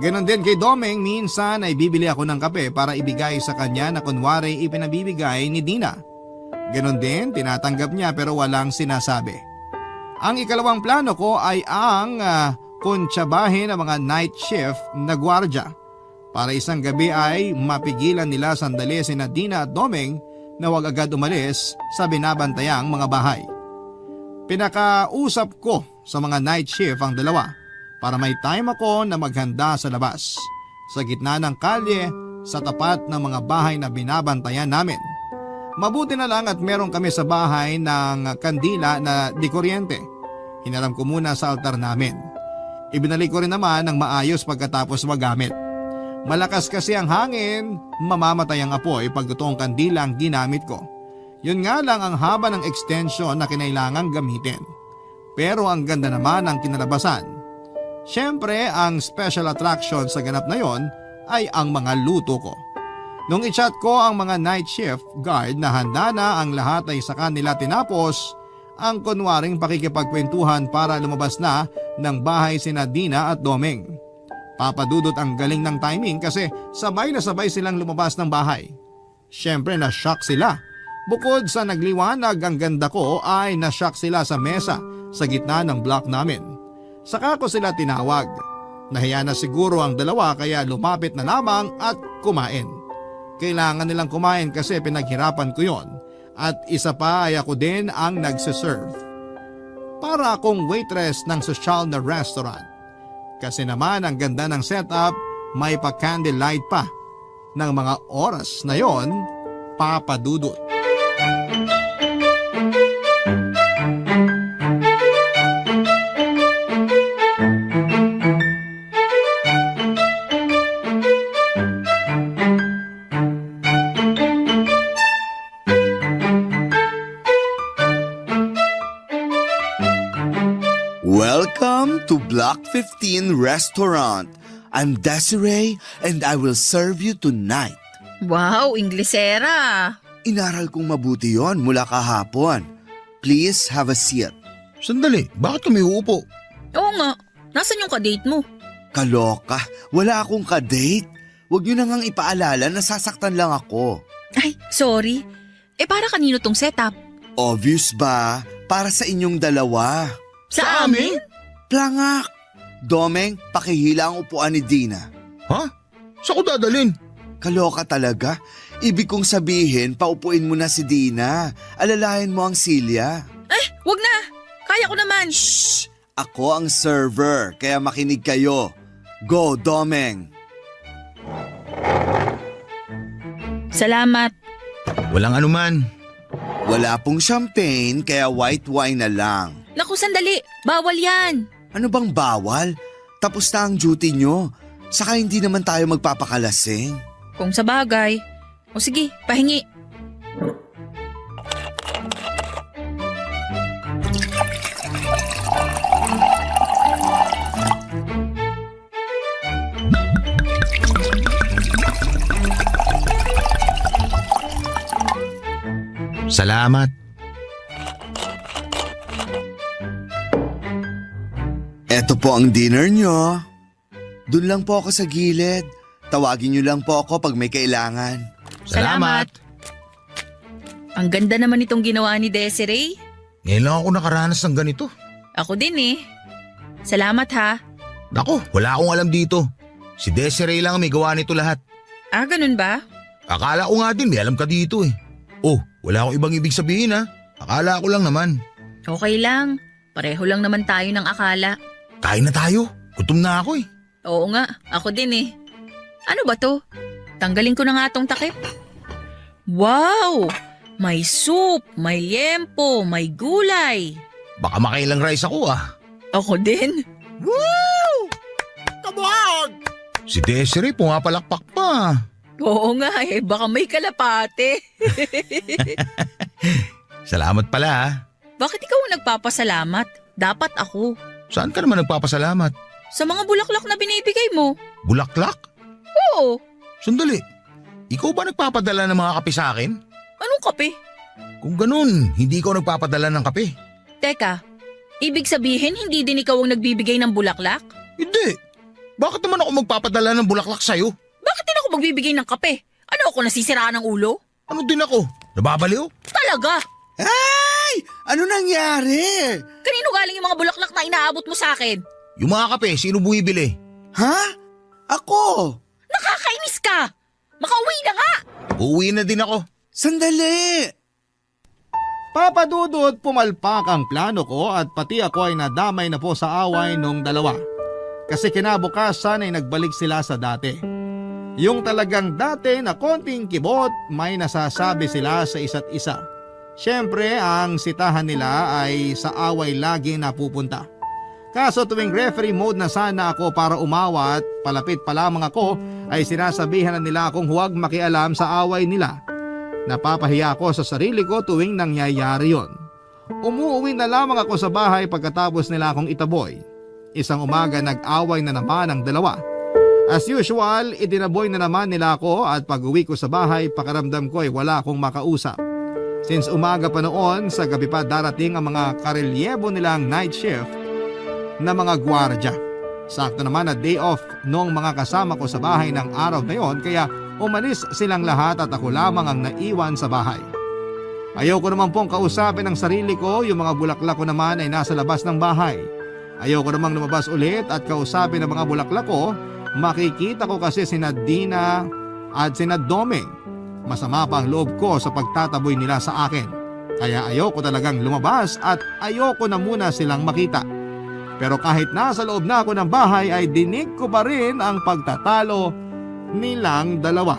Ganon din kay Domeng, minsan ay bibili ako ng kape para ibigay sa kanya na kunwari ipinabibigay ni Dina. Ganon din, tinatanggap niya pero walang sinasabi. Ang ikalawang plano ko ay ang kuntsabahin ng mga night shift na gwardya. Para isang gabi ay mapigilan nila sandali sina Dina at Domeng na huwag agad umalis sa binabantayang mga bahay. Pinakausap ko sa mga night shift ang dalawa para may time ako na maghanda sa labas, sa gitna ng kalye, sa tapat ng mga bahay na binabantayan namin. Mabuti na lang at meron kami sa bahay ng kandila na di kuryente. Hinaram ko muna sa altar namin. Ibinalik ko rin naman ng maayos pagkatapos magamit. Malakas kasi ang hangin, mamamatay ang apoy pag totoong kandila ang ginamit ko. Yun nga lang ang haba ng extension na kinailangang gamitin. Pero ang ganda naman ang kinalabasan. Siyempre, ang special attraction sa ganap na yon ay ang mga luto ko. Nung i-chat ko ang mga night shift guard na handa na ang lahat ay sa kanila tinapos ang kunwaring pakikipagkwentuhan para lumabas na ng bahay sina Dina at Domeng. Papadudot ang galing ng timing kasi sabay na sabay silang lumabas ng bahay. Siyempre na-shock sila. Bukod sa nagliwanag ang ganda ko ay na-shock sila sa mesa sa gitna ng block namin. Saka ko sila tinawag. Nahiya na siguro ang dalawa kaya lumapit na lamang at kumain. Kailangan nilang kumain kasi pinaghirapan ko yon At isa pa ay ako din ang nagsiserve. Para akong waitress ng sosyal na restaurant. Kasi naman ang ganda ng setup, may pa-candlelight pa. Ng mga oras na yon, Papa Dudut. Welcome to Block 15 Restaurant. I'm Desiree and I will serve you tonight. Wow, Inglesera. Inaral kong mabuti yon mula kahapon. Please have a seat. Sandali, bakit kami uupo? Oo nga, nasan yung kadate mo? Kaloka, wala akong kadate. Huwag niyo na ngang ipaalala na sasaktan lang ako. Ay, sorry. Para kanino tong setup? Obvious ba? Para sa inyong dalawa. Sa amin? Plangak! Domeng, pakihila ang upuan ni Dina. Ha? Saan ko dadalhin? Kaloka talaga. Ibig kong sabihin, paupuin mo na si Dina. Alalayan mo ang Silya. Wag na. Kaya ko naman. Shh! Ako ang server, kaya makinig kayo. Go, Domeng! Salamat. Walang anuman. Wala pong champagne, kaya white wine na lang. Naku, sandali. Bawal yan. Ano bang bawal? Tapos na ang duty nyo. Saka hindi naman tayo magpapakalasing. Kung sa bagay. O sige, pahingi. Salamat. Eto po ang dinner nyo. Doon lang po ako sa gilid. Tawagin nyo lang po ako pag may kailangan. Salamat. Ang ganda naman itong ginawa ni Desiree. Ngayon lang ako nakaranas ng ganito. Ako din eh. Salamat ha. Naku, wala akong alam dito. Si Desiree lang ang may gawa nito lahat. Ganun ba? Akala ko nga din may alam ka dito eh. Oh, wala akong ibang ibig sabihin ha. Akala ko lang naman. Okay lang. Pareho lang naman tayo ng akala. Kain na tayo. Gutom na ako eh. Oo nga, ako din eh. Ano ba to? Tanggalin ko na nga tong takip. Wow! May soup, may liempo, may gulay. Baka makailang rice ako ah. Ako din. Woo! Kabog! Si Desiree pumapalakpak pa. Oo nga eh, baka may kalapate. Salamat pala ha. Bakit ikaw ang nagpapasalamat? Dapat ako. Saan ka naman nagpapasalamat? Sa mga bulaklak na binibigay mo. Bulaklak? Oo. Sandali. Ikaw ba nagpapadala ng mga kape sa akin? Anong kape? Kung ganun, hindi ikaw nagpapadala ng kape. Teka, ibig sabihin hindi din ikaw ang nagbibigay ng bulaklak? Hindi. Bakit naman ako magpapadala ng bulaklak sa'yo? Bakit din ako magbibigay ng kape? Ano ako, nasisiraan ng ulo? Ano din ako? Nababaliw? Talaga? Ay! Ano nangyari? Kanino galing yung mga bulaklak na inaabot mo sa akin? Yung mga kape, sino bumibili? Ha? Ako! Nakakainis ka! Makauwi na nga! Uuwi na din ako. Sandali! Papa Dudut, pumalpak ang plano ko at pati ako ay nadamay na po sa away nung dalawa. Kasi kinabukasan ay nagbalik sila sa dati. Yung talagang dati na konting kibot, may nasasabi sila sa isa't isa. Siyempre, ang sitahan nila ay sa away lagi napupunta. Kaso tuwing referee mode na sana ako para umawat, palapit pa lamang ako ay sinasabihan na nila akong huwag makialam sa away nila. Napapahiya ako sa sarili ko tuwing nangyayari yon. Umuuwi na lamang ako sa bahay pagkatapos nila akong itaboy. Isang umaga nag-away na naman ang dalawa. As usual, itinaboy na naman nila ako at pag-uwi ko sa bahay pakaramdam ko ay wala akong makausap. Since umaga pa noon, sa gabi pa darating ang mga karelyebo nilang night shift na mga gwardya. Sakto naman na day off noong mga kasama ko sa bahay ng araw na yon kaya umalis silang lahat at ako lamang ang naiwan sa bahay. Ayoko naman pong kausapin ang sarili ko, yung mga bulaklak ko naman ay nasa labas ng bahay. Ayoko namang lumabas ulit at kausapin ang mga bulaklak ko, makikita ko kasi sina Dina at sina Domeng. Masama pa ang loob ko sa pagtataboy nila sa akin. Kaya ayoko talagang lumabas at ayoko na muna silang makita. Pero kahit nasa loob na ako ng bahay ay dinig ko pa rin ang pagtatalo nilang dalawa.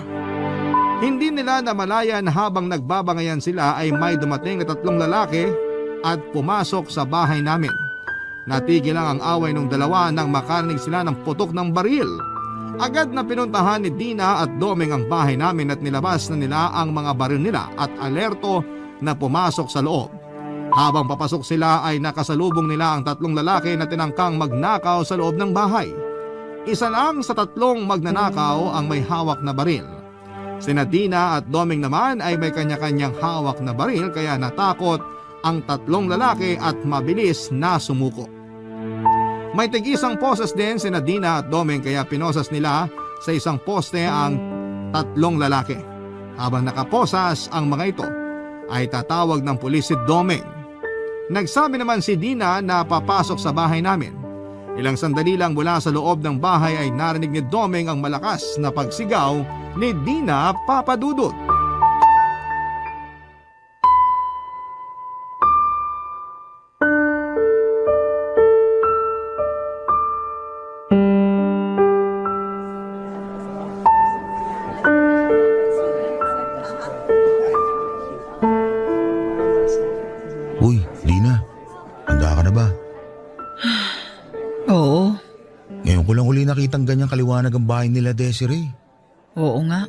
Hindi nila namalayan habang nagbabangayan sila ay may dumating na 3 lalaki at pumasok sa bahay namin. Natigil lang ang away ng dalawa nang makarinig sila ng putok ng baril. Agad na pinuntahan ni Dina at Domeng ang bahay namin at nilabas na nila ang mga baril nila at alerto na pumasok sa loob. Habang papasok sila ay nakasalubong nila ang 3 lalaki na tinangkang magnakaw sa loob ng bahay. Isa lang sa 3 magnanakaw ang may hawak na baril. Sina Dina at Domeng naman ay may kanya-kanyang hawak na baril kaya natakot ang 3 lalaki at mabilis na sumuko. May tig-isang poses din sina Dina at Domeng kaya pinosas nila sa isang poste ang 3 lalaki. Habang nakaposas ang mga ito ay tatawag ng pulis si Domeng. Nagsabi naman si Dina na papasok sa bahay namin. Ilang sandali lang mula sa loob ng bahay ay narinig ni Domeng ang malakas na pagsigaw ni Dina Papadudot. Uy, Dina. Handa ka na ba? Oo. Ngayon ko lang uli nakitang ganyang kaliwanag ang bahay nila, Desiree. Oo nga.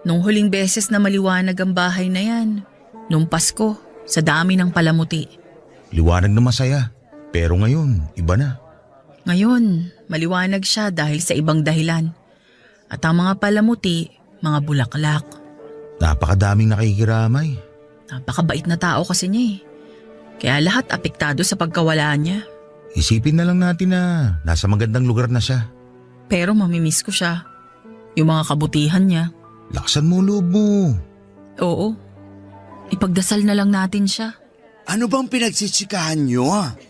Nung huling beses na maliwanag ang bahay na yan, nung Pasko, sa dami ng palamuti. Liwanag na masaya. Pero ngayon, iba na. Ngayon, maliwanag siya dahil sa ibang dahilan. At ang mga palamuti, mga bulaklak. Napakadaming nakikiramay. Napakabait na tao kasi niya eh. Kaya lahat apektado sa pagkawala niya. Isipin na lang natin na nasa magandang lugar na siya. Pero mamimiss ko siya. Yung mga kabutihan niya. Laksan mo loob mo. Oo. Ipagdasal na lang natin siya. Ano bang pinagsitsikahan nyo?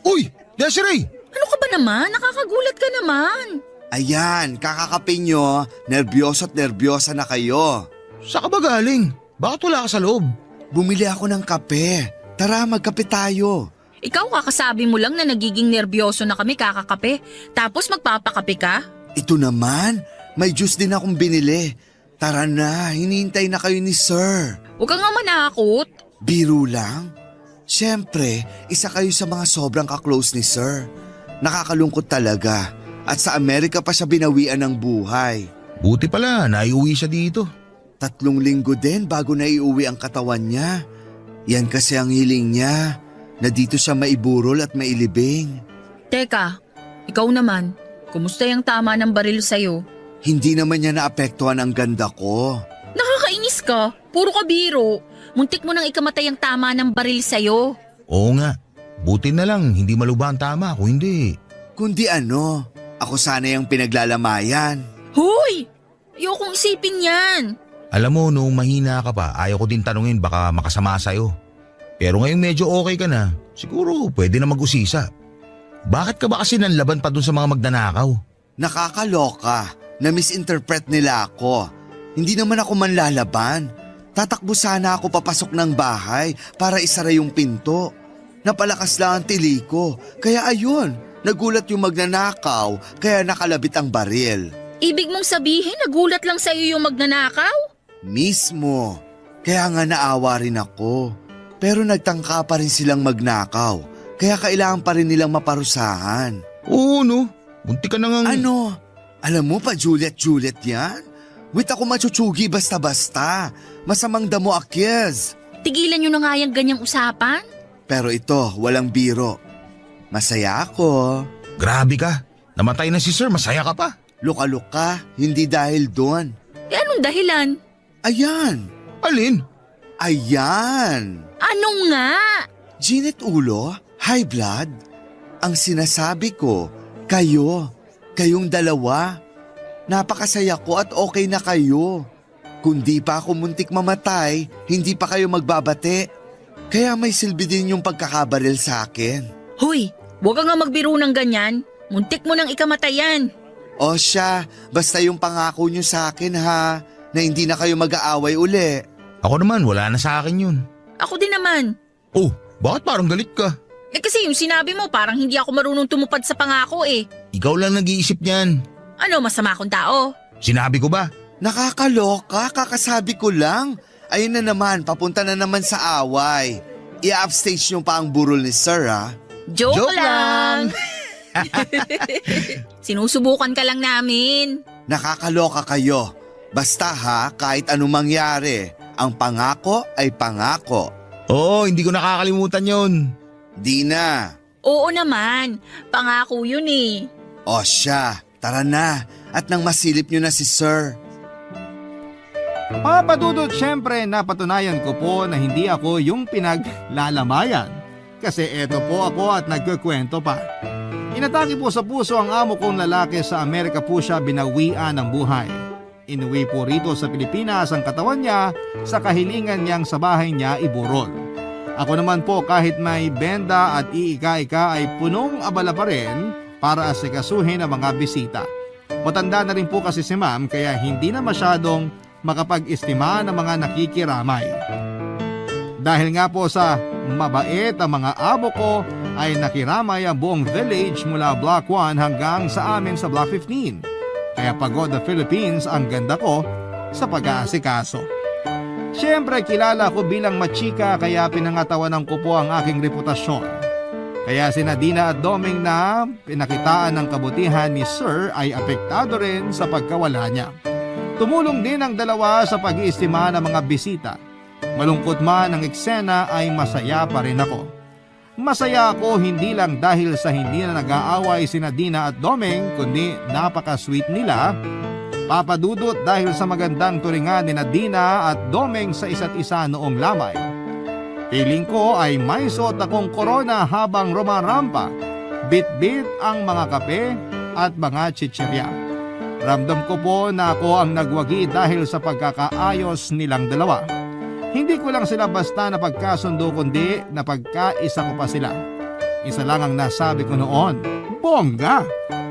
Uy! Desiree! Ano ka ba naman? Nakakagulat ka naman. Ayan, kakakape nyo, nervyoso at nervyosa na kayo. Saan ka ba galing? Bakit wala ka sa loob? Bumili ako ng kape. Tara, magkape tayo. Ikaw kakasabi mo lang na nagiging nervyoso na kami kakakape. Tapos magpapakape ka? Ito naman, may juice din akong binili. Tara na, hinihintay na kayo ni Sir. Huwag ka nga manakot. Biro lang. Siyempre, isa kayo sa mga sobrang kaklose ni Sir. Nakakalungkot talaga. At sa Amerika pa siya binawian ng buhay. Buti pala, naiuwi siya dito. 3 linggo din bago naiuwi ang katawan niya. Yan kasi ang hiling niya, na dito siya maiburol at mailibing. Teka, ikaw naman, kumusta yung tama ng baril sa'yo? Hindi naman niya naapektuhan ang ganda ko. Nakakainis ka, puro ka biro. Muntik mo nang ikamatay ang tama ng baril sa'yo. Oo nga, buti na lang hindi maluba ang tama kung hindi. Kundi ano, ako sana yung pinaglalamayan. Hoy! Ayokong isipin yan. Alam mo, noong mahina ka pa, ayaw ko din tanungin baka makasama sa'yo. Pero ngayong medyo okay ka na, siguro pwede na mag-usisa. Bakit ka ba kasi nanlaban pa dun sa mga magnanakaw? Nakakaloka, na-misinterpret nila ako. Hindi naman ako manlalaban. Tatakbo sana ako papasok ng bahay para isara yung pinto. Napalakas lang ang tili ko, kaya ayun, nagulat yung magnanakaw kaya nakalabit ang baril. Ibig mong sabihin nagulat lang sa'yo yung magnanakaw? Mismo. Kaya nga naawa rin ako. Pero nagtangka pa rin silang magnakaw. Kaya kailangan pa rin nilang maparusahan. Oo no, bunti ka na nga. Ano? Alam mo pa Juliet yan? Wait ako machuchugi basta-basta. Masamang damo akyes. Tigilan nyo na nga yung ganyang usapan. Pero ito, walang biro. Masaya ako. Grabe ka, namatay na si Sir, masaya ka pa. Luka-luka, hindi dahil doon. Eh anong dahilan? Ayan. Alin? Ayan. Ano nga? Ginit ulo, high blood. Ang sinasabi ko, kayong dalawa. Napakasaya ko at okay na kayo. Kung di pa ako muntik mamatay, hindi pa kayo magbabate. Kaya may silbi din yung pagkakabaril sa akin. Hoy, huwag ka nga magbiro ng ganyan. Muntik mo nang ikamatayan. O siya, basta yung pangako nyo sa akin ha, na hindi na kayo mag-aaway uli. Ako naman, wala na sa akin yun. Ako din naman. Oh, bakit parang galit ka? Kasi yung sinabi mo parang hindi ako marunong tumupad sa pangako eh. Ikaw lang nag-iisip niyan. Ano, masama akong tao? Sinabi ko ba? Nakakaloka, kakasabi ko lang. Ayun na naman, papunta na naman sa away. I-upstage niyo pa ang burol ni Sir, ha? Joke lang. Sinusubukan ka lang namin. Nakakaloka kayo. Basta ha, kahit anong mangyari, ang pangako ay pangako. Oo, hindi ko nakakalimutan yun. Di na. Oo naman, pangako yun eh. O siya, tara na. At nang masilip niyo na si Sir. Papa Dudut, syempre napatunayan ko po na hindi ako yung pinaglalamayan. Kasi eto po ako at nagkukwento pa. Inatake po sa puso ang amo kong lalaki sa Amerika po siya binawian ng buhay. Inuwi po rito sa Pilipinas ang katawan niya sa kahilingan niyang sa bahay niya iburol. Ako naman po kahit may benda at iika-ika ay punong abala pa rin para asikasuhin ang mga bisita. Matanda na rin po kasi si ma'am kaya hindi na masyadong makapag-estima ng mga nakikiramay. Dahil nga po sa mabait ang mga amo ko ay nakiramay ang buong village mula Block 1 hanggang sa amin sa Block 15. Kaya pagod na Philippines ang ganda ko sa pag-aasikaso. Siyempre kilala ko bilang machika kaya pinangatawanan ko po ang aking reputasyon. Kaya si Nadina at Doming na pinakitaan ng kabutihan ni Sir ay apektado rin sa pagkawala niya. Tumulong din ang dalawa sa pag-iistima ng mga bisita. Malungkot man ang eksena ay masaya pa rin ako. Masaya ako hindi lang dahil sa hindi na nag-aaway si Nadina at Doming kundi napaka-sweet nila. Papa Dudut dahil sa magandang turingan ni Nadina at Doming sa isa't isa noong lamay. Feeling ko ay may suot akong korona habang rumarampa. Bit-bit ang mga kape at mga chichirya. Ramdam ko po na ako ang nagwagi dahil sa pagkakaayos nilang dalawa. Hindi ko lang sila basta na pagkasundo kundi na pagkaisa ko pa sila. Isa lang ang nasabi ko noon, bongga!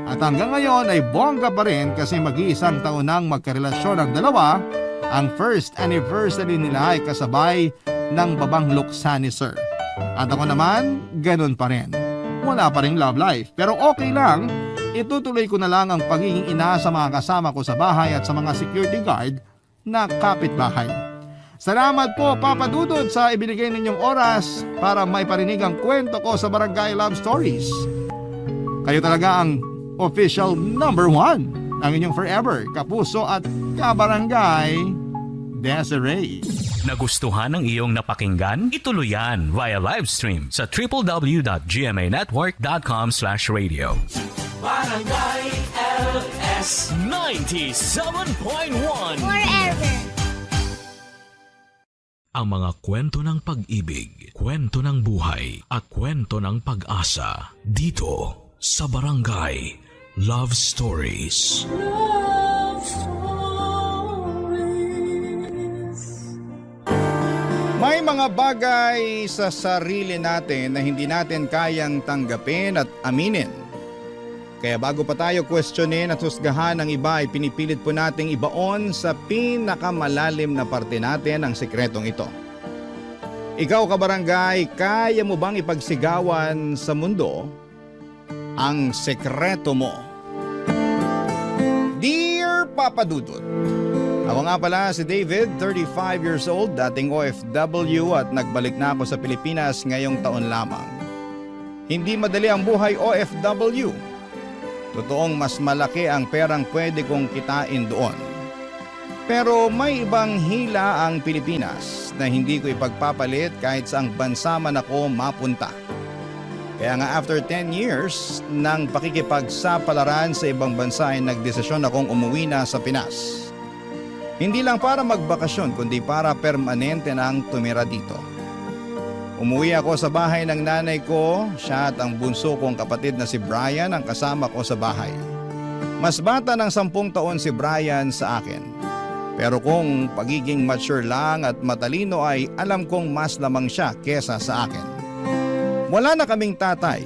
At hanggang ngayon ay bongga pa rin kasi mag-iisang taon nang magkarelasyon ang dalawa. Ang first anniversary nila ay kasabay ng babang luksa ni Sir. At ako naman, ganun pa rin. Wala pa rin love life pero okay lang. Itutuloy ko na lang ang pagiging ina sa mga kasama ko sa bahay at sa mga security guard na kapitbahay. Salamat po Papa Dudut sa ibinigay ninyong oras para may parinig ang kwento ko sa Barangay Love Stories. Kayo talaga ang official number 1 ng inyong forever, kapuso at kabarangay, Desiree. Nagustuhan ng iyong napakinggan? Ituloy yan via live stream sa www.gmanetwork.com/radio. Barangay LS 97.1 Forever. Ang mga kwento ng pag-ibig, kwento ng buhay at kwento ng pag-asa dito sa Barangay Love Stories. Love Stories. May mga bagay sa sarili natin na hindi natin kayang tanggapin at aminin. Kaya bago pa tayo questionin at husgahan ng iba ay pinipilit po nating ibaon sa pinakamalalim na parte natin ang sikretong ito. Ikaw kabarangay, kaya mo bang ipagsigawan sa mundo ang sekreto mo? Dear Papa Dudut, ako nga pala si David, 35 years old, dating OFW at nagbalik na ako sa Pilipinas ngayong taon lamang. Hindi madali ang buhay OFW. Totoong mas malaki ang perang pwede kong kitain doon. Pero may ibang hila ang Pilipinas na hindi ko ipagpapalit kahit saang bansa man ako mapunta. Kaya nga after 10 years ng pakikipagsapalaran sa ibang bansa ay nagdesisyon akong umuwi na sa Pinas. Hindi lang para magbakasyon kundi para permanente nang tumira dito. Umuwi ako sa bahay ng nanay ko, siya at ang bunso kong kapatid na si Brian ang kasama ko sa bahay. Mas bata ng 10 taon si Brian sa akin. Pero kung pagiging mature lang at matalino ay alam kong mas lamang siya kesa sa akin. Wala na kaming tatay.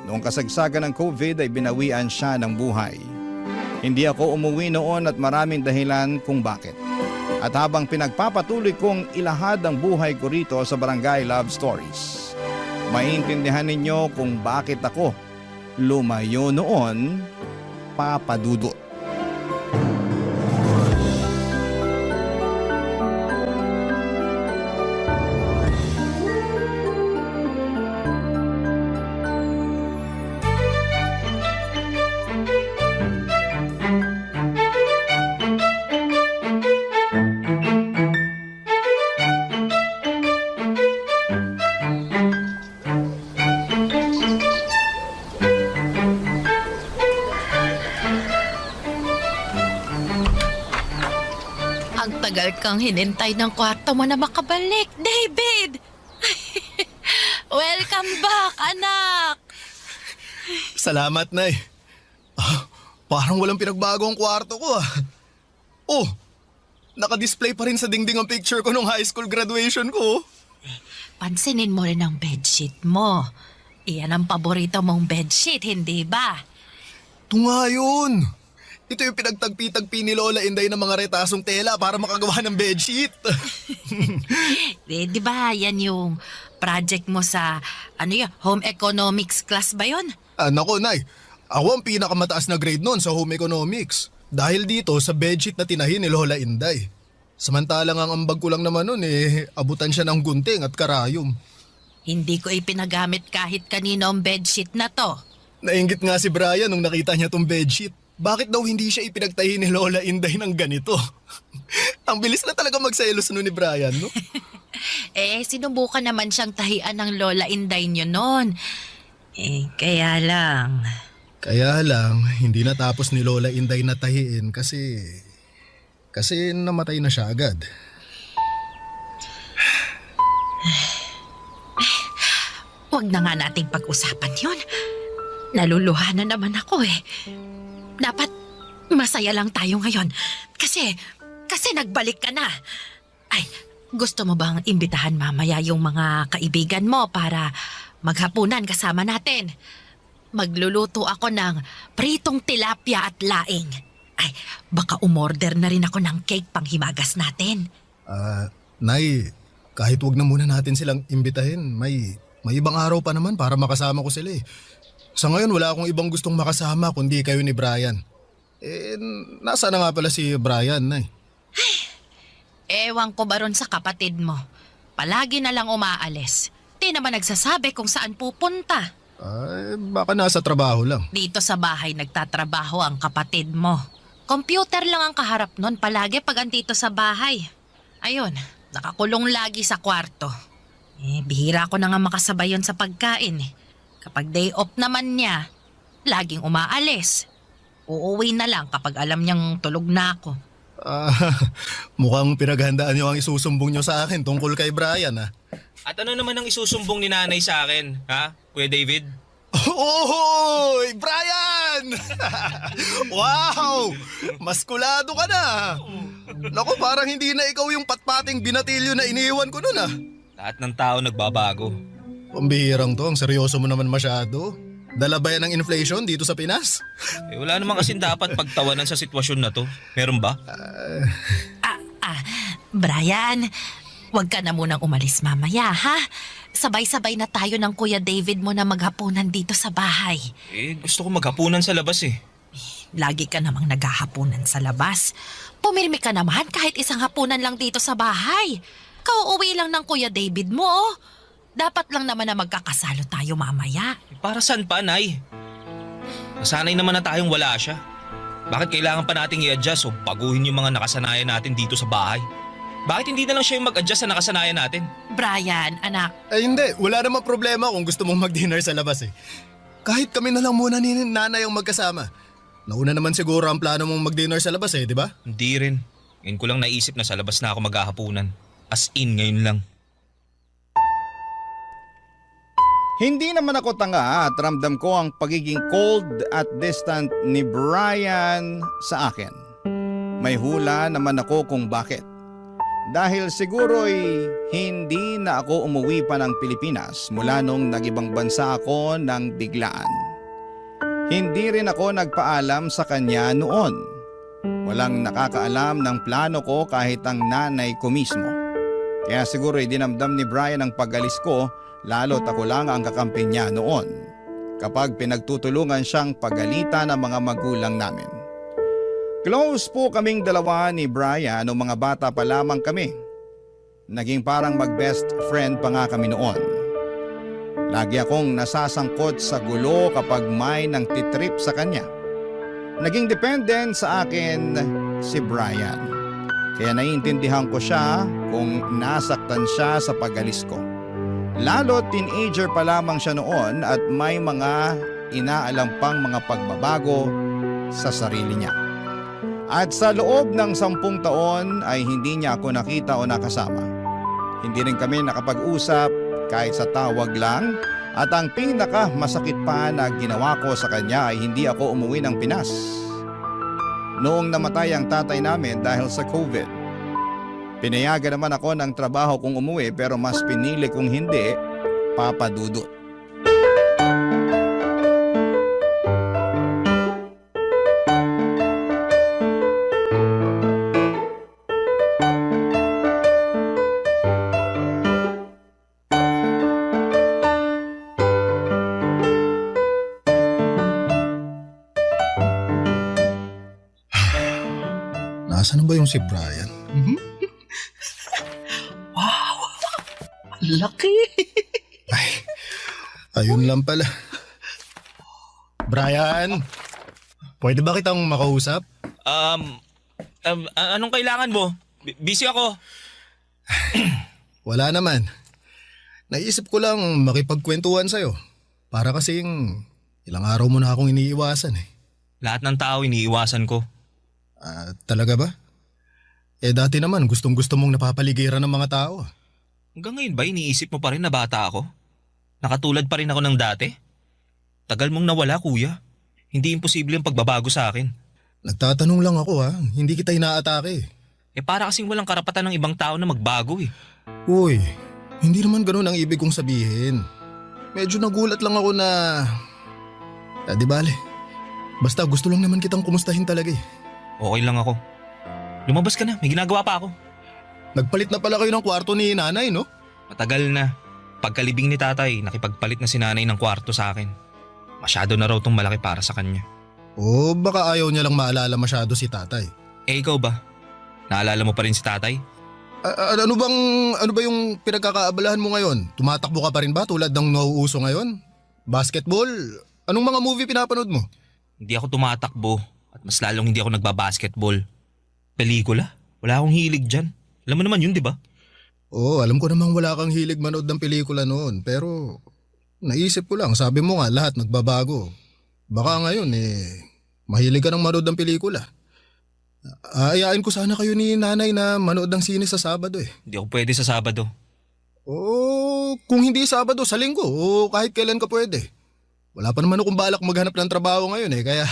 Noong kasagsagan ng COVID ay binawian siya ng buhay. Hindi ako umuwi noon at maraming dahilan kung bakit. At habang pinagpapatuloy kong ilahad ang buhay ko rito sa Barangay Love Stories, maintindihan ninyo kung bakit ako lumayo noon, Papa Dudut. Ang tagal kang hinintay ng kwarto mo na makabalik, David! Welcome back, anak! Salamat, Nay. Parang walang pinagbago ang kwarto ko ah. Oh, naka-display pa rin sa dingding ang picture ko nung high school graduation ko. Pansinin mo rin ang bedsheet mo. Iyan ang paborito mong bedsheet, hindi ba? Ito nga yun. Ito yung pinagtagpi-tagpi ni Lola Inday ng mga retasong tela para makagawa ng bedsheet. Di ba yan yung project mo sa, home economics class ba yun? Nako, Nay. Ako ang pinakamataas na grade noon sa home economics. Dahil dito sa bedsheet na tinahi ni Lola Inday. Samantalang ang ambag ko lang naman noon abutan siya ng gunting at karayom. Hindi ko ipinagamit kahit kanino ang bedsheet na to. Nainggit nga si Brian nung nakita niya tong bedsheet. Bakit daw hindi siya ipinagtahi ni Lola Inday ng ganito? Ang bilis na talaga magselos nun ni Brian, no? Sinubukan naman siyang tahian ng Lola Inday niyo noon. Kaya lang... Kaya lang, hindi natapos ni Lola Inday na tahiin kasi namatay na siya agad. Huwag na nga nating pag-usapan yun. Naluluha na naman ako Dapat masaya lang tayo ngayon. Kasi nagbalik ka na. Ay, gusto mo bang imbitahan mamaya yung mga kaibigan mo para maghapunan kasama natin? Magluluto ako ng pritong tilapia at laing. Ay, baka umorder na rin ako ng cake pang himagas natin. Nay, kahit wag na muna natin silang imbitahin, may ibang araw pa naman para makasama ko sila Sa ngayon wala akong ibang gustong makasama kundi kayo ni Brian. Nasa na nga pala si Brian, Nay? Ewan ko ba ron sa kapatid mo. Palagi na lang umaalis. Di naman nagsasabi kung saan pupunta. Baka nasa trabaho lang. Dito sa bahay nagtatrabaho ang kapatid mo. Computer lang ang kaharap nun palagi pag andito sa bahay. Ayun, nakakulong lagi sa kwarto. Bihira ko na nga makasabay yun sa pagkain. Kapag day off naman niya, laging umaalis. Uuwi na lang kapag alam niyang tulog na ako. Mukhang pinaghandaan niyo ang isusumbong niyo sa akin tungkol kay Brian At ano naman ang isusumbong ni nanay sa akin, ha? Kuya David? Ohoy! Brian! Wow! Maskulado ka na! Naku, parang hindi na ikaw yung patpating binatilyo na iniwan ko nun Lahat ng tao nagbabago. Pambihirang to, ang seryoso mo naman masyado. Dala ba yan ng inflation dito sa Pinas? Wala naman kasing dapat pagtawanan sa sitwasyon na to. Meron ba? Brian, huwag ka na munang umalis mamaya, ha? Sabay-sabay na tayo ng Kuya David mo na maghapunan dito sa bahay. Gusto ko maghapunan sa labas Lagi ka namang naghahapunan sa labas. Pumirmi ka naman kahit isang hapunan lang dito sa bahay. Kauuwi lang ng Kuya David mo, Dapat lang naman na magkakasalo tayo mamaya. Para saan pa, Nay? Nasanay naman na tayong wala siya. Bakit kailangan pa nating i-adjust o baguhin yung mga nakasanayan natin dito sa bahay? Bakit hindi na lang siya yung mag-adjust sa nakasanayan natin? Brian, anak. Hindi. Wala namang problema kung gusto mong mag-dinner sa labas Kahit kami na lang muna ni nanay ang magkasama. Nauna naman siguro ang plano mong mag-dinner sa labas di ba? Hindi rin. Ngayon ko lang naisip na sa labas na ako maghahapunan. As in, ngayon lang. Hindi naman ako tanga at ramdam ko ang pagiging cold at distant ni Brian sa akin. May hula naman ako kung bakit. Dahil siguro'y hindi na ako umuwi pa ng Pilipinas mula nung nag-ibang bansa ako ng biglaan. Hindi rin ako nagpaalam sa kanya noon. Walang nakakaalam ng plano ko kahit ang nanay ko mismo. Kaya siguro dinamdam ni Brian ang pag-alis ko, lalo't ako lang ang kakampi niya noon kapag pinagtutulungan siyang pagalitan ng mga magulang namin. Close po kaming dalawa ni Brian noong mga bata pa lamang kami. Naging parang mag-best friend pa nga kami noon. Lagi akong nasasangkot sa gulo kapag may nang titrip sa kanya. Naging dependent sa akin si Brian. Kaya naiintindihan ko siya kung nasaktan siya sa pag-alis ko. Lalo teenager pa lamang siya noon at may mga inaalam pang mga pagbabago sa sarili niya. At sa loob ng 10 taon ay hindi niya ako nakita o nakasama. Hindi rin kami nakapag-usap kahit sa tawag lang, at ang pinaka masakit pa na ginawa ko sa kanya ay hindi ako umuwi ng Pinas. Noong namatay ang tatay namin dahil sa COVID, pinayagan naman ako ng trabaho kung umuwi pero mas pinili kong hindi, Papa Dudut. Nasaan na ba yung si Brian? Wow! Laki! Ayun lang pala. Brian, pwede ba kitang makausap? Anong kailangan mo? Busy ako. Wala naman. Naisip ko lang makipagkwentuhan sa'yo. Para kasing ilang araw mo na akong iniiwasan eh. Lahat ng tao iniiwasan ko. Talaga ba? Dati naman gustong-gusto mong napapaligiran ng mga tao. Hanggang ngayon ba iniisip mo pa rin na bata ako? Nakatulad pa rin ako ng dati? Tagal mong nawala, kuya. Hindi imposible ang pagbabago sa akin. Nagtatanong lang ako ha, hindi kita inaatake. Para kasing walang karapatan ng ibang tao na magbago eh. Uy, hindi naman ganun ang ibig kong sabihin. Medyo nagulat lang ako na... di bale. Basta gusto lang naman kitang kumustahin talaga eh. Okay lang ako. Lumabas ka na, may ginagawa pa ako. Nagpalit na pala kayo ng kwarto ni nanay, no? Matagal na. Pagkalibing ni tatay, nakipagpalit na si nanay ng kwarto sa akin. Masyado na raw tong malaki para sa kanya. Baka ayaw niya lang maalala masyado si tatay. Ikaw ba? Naalala mo pa rin si tatay? Ano ba yung pinagkakaabalahan mo ngayon? Tumatakbo ka pa rin ba tulad ng nauuso ngayon? Basketball? Anong mga movie pinapanood mo? Hindi ako tumatakbo at mas lalong hindi ako nagbabasketball. Pelikula? Wala akong hilig dyan. Alam mo naman yun, di ba? Alam ko namang wala kang hilig manood ng pelikula noon. Pero naisip ko lang, sabi mo nga lahat nagbabago. Baka ngayon mahilig ka ng manood ng pelikula. Ayain ko sana kayo ni nanay na manood ng sine sa Sabado eh. Hindi ako pwede sa Sabado. Kung hindi Sabado, sa Linggo o kahit kailan ka pwede. Wala pa naman akong balak maghanap ng trabaho ngayon kaya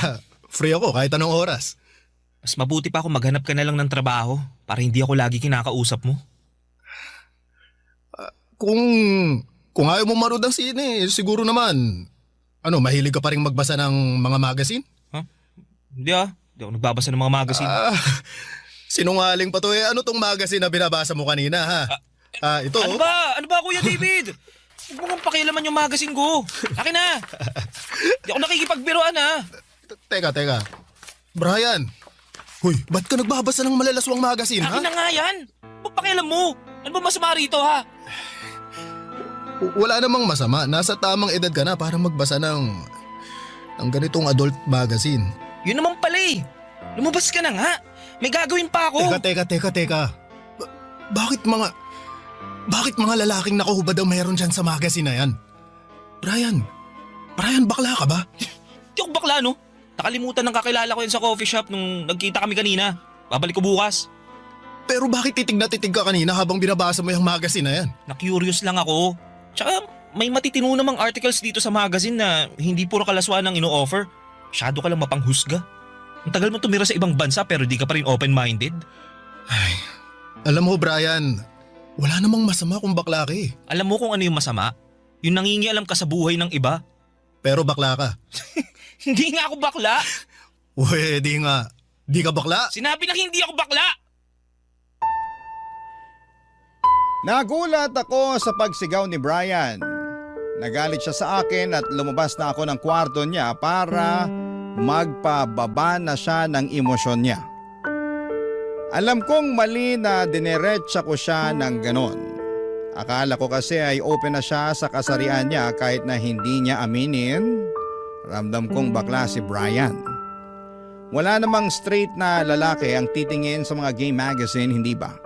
free ako kahit anong oras. Mas mabuti pa ako maghanap ka na lang ng trabaho para hindi ako lagi kinakausap mo. Kung ayaw mo manood ng sine, siguro naman, mahilig ka pa rin magbasa ng mga magazine? Hindi ako nagbabasa ng mga magazine. Sinungaling pa to Ano tong magazine na binabasa mo kanina ha? Ito Ano ba Kuya David? Huwag mo kong pakialaman yung magazine ko. Akin na. Hindi ako nakikipagbiruan ha. Teka. Brian, ba't ka nagbabasa ng malalaswang magazine ha? Akin na nga yan. Huwag pakialam mo. Ano ba masama rito ha? Wala namang masama. Nasa tamang edad ka na para magbasa ng ganitong adult magazine. Yun naman pala eh. Lumabas ka na nga. May gagawin pa ako. Teka. Bakit mga lalaking nakahubad daw meron dyan sa magazine na yan? Brian, bakla ka ba? Di ako bakla no. Nakalimutan ng kakilala ko yan sa coffee shop nung nagkita kami kanina. Babalik ko bukas. Pero bakit titig na titig ka kanina habang binabasa mo yung magazine na yan? Na-curious lang ako. Tsaka may matitino namang articles dito sa magazine na hindi puro kalaswaan ang ino-offer. Masyado ka lang mapanghusga. Ang tagal mo tumira sa ibang bansa pero di ka pa rin open-minded. Ay, alam mo Brian, wala namang masama kung bakla ka eh. Alam mo kung ano yung masama? Yung nangingialam ka sa buhay ng iba. Pero bakla ka. Hindi nga ako bakla. Pwede nga. Di ka bakla? Sinabi na hindi ako bakla! Nagulat ako sa pagsigaw ni Brian. Nagalit siya sa akin at lumabas na ako ng kwarto niya para magpababa na siya ng emosyon niya. Alam kong mali na dineretsa ko siya ng ganon. Akala ko kasi ay open na siya sa kasarian niya kahit na hindi niya aminin. Ramdam kong bakla si Brian. Wala namang straight na lalaki ang titingin sa mga gay magazine, hindi ba?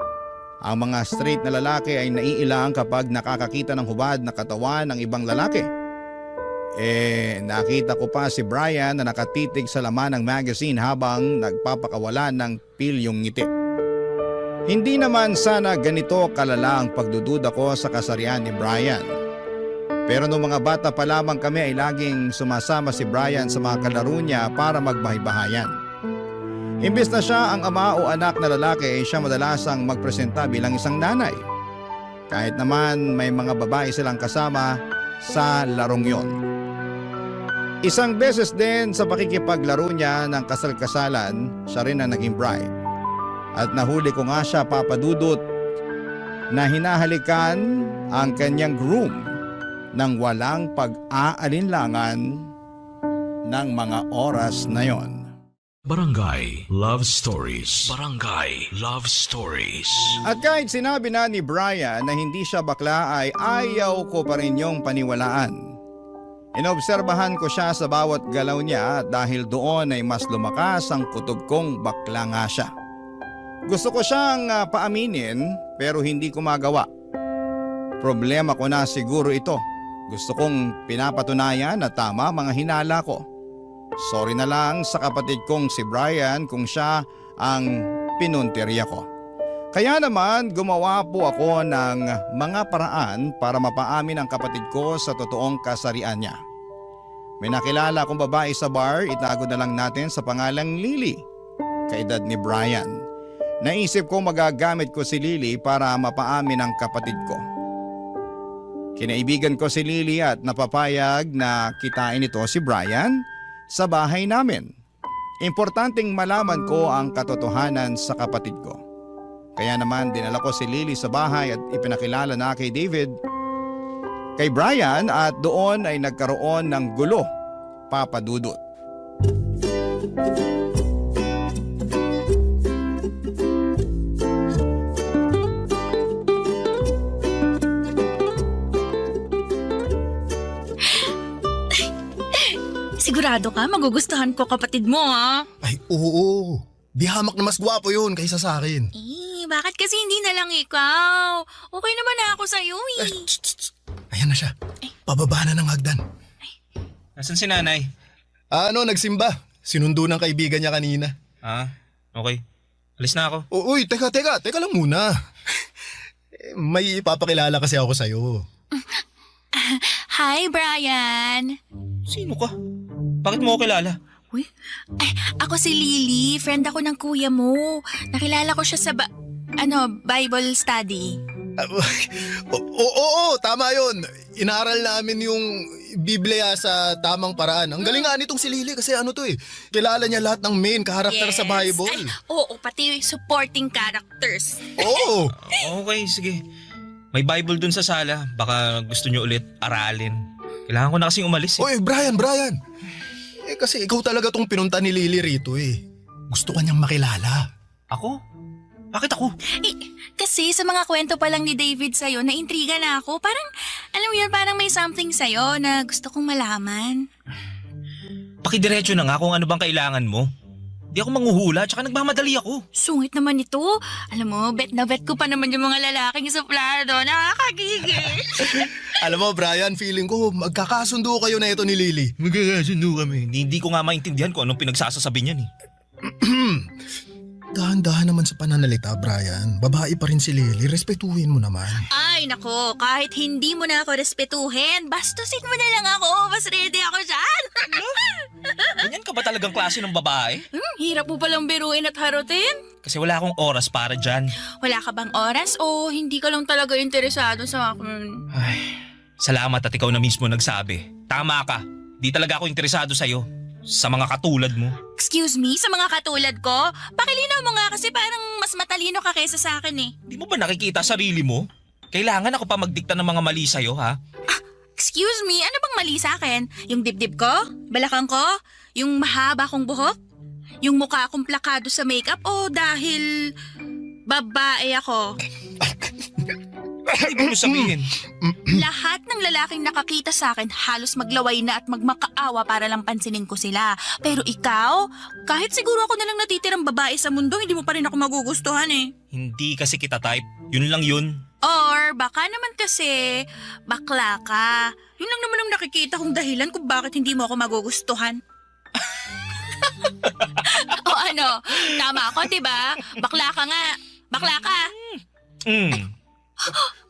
Ang mga straight na lalaki ay naiilang kapag nakakakita ng hubad na katawan ng ibang lalaki. Nakita ko pa si Brian na nakatitig sa laman ng magazine habang nagpapakawala ng pilyong ngiti. Hindi naman sana ganito kalala ang pagdududa ko sa kasarian ni Brian. Pero nung mga bata pa lamang kami ay laging sumasama si Brian sa mga kalaro niya para magbahay-bahayan. Imbes na siya ang ama o anak na lalaki ay siya madalasang magpresenta bilang isang nanay. Kahit naman may mga babae silang kasama sa larong yon. Isang beses din sa pakikipaglaro niya ng kasal-kasalan, siya rin ang naging bride. At nahuli ko nga siya, Papa Dudut, na hinahalikan ang kanyang groom nang walang pag-aalinlangan ng mga oras na yon. Barangay Love Stories. Barangay Love Stories. At kahit sinabi na ni Brian na hindi siya bakla ay ayaw ko pa rin yung paniwalaan. Inobserbahan ko siya sa bawat galaw niya dahil doon ay mas lumakas ang kutob kong bakla nga siya. Gusto ko siyang paaminin pero hindi ko magawa. Problema ko na siguro ito. Gusto kong pinapatunayan na tama mga hinala ko. Sorry na lang sa kapatid kong si Brian kung siya ang pinuntirya ko. Kaya naman gumawa po ako ng mga paraan para mapaamin ang kapatid ko sa totoong kasarian niya. May nakilala akong babae sa bar, itago na lang natin sa pangalang Lily, kaedad ni Brian. Naisip ko magagamit ko si Lily para mapaamin ang kapatid ko. Kinaibigan ko si Lily at napapayag na kitain ito si Brian sa bahay namin. Importanteng malaman ko ang katotohanan sa kapatid ko. Kaya naman dinala ko si Lily sa bahay at ipinakilala na kay David, kay Brian at doon ay nagkaroon ng gulo, Papa Dudut. Sigurado ka, magugustuhan ko kapatid mo, ha? Ay, oo. Di hamak na mas gwapo yun kaysa sa akin. Bakit kasi hindi na lang ikaw? Okay naman na ako sa'yo, Ayan na siya. Pababa na ng hagdan. Nasaan si nanay? Nagsimba. Sinundo ng kaibigan niya kanina. Okay. Alis na ako. Uy, teka lang muna. May ipapakilala kasi ako sa'yo. Hi, Brian. Sino ka? Bakit mo ako kilala? Ako si Lily. Friend ako ng kuya mo. Nakilala ko siya sa Bible study. Oo, tama yun. Inaaral namin yung Biblia sa tamang paraan. Ang galing nga nitong si Lily kasi kilala niya lahat ng main karakter sa Bible. Oo, pati supporting characters. Oo. Okay, sige. May Bible dun sa sala. Baka gusto nyo ulit aralin. Kailangan ko na kasing umalis. Oy, Brian. Kasi ikaw talaga tong pinunta ni Lily rito Gusto ka niyang makilala. Ako? Bakit ako? Kasi sa mga kwento pa lang ni David sa'yo, naintriga na ako. Parang, alam mo yun, parang may something sa'yo na gusto kong malaman. Pakidiretso na nga kung ano bang kailangan mo. Di ako manghuhula, tsaka nagmamadali ako. Sungit naman ito. Alam mo, bet na bet ko pa naman yung mga lalaking suplado. Nakakagigil. Alam mo, Brian, feeling ko magkakasundo kayo na ito ni Lily. Magkakasundo kami. Hindi ko nga maintindihan kung anong pinagsasasabi niyan Dahan-dahan naman sa pananalita, Brian. Babae pa rin si Lily. Respetuhin mo naman. Ay, nako. Kahit hindi mo na ako respetuhin, bastusin mo na lang ako. Mas ready ako dyan. Ganyan ka ba talagang klase ng babae? Hirap mo palang biruin at harutin. Kasi wala akong oras para dyan. Wala ka bang oras o hindi ka lang talaga interesado sa akin? Ay, salamat at ikaw na mismo nagsabi. Tama ka. Di talaga ako interesado sa'yo. Sa mga katulad mo. Excuse me, sa mga katulad ko? Pakilinaw mo nga kasi parang mas matalino ka kaysa sa akin eh. Di mo ba nakikita sarili mo? Kailangan ako pa magdikta ng mga mali sa'yo, ha? Excuse me, ano bang mali sa akin? Yung dibdib ko? Balakang ko? Yung mahaba kong buhok? Yung mukha akong plakado sa makeup? O dahil babae ako? Ay, gusto sabihin. Lahat ng lalaking nakakita sa akin halos maglaway na at magmakaawa para lang pansinin ko sila. Pero ikaw, kahit siguro ako nalang natitirang babae sa mundo, hindi mo pa rin ako magugustuhan eh. Hindi kasi kita type. Yun lang yun. Or baka naman kasi bakla ka. Yun lang naman ang nakikita kong dahilan kung bakit hindi mo ako magugustuhan. O ano, tama ako, diba? Bakla ka nga. Bakla ka.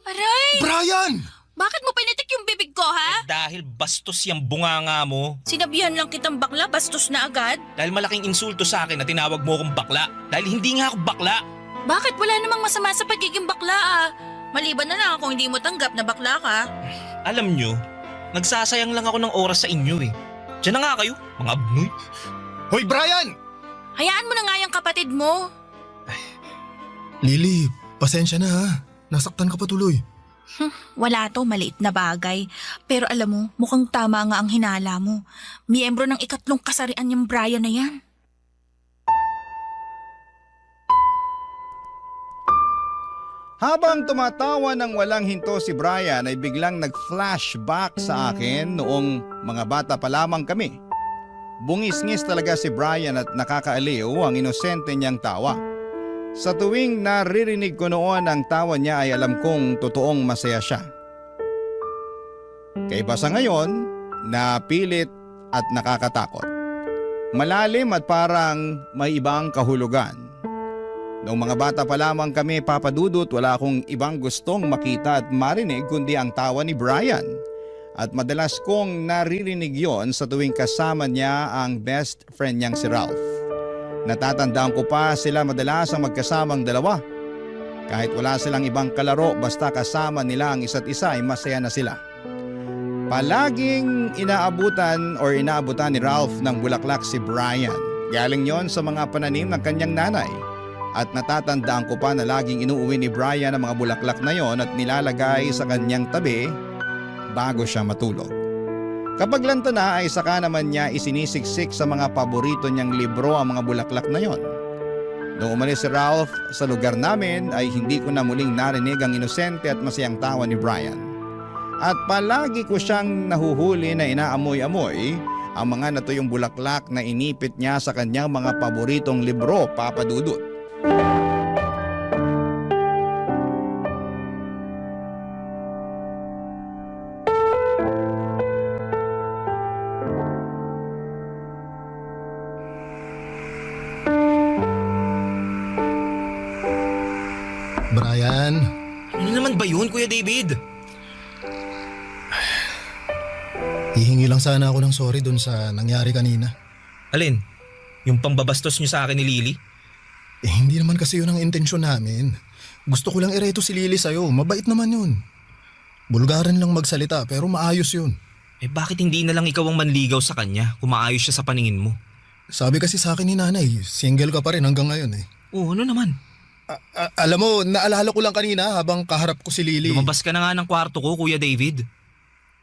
Aray! Brian! Bakit mo pinitik yung bibig ko, ha? Dahil bastos yung bunganga mo. Sinabihan lang kitang bakla, bastos na agad. Dahil malaking insulto sa akin na tinawag mo akong bakla. Dahil hindi nga ako bakla. Bakit wala namang masama sa pagiging bakla, ah? Maliban na lang kung hindi mo tanggap na bakla ka. Alam nyo, nagsasayang lang ako ng oras sa inyo eh. Diyan na nga kayo, mga abnoy. Hoy, Brian! Hayaan mo na nga yung kapatid mo. Lily, pasensya na ha. Nasaktan ka pa tuloy. Wala to, maliit na bagay. Pero alam mo, mukhang tama nga ang hinala mo. Miyembro ng 3 kasarian yung Brian na yan. Habang tumatawa ng walang hinto si Brian ay biglang nag-flashback sa akin noong mga bata pa lamang kami. Bungis-ngis talaga si Brian at nakakaaliw ang inosente niyang tawa. Sa tuwing naririnig ko noon ang tawa niya ay alam kong totoong masaya siya. Kaiba sa ngayon, napilit at nakakatakot. Malalim at parang may ibang kahulugan. Noong mga bata pa lamang kami, Papa Dudut, wala akong ibang gustong makita at marinig kundi ang tawa ni Brian. At madalas kong naririnig yon sa tuwing kasama niya ang best friend niyang si Ralph. Natatandaan ko pa sila madalas ang magkasamang dalawa. Kahit wala silang ibang kalaro, basta kasama nila ang isa't isa ay masaya na sila. Palaging inaabutan ni Ralph ng bulaklak si Brian. Galing yon sa mga pananim ng kanyang nanay. At natatandaan ko pa na laging inuuwi ni Brian ang mga bulaklak na yon at nilalagay sa kanyang tabi bago siya matulog. Kapag lanta na ay saka naman niya isinisiksik sa mga paborito niyang libro ang mga bulaklak na yon. Noong umalis si Ralph sa lugar namin ay hindi ko na muling narinig ang inosente at masayang tawa ni Brian. At palagi ko siyang nahuhuli na inaamoy-amoy ang mga natuyong bulaklak na inipit niya sa kanyang mga paboritong libro, Papa Dudut. Brian? Ano naman ba yun, Kuya David? Hihingi lang sana ako ng sorry dun sa nangyari kanina. Alin? Yung pambabastos niyo sa akin ni Lily? Hindi naman kasi yun ang intensyon namin. Gusto ko lang ireto si Lily sa'yo. Mabait naman yun. Bulgaran lang magsalita pero maayos yun. Bakit hindi na lang ikaw ang manligaw sa kanya kung maayos siya sa paningin mo? Sabi kasi sa akin ni nanay, single ka pa rin hanggang ngayon eh. Oo, ano naman? Alam mo, naalala ko lang kanina habang kaharap ko si Lily. Lumabas ka na nga ng kwarto ko, Kuya David.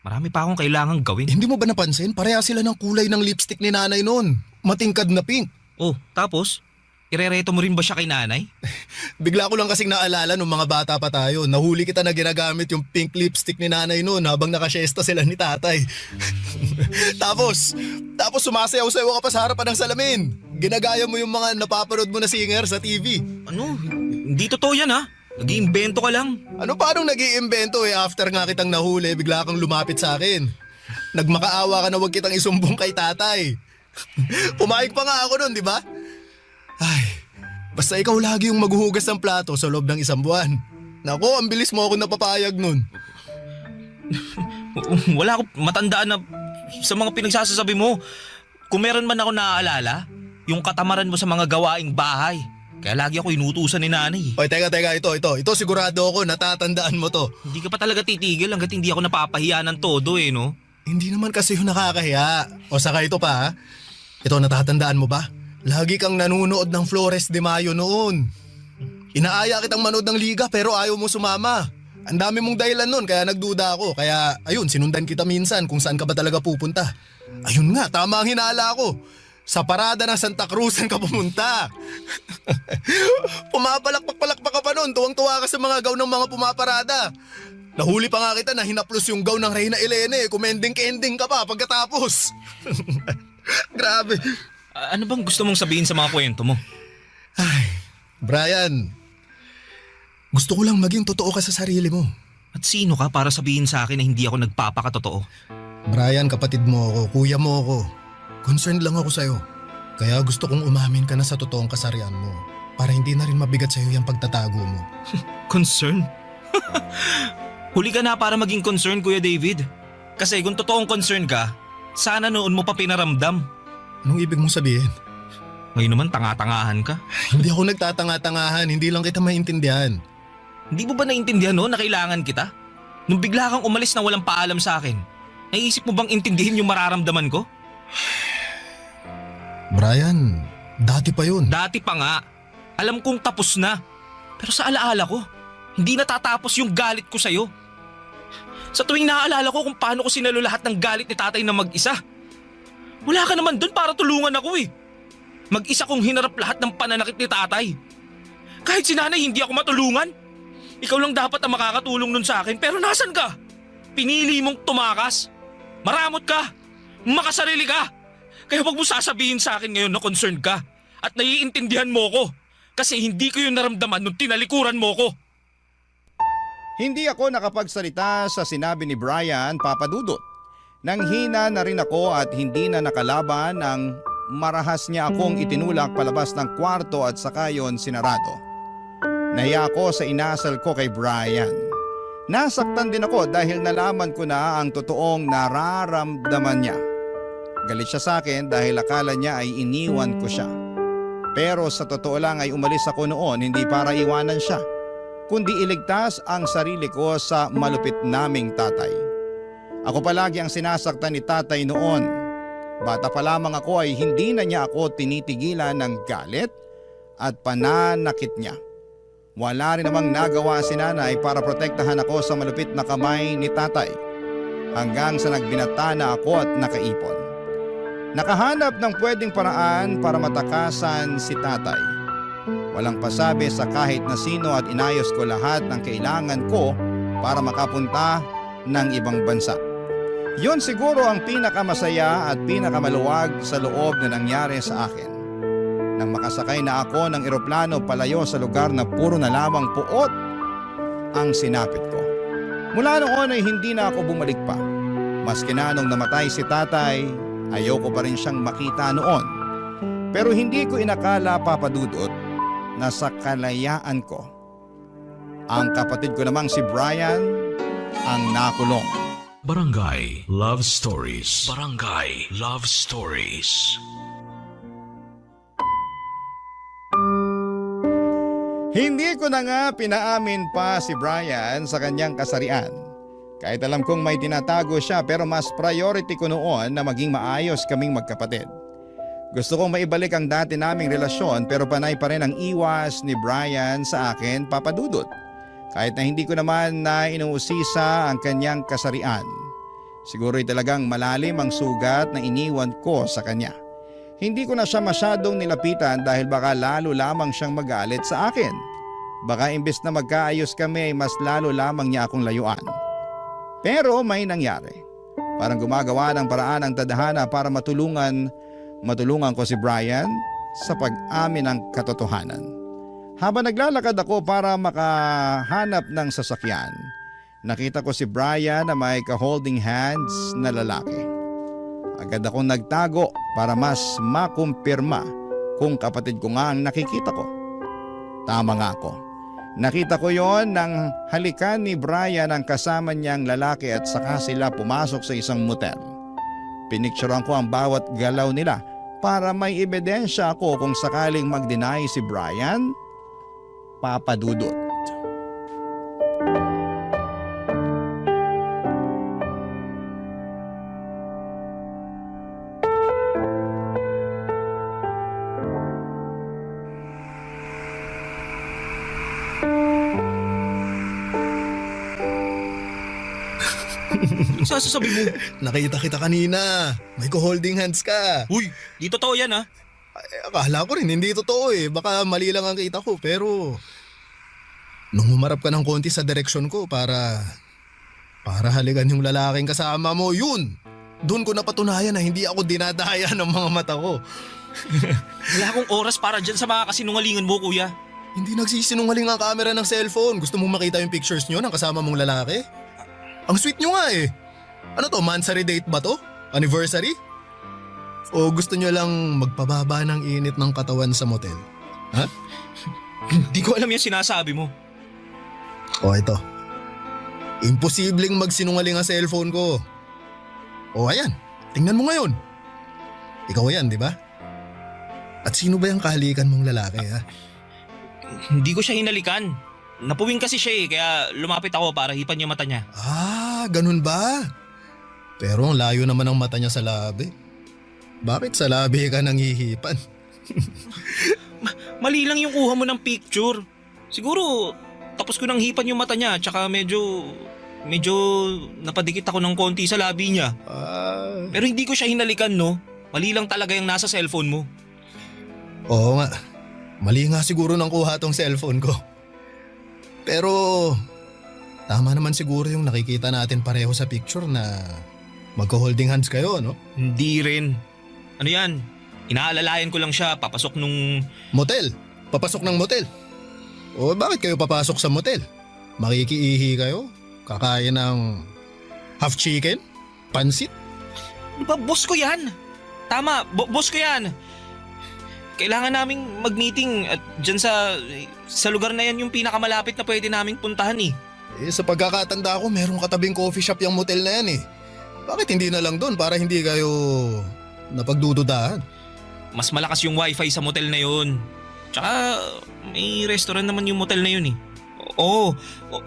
Marami pa akong kailangang gawin. Hindi mo ba napansin? Pareha sila ng kulay ng lipstick ni nanay noon. Matingkad na pink. Oh, tapos? Irereto mo rin ba siya kay nanay? Bigla ko lang kasing naalala nung mga bata pa tayo. Nahuli kita na ginagamit yung pink lipstick ni nanay noon habang nakasyesta sila ni tatay. Tapos sumasayaw-sayaw ka pa sa harapan ng salamin. Ginagaya mo yung mga napapanood mo na singer sa TV. Ano? Hindi totoo yan ha. Nag-iimbento ka lang. Ano paanong nag-iimbento after nga kitang nahuli, bigla kang lumapit sa akin. Nagmakaawa ka na wag kitang isumbong kay tatay. Pumayag pa nga ako noon, di ba? Ay, basta ikaw lagi yung maghuhugas ng plato sa loob ng 1 buwan. Naku, ang bilis mo ako napapayag nun. Wala ako matandaan na sa mga pinagsasasabi mo. Kung meron man ako naaalala, yung katamaran mo sa mga gawaing bahay. Kaya lagi ako inutusan ni nanay. Oy, teka, ito sigurado ako, natatandaan mo to. Hindi ka pa talaga titigil hanggat hindi ako napapahiya ng todo no? Hindi naman kasi yung nakakahiya. O saka ito pa Ito, natatandaan mo ba? Lagi kang nanunood ng Flores de Mayo noon. Inaaya kitang manood ng liga pero ayaw mo sumama. Ang dami mong dahilan noon kaya nagduda ako. Kaya ayun, sinundan kita minsan kung saan ka ba talaga pupunta. Ayun nga, tama ang hinala ko. Sa parada ng Santa Cruzan ka pumunta. Pumapalakpak-palakpak ka pa noon. Tuwang-tuwa ka sa mga gown ng mga pumaparada. Nahuli pa nga kita na hinaplos yung gown ng Reyna Elena eh. Kumending-kending ka pa pagkatapos. Grabe. Ano bang gusto mong sabihin sa mga kwento mo? Brian, gusto ko lang maging totoo ka sa sarili mo. At sino ka para sabihin sa akin na hindi ako nagpapakatotoo? Brian, kapatid mo ako, kuya mo ako. Concerned lang ako sa'yo. Kaya gusto kong umamin ka na sa totoong kasarian mo para hindi na rin mabigat sa'yo yung pagtatago mo. Concern? Huli ka na para maging concern, Kuya David. Kasi kung totoong concern ka, sana noon mo pa pinaramdam. Anong ibig mong sabihin? Ngayon naman tanga-tangahan ka. Hindi ako nagtatanga-tangahan, hindi lang kita maintindihan. Hindi mo ba naintindihan noon na kailangan kita? Nung bigla kang umalis na walang paalam sa akin, naisip mo bang intindihin yung mararamdaman ko? Brian, dati pa yun. Dati pa nga. Alam kong tapos na. Pero sa alaala ko, hindi natatapos yung galit ko sa'yo. Sa tuwing naaalala ko kung paano ko sinalo lahat ng galit ni tatay na mag-isa. Wala ka naman doon para tulungan ako eh. Mag-isa kong hinarap lahat ng pananakit ni tatay. Kahit si nanay hindi ako matulungan. Ikaw lang dapat ang makakatulong nun sa akin pero nasan ka? Pinili mong tumakas. Maramot ka. Makasarili ka. Kaya wag mo sasabihin sa akin ngayon na concerned ka at naiintindihan mo ko. Kasi hindi ko yun naramdaman nung tinalikuran mo ko. Hindi ako nakapagsalita sa sinabi ni Brian, Papa Dudut. Nanghina na rin ako at hindi na nakalaban ang marahas niya akong itinulak palabas ng kwarto at saka yon sinarado. Nahiya ako sa inasal ko kay Brian. Nasaktan din ako dahil nalaman ko na ang totoong nararamdaman niya. Galit siya sa akin dahil akala niya ay iniwan ko siya. Pero sa totoo lang ay umalis ako noon hindi para iwanan siya, kundi iligtas ang sarili ko sa malupit naming tatay. Ako palagi ang sinasaktan ni tatay noon. Bata pa lamang ako ay hindi na niya ako tinitigilan ng galit at pananakit niya. Wala rin namang nagawa si nanay para protektahan ako sa malupit na kamay ni tatay. Hanggang sa nagbinata na ako at nakaipon. Nakahanap ng pwedeng paraan para matakasan si tatay. Walang pasabi sa kahit na sino at inayos ko lahat ng kailangan ko para makapunta ng ibang bansa. Yon siguro ang pinakamasaya at pinakamaluwag sa loob na nangyari sa akin. Nang makasakay na ako ng eroplano palayo sa lugar na puro na lamang puot ang sinapit ko. Mula noon ay hindi na ako bumalik pa. Maski na nung namatay si tatay, ayoko pa rin siyang makita noon. Pero hindi ko inakala, Papa Dudut, na sa kalayaan ko, ang kapatid ko namang si Brian ang nakulong. Barangay Love Stories. Barangay Love Stories. Hindi ko na nga pinaamin pa si Brian sa kanyang kasarian. Kahit alam kong may tinatago siya pero mas priority ko noon na maging maayos kaming magkapatid. Gusto kong maibalik ang dati naming relasyon pero panay pa rin ang iwas ni Brian sa akin, Papa Dudut. Kahit na hindi ko naman na inuusisa ang kanyang kasarian. Siguro'y talagang malalim ang sugat na iniwan ko sa kanya. Hindi ko na siya masyadong nilapitan dahil baka lalo lamang siyang magalit sa akin. Baka imbes na magkaayos kami ay mas lalo lamang niya akong layuan. Pero may nangyari. Parang gumagawa ng paraan ang tadhana para matulungan ko si Brian sa pag-amin ng katotohanan. Habang naglalakad ako para makahanap ng sasakyan, nakita ko si Brian na may ka-holding hands na lalaki. Agad akong nagtago para mas makumpirma kung kapatid ko nga ang nakikita ko. Tama nga ako. Nakita ko yon nang halikan ni Brian ang kasama niyang lalaki at saka sila pumasok sa isang motel. Pinicturean ko ang bawat galaw nila para may ebidensya ako kung sakaling mag-deny si Brian, Papa Dudut. Sasasabi mo? Nakita kita kanina. May ko-holding hands ka. Uy, di totoo yan ha. Akala ko rin, hindi totoo eh. Baka mali lang ang kita ko, pero... Nung humarap ka ng konti sa direksyon ko para halikan yung lalaking kasama mo, yun! Doon ko napatunayan na hindi ako dinadaya ng mga mata ko. Wala akong oras para dyan sa mga kasinungalingan mo, kuya. Hindi nagsisinungaling ang camera ng cellphone. Gusto mong makita yung pictures nyo ng kasama mong lalaki? Ang sweet nyo nga eh. Ano to, mansary date ba to? Anniversary? O gusto nyo lang magpababa ng init ng katawan sa motel? Ha? Hindi ko alam yung sinasabi mo. O ito. Imposibleng magsinungaling ang cellphone ko. O ayan, tingnan mo ngayon. Ikaw yan, di ba? At sino ba yung kahalikan mong lalaki ha? Hindi ko siya hinalikan. Napuwing kasi siya kaya lumapit ako para hipan yung mata niya. Ah, ganun ba? Pero ang layo naman ang mata niya sa labi. Bakit sa labi ka nang hihipan? Mali lang yung kuha mo ng picture. Siguro tapos ko nang hipan yung mata niya tsaka medyo napadikit ako ng konti sa labi niya. Pero hindi ko siya hinalikan no. Mali lang talaga yung nasa cellphone mo. Oo nga. Mali nga siguro nang kuha tong cellphone ko. Pero tama naman siguro yung nakikita natin pareho sa picture na magko-holding hands kayo, no? Hindi rin. Ano yan? Inaalalayan ko lang siya papasok nung... Motel? Papasok ng motel? O bakit kayo papasok sa motel? Makikiihi kayo? Kakain ng half chicken? Pansit? Ano ba? Boss ko yan! Tama, boss ko yan! Kailangan naming mag-meeting at dyan sa lugar na yan yung pinakamalapit na pwede naming puntahan eh. Sa pagkakatanda ko, merong katabing coffee shop yung motel na yan eh. Bakit hindi na lang doon para hindi kayo napagdududahan? Mas malakas yung wifi sa motel na yun. Tsaka may restaurant naman yung motel na yun eh. Oo,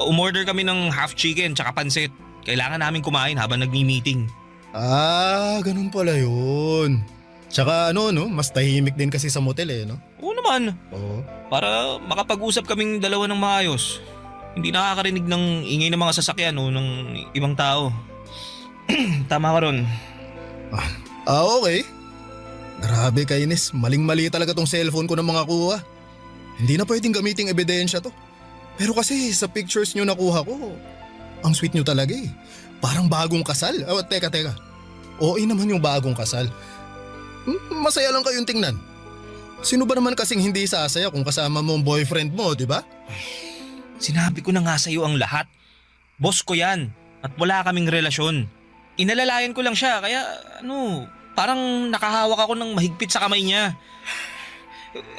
umorder kami ng half chicken tsaka pansit. Kailangan namin kumain habang nagmi-meeting. Ah, ganun pala yun. Tsaka no, mas tahimik din kasi sa motel eh, no? Oo naman. Oo. Para makapag-usap kaming dalawa ng maayos. Hindi nakakarinig ng ingay ng mga sasakyan o ng ibang tao. Tama ka ron. Okay. Grabe kainis, maling-mali talaga tong cellphone ko ng mga kuha. Hindi na pwedeng gamiting ebidensya to. Pero kasi sa pictures nyo nakuha ko, ang sweet nyo talaga eh. Parang bagong kasal. Teka. OA naman yung bagong kasal. Masaya lang kayong tingnan. Sino ba naman kasing hindi sasaya kung kasama mo ang boyfriend mo, di ba? Sinabi ko na nga sa'yo ang lahat. Boss ko yan at wala kaming relasyon. Inalalayan ko lang siya kaya parang nakahawak ako ng mahigpit sa kamay niya.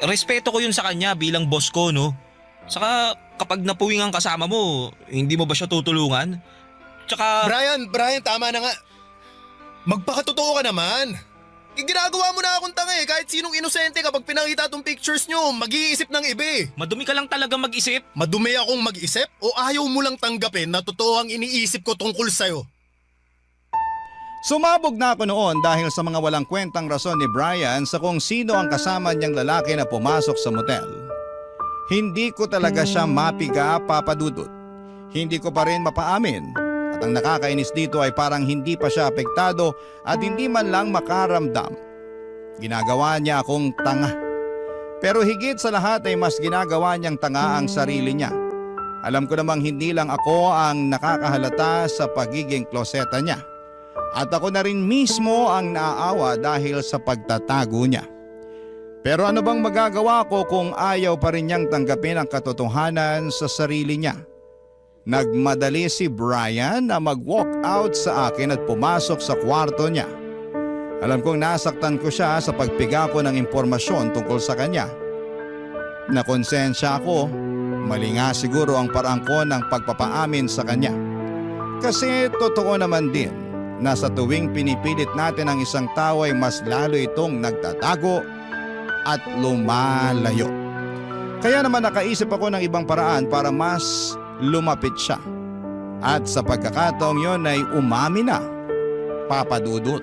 Respeto ko yun sa kanya bilang boss ko, no? Saka kapag napuwing ang kasama mo, hindi mo ba siya tutulungan? Tsaka... Brian, tama na nga. Magpakatotoo ka naman. Ginagawa mo na akong tanga eh. Kahit sinong inosente kapag pinakita tong pictures nyo, mag-iisip ng iba eh. Madumi ka lang talaga mag-isip? Madumi akong mag-isip o ayaw mo lang tanggapin na totoo ang iniisip ko tungkol sa'yo? Sumabog na ako noon dahil sa mga walang kwentang rason ni Brian sa kung sino ang kasama niyang lalaki na pumasok sa motel. Hindi ko talaga siya mapiga, Papa Dudut. Hindi ko pa rin mapaamin. At ang nakakainis dito ay parang hindi pa siya apektado at hindi man lang makaramdam. Ginagawa niya akong tanga. Pero higit sa lahat ay mas ginagawa niyang tanga ang sarili niya. Alam ko namang hindi lang ako ang nakakahalata sa pagiging kloseta niya. At ako na rin mismo ang naaawa dahil sa pagtatago niya. Pero ano bang magagawa ko kung ayaw pa rin niyang tanggapin ang katotohanan sa sarili niya? Nagmadali si Brian na mag-walk out sa akin at pumasok sa kwarto niya. Alam kong nasaktan ko siya sa pagpiga ko ng impormasyon tungkol sa kanya. Nakonsensya ako, mali nga siguro ang parang ko ng pagpapaamin sa kanya. Kasi totoo naman din na sa tuwing pinipilit natin ang isang tao ay mas lalo itong nagtatago at lumalayo. Kaya naman nakaisip ako ng ibang paraan para mas lumapit siya. At sa pagkakataong yon ay umami na, Papa Dudut.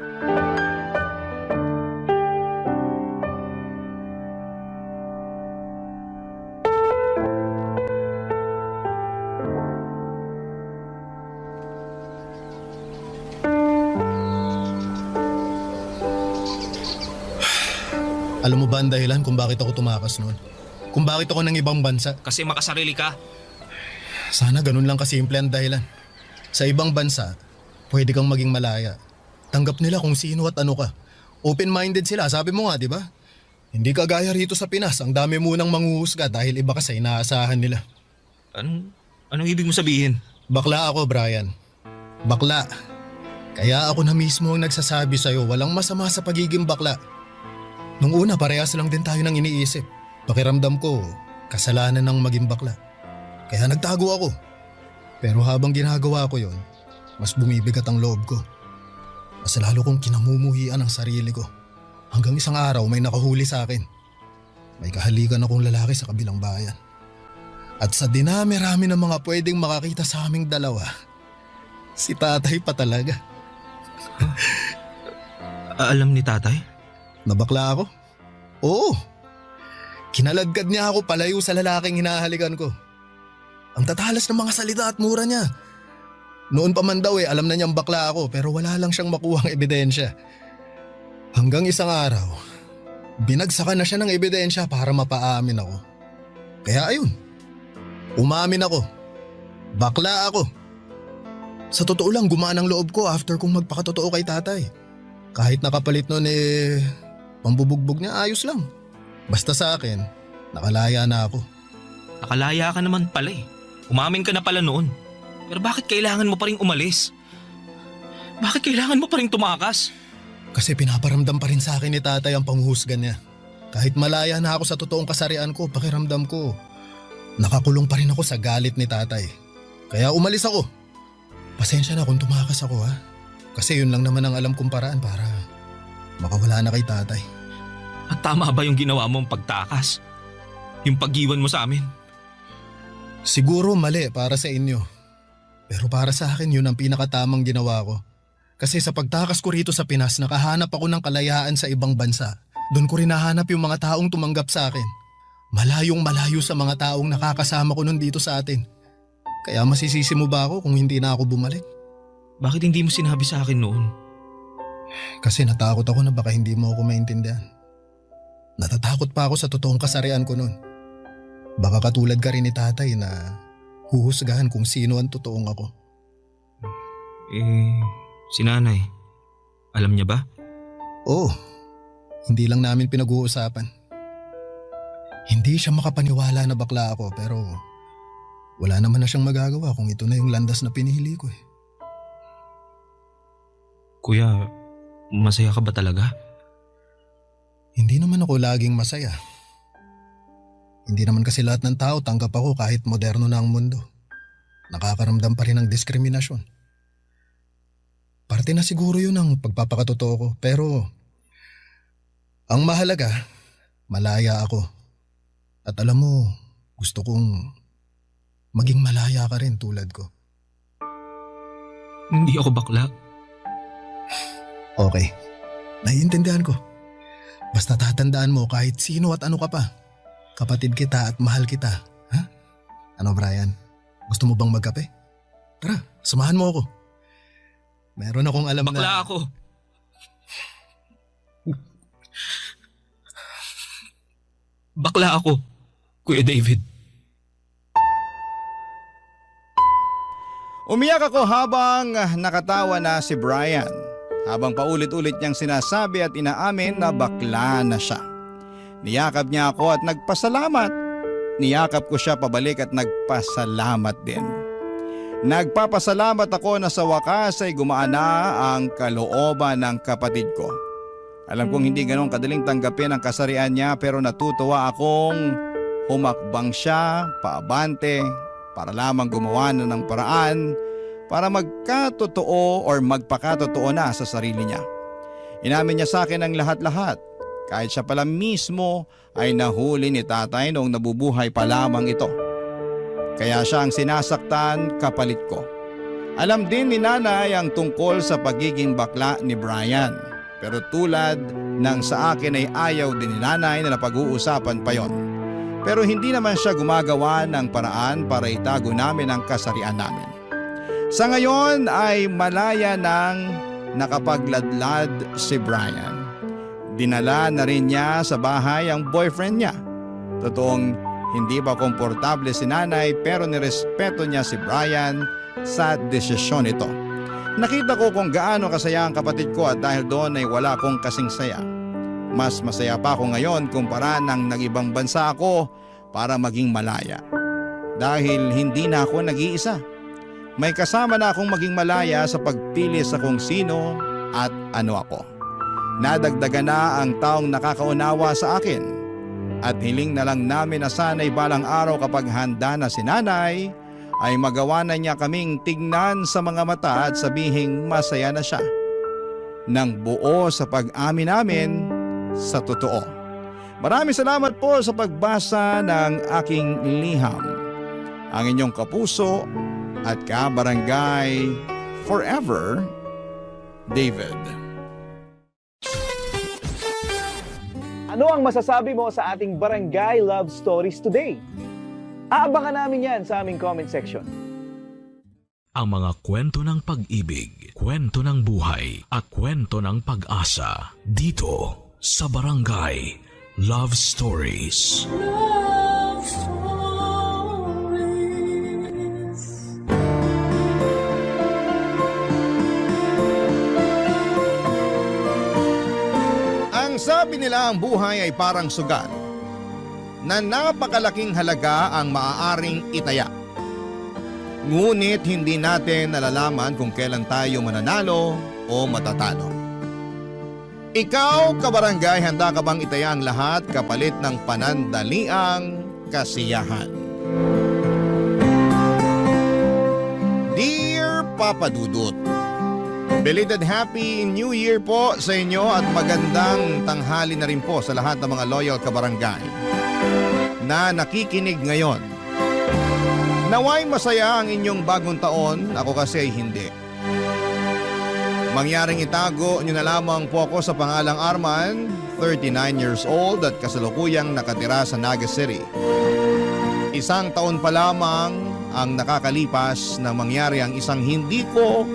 Alam mo ba ang dahilan kung bakit ako tumakas noon? Kung bakit ako ng ibang bansa? Kasi makasarili ka. Sana ganun lang kasimple ang dahilan. Sa ibang bansa, pwede kang maging malaya. Tanggap nila kung sino at ano ka. Open-minded sila, sabi mo nga, di ba? Hindi kagaya rito sa Pinas, ang dami munang manghuhusga dahil iba ka sa inaasahan nila. Anong ibig mo sabihin? Bakla ako, Brian. Bakla. Kaya ako na mismo ang nagsasabi sa'yo, walang masama sa pagiging bakla. Nung una, parehas lang din tayo nang iniisip. Pakiramdam ko, kasalanan ng maging bakla. Kaya nagtago ako. Pero habang ginagawa ko yon, mas bumibigat ang loob ko. Mas lalo kong kinamumuhian ang sarili ko. Hanggang isang araw may nakahuli sa akin. May kahalikan akong lalaki sa kabilang bayan. At sa dinami-rami ng mga pwedeng makakita sa aming dalawa, si tatay pa talaga. Alam ni tatay? Nabakla ako? Oo. Kinalagkad niya ako palayo sa lalaking hinahalikan ko. Ang tatalas ng mga salita at mura niya. Noon pa man daw alam na niyang bakla ako pero wala lang siyang makuhang ebidensya. Hanggang isang araw, binagsakan na siya ng ebidensya para mapaamin ako. Kaya ayun, umamin ako. Bakla ako. Sa totoo lang gumaan ang loob ko after kong magpakatotoo kay tatay. Kahit nakapalit noon pambubugbog niya ayos lang. Basta sa akin, nakalaya na ako. Nakalaya ka naman pala eh. Umamin ka na pala noon. Pero bakit kailangan mo pa rin umalis? Bakit kailangan mo pa rin tumakas? Kasi pinaparamdam pa rin sa akin ni tatay ang panghuhusga niya. Kahit malaya na ako sa totoong kasarian ko, pakiramdam ko, nakakulong pa rin ako sa galit ni tatay. Kaya umalis ako. Pasensya na kung tumakas ako ha. Kasi yun lang naman ang alam kong paraan para makawala na kay tatay. At tama ba yung ginawa mong pagtakas? Yung pag-iwan mo sa amin? Siguro mali para sa inyo. Pero para sa akin yun ang pinakatamang ginawa ko. Kasi sa pagtakas ko rito sa Pinas, nakahanap ako ng kalayaan sa ibang bansa. Doon ko rin nahanap yung mga taong tumanggap sa akin. Malayong malayo sa mga taong nakakasama ko nun dito sa atin. Kaya masisisi mo ba ako kung hindi na ako bumalik? Bakit hindi mo sinabi sa akin noon? Kasi natakot ako na baka hindi mo ako maintindihan. Natatakot pa ako sa totoong kasarian ko noon. Baka katulad ka rin ni tatay na huhusgahan kung sino ang totoong ako. Si nanay, alam niya ba? Oo, hindi lang namin pinag-uusapan. Hindi siya makapaniwala na bakla ako pero wala naman na siyang magagawa kung ito na yung landas na pinili ko eh. Kuya, masaya ka ba talaga? Hindi naman ako laging masaya. Hindi naman kasi lahat ng tao tanggap ako kahit moderno na ang mundo. Nakakaramdam pa rin ng diskriminasyon. Parte na siguro yun ang pagpapakatotoo ko pero ang mahalaga, malaya ako. At alam mo, gusto kong maging malaya ka rin tulad ko. Hindi ako bakla. Okay, naiintindihan ko. Basta tatandaan mo kahit sino at ano ka pa. Kapatid kita at mahal kita. Ha? Ano Brian? Gusto mo bang magkape? Tara, samahan mo ako. Meron akong alam bakla na… Bakla ako. Bakla ako, Kuya David. Umiyak ako habang nakatawa na si Brian. Habang paulit-ulit niyang sinasabi at inaamin na bakla na siya. Niyakap niya ako at nagpasalamat. Niyakap ko siya pabalik at nagpasalamat din. Nagpapasalamat ako na sa wakas ay gumaan na ang kalooban ng kapatid ko. Alam kong hindi ganun kadaling tanggapin ang kasarian niya pero natutuwa akong humakbang siya paabante para lamang gumawa na ng paraan para magkatotoo or magpakatotoo na sa sarili niya. Inamin niya sa akin ang lahat-lahat kahit siya pala mismo ay nahuli ni tatay noong nabubuhay pa lamang ito. Kaya siya ang sinasaktan kapalit ko. Alam din ni nanay ang tungkol sa pagiging bakla ni Brian. Pero tulad ng sa akin ay ayaw din ni nanay na napag-uusapan pa yon. Pero hindi naman siya gumagawa ng paraan para itago namin ang kasarian namin. Sa ngayon ay malaya nang nakapagladlad si Brian. Dinala na rin niya sa bahay ang boyfriend niya. Totoong hindi ba komportable si nanay pero nirespeto niya si Brian sa desisyon nito. Nakita ko kung gaano kasaya ang kapatid ko at dahil doon ay wala akong kasing saya. Mas masaya pa ako ngayon kumpara nang nag-ibang bansa ako para maging malaya. Dahil hindi na ako nag-iisa. May kasama na akong maging malaya sa pagpili sa kung sino at ano ako. Nadagdagan na ang taong nakakaunawa sa akin. At hiling na lang namin na sana'y balang araw kapag handa na si nanay, ay magawa na niya kaming tignan sa mga mata at sabihing masaya na siya. Nang buo sa pag-amin namin sa totoo. Maraming salamat po sa pagbasa ng aking liham. Ang inyong kapuso at kabarangay forever, David. Ano ang masasabi mo sa ating Barangay Love Stories today? Aabangan namin yan sa aming comment section. Ang mga kwento ng pag-ibig, kwento ng buhay at kwento ng pag-asa dito sa Barangay Love Stories. Love Stories. Ang sabi nila ang buhay ay parang sugal na napakalaking halaga ang maaaring itaya. Ngunit hindi natin nalalaman kung kailan tayo mananalo o matatalo. Ikaw, kabarangay, handa ka bang itaya ang lahat kapalit ng panandaliang kasiyahan? Dear Papa Dudut, belated Happy New Year po sa inyo at magandang tanghali na rin po sa lahat ng mga loyal kabarangay na nakikinig ngayon. Naway masaya ang inyong bagong taon, ako kasi ay hindi. Mangyaring itago nyo na lamang po ako sa pangalang Arman, 39 years old at kasalukuyang nakatira sa Naga City. Isang taon pa lamang ang nakakalipas na mangyari ang isang hindi ko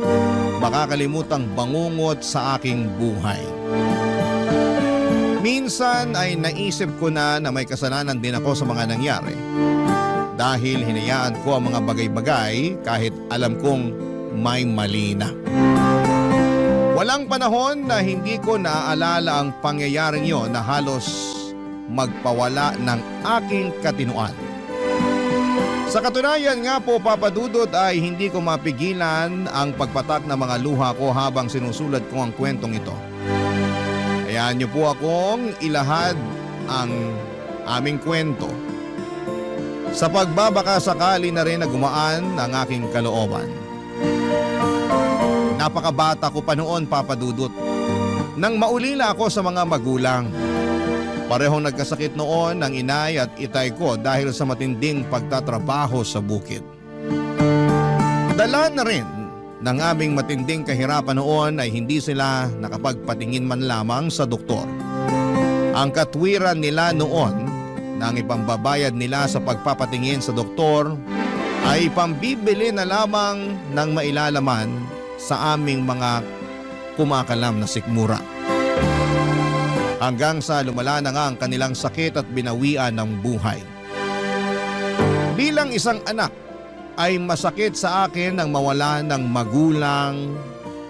makakalimutang bangungot sa aking buhay. Minsan ay naisip ko na may kasalanan din ako sa mga nangyari. Dahil hinayaan ko ang mga bagay-bagay kahit alam kong may mali na. Walang panahon na hindi ko naaalala ang pangyayaring yon na halos magpawala ng aking katinuan. Sa katunayan nga po, Papa Dudut, ay hindi ko mapigilan ang pagpatak ng mga luha ko habang sinusulat ko ang kwentong ito. Hayaan niyo po akong ilahad ang aming kwento. Sa pagbabaka sakali na rin na gumaan ang aking kalooban. Napakabata ko pa noon, Papa Dudut. Nang maulila ako sa mga magulang. Parehong nagkasakit noon ang inay at itay ko dahil sa matinding pagtatrabaho sa bukid. Dala na rin ng aming matinding kahirapan noon ay hindi sila nakapagpatingin man lamang sa doktor. Ang katwiran nila noon na ang ipambabayad nila sa pagpapatingin sa doktor ay pambibili na lamang ng mailalaman sa aming mga kumakalam na sikmura. Hanggang sa lumala na nga ang kanilang sakit at binawian ng buhay. Bilang isang anak ay masakit sa akin ang mawala ng magulang,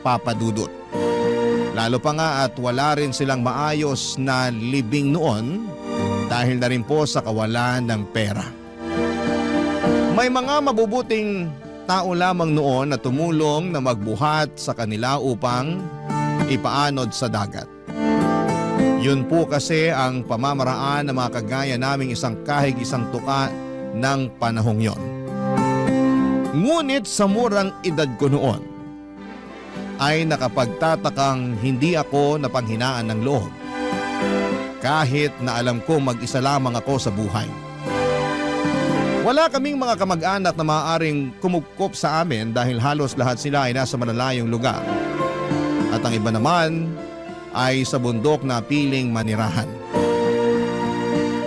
Papa Dudut. Lalo pa nga at wala rin silang maayos na libing noon dahil na rin po sa kawalan ng pera. May mga mabubuting tao lamang noon na tumulong na magbuhat sa kanila upang ipaanod sa dagat. Yun po kasi ang pamamaraan ng mga kagaya naming isang kahig isang tuka ng panahong yon. Ngunit sa murang edad ko noon ay nakapagtatakang hindi ako napanghinaan ng loob. Kahit na alam ko mag-isa lamang ako sa buhay. Wala kaming mga kamag-anak na maaaring kumukop sa amin dahil halos lahat sila ay nasa malalayong lugar. At ang iba naman ay sa bundok na piling manirahan.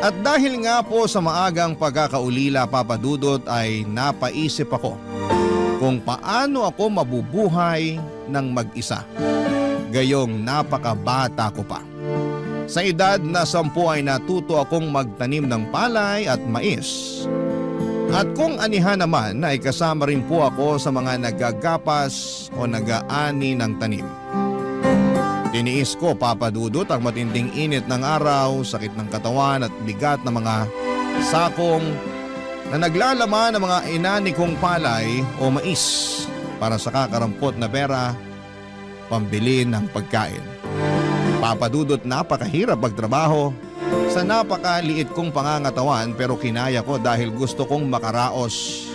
At dahil nga po sa maagang pagkakaulila, Papa Dudut, ay napaisip ako kung paano ako mabubuhay ng mag-isa. Gayong napakabata ko pa. Sa edad na 10 ay natuto akong magtanim ng palay at mais. At kung anihan naman ay kasama rin po ako sa mga nagagapas o nag-aani ng tanim. Tiniis ko, Papa Dudut, ang matinding init ng araw, sakit ng katawan at bigat ng mga sakong na naglalaman ng mga inani kong palay o mais para sa kakarampot na pera pambili ng pagkain. Papa Dudut, napakahirap magtrabaho sa napakaliit kong pangangatawan pero kinaya ko dahil gusto kong makaraos.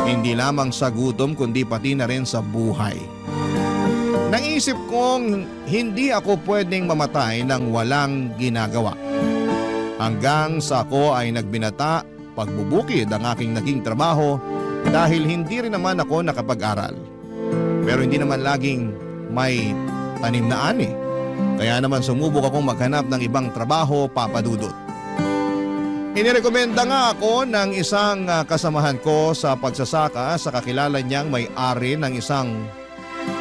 Hindi lamang sa gutom kundi pati na rin sa buhay. Naisip kong hindi ako pwedeng mamatay nang walang ginagawa. Hanggang sa ako ay nagbinata, pagbubukid ang aking naging trabaho dahil hindi rin naman ako nakapag-aral. Pero hindi naman laging may tanim na ani. Kaya naman sumubok akong maghanap ng ibang trabaho, Papa Dudut. Inirekomenda nga ako ng isang kasamahan ko sa pagsasaka sa kakilala niyang may-ari ng isang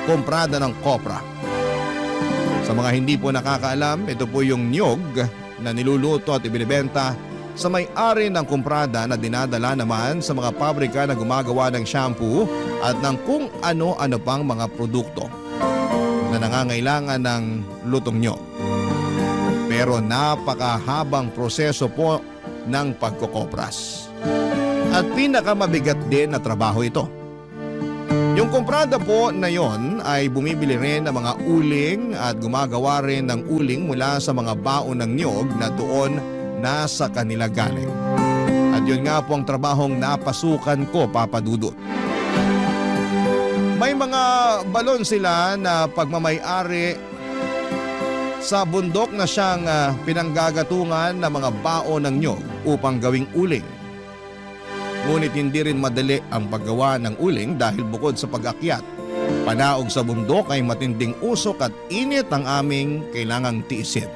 komprada ng kopra. Sa mga hindi po nakakaalam, ito po yung niyog na niluluto at ibinibenta sa may-ari ng komprada na dinadala naman sa mga pabrika na gumagawa ng shampoo at ng kung ano-ano pang mga produkto na nangangailangan ng lutong niyog. Pero napakahabang proseso po ng pagkokopras. At pinakamabigat din na trabaho ito. Yung komprada po na yon ay bumibili rin ng mga uling at gumagawa rin ng uling mula sa mga baon ng niyog na doon nasa kanila galing. At yun nga po ang trabahong napasukan ko, Papa Dudut. May mga balon sila na pagmamay-ari sa bundok na siyang pinanggagatungan ng mga baon ng niyog upang gawing uling. Ngunit hindi rin madali ang paggawa ng uling dahil bukod sa pag-akyat, panaog sa bundok ay matinding usok at init ang aming kailangang tiisin.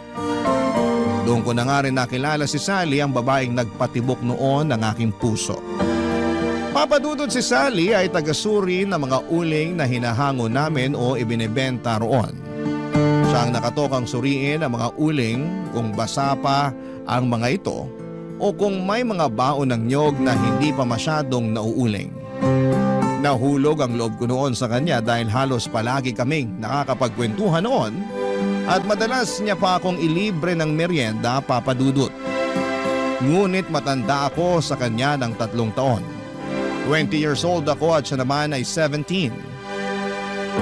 Doon ko na nga rin nakilala si Sally, ang babaeng nagpatibok noon ng aking puso. Papa Dudut, si Sally ay tagasuri ng mga uling na hinahango namin o ibinebenta roon. Siya ang nakatokang suriin ang mga uling kung basa pa ang mga ito o kung may mga baon ng niyog na hindi pa masyadong nauuling. Nahulog ang loob ko noon sa kanya dahil halos palagi kaming nakakapagkwentuhan noon at madalas niya pa akong ilibre ng merienda, Papa Dudut. Ngunit matanda ako sa kanya ng 3 taon. 20 years old ako at siya naman ay 17.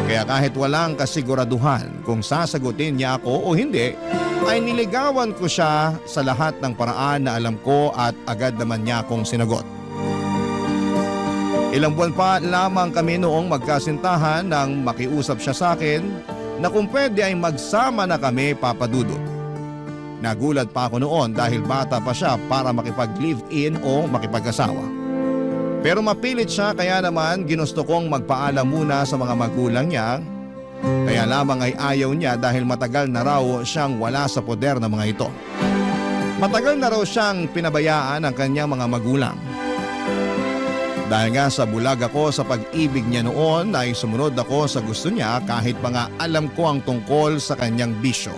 Kaya kahit walang kasiguraduhan kung sasagutin niya ako o hindi, ay niligawan ko siya sa lahat ng paraan na alam ko at agad naman niya akong sinagot. Ilang buwan pa lamang kami noong magkasintahan nang makiusap siya sa akin na kung pwede ay magsama na kami, Papa Dudut. Nagulat pa ako noon dahil bata pa siya para makipag-live-in o makipag-asawa. Pero mapilit siya kaya naman ginusto kong magpaalam muna sa mga magulang niya. Kaya lamang ay ayaw niya dahil matagal na raw siyang wala sa poder ng mga ito. Matagal na raw siyang pinabayaan ng kanyang mga magulang. Dahil nga sa bulag ako sa pag-ibig niya noon ay sumunod ako sa gusto niya kahit pa nga alam ko ang tungkol sa kanyang bisyo.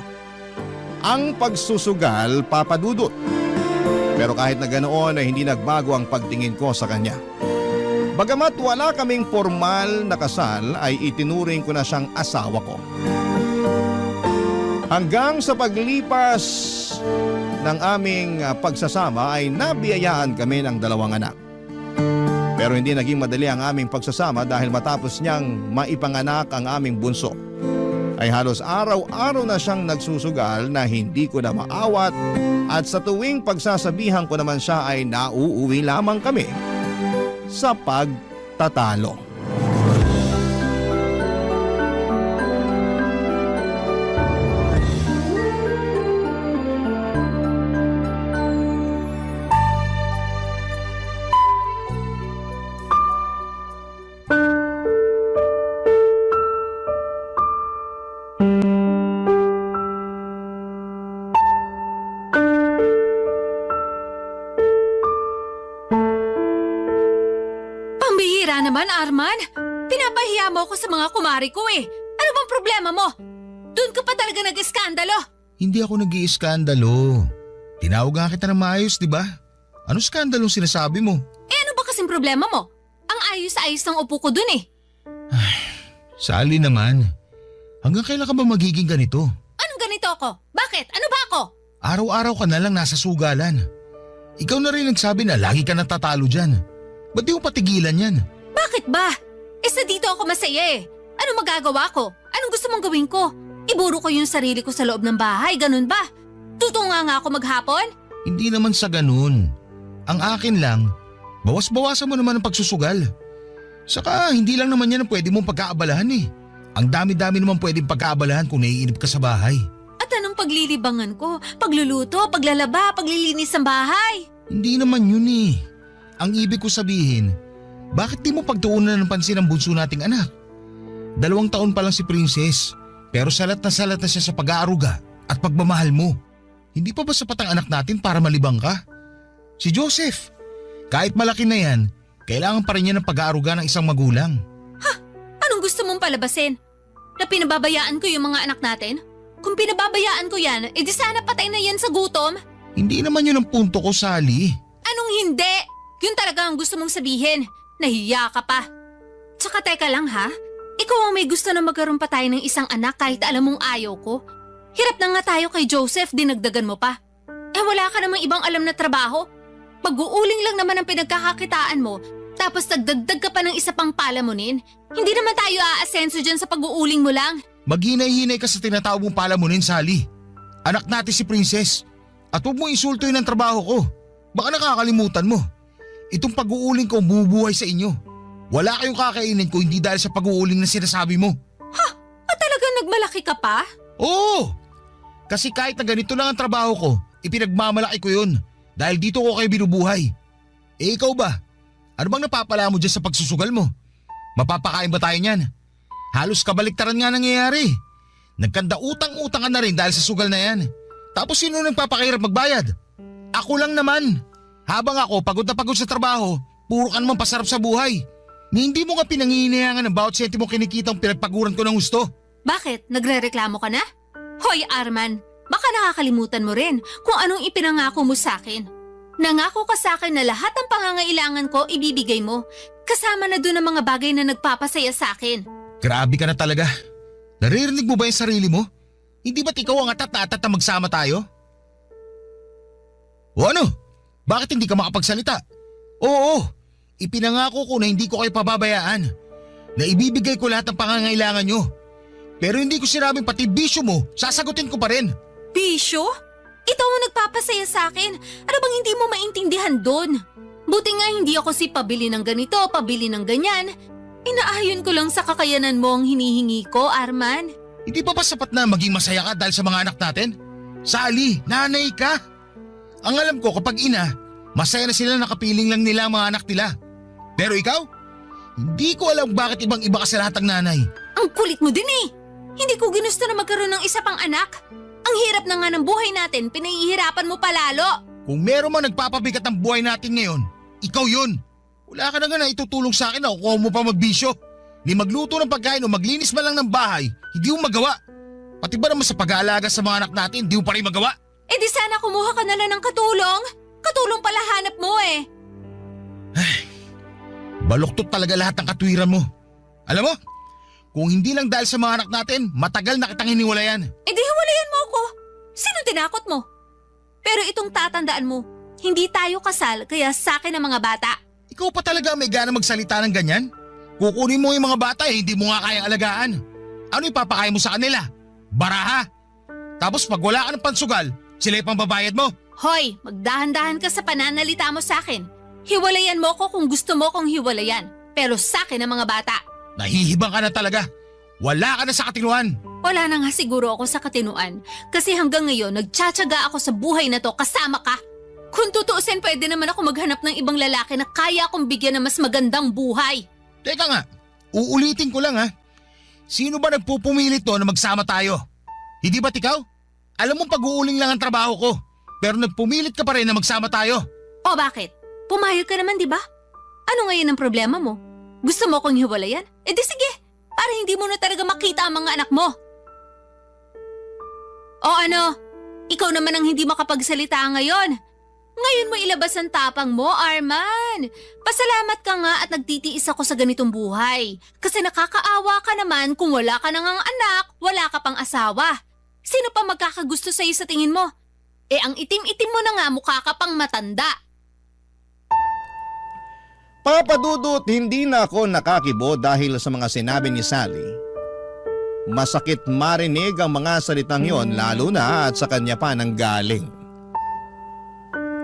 Ang pagsusugal, Papa Dudut. Pero kahit na ganoon ay hindi nagbago ang pagtingin ko sa kanya. Bagamat wala kaming formal na kasal ay itinuring ko na siyang asawa ko. Hanggang sa paglipas ng aming pagsasama ay nabiyayaan kami ng 2 anak. Pero hindi naging madali ang aming pagsasama dahil matapos niyang maipanganak ang aming bunso, ay halos araw-araw na siyang nagsusugal na hindi ko na maawat at sa tuwing pagsasabihan ko naman siya ay nauuwi lamang kami sa pagtatalo. naman, Arman. Pinapahiya mo ako sa mga kumari ko eh. Ano bang problema mo? Doon ka pa talaga nag-eskandalo. Hindi ako nag-iiskandalo. Tinawag nga kita ng maayos, di ba? Ano skandalong sinasabi mo? Eh ano ba kasing problema mo? Ang ayos-ayos ng upo ko dun eh. Sally naman, hanggang kailan ka ba magiging ganito? Anong ganito ako? Bakit? Ano ba ako? Araw-araw ka na lang nasa sugalan. Ikaw na rin nagsabi na lagi ka natatalo dyan. Ba't di mo patigilan yan? Bakit ba? Sa dito ako masaya eh. Ano magagawa ko? Anong gusto mong gawin ko? Iburo ko yung sarili ko sa loob ng bahay, ganun ba? Tutunga nga ako maghapon? Hindi naman sa ganun. Ang akin lang, bawas-bawasan mo naman ang pagsusugal. Saka hindi lang naman yan ang pwede mong pagkaabalahan eh. Ang dami-dami naman pwedeng pagkaabalahan kung naiinip ka sa bahay. At anong paglilibangan ko? Pagluluto, paglalaba, paglilinis ng bahay? Hindi naman yun eh. Ang ibig ko sabihin, bakit di mo pagtuunan ng pansin ang bunso nating anak? 2 taon pa lang si Princess, pero salat na siya sa pag-aaruga at pagmamahal mo. Hindi pa ba sapat ang anak natin para malibang ka? Si Joseph, kahit malaki na yan, kailangan pa rin niya ng pag-aaruga ng isang magulang. Anong gusto mong palabasin? Na pinababayaan ko yung mga anak natin? Kung pinababayaan ko yan, edi sana patay na yan sa gutom? Hindi naman yun ang punto ko, Sally. Anong hindi? Yun talaga ang gusto mong sabihin. Nahiya ka pa. Tsaka teka lang ha, ikaw ang may gusto na magkaroon pa tayo ng isang anak kahit alam mong ayaw ko. Hirap na nga tayo kay Joseph, dinagdagan mo pa. Eh wala ka namang ibang alam na trabaho. Pag-uuling lang naman ang pinagkakakitaan mo, tapos nagdagdag ka pa ng isa pang palamunin. Hindi naman tayo aasenso dyan sa pag-uuling mo lang. Maghinay-hinay ka sa tinatawag mong palamunin, Sally. Anak natin si Princess. At huwag mo insultuin ang trabaho ko. Baka nakakalimutan mo. Itong pag-uuling ko bumubuhay sa inyo. Wala kayong kakainin ko hindi dahil sa pag-uuling na sinasabi mo. Ha? At talagang nagmalaki ka pa? Oo! Kasi kahit na ganito lang ang trabaho ko, ipinagmamalaki ko yun. Dahil dito ko kayo binubuhay. Eh ikaw ba? Ano bang napapala mo dyan sa pagsusugal mo? Mapapakain ba tayo niyan? Halos kabaliktaran nga nangyayari. Nagkanda utang-utang ka na rin dahil sa sugal na yan. Tapos sino nagpapakahirap magbayad? Ako lang naman. Habang ako pagod na pagod sa trabaho, puro ka naman pasarap sa buhay. Ni hindi mo nga pinanghihinayangan ng bawat sentimo kinikitang pinagpaguran ko ng gusto. Bakit? Nagre-reklamo ka na? Hoy Arman, baka nakakalimutan mo rin kung anong ipinangako mo sa akin. Nangako ka sa akin na lahat ng pangangailangan ko ibibigay mo. Kasama na doon ang mga bagay na nagpapasaya sa akin. Grabe ka na talaga. Naririnig mo ba yung sarili mo? Hindi ba't ikaw ang atat na magsama tayo? O ano? Bakit hindi ka makapagsalita? Oo, ipinangako ko na hindi ko kayo pababayaan. Na ibibigay ko lahat ng pangangailangan nyo. Pero hindi ko sinabing pati bisyo mo, sasagutin ko pa rin. Bisyo? Ito ang nagpapasaya sa akin. Ano bang hindi mo maintindihan doon? Buti nga hindi ako si pabili ng ganito, pabili ng ganyan. Inaayon ko lang sa kakayanan mo ang hinihingi ko, Arman. Hindi pa ba sapat na maging masaya ka dahil sa mga anak natin? Sally, nanay ka. Ang alam ko kapag ina, masaya na sila nakapiling lang nila ang mga anak nila. Pero ikaw? Hindi ko alam bakit ibang-iba ka sa lahat ng nanay. Ang kulit mo din eh. Hindi ko ginusto na magkaroon ng isa pang anak. Ang hirap na nga ng buhay natin, pinahihirapan mo palalo. Kung meron man nagpapabigat ang buhay natin ngayon, ikaw yun. Wala ka na nga na itutulong sa akin na kukuha mo pa magbisyo. Ni magluto ng pagkain o maglinis man lang ng bahay, hindi mo magawa. Pati ba naman sa pag-aalaga sa mga anak natin, hindi mo pa rin magawa? Eh di sana kumuha ka na lang ng katulong. Katulong pala hanap mo eh. Baluktot talaga lahat ng katwiran mo. Alam mo, kung hindi lang dahil sa mga anak natin, matagal na kitang hiniwalayan. Eh di hiwalayan mo ako. Sino tinakot mo? Pero itong tatandaan mo, hindi tayo kasal kaya sa akin ang mga bata. Ikaw pa talaga may gana magsalita ng ganyan? Kukunin mo yung mga bata hindi mo nga kayang alagaan. Ano ipapakain mo sa kanila? Baraha? Tapos pag wala ka ng pansugal, sila yung pambabayad mo? Hoy, magdahan-dahan ka sa pananalita mo sa akin. Hiwalayan mo ko kung gusto mo kong hiwalayan. Pero sa akin ang mga bata. Nahihibang ka na talaga. Wala ka na sa katinuan. Wala na nga siguro ako sa katinuan. Kasi hanggang ngayon, nagtsatsaga ako sa buhay na to kasama ka. Kung tutuusin, pwede naman ako maghanap ng ibang lalaki na kaya akong bigyan ng mas magandang buhay. Teka nga, uulitin ko lang ha. Sino ba nagpupumilit to na magsama tayo? Hindi ba't ikaw? Alam mong pag-uuling lang ang trabaho ko. Pero nagpumilit ka pa rin na magsama tayo. O bakit? Pumayag ka naman, di ba? Ano ngayon ang problema mo? Gusto mo kong hiwalayan? Eh di sige, para hindi mo na talaga makita ang mga anak mo. O ano, Ikaw naman ang hindi makapagsalita ngayon. Ngayon mo ilabas ang tapang mo, Arman. Pasalamat ka nga at nagtitiis ako sa ganitong buhay. Kasi nakakaawa ka naman kung wala ka nang anak, wala ka pang asawa. Sino pa magkakagusto sa'yo sa tingin mo? Eh ang itim-itim mo na nga, mukha ka pang matanda. Papa Dudut, hindi na ako nakakibo dahil sa mga sinabi ni Sally. Masakit marinig ang mga salitang yon lalo na at sa kanya pa nang galing.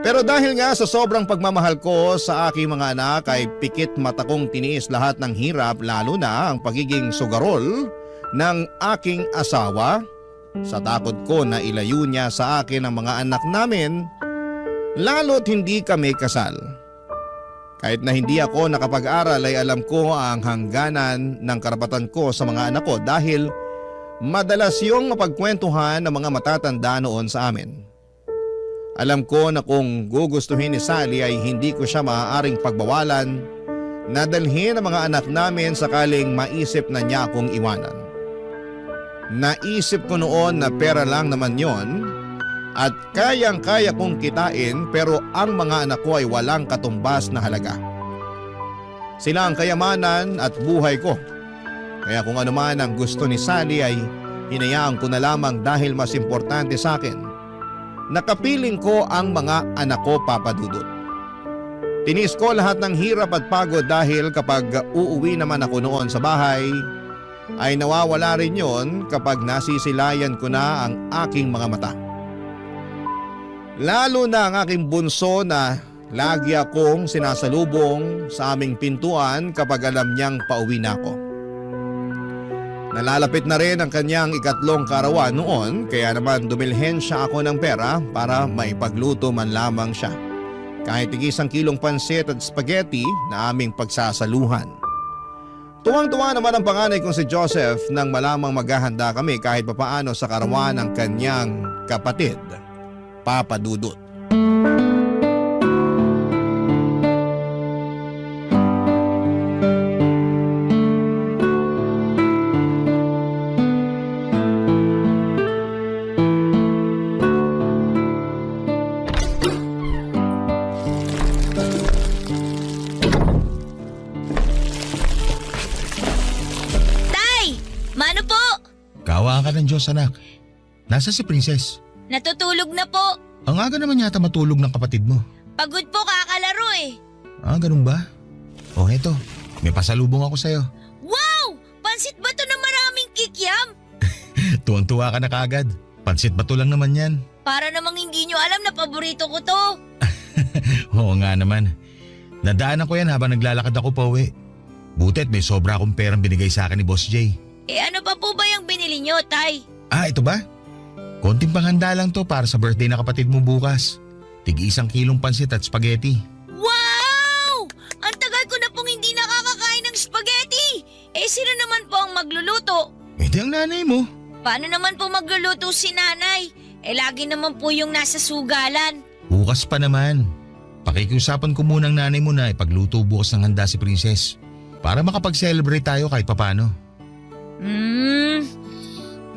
Pero dahil nga sa sobrang pagmamahal ko sa aking mga anak ay pikit mata kong tiniis lahat ng hirap lalo na ang pagiging sugarol ng aking asawa sa takot ko na ilayo niya sa akin ang mga anak namin lalo't hindi kami kasal. Kahit na hindi ako nakapag-aral ay alam ko ang hangganan ng karapatan ko sa mga anak ko dahil madalas yung mapagkwentuhan ng mga matatanda noon sa amin. Alam ko na kung gugustuhin ni Sally ay hindi ko siya maaaring pagbawalan na dalhin ang mga anak namin sakaling maisip na niya akong iwanan. Naisip ko noon na pera lang naman yon at kayang-kaya kong kitain pero ang mga anak ko ay walang katumbas na halaga. Sila ang kayamanan at buhay ko. Kaya kung ano man ang gusto ni Sally ay hinayaan ko na lamang dahil mas importante sa akin. Nakapiling ko ang mga anak ko, Papa Dudut. Tinis ko lahat ng hirap at pagod dahil kapag uuwi naman ako noon sa bahay, ay nawawala rin yon kapag nasisilayan ko na ang aking mga mata. Lalo na ang aking bunso na lagi akong sinasalubong sa aming pintuan kapag alam niyang pauwi na ako. Nalalapit na rin ang kanyang ikatlong karawan noon kaya naman dumilhen siya ako ng pera para maipagluto man lamang siya. Kahit tig-1 kilong pansit at spaghetti na aming pagsasaluhan. Tuwang-tuwa naman ang panganay kong si Joseph nang malamang maghahanda kami kahit papaano sa karawan ng kanyang kapatid, Papa Dudut. Kawa ka ng Diyos, anak. Nasa si Princess? Natutulog na po. Ang aga naman yata matulog ng kapatid mo. Pagod po kakalaro eh. Ah, ganun ba? O eto, may pasalubong ako sa'yo. Wow! Pansit bato na maraming kikiam. Tuwang-tuwa ka na kaagad. Pansit bato lang naman yan. Para namang hindi nyo alam na paborito ko to. Oo nga naman. Nadaanan ko yan habang naglalakad ako pa uwi. Butit may sobra akong perang binigay sa akin ni Boss Jay. Eh ano pa po ba yung binili nyo, Tay? Ah, ito ba? Konting panghanda lang to para sa birthday na kapatid mo bukas. Tig-1 kilong pansit at spaghetti. Wow! Ang tagal ko na pong hindi nakakakain ng spaghetti. Eh sino naman po ang magluluto? Hindi ang nanay mo. Paano naman po magluluto si nanay? Eh lagi naman po yung nasa sugalan. Bukas pa naman. Pakikiusapan ko muna ang nanay mo na ipagluto bukas ng handa si Princess. Para makapag-celebrate tayo kahit papano.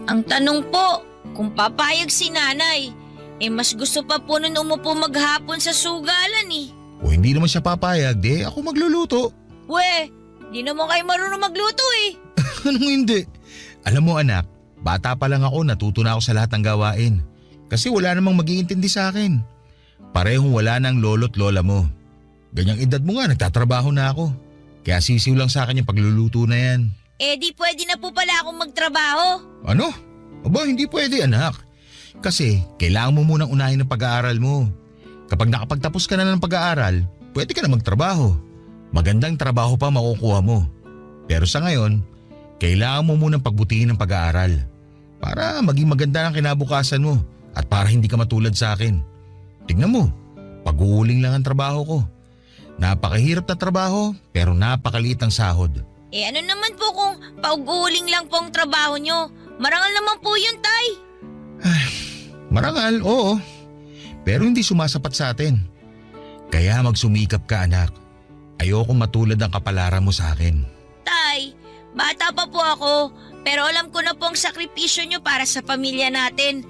Ang tanong po, kung papayag si nanay, eh mas gusto pa po nun umupo maghapon sa sugalan eh. O hindi naman siya papayag, di ako magluluto. We, di naman kayo marunong magluto eh. Anong hindi? Alam mo anak, bata pa lang ako, natuto na ako sa lahat ng gawain. Kasi wala namang mag-iintindi sa akin. Parehong wala ng lolo't lola mo. Ganyang edad mo nga, nagtatrabaho na ako. Kaya sisiw lang sa akin yung pagluluto na yan. Eh di pwede na po pala akong magtrabaho. Ano? Aba, hindi pwede anak. Kasi kailangan mo munang unahin ang pag-aaral mo. Kapag nakapagtapos ka na ng pag-aaral, pwede ka na magtrabaho. Magandang trabaho pa makukuha mo. Pero sa ngayon, kailangan mo munang pagbutihin ang pag-aaral. Para maging maganda ang kinabukasan mo at para hindi ka matulad sa akin. Tingnan mo, pag-uuling lang ang trabaho ko. Napakahirap na trabaho pero napakaliit ang sahod. Eh ano naman po kung pag-uuling lang po ang trabaho nyo? Marangal naman po yun, Tay. Marangal, oo. Pero hindi sumasapat sa atin. Kaya magsumikap ka anak. Ayokong matulad ang kapalaran mo sa akin. Tay, bata pa po ako. Pero alam ko na po ang sakripisyo nyo para sa pamilya natin.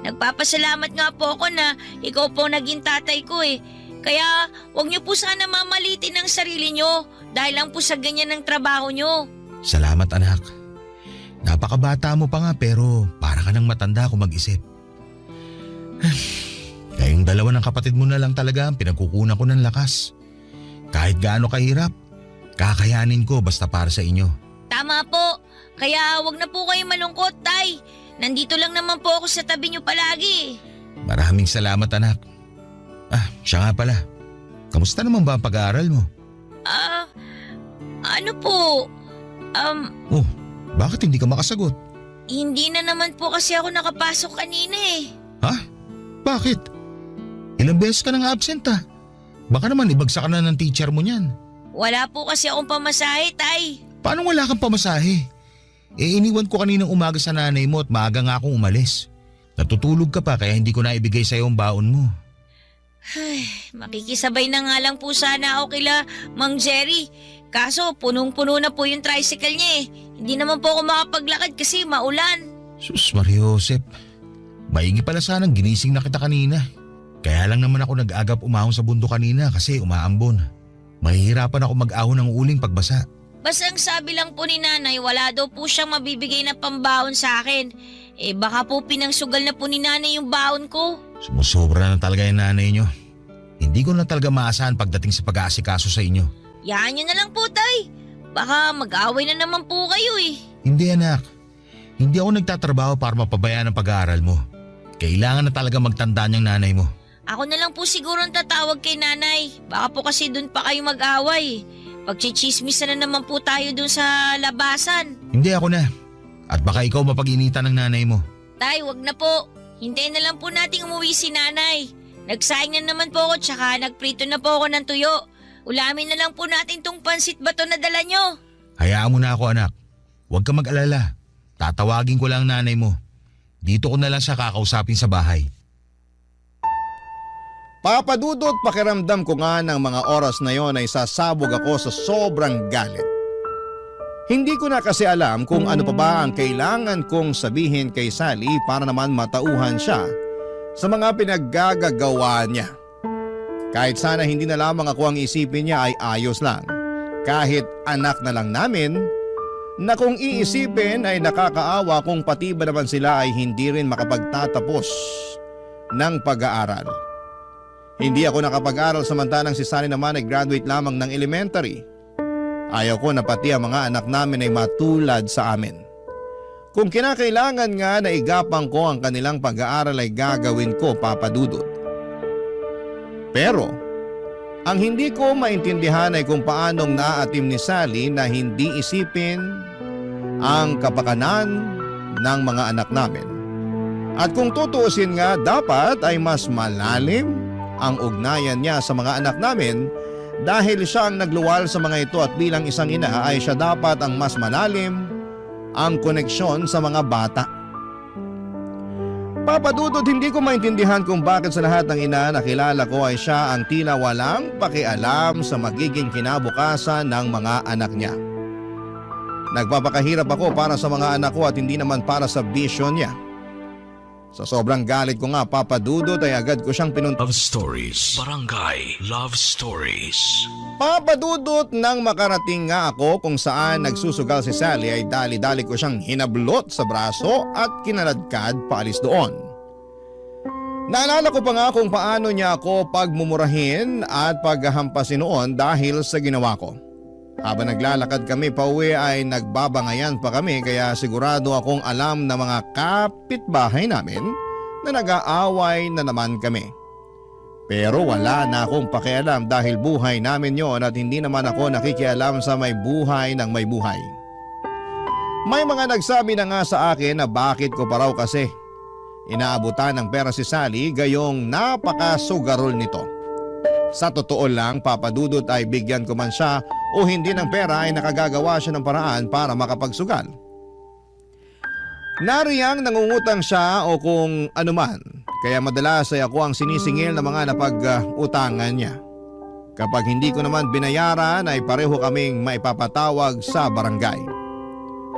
Nagpapasalamat nga po ako na ikaw po naging tatay ko eh. Kaya huwag niyo po sana mamalitin ang sarili niyo dahil lang po sa ganyan ng trabaho niyo. Salamat anak. Napakabata mo pa nga pero para ka nang matanda kung mag-isip. Kayong dalawa ng kapatid mo na lang talaga ang pinagkukunan ko ng lakas. Kahit gaano kahirap, kakayanin ko basta para sa inyo. Tama po. Kaya huwag na po kayo malungkot, Tay. Nandito lang naman po ako sa tabi niyo palagi. Maraming salamat anak. Siya nga pala. Kamusta naman ba ang pag-aaral mo? Ano po? Bakit hindi ka makasagot? Hindi na naman po kasi ako nakapasok kanina eh. Ha? Bakit? Ilang beses ka nang absent Baka naman ibagsak ka na ng teacher mo niyan. Wala po kasi akong pamasahe, Tay. Paano wala kang pamasahe? Iniwan ko kaninang umaga sa nanay mo at maaga nga akong umalis. Natutulog ka pa kaya hindi ko na ibigay sa'yo ang baon mo. Ay, makikisabay na nga lang po sana ako kila Mang Jerry. Kaso punong-puno na po yung tricycle niya eh. Hindi naman po ako makapaglakad kasi maulan. Sus Maria Josep, maigi pala sanang ginising na kita kanina. Kaya lang naman ako nag-agap umahon sa bundok kanina kasi umaambon. Mahihirapan ako mag-ahon ng uling pagbasa. Basta ang sabi lang po ni nanay, wala daw po siyang mabibigay na pambaon sa akin. Baka po pinangsugal na po ni nanay yung baon ko. Sumusobra na talaga yung nanay nyo. Hindi ko na talaga maasahan pagdating sa pag-aasikaso sa inyo. Yaan nyo na lang po, Tay. Baka mag-away na naman po kayo eh. Hindi anak. Hindi ako nagtatrabaho para mapabayaan ang pag-aaral mo. Kailangan na talaga magtanda niyang nanay mo. Ako na lang po siguro ang tatawag kay nanay. Baka po kasi dun pa kayo mag-away. Pagchichismis na naman po tayo dun sa labasan. Hindi ako na. At baka ikaw mapag-initan ng nanay mo. Tay, wag na po. Hintayin na lang po nating umuwi si nanay. Nagsaing na naman po ako tsaka nagprito na po ako ng tuyo. Ulamin na lang po natin tong pansit bato na dala nyo. Hayaan mo na ako anak. Huwag ka mag-alala. Tatawagin ko lang nanay mo. Dito ko na lang siya kakausapin sa bahay. Papadudot, pakiramdam ko nga ng mga oras na yon ay sasabog ako sa sobrang galit. Hindi ko na kasi alam kung ano pa ba ang kailangan kong sabihin kay Sally para naman matauhan siya sa mga pinaggagawa niya. Kahit sana hindi na lamang ako ang isipin niya ay ayos lang. Kahit anak na lang namin, na kung iisipin ay nakakaawa kung pati ba naman sila ay hindi rin makapagtatapos ng pag-aaral. Hindi ako nakapag-aral samantalang si Sally naman ay graduate lamang ng elementary. Ayaw ko na pati ang mga anak namin ay matulad sa amin. Kung kinakailangan nga na igapang ko ang kanilang pag-aaral ay gagawin ko, Papa Dudut. Pero, ang hindi ko maintindihan ay kung paanong naaatim ni Sally na hindi isipin ang kapakanan ng mga anak namin. At kung tutuusin nga, dapat ay mas malalim ang ugnayan niya sa mga anak namin dahil siya ang nagluwal sa mga ito at bilang isang ina ay siya dapat ang mas malalim ang koneksyon sa mga bata. Papadudod, hindi ko maintindihan kung bakit sa lahat ng ina na kilala ko ay siya ang tila walang pakialam sa magiging kinabukasan ng mga anak niya. Nagpapakahirap ako para sa mga anak ko at hindi naman para sa vision niya. Sa sobrang galit ko nga, Papa Dudut, ay agad ko siyang Love Stories, Barangay Love Stories. Papa Dudut, nang makarating nga ako kung saan nagsusugal si Sally ay dali-dali ko siyang hinablot sa braso at kinaladkad paalis doon. Naalala ko pa nga kung paano niya ako pagmumurahin at paghahampasin noon dahil sa ginawa ko. Habang naglalakad kami pauwi ay nagbabangayan pa kami kaya sigurado akong alam na mga kapitbahay namin na nag-aaway na naman kami. Pero wala na akong pakialam dahil buhay namin yon at hindi naman ako nakikialam sa may buhay ng may buhay. May mga nagsabi na nga sa akin na bakit ko pa raw kasi inaabutan ng pera si Sally gayong napakasugarol nito. Sa totoo lang, Papa Dudut, ay bigyan ko man siya o hindi ng pera ay nakagagawa siya ng paraan para makapagsugal. Nariyang nangungutang siya o kung anuman, kaya madalas ay ako ang sinisingil ng mga napag-utangan niya. Kapag hindi ko naman binayaran ay pareho kaming maipapatawag sa barangay.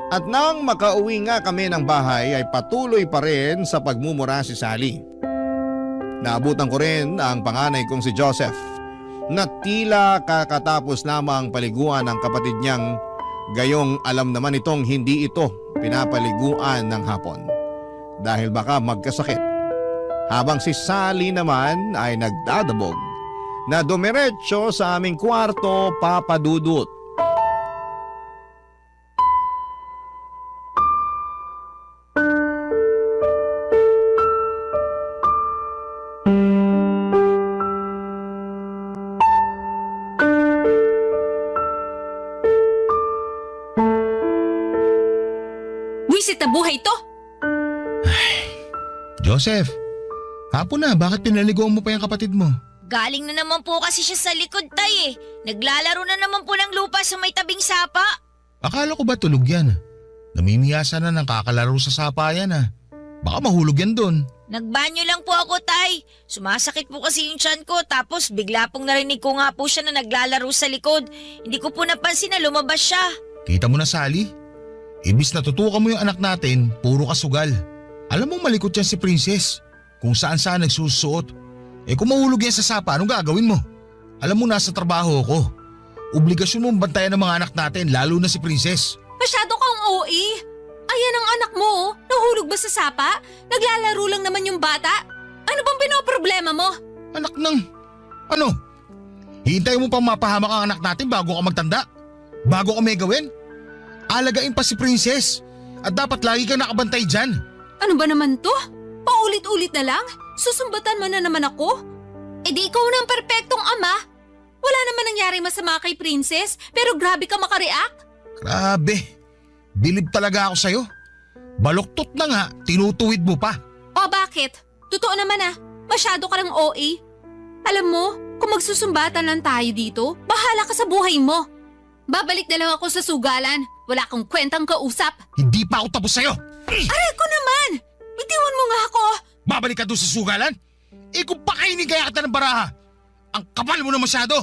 At nang makauwi nga kami ng bahay ay patuloy pa rin sa pagmumura si Sally. Naabutan ko rin ang panganay kong si Joseph na tila kakatapos lamang paliguan ng kapatid niyang gayong alam naman itong hindi ito pinapaliguan ng hapon dahil baka magkasakit. Habang si Sally naman ay nagdadabog na dumiretso sa aming kwarto papadudot. Wisit na buhay to! Joseph, hapon na, bakit pinaliguan mo pa yung kapatid mo? Galing na naman po kasi siya sa likod, tay eh. Naglalaro na naman po ng lupa sa may tabing sapa. Akala ko ba tulog yan? Namimiyasa na ng kakalaro sa sapa yan ah. Baka mahulog yan doon. Nagbanyo lang po ako, tay. Sumasakit po kasi yung tiyan ko tapos bigla pong narinig ko nga po siya na naglalaro sa likod. Hindi ko po napansin na lumabas siya. Kita mo na, Sally? Imbis na tutukan mo yung anak natin, puro kasugal. Alam mong malikot yan si Princess. Kung saan nagsusuot. Kung mahulog yan sa sapa, anong gagawin mo? Alam mo, nasa trabaho ako. Obligasyon mong bantayan ng mga anak natin, lalo na si Princess. Masyado kang OA. Ayan ang anak mo, oh. Nahulog ba sa sapa? Naglalaro lang naman yung bata. Ano bang pinoproblema mo? Anak ng… Ano? Hihintayin mo pang mapahamak ang anak natin bago ka magtanda? Bago ka may gawin? Alagain pa si Princess. At dapat lagi kang nakabantay dyan. Ano ba naman to? Paulit-ulit na lang? Susumbatan mo na naman ako? Eh di ikaw na ang perpektong ama. Wala naman nangyari masama kay Princess, pero grabe ka makareact. Grabe. Bilib talaga ako sa'yo. Baluktot na nga, tinutuwid mo pa. O bakit? Totoo naman ah, masyado ka ng OA. Alam mo, kung magsusumbatan lang tayo dito, bahala ka sa buhay mo. Babalik na lang ako sa sugalan. Wala akong kwentang kausap. Hindi pa ako tapos sa'yo. Aray ko naman! Bitiwan mo nga ako! Babalik ka doon sa sugalan? Kung pakainin kaya kita ng baraha. Ang kapal mo na masyado.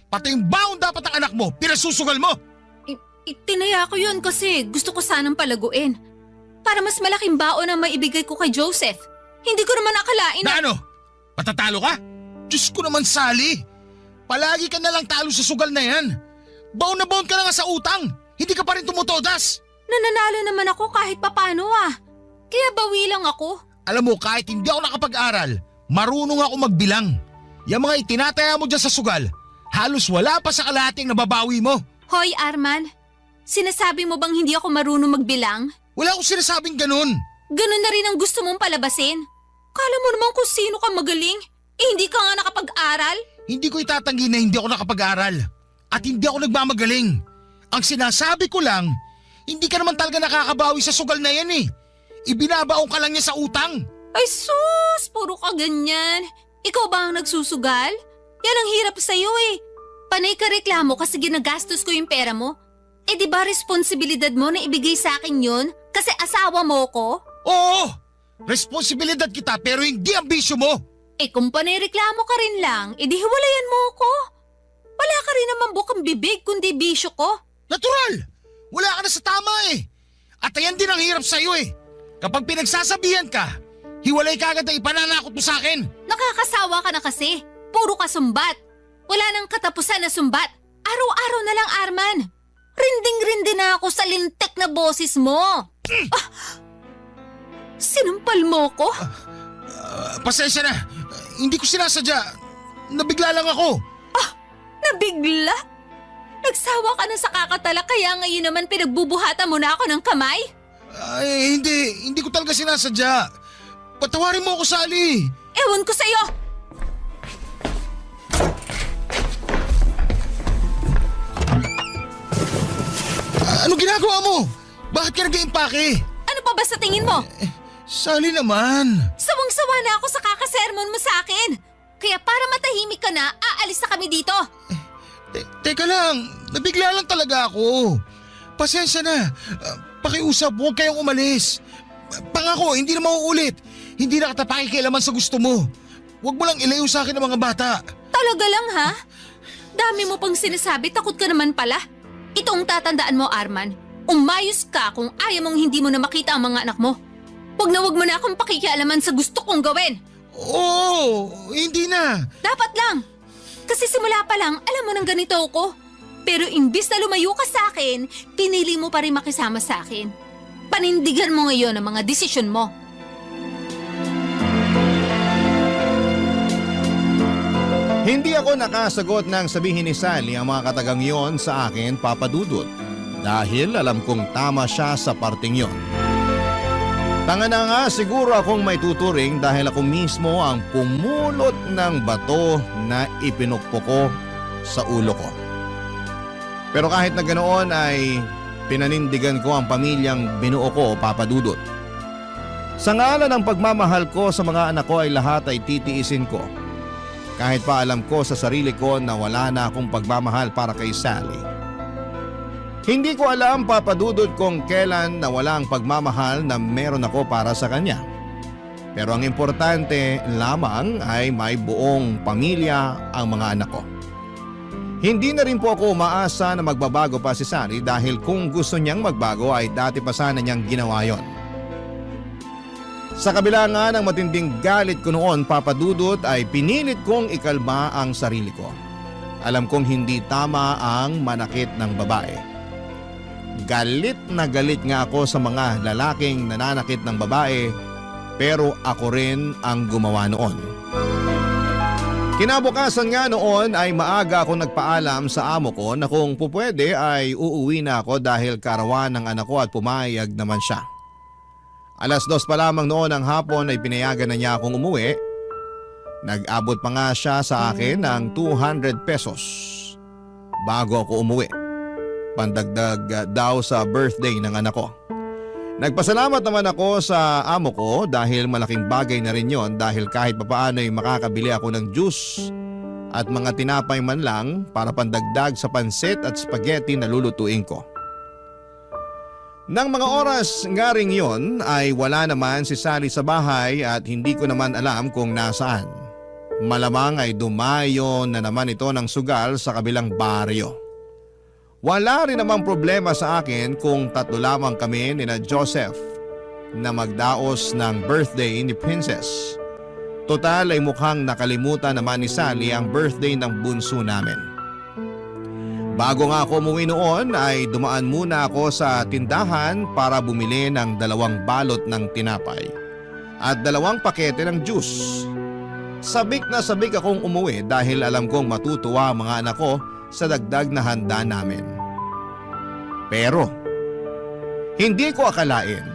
Pati yung baon dapat ng anak mo, pinasusugal mo. Itinaya ko yun kasi gusto ko sanang palaguin. Para mas malaking baon ang maibigay ko kay Joseph. Hindi ko naman akalain na… ano? Patatalo ka? Diyos ko naman, Sally. Palagi ka na lang talo sa sugal na yan. Baon na baon ka na nga sa utang. Hindi ka pa rin tumutodas. Nananalo naman ako kahit papano ah. Kaya bawi lang ako. Alam mo, kahit hindi ako nakapag-aral, marunong ako magbilang. Yung mga itinataya mo dyan sa sugal, halos wala pa sa kalahating nababawi mo. Hoy Arman, sinasabi mo bang hindi ako marunong magbilang? Wala akong sinasabing ganun. Ganun na rin ang gusto mong palabasin. Kala mo naman kung sino ka magaling. Hindi ka nga nakapag-aral. Hindi ko itatanggi na hindi ako nakapag-aral. At hindi ako nagmamagaling. Ang sinasabi ko lang, hindi ka naman talaga nakakabawi sa sugal na yan eh. Ibinabaong ka lang niya sa utang. Ay sus, puro ka ganyan. Ikaw ba ang nagsusugal? Yan ang hirap sa'yo eh. Panay ka reklamo kasi ginagastos ko yung pera mo. Di ba responsibilidad mo na ibigay sa akin yun? Kasi asawa mo ko? Oo! Responsibilidad kita pero hindi ang bisyo mo. Kung panay reklamo ka rin lang, di hiwalayan mo ko. Wala ka rin naman bukang bibig kundi bisyo ko. Natural! Wala ka na sa tama eh. At ayan din ang hirap sa'yo eh. Kapag pinagsasabihan ka, hiwalay ka agad na ipananakot mo sa akin. Nakakasawa ka na kasi. Puro ka sumbat. Wala nang katapusan na sumbat. Araw-araw na lang, Arman. Rinding-rindi na ako sa lintik na boses mo. Sinampal mo ko? Pasensya na. Hindi ko sinasadya. Nabigla lang ako. Nabigla? Nagsawa ka na sa kakatala kaya ngayon naman pinagbubuhatan mo na ako ng kamay? Ay, hindi ko talaga sinasadya. Patawarin mo ako, Sally. Ewan ko sa'yo. Ano ginagawa mo? Bakit ka nag-iimpake? Ano pa ba sa tingin mo? Sally naman. Sawang-sawa na ako sa kakasermon mo sa akin. Kaya para matahimik ka na, aalis na kami dito. Teka lang, nabigla lang talaga ako. Pasensya na. Pakiusap, huwag kayong umalis. Pangako, hindi na mauulit. Hindi na kita pakikialaman sa gusto mo. Huwag mo lang ilayo sa akin ng mga bata. Talaga lang ha? Dami mo pang sinasabi, takot ka naman pala. Itong tatandaan mo, Arman. Umayos ka kung ayaw mong hindi mo na makita ang mga anak mo. Huwag mo na akong pakikialaman sa gusto kong gawin. Oo, hindi na. Dapat lang. Kasi simula pa lang, alam mo nang ganito ako. Pero imbis na lumayo ka sa akin, pinili mo pa rin makisama sa akin. Panindigan mo ngayon ang mga desisyon mo. Hindi ako nakasagot ng sabihin ni Sally ang mga katagang yon sa akin, Papa Dudut. Dahil alam kong tama siya sa parting yon. Tanga na nga siguro akong may tuturing dahil ako mismo ang pumulot ng bato na ipinukpo ko sa ulo ko. Pero kahit na ganoon ay pinanindigan ko ang pamilyang binuo ko, Papa Dudut. Sa ngalan ng pagmamahal ko sa mga anak ko ay lahat ay titiisin ko. Kahit pa alam ko sa sarili ko na wala na akong pagmamahal para kay Sally. Hindi ko alam, Papa Dudut, kung kailan nawala ang pagmamahal na meron ako para sa kanya. Pero ang importante lamang ay may buong pamilya ang mga anak ko. Hindi na rin po ako umaasa na magbabago pa si Sally dahil kung gusto niyang magbago ay dati pa sana niyang ginawa yon. Sa kabila nga ng matinding galit ko noon, Papa Dudut, ay pinilit kong ikalma ang sarili ko. Alam kong hindi tama ang manakit ng babae. Galit na galit nga ako sa mga lalaking nananakit ng babae, pero ako rin ang gumawa noon. Kinabukasan nga noon ay maaga akong nagpaalam sa amo ko na kung pupwede ay uuwi na ako dahil karawan ng anak ko at pumayag naman siya. 2:00 pa lamang noon ang hapon ay pinayagan na niya akong umuwi. Nag-abot pa nga siya sa akin ng 200 pesos bago ako umuwi. Pandagdag daw sa birthday ng anak ko. Nagpasalamat naman ako sa amo ko dahil malaking bagay na rin yon dahil kahit papaano ay makakabili ako ng juice at mga tinapay man lang para pandagdag sa pansit at spaghetti na lulutuin ko. Nang mga oras nga ring yon ay wala naman si Sally sa bahay at hindi ko naman alam kung nasaan. Malamang ay dumayo na naman ito ng sugal sa kabilang baryo. Wala rin namang problema sa akin kung 3 lamang kami ni na Joseph na magdaos ng birthday ni Princess. Total ay mukhang nakalimutan naman ni Sally ang birthday ng bunso namin. Bago nga ako umuwi noon ay dumaan muna ako sa tindahan para bumili ng 2 balot ng tinapay at 2 pakete ng juice. Sabik na sabik akong umuwi dahil alam kong matutuwa ang mga anak ko sa dagdag na handa namin. Pero hindi ko akalain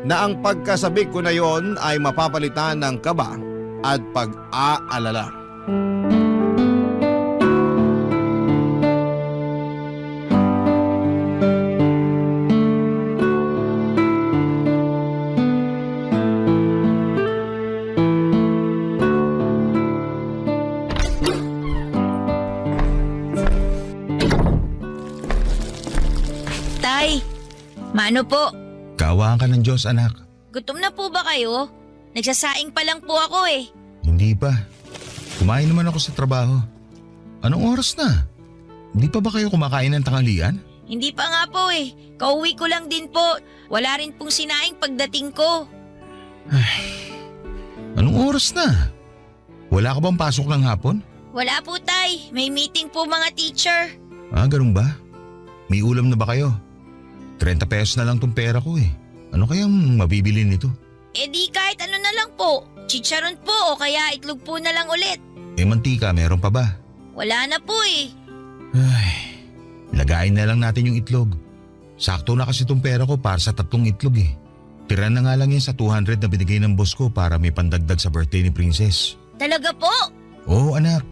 na ang pagkasabik ko na yon ay mapapalitan ng kaba at pag-aalala. Mano po? Kaawaan ka ng Diyos, anak. Gutom na po ba kayo? Nagsasaing pa lang po ako eh. Hindi pa. Kumain naman ako sa trabaho. Anong oras na? Hindi pa ba kayo kumakain ng tanghalian? Hindi pa nga po eh. Kauwi ko lang din po. Wala rin pong sinaing pagdating ko. Anong oras na? Wala ka bang pasok ng hapon? Wala po tay. May meeting po mga teacher. Ganun ba? May ulam na ba kayo? 30 pesos na lang tong pera ko eh. Ano kayang mabibili nito? Eh di kahit ano na lang po. Chicharon po o kaya itlog po na lang ulit. Mantika, meron pa ba? Wala na po eh. Lagayin na lang natin yung itlog. Sakto na kasi tong pera ko para sa 3 itlog eh. Tira na nga lang yan sa 200 na binigay ng boss ko para may pandagdag sa birthday ni Princess. Talaga po? Oo anak.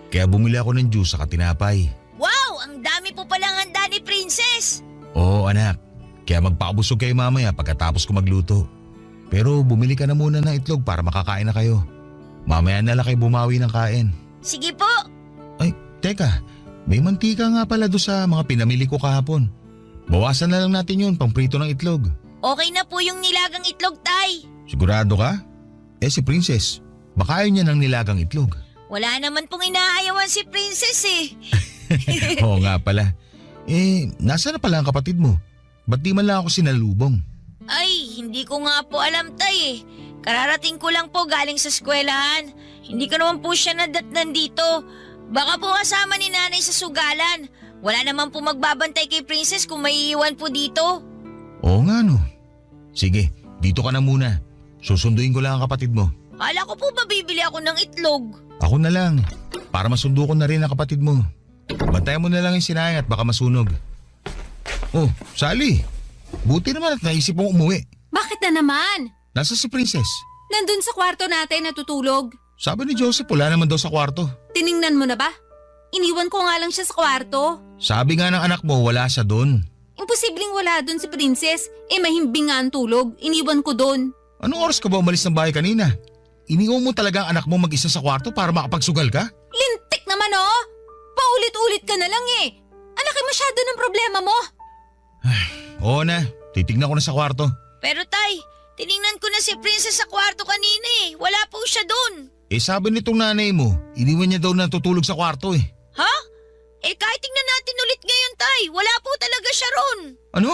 Kaya bumili ako ng juice sa tinapay. Wow! Ang dami po palang handa ni Princess! Oo anak, kaya magpakabusog kayo mamaya pagkatapos ko magluto. Pero bumili ka na muna ng itlog para makakain na kayo. Mamaya na lang kayo bumawi ng kain. Sige po. Ay, teka, may mantika nga pala doon sa mga pinamili ko kahapon. Bawasan na lang natin yun pang prito ng itlog. Okay na po yung nilagang itlog, tay. Sigurado ka? Si Princess, baka ayaw niya ng nilagang itlog. Wala naman pong inaayawan si Princess eh. Oo nga pala. Nasaan na pala ang kapatid mo? Ba't di man lang ako sinalubong? Ay, hindi ko nga po alam, tay eh. Kararating ko lang po galing sa eskwelahan. Hindi ko naman po siya nadatnan dito. Baka po kasama ni nanay sa sugalan. Wala naman po magbabantay kay Princess kung may iiwan po dito. Oo nga no. Sige, dito ka na muna. Susunduin ko lang ang kapatid mo. Kala ko po mabibili ako ng itlog. Ako na lang. Para masundo ko na rin ang kapatid mo. Bantayan mo na lang yung sinayang at baka masunog. Oh, Sally. Buti naman at naisip mong umuwi. Bakit na naman? Nasa si Princess. Nandun sa kwarto natin natutulog. Sabi ni Joseph wala naman daw sa kwarto. Tiningnan mo na ba? Iniwan ko nga lang siya sa kwarto. Sabi nga ng anak mo wala siya doon. Imposibleng wala dun si Princess. Mahimbing nga ang tulog. Iniwan ko dun. Anong oras ka ba umalis ng bahay kanina? Iniwan mo talaga ang anak mo mag-isa sa kwarto para makapagsugal ka? Lintik naman oh! Paulit-ulit ka na lang eh. Alaki masyado ng problema mo. Oo na, titignan ko na sa kwarto. Pero tay, tiningnan ko na si Princess sa kwarto kanina eh. Wala po siya doon. Sabi nitong nanay mo, iniwan niya daw natutulog sa kwarto eh. Ha? Kahit tingnan natin ulit ngayon tay, wala po talaga siya ron. Ano?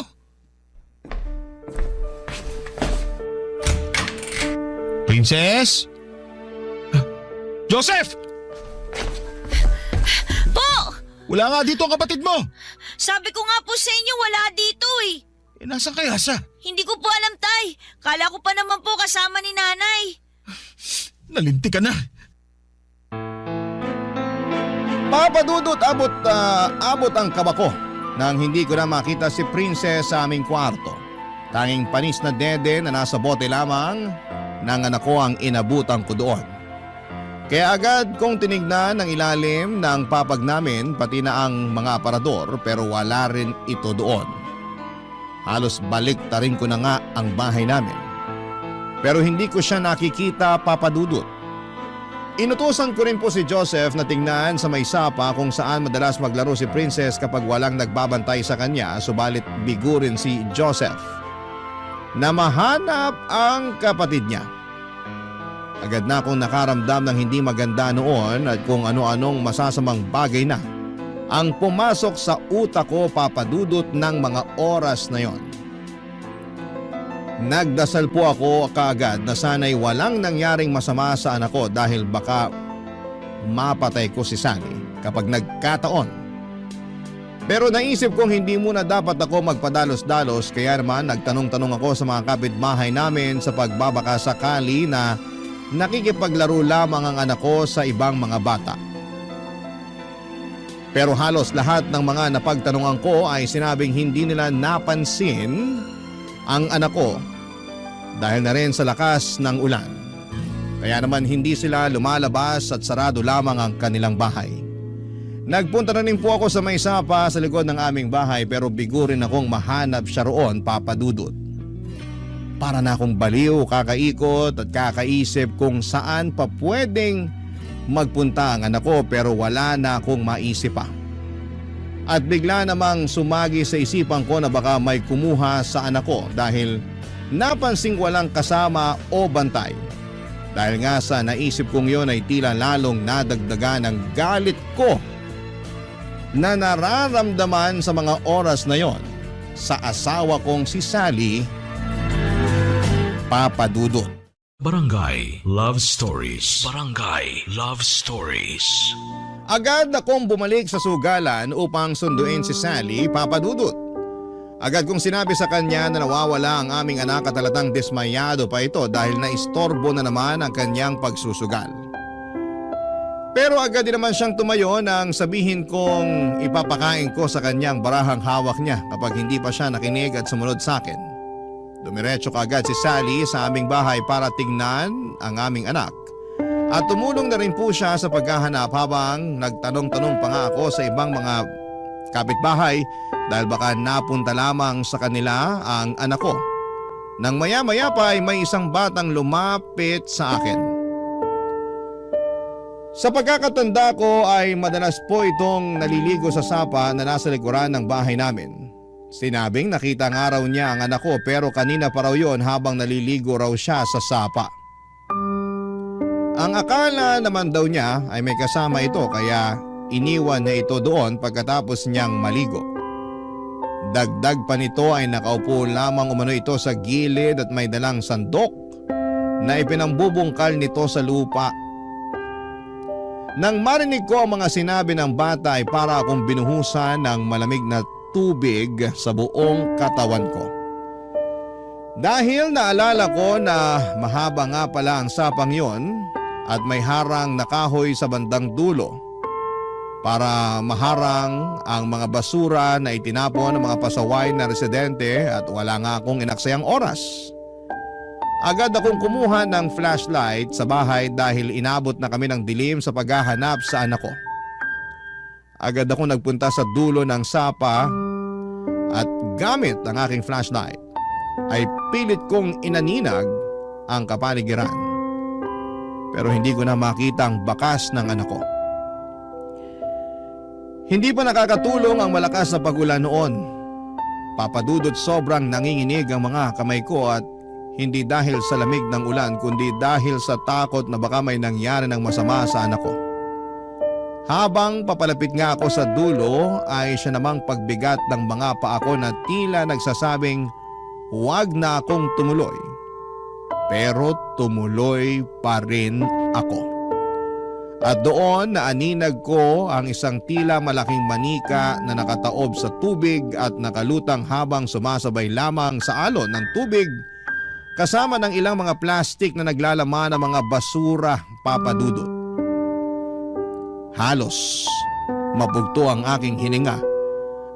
Princess? Joseph! Po! Wala nga dito ang kapatid mo. Sabi ko nga po sa inyo wala dito eh. Nasaan kaya siya? Hindi ko po alam tay. Kala ko pa naman po kasama ni nanay. Nalinti ka na. Papadudot abot ang kaba ko nang hindi ko na makita si Princess sa aming kwarto. Tanging panis na dede na nasa bote lamang ng anak ko ang inabutan ko doon. Kaya agad kong tinignan ang ilalim ng papag namin pati na ang mga aparador pero wala rin ito doon. Halos balik tarin ko na nga ang bahay namin. Pero hindi ko siya nakikita, papadudot. Inutusan ko rin po si Joseph na tingnan sa may sapa kung saan madalas maglaro si Princess kapag walang nagbabantay sa kanya, subalit bigo rin si Joseph na mahanap ang kapatid niya. Agad na akong nakaramdam ng hindi maganda noon at kung ano-anong masasamang bagay na ang pumasok sa utak ko, papadudot ng mga oras na yon. Nagdasal po ako kaagad na sana'y walang nangyaring masama sa anak ko dahil baka mapatay ko si Sally kapag nagkataon. Pero naisip kong hindi muna dapat ako magpadalos-dalos kaya naman nagtanong-tanong ako sa mga kapitbahay namin sa pagbabaka sakali na nakikipaglaro lamang ang anak ko sa ibang mga bata. Pero halos lahat ng mga napagtanungan ko ay sinabing hindi nila napansin ang anak ko dahil na rin sa lakas ng ulan. Kaya naman hindi sila lumalabas at sarado lamang ang kanilang bahay. Nagpunta na rin po ako sa may sapa sa likod ng aming bahay pero bigo rin akong mahanap siya roon, papadudot. Para na akong baliw, kakaikot at kakaisip kung saan pa pwedeng magpunta ang anak ko pero wala na akong maisip pa. At bigla namang sumagi sa isipan ko na baka may kumuha sa anak ko dahil napansing walang kasama o bantay. Dahil nga sa naisip kong yon ay tila lalong nadagdagan ng galit ko na nararamdaman sa mga oras na yon sa asawa kong si Sally, papadudot. Barangay Love Stories. Barangay Love Stories. Agad akong bumalik sa sugalan upang sunduin si Sally, papadudot. Agad kong sinabi sa kanya na nawawala ang aming anak at talatang dismayado pa ito dahil naistorbo na naman ang kanyang pagsusugal. Pero agad din naman siyang tumayo nang sabihin kong ipapakain ko sa kanyang barahang hawak niya kapag hindi pa siya nakinig at sumunod sa akin. Dumiretso kaagad si Sally sa aming bahay para tingnan ang aming anak. At tumulong na rin po siya sa paghahanap habang nagtanong-tanong pa nga ako sa ibang mga kapitbahay dahil baka napunta lamang sa kanila ang anak ko. Nang maya-maya pa ay may isang batang lumapit sa akin. Sa pagkakatanda ko ay madalas po itong naliligo sa sapa na nasa likuran ng bahay namin. Sinabing nakita nga raw niya ang anak ko pero kanina pa raw yon habang naliligo raw siya sa sapa. Ang akala naman daw niya ay may kasama ito kaya iniwan niya ito doon pagkatapos niyang maligo. Dagdag pa nito ay nakaupo lamang umano ito sa gilid at may dalang sandok na ipinambubungkal nito sa lupa. Nang marinig ko ang mga sinabi ng bata ay para akong binuhusan ng malamig na tubig sa buong katawan ko. Dahil naalala ko na mahaba nga pala ang sapang yon at may harang na kahoy sa bandang dulo para maharang ang mga basura na itinapon ng mga pasaway na residente at wala nga akong inaksayang oras. Agad akong kumuha ng flashlight sa bahay dahil inabot na kami ng dilim sa paghahanap sa anak ko. Agad akong nagpunta sa dulo ng sapa at gamit ang aking flashlight ay pilit kong inaninag ang kapaligiran. Pero hindi ko na makita ang bakas ng anak ko. Hindi pa nakakatulong ang malakas na pag-ulan noon. Papadudot sobrang nanginginig ang mga kamay ko at hindi dahil sa lamig ng ulan kundi dahil sa takot na baka may nangyari ng masama sa anak ko. Habang papalapit nga ako sa dulo ay siya namang pagbigat ng mga paa ko na tila nagsasabing huwag na akong tumuloy. Pero tumuloy pa rin ako. At doon naaninag ko ang isang tila malaking manika na nakataob sa tubig at nakalutang habang sumasabay lamang sa alon ng tubig kasama ng ilang mga plastik na naglalaman ng mga basura, papadudot. Halos mabugto ang aking hininga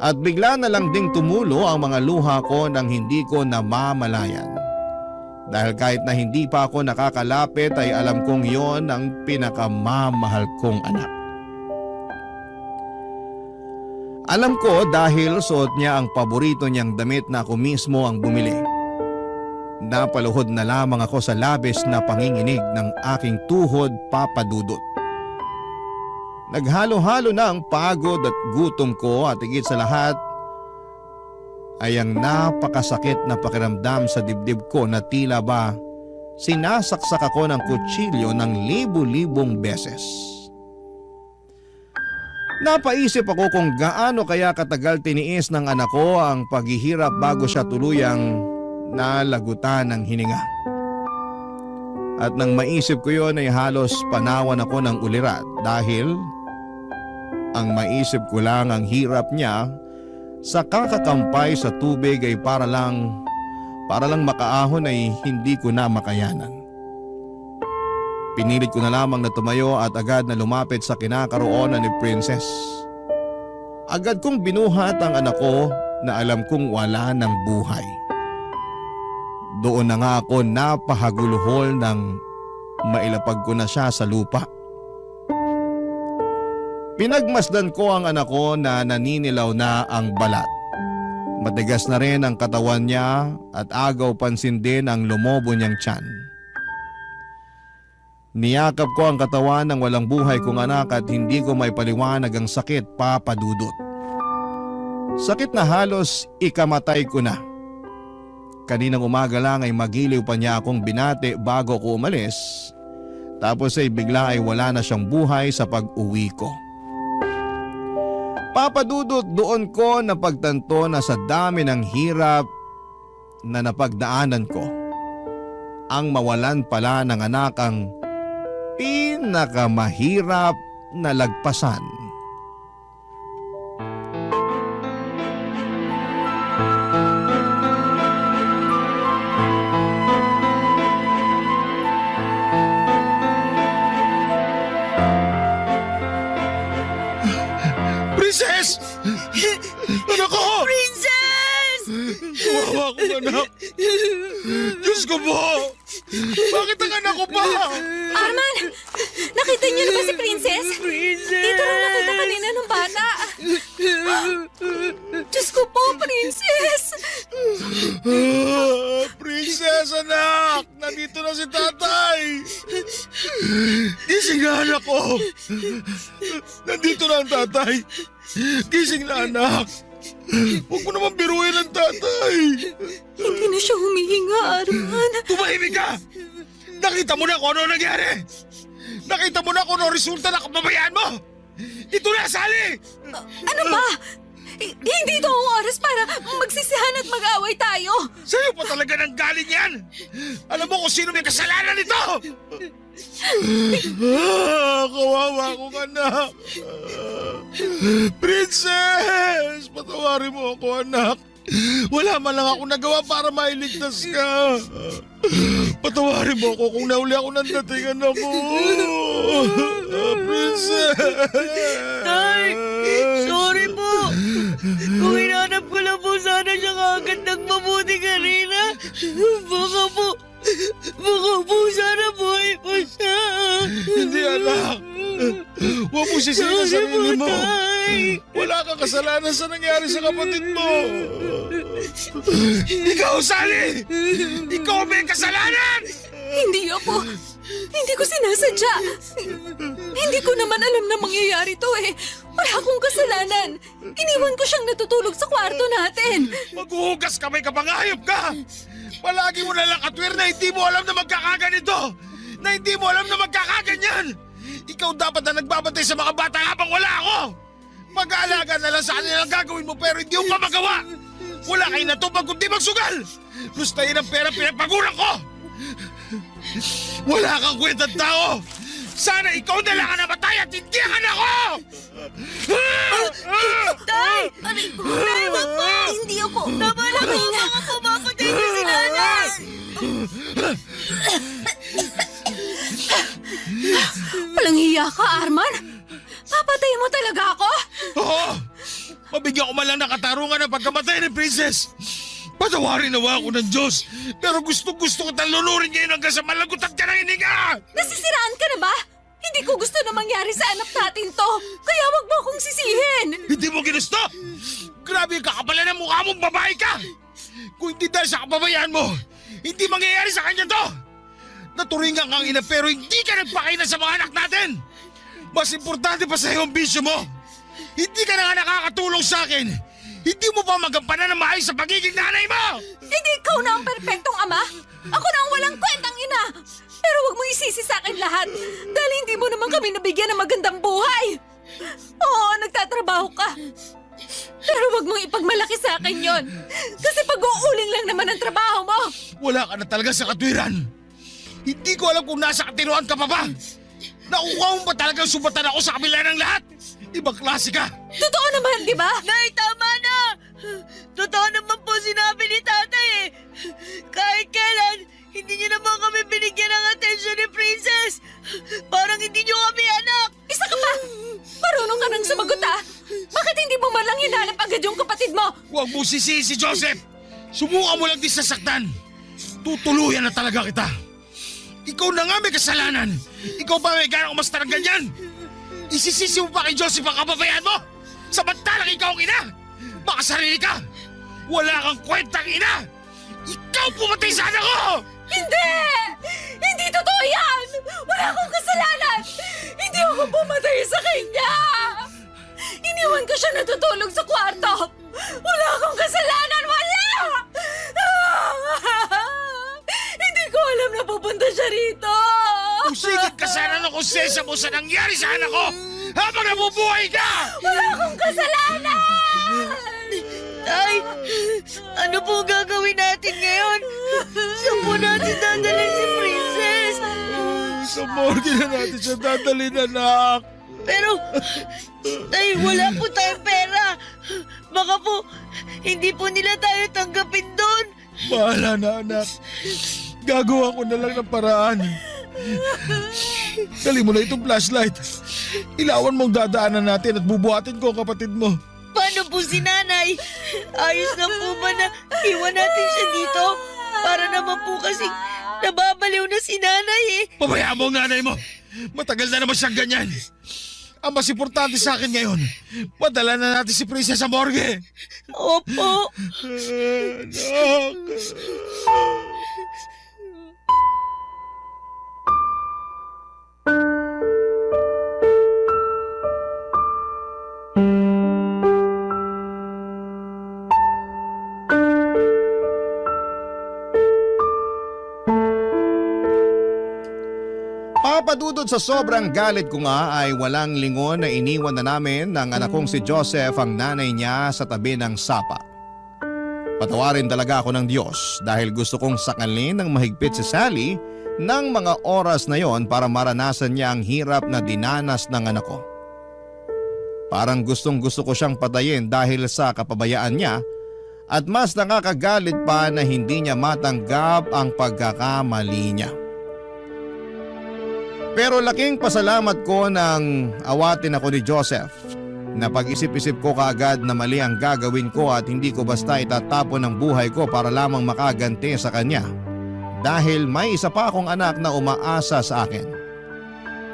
at bigla na lang ding tumulo ang mga luha ko nang hindi ko namamalayan. Dahil kahit na hindi pa ako nakakalapit ay alam kong yon ang pinakamamahal kong anak. Alam ko dahil suot niya ang paborito niyang damit na ako mismo ang bumili. Napaluhod na lamang ako sa labis na panginginig ng aking tuhod, papadudot. Naghalo-halo na ang pagod at gutom ko at higit sa lahat ay ang napakasakit na pakiramdam sa dibdib ko na tila ba sinasaksak ako ng kutsilyo ng libu-libong beses. Napaisip ako kung gaano kaya katagal tiniis ng anak ko ang paghihirap bago siya tuluyang nalagutan ng hininga. At nang maisip ko yon ay halos panawan ako ng ulirat dahil ang maisip ko lang ang hirap niya sa kakakampay sa tubig ay para lang makaahon ay hindi ko na makayanan. Pinilit ko na lamang na tumayo at agad na lumapit sa kinakaroonan ni Princess. Agad kong binuhat ang anak ko na alam kong wala ng buhay. Doon na nga ako napahaguluhol nang mailapag ko na siya sa lupa. Pinagmasdan ko ang anak ko na naninilaw na ang balat. Matigas na rin ang katawan niya at agaw pansin din ang lumobo niyang tiyan. Niyakap ko ang katawan ng walang buhay kong anak at hindi ko may paliwanag ang sakit, papadudot. Sakit na halos ikamatay ko na. Kaninang umaga lang ay magiliw pa niya akong binate bago ko umalis. Tapos ay bigla ay wala na siyang buhay sa pag-uwi ko. Papadudot, doon ko napagtanto na sa dami ng hirap na napagdaanan ko, ang mawalan pala ng anak ang pinakamahirap na lagpasan. Princess! Anak ko! Princess! Wawa akong anak! Diyos ko po! Bakit ang anak ko pa? Arman! Nakita niyo na ba si Princess? Dito raw nakita kanina ng bata. Diyos ko po, Princess! Princess, anak! Nandito na si tatay! Gising na, anak ko! Nandito na ang tatay! Gising na, anak! Huwag mo naman biruin ang tatay! Hindi na siya humihinga, Arman. Tumahimik ka! Nakita mo na kung ano nangyari! Nakita mo na kung ano resulta ng kapabayaan mo! Ito na, Sally! Ano ba? Hindi ito ang oras para magsisihan at mag-away tayo. Sa'yo pa talaga nang galing yan! Alam mo kung sino may kasalanan nito! Kawawa akong anak! Princess! Patawarin mo ako, anak! Wala man lang ako nagawa para mailigtas ka! Patawarin mo ako kung nauli ako ng datingan ako! Princess! Tay! Sorry po! Kung hinanap ko lang po sana siya kagad ng mabuti kanina, baka po sana buhay pa siya. Hindi, anak! Huwag mo sisihin sa sarili mo! Wala kang kasalanan sa nangyari sa kapatid mo! Ikaw, Sally! Ikaw may kasalanan! Hindi ako. Hindi ko sinasadya. Hindi ko naman alam na mangyayari to eh. Wala akong kasalanan. Iniwan ko siyang natutulog sa kwarto natin. Maghuhugas kamay ka, pangayop ka! Palagi mo nalang katwir na hindi mo alam na magkakaganito! Na hindi mo alam na magkakaganyan! Ikaw dapat na nagbabantay sa mga bata habang wala ako! Mag-aalaga na lang sa kanilang gagawin mo pero hindi mo pa magawa! Wala kayo natupag kundi magsugal! Gustahin ang pera pinagpagulang ko! Wala kang kwentang tao! Sana ikaw na lang ang namatay at hindi ang anak ko! Tay! Tay, wag po! Hindi ako! Tama na po! Mga pumapatay niyo si nanay! Walang hiya ka, Arman. Papatayin mo talaga ako? Oo! Mabigyan ko man lang ng katarungan ng pagkamatay ni Princess! Patawarin nawa ako ng Diyos! Pero gusto-gusto ko talunurin ngayon hanggang sa malagutan ka ng hininga! Nasisiraan ka na ba? Hindi ko gusto na mangyari sa anak natin to. Kaya wag mo akong sisihin. Hindi mo ginusto? Grabe yung kakapalan ng mukha mong babae ka! Kung hindi dahil sa kababayaan mo, hindi mangyayari sa kanya to! Naturingan kang ina pero hindi ka nagpakainan sa mga anak natin! Mas importante pa sa iyo ang bisyo mo! Hindi ka na nga nakakatulong sa akin! Hindi mo pa magampanan ng maayos sa pagiging nanay mo! Hindi ikaw na ang perpektong ama. Ako na ang walang kwentang ina. Pero wag mo isisi sa akin lahat dahil hindi mo naman kami nabigyan ng magandang buhay. Oo, nagtatrabaho ka. Pero wag mong ipagmalaki sa akin yon. Kasi pag-uuling lang naman ang trabaho mo. Wala ka na talaga sa katwiran. Hindi ko alam kung nasa katinuan ka pa ba. Nakuha mo ba talagang subatan ako sa kabila ng lahat? Ibang klase ka. Totoo naman, di ba? Nay, tama na! Totoo naman po sinabi ni tatay eh. Kahit kailan, hindi niyo naman kami binigyan ng atensyon ni Princess. Parang hindi niyo kami anak. Isa ka pa! Marunong ka nang sumagot ah! Bakit hindi mo man lang hinanap agad yung kapatid mo? Huwag mo sisihin si Joseph! Subukan mo lang din sasaktan! Tutuluyan na talaga kita! Ikaw na nga may kasalanan! Ikaw ba may ganang umasta ng ganyan? Isisisi mo pa kay Joseph ang kababayan mo? Samantalang ikaw ang ina! Makasarili ka! Wala kang kwentang ina! Ikaw pumatay sa anak ko! Hindi! Hindi totoo yan! Wala akong kasalanan! Hindi ako pumatay sa kanya! Iniwan ko siya natutulog sa kwarto! Wala akong kasalanan! Wala! Hindi ko alam na pupunta siya rito! Usigit ka sana ng konsensya mo sa nangyari sa anak ko habang nabubuhay ka! Wala akong kasalanan! Tay, ano po gagawin natin ngayon? Saan po natin dadalhin si Princess? Sa morgue na natin siya dadalhin, anak. Pero, tay, wala po tayong pera. Baka po, hindi po nila tayo tanggapin doon. Bahala na, anak. Gagawa ko na lang ng paraan. Dali mo na itong flashlight. Ilawan mong dadaanan natin at bubuhatin ko ang kapatid mo. Paano po si nanay? Ayos na po ba na iwan natin siya dito? Para naman po kasi nababaliw na si nanay eh. Pabayaan mo ang nanay mo. Matagal na naman siyang ganyan. Ang mas importante sa akin ngayon, padala na natin si Princess sa morgue. Opo. Anak. Papadudod sa sobrang galit ko nga ay walang lingon na iniwan na namin ng anak kong si Joseph ang nanay niya sa tabi ng sapa. Patawarin talaga ako ng Diyos dahil gusto kong sakalin ng mahigpit si Sally ng mga oras na yon para maranasan niya ang hirap na dinanas ng anak ko. Parang gustong gusto ko siyang patayin dahil sa kapabayaan niya at mas nakakagalit pa na hindi niya matanggap ang pagkakamali niya. Pero laking pasalamat ko nang awatin ako ni Joseph na pag-isip-isip ko kaagad na mali ang gagawin ko at hindi ko basta itatapon ang buhay ko para lamang makaganti sa kanya dahil may isa pa akong anak na umaasa sa akin.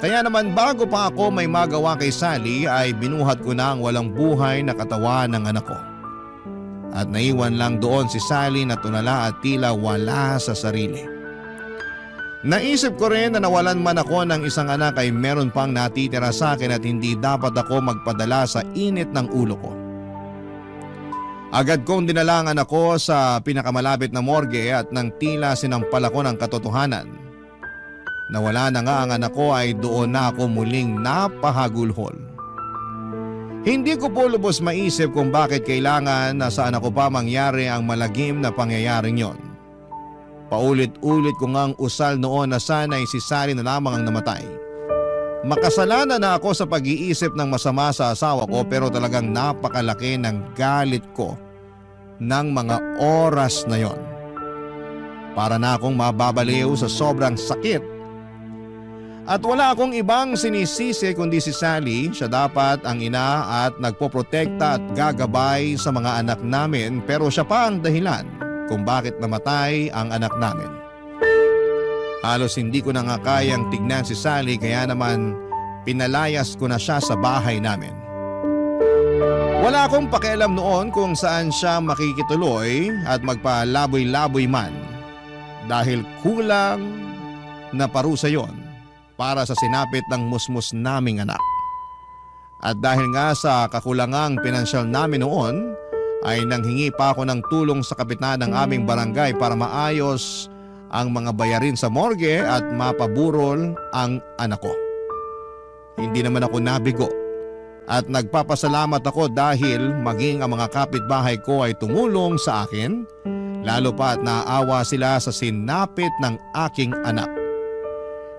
Kaya naman bago pa ako may magawa kay Sally ay binuhat ko na ang walang buhay na katawan ng anak ko. At naiwan lang doon si Sally na tunala at tila wala sa sarili. Naisip ko rin na nawalan man ako ng isang anak ay meron pang natitira sa akin at hindi dapat ako magpadala sa init ng ulo ko. Agad kong dinalangan ako sa pinakamalapit na morgue at nang tila sinampal ako ng katotohanan. Nawala na nga ang anak ko ay doon na ako muling napahagulhol. Hindi ko po lubos maisip kung bakit kailangan na sa anak ko pa mangyari ang malagim na pangyayaring yon. Paulit-ulit ko ngang usal noon na sana'y si Sally na lamang ang namatay. Makasalanan na ako sa pag-iisip ng masama sa asawa ko pero talagang napakalaki ng galit ko ng mga oras na yon. Para na akong mababaliw sa sobrang sakit. At wala akong ibang sinisisi kundi si Sally. Siya dapat ang ina at nagpoprotekta at gagabay sa mga anak namin pero siya pa ang dahilan kung bakit namatay ang anak namin. Halos hindi ko na nga kayang tignan si Sally kaya naman pinalayas ko na siya sa bahay namin. Wala akong pakialam noon kung saan siya makikituloy at magpalaboy-laboy man dahil kulang na parusa yon para sa sinapit ng musmus naming anak. At dahil nga sa kakulangang pinansyal namin noon, ay nanghingi pa ako ng tulong sa kapitan ng aming barangay para maayos ang mga bayarin sa morgue at mapaburol ang anak ko. Hindi naman ako nabigo at nagpapasalamat ako dahil maging ang mga kapitbahay ko ay tumulong sa akin, lalo pa at naawa sila sa sinapit ng aking anak.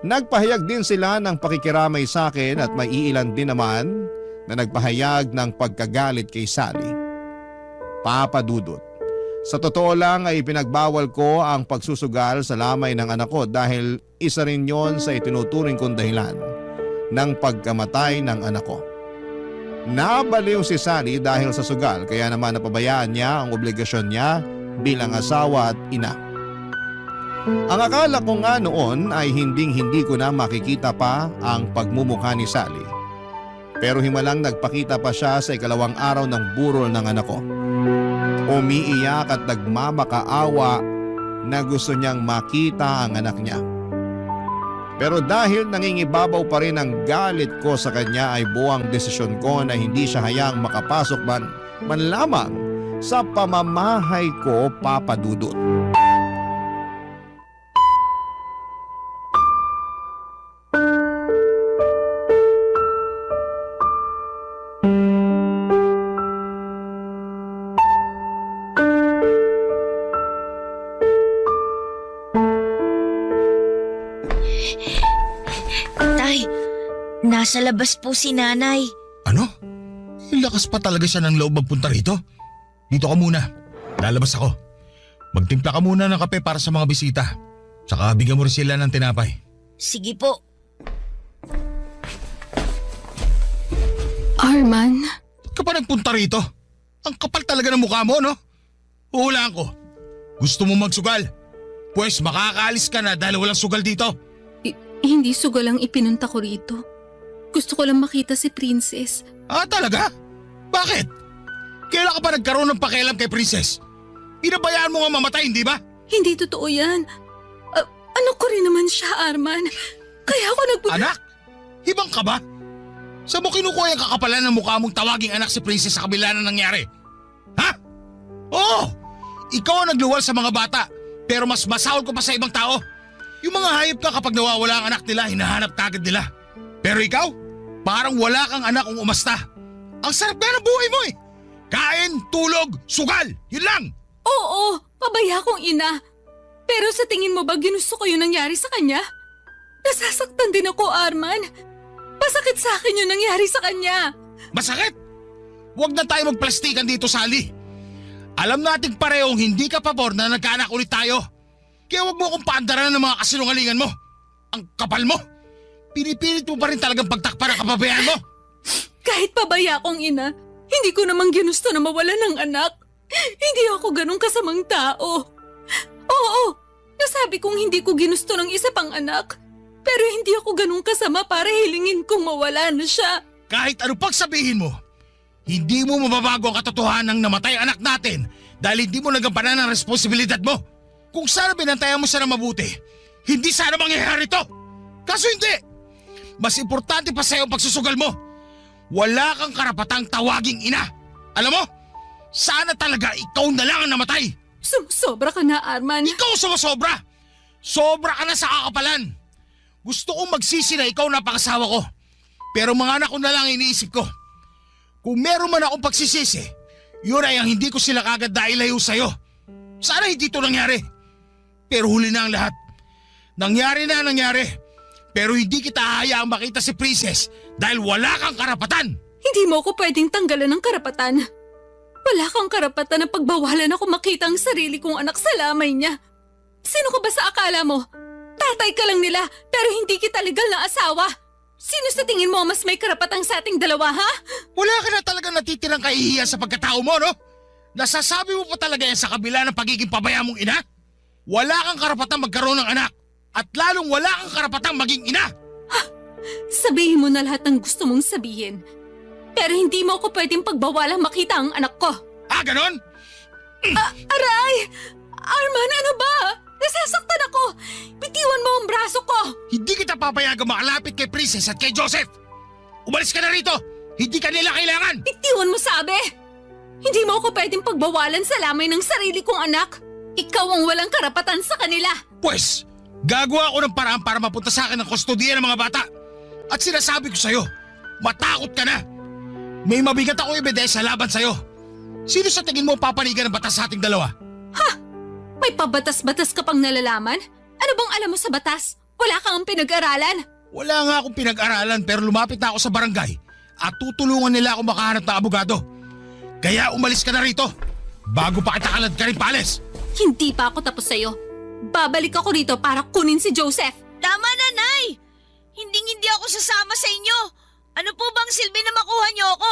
Nagpahayag din sila ng pakikiramay sa akin at may iilan din naman na nagpahayag ng pagkagalit kay Sally. Papa Dudut, sa totoo lang ay pinagbawal ko ang pagsusugal sa lamay ng anak ko dahil isa rin yon sa itinuturing kong dahilan ng pagkamatay ng anak ko. Nabaliw si Sally dahil sa sugal kaya naman napabayaan niya ang obligasyon niya bilang asawa at ina. Ang akala ko nga noon ay hindi ko na makikita pa ang pagmumukha ni Sally. Pero himalang nagpakita pa siya sa ikalawang araw ng burol ng anak ko. Umiiyak at nagmamakaawa na gusto niyang makita ang anak niya. Pero dahil nangingibabaw pa rin ang galit ko sa kanya ay buwang desisyon ko na hindi siya hayang makapasok man lamang sa pamamahay ko, Papa Dudut. Nasa labas po si nanay. Ano? Lakas pa talaga siya ng loob magpunta rito. Dito ka muna. Lalabas ako. Magtimpla ka muna ng kape para sa mga bisita. Tsaka bigyan mo rin sila ng tinapay. Sige po. Arman? Ba't ka pa nagpunta rito? Ang kapal talaga ng mukha mo, no? Uhulaan ko. Gusto mo magsugal? Pues makakaalis ka na dahil walang sugal dito. Hindi sugal ang ipinunta ko rito. Gusto ko lang makita si Princess. Ah, talaga? Bakit? Kailan ka pa nagkaroon ng pakialam kay Princess? Pinabayaan mo nga mamatay, hindi ba? Hindi totoo yan. Ano ko rin naman siya, Arman. Kaya ako Anak? Hibang ka ba? Saan mo kinukuha yung kakapalan ng mukha mong tawaging anak si Princess sa kabila na nangyari? Ha? Oo! Ikaw ang nagluwal sa mga bata, pero mas masahol ko pa sa ibang tao. Yung mga hayop ka kapag nawawala ang anak nila, hinahanap kagad nila. Pero ikaw, parang wala kang anak kung umasta. Ang sarap na ng buhay mo eh. Kain, tulog, sugal, yun lang. Oo, pabaya kong ina. Pero sa tingin mo ba ginusto ko yung nangyari sa kanya? Nasasaktan din ako, Arman. Masakit sa akin yung nangyari sa kanya. Masakit? Huwag na tayo magplastikan dito, Sally. Alam nating parehong hindi ka pabor na nagkaanak ulit tayo. Kaya huwag mo akong paandaran ng mga kasinungalingan mo. Ang kapal mo. Pinipilit mo pa rin talagang pagtakpan ang kababayaan mo. Kahit pabaya kong ina, hindi ko namang ginusto na mawala ng anak. Hindi ako ganun kasamang tao. Oo, nasabi kong hindi ko ginusto ng isa pang anak. Pero hindi ako ganun kasama para hilingin kong mawala na siya. Kahit ano pag sabihin mo, hindi mo mababago ang katotohanan ng namatay anak natin dahil hindi mo nagampanan ang responsibilidad mo. Kung sana binantayan mo siya na mabuti, hindi sana mangyayari to. Kaso hindi. Mas importante pa sa'yo ang pagsusugal mo. Wala kang karapatang tawaging ina. Alam mo, sana talaga ikaw na lang ang namatay. Sumusobra ka na, Arman. Ikaw sumusobra. Sobra ka na sa kakapalan. Gusto kong magsisi na ikaw na pangasawa ko. Pero mga anak ko na lang iniisip ko. Kung meron man akong pagsisisi, yun ay ang hindi ko sila kagad dailayo sa'yo. Sana hindi ito nangyari. Pero huli na ang lahat. Nangyari. Pero hindi kita hahayaang makita si Princess dahil wala kang karapatan. Hindi mo ako pwedeng tanggalan ng karapatan. Wala kang karapatan na pagbawalan ako makita ang sarili kong anak sa lamay niya. Sino ka ba sa akala mo? Tatay ka lang nila pero hindi kita legal na asawa. Sino sa tingin mo mas may karapatang sa ating dalawa, ha? Wala ka na talagang natitirang kahihiyan sa pagkatao mo, no? Nasasabi mo pa talaga yan sa kabila ng pagiging pabaya mong ina? Wala kang karapatang magkaroon ng anak at lalong wala kang karapatang maging ina. Sabihin mo na lahat ng gusto mong sabihin. Pero hindi mo ako pwedeng pagbawalang makita ang anak ko. Ah, ganon? Aray! Arman, ano ba? Nasasaktan ako! Bitiwan mo ang braso ko! Hindi kita papayagang makalapit kay Princess at kay Joseph! Umalis ka na rito! Hindi ka nila kailangan! Bitiwan mo sabi! Hindi mo ako pwedeng pagbawalan sa lamay ng sarili kong anak! Ikaw ang walang karapatan sa kanila! Pwes, gagawa ako ng paraan para mapunta sa akin ang kustodiya ng mga bata. At sinasabi ko sa'yo, matakot ka na! May mabigat ako ebidensya laban sa'yo. Sino sa tingin mo papanigan ng batas sa ating dalawa? Ha? May pabatas-batas ka pang nalalaman? Ano bang alam mo sa batas? Wala kang pinag-aralan? Wala nga akong pinag-aralan pero lumapit na ako sa barangay at tutulungan nila ako makahanap ng abogado. Kaya umalis ka na rito bago pa kita kalad ka rin paalis. Hindi pa ako tapos sa'yo. Babalik ako rito para kunin si Joseph. Tama na, Nay! Hindi ako sasama sa inyo. Ano po bang silbi na makuha niyo ako?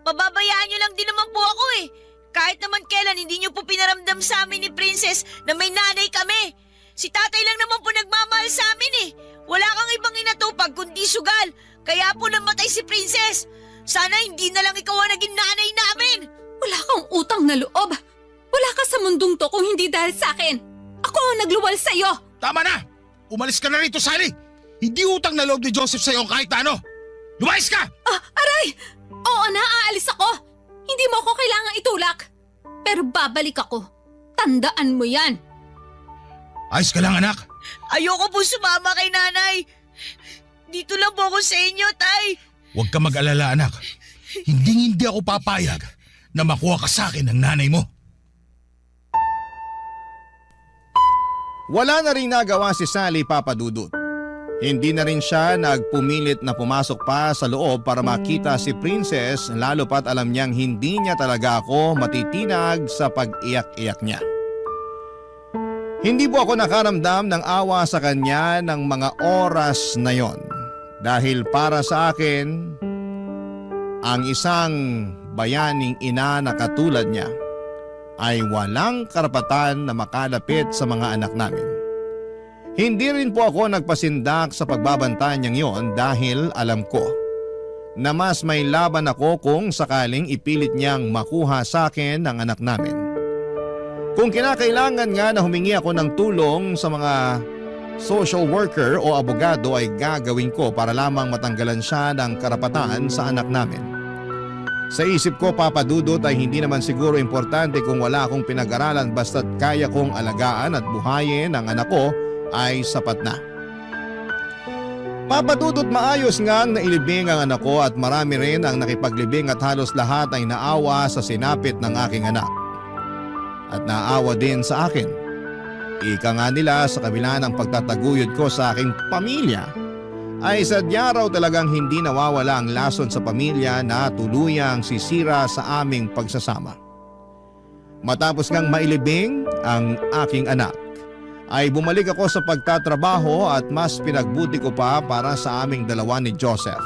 Pababayaan niyo lang din naman po ako eh. Kahit naman kailan hindi niyo po pinaramdam sa amin ni Princess na may nanay kami. Si tatay lang naman po nagmamahal sa amin eh. Wala kang ibang inatupag kundi sugal. Kaya po namatay si Princess. Sana hindi na lang ikaw ang naging nanay namin. Wala kang utang na loob. Wala ka sa mundong to kung hindi dahil sa akin. Ako ang nagluwal sa'yo. Tama na! Umalis ka na rito, Sally! Hindi utang na loob ni Joseph sa'yo kahit ano. Lumayas ka! Aray! Oo na, aalis ako. Hindi mo ako kailangang itulak. Pero babalik ako. Tandaan mo yan. Ayos ka lang, anak. Ayoko po sumama kay nanay. Dito lang po ako sa inyo, tay. Huwag ka mag-alala, anak. Hindi ako papayag na makuha ka sa akin ng nanay mo. Wala na rin nagawa si Sally, Papa Dudut. Hindi na rin siya nagpumilit na pumasok pa sa loob para makita si Princess lalo pat alam niyang hindi niya talaga ako matitinag sa pag-iyak-iyak niya. Hindi po ako nakaramdam ng awa sa kanya ng mga oras na yon dahil para sa akin, ang isang bayaning ina na katulad niya ay walang karapatan na makalapit sa mga anak namin. Hindi rin po ako nagpasindak sa pagbabantayan niyang yon dahil alam ko na mas may laban ako kung sakaling ipilit niyang makuha sa akin ang anak namin. Kung kinakailangan nga na humingi ako ng tulong sa mga social worker o abogado ay gagawin ko para lamang matanggalan siya ng karapatan sa anak namin. Sa isip ko, Papa Dudut, ay hindi naman siguro importante kung wala akong pinag-aralan basta't kaya kong alagaan at buhayin ang anak ko ay sapat na. Papa Dudut, maayos nga ang nailibing ang anak ko at marami rin ang nakipaglibing at halos lahat ay naawa sa sinapit ng aking anak. at naawa din sa akin. Ika nga nila sa kabila ng pagtataguyod ko sa aking pamilya ay sadya raw talagang hindi nawawala ang lason sa pamilya na tuluyang sisira sa aming pagsasama. Matapos ngang mailibing ang aking anak, ay bumalik ako sa pagtatrabaho at mas pinagbuti ko pa para sa aming dalawa ni Joseph.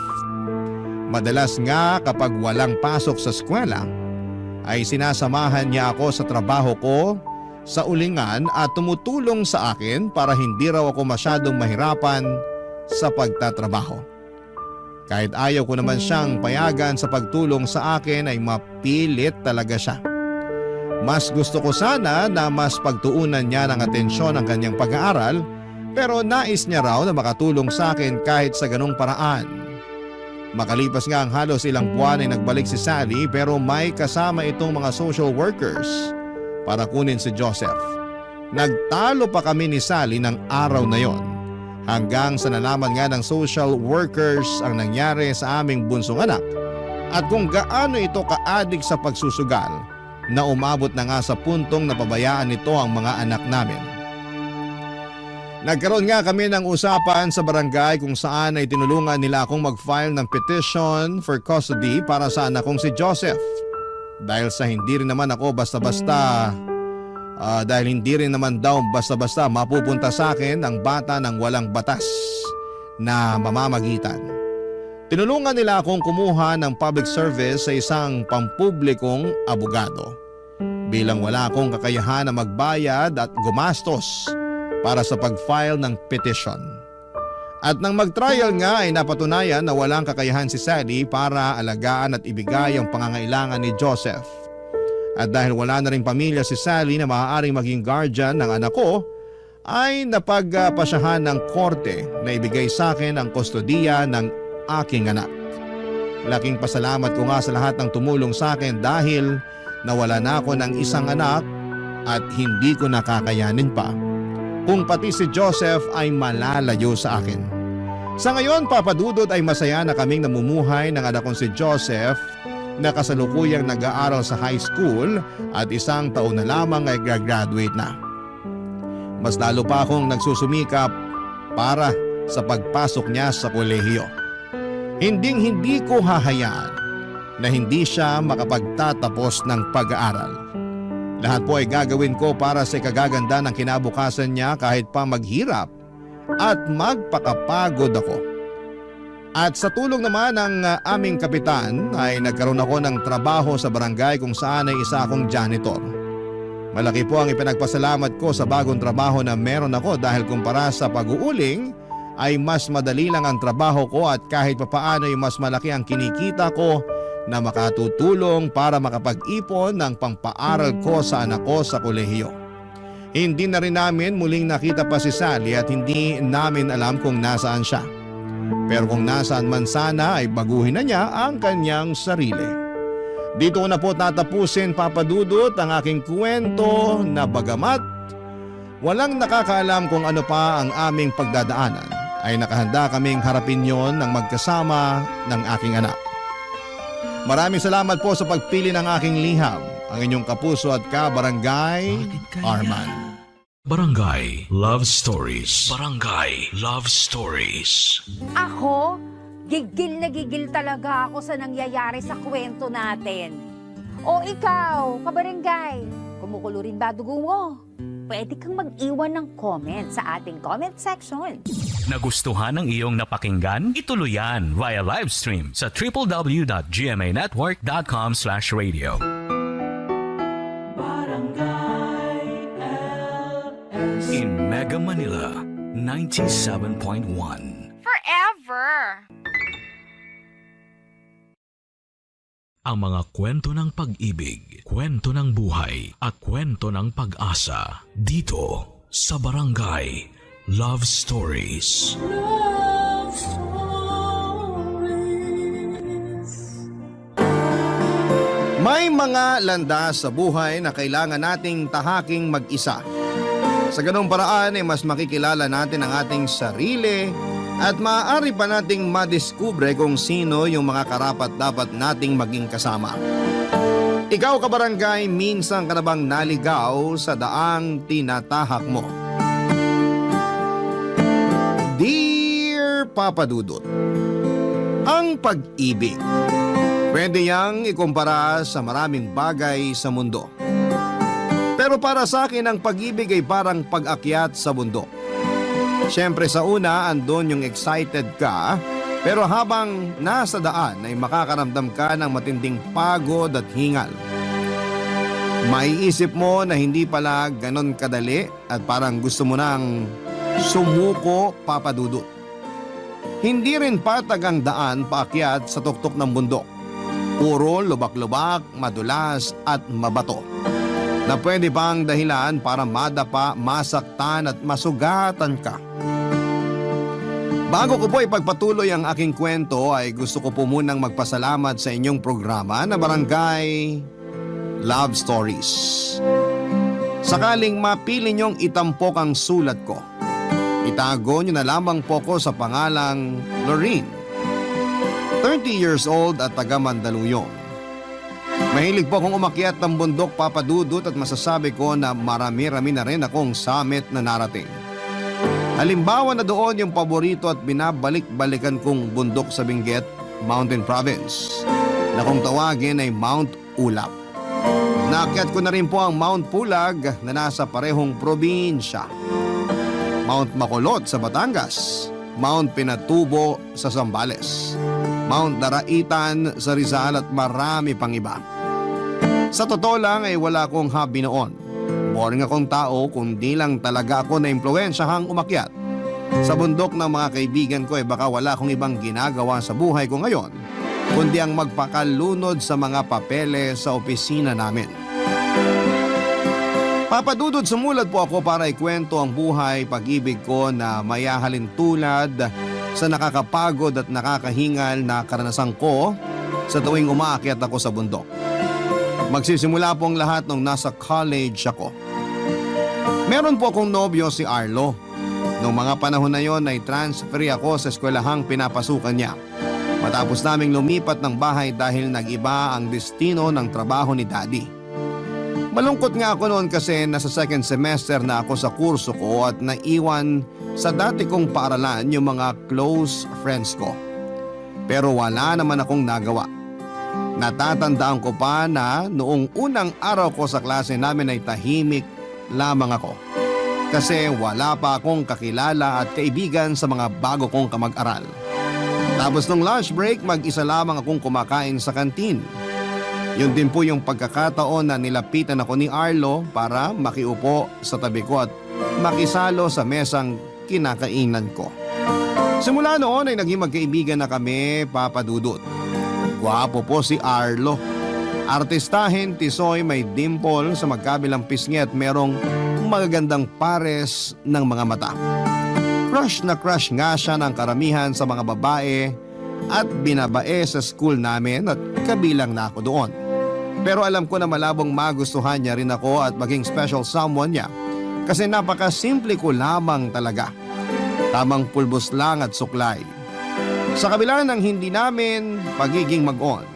Madalas nga kapag walang pasok sa eskwela, ay sinasamahan niya ako sa trabaho ko sa ulingan at tumutulong sa akin para hindi raw ako masyadong mahirapan sa pagtatrabaho. Kahit ayaw ko naman siyang payagan sa pagtulong sa akin ay mapilit talaga siya. Mas gusto ko sana na mas pagtuunan niya ng atensyon ang kanyang pag-aaral pero nais niya raw na makatulong sa akin kahit sa ganong paraan. Makalipas nga ang halos ilang buwan ay nagbalik si Sally pero may kasama itong mga social workers para kunin si Joseph. Nagtalo pa kami ni Sally ng araw na yon hanggang sa nalaman nga ng social workers ang nangyari sa aming bunsong anak at kung gaano ito ka-adik sa pagsusugal na umabot na nga sa puntong napabayaan nito ang mga anak namin. Nagkaroon nga kami ng usapan sa barangay kung saan ay tinulungan nila akong mag-file ng petition for custody para sa anak kong si Joseph. Dahil hindi rin naman daw basta-basta mapupunta sa akin ang bata ng walang batas na mamamagitan. Tinulungan nila akong kumuha ng public service sa isang pampublikong abogado bilang wala akong kakayahan na magbayad at gumastos para sa pag-file ng petition. At nang mag-trial nga ay napatunayan na walang kakayahan si Sally para alagaan at ibigay ang pangangailangan ni Joseph. At dahil wala na ring pamilya si Sally na maaaring maging guardian ng anak ko, ay napagpasyahan ng korte na ibigay sa akin ang kustodiya ng aking anak. Laking pasalamat ko nga sa lahat ng tumulong sa akin dahil nawala na ako ng isang anak at hindi ko nakakayanin pa kung pati si Joseph ay malalayo sa akin. Sa ngayon, Papa Dudut, ay masaya na kaming namumuhay ng anak kong si Joseph na kasalukuyang nag-aaral sa high school at isang taon na lamang ay graduate na. Mas lalo pa akong nagsusumikap para sa pagpasok niya sa kolehiyo. Hinding-hindi ko hahayaan na hindi siya makapagtatapos ng pag-aaral. Lahat po ay gagawin ko para sa ikagaganda ng kinabukasan niya kahit pa maghirap at magpakapagod ako. At sa tulong naman ng aming kapitan ay nagkaroon ako ng trabaho sa barangay kung saan ay isa akong janitor. Malaki po ang ipinagpasalamat ko sa bagong trabaho na meron ako dahil kumpara sa pag-uuling ay mas madali lang ang trabaho ko at kahit papaano ay mas malaki ang kinikita ko na makatutulong para makapag-ipon ng pangpaaral ko sa anak ko sa kolehiyo. Hindi na rin namin muling nakita pa si Sally at hindi namin alam kung nasaan siya. Pero kung nasaan man sana ay baguhin na niya ang kanyang sarili. Dito ko na po tatapusin, Papa Dudut, ang aking kwento na bagamat walang nakakaalam kung ano pa ang aming pagdadaanan, ay nakahanda kaming harapin yon ng magkasama ng aking anak. Maraming salamat po sa pagpili ng aking liham, ang inyong kapuso at ka-barangay, Arman. Barangay Love Stories. Barangay Love Stories. Ako, gigil na gigil talaga ako sa nangyayari sa kwento natin. O ikaw, kabarangay, kumukulo rin ba dugo mo? Pwede kang mag-iwan ng comment sa ating comment section. Nagustuhan ng iyong napakinggan? Ituloy yan via live stream sa www.gmanetwork.com/radio. In Mega Manila, 97.1. Forever! Ang mga kwento ng pag-ibig, kwento ng buhay, at kwento ng pag-asa dito sa Barangay Love Stories. Love Stories. May mga landas sa buhay na kailangan nating tahaking mag-isa. Sa ganung paraan ay mas makikilala natin ang ating sarili at maaari pa nating madiskubre kung sino yung mga karapat-dapat nating maging kasama. Ikaw kabarangay, minsan ka na bang naligaw sa daang tinatahak mo? Dear Papa Dudut, ang pag-ibig, pwede yang ikumpara sa maraming bagay sa mundo. Pero para sa akin, ang pag-ibig ay parang pag-akyat sa bundok. Siyempre sa una, andon yung excited ka, pero habang nasa daan ay makakaramdam ka ng matinding pagod at hingal. Maiisip mo na hindi pala ganon kadali at parang gusto mo nang sumuko, Papa Dudut. Hindi rin patag ang daan paakyat sa tuktok ng bundok. Puro lubak-lubak, madulas at mabato. Na pwede pang dahilan para madapa, masaktan at masugatan ka. Bago ko po ipagpatuloy ang aking kwento ay gusto ko po munang magpasalamat sa inyong programa na Barangay Love Stories. Sakaling mapili niyong itampok ang sulat ko, itago niyo na lamang po ko sa pangalang Lorene, 30 years old at taga Mandaluyong. Mahilig po akong umakyat ng bundok, Papa Dudut, at masasabi ko na marami-rami na rin akong summit na narating. Halimbawa na doon yung paborito at binabalik-balikan kong bundok sa Benguet, Mountain Province, na kung tawagin ay Mount Ulap. Naakyat ko na rin po ang Mount Pulag na nasa parehong probinsya. Mount Macolot sa Batangas, Mount Pinatubo sa Zambales, Mount Daraitan sa Rizal at marami pang iba. Sa totoo lang ay wala akong hobby noon. Boring akong tao kundi lang talaga ako na impluwensyahang umakyat. Sa bundok ng mga kaibigan ko ay baka wala akong ibang ginagawa sa buhay ko ngayon kundi ang magpakalunod sa mga papeles sa opisina namin. Papa Dudut, sumulat po ako para ikwento ang buhay pag-ibig ko na mayahalin tulad sa nakakapagod at nakakahingal na karanasan ko sa tuwing umaakyat ako sa bundok. Magsisimula po ang lahat nung nasa college ako. Meron po akong nobyo si Arlo. Noong mga panahon na yon ay transfer ako sa eskwelahang pinapasukan niya. Matapos naming lumipat ng bahay dahil nag-iba ang destino ng trabaho ni Daddy. Malungkot nga ako noon kasi nasa second semester na ako sa kurso ko at naiwan sa dati kong paaralan yung mga close friends ko. Pero wala naman akong nagawa. Natatandaan ko pa na noong unang araw ko sa klase namin ay tahimik lamang ako. Kasi wala pa akong kakilala at kaibigan sa mga bago kong kamag-aral. Tapos nung lunch break, mag-isa lamang akong kumakain sa kantin. Yun din po yung pagkakataon na nilapitan ako ni Arlo para makiupo sa tabi ko at makisalo sa mesang kinakainan ko. Simula noon ay naging magkaibigan na kami, Papa Dudut. Gwapo po si Arlo. Artistahin, tisoy, may dimple sa magkabilang pisngi at merong magagandang pares ng mga mata. Crush na crush nga siya ng karamihan sa mga babae at binabae sa school namin at kabilang na ako doon. Pero alam ko na malabong magustuhan niya rin ako at maging special someone niya kasi napakasimple ko lamang talaga. Tamang pulbos lang at suklay. Sa kabila ng hindi namin pagiging mag-on,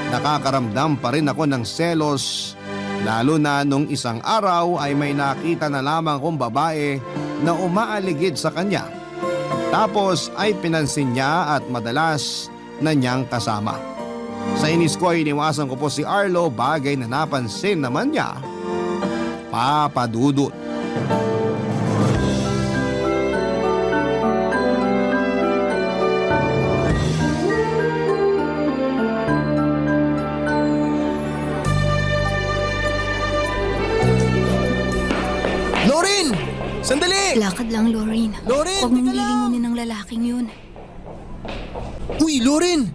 nakakaramdam pa rin ako ng selos, lalo na nung isang araw ay may nakita na lamang kong babae na umaaligid sa kanya. Tapos ay pinansin niya at madalas na niyang kasama. Sa inis ko ay iniwasan ko po si Arlo, bagay na napansin naman niya, Papa Dudut. Lorene! Sandali! Lakad lang, Lorene. Lorene, Huwag mong lilingunin ng lalaking yun. Uy, Lorene!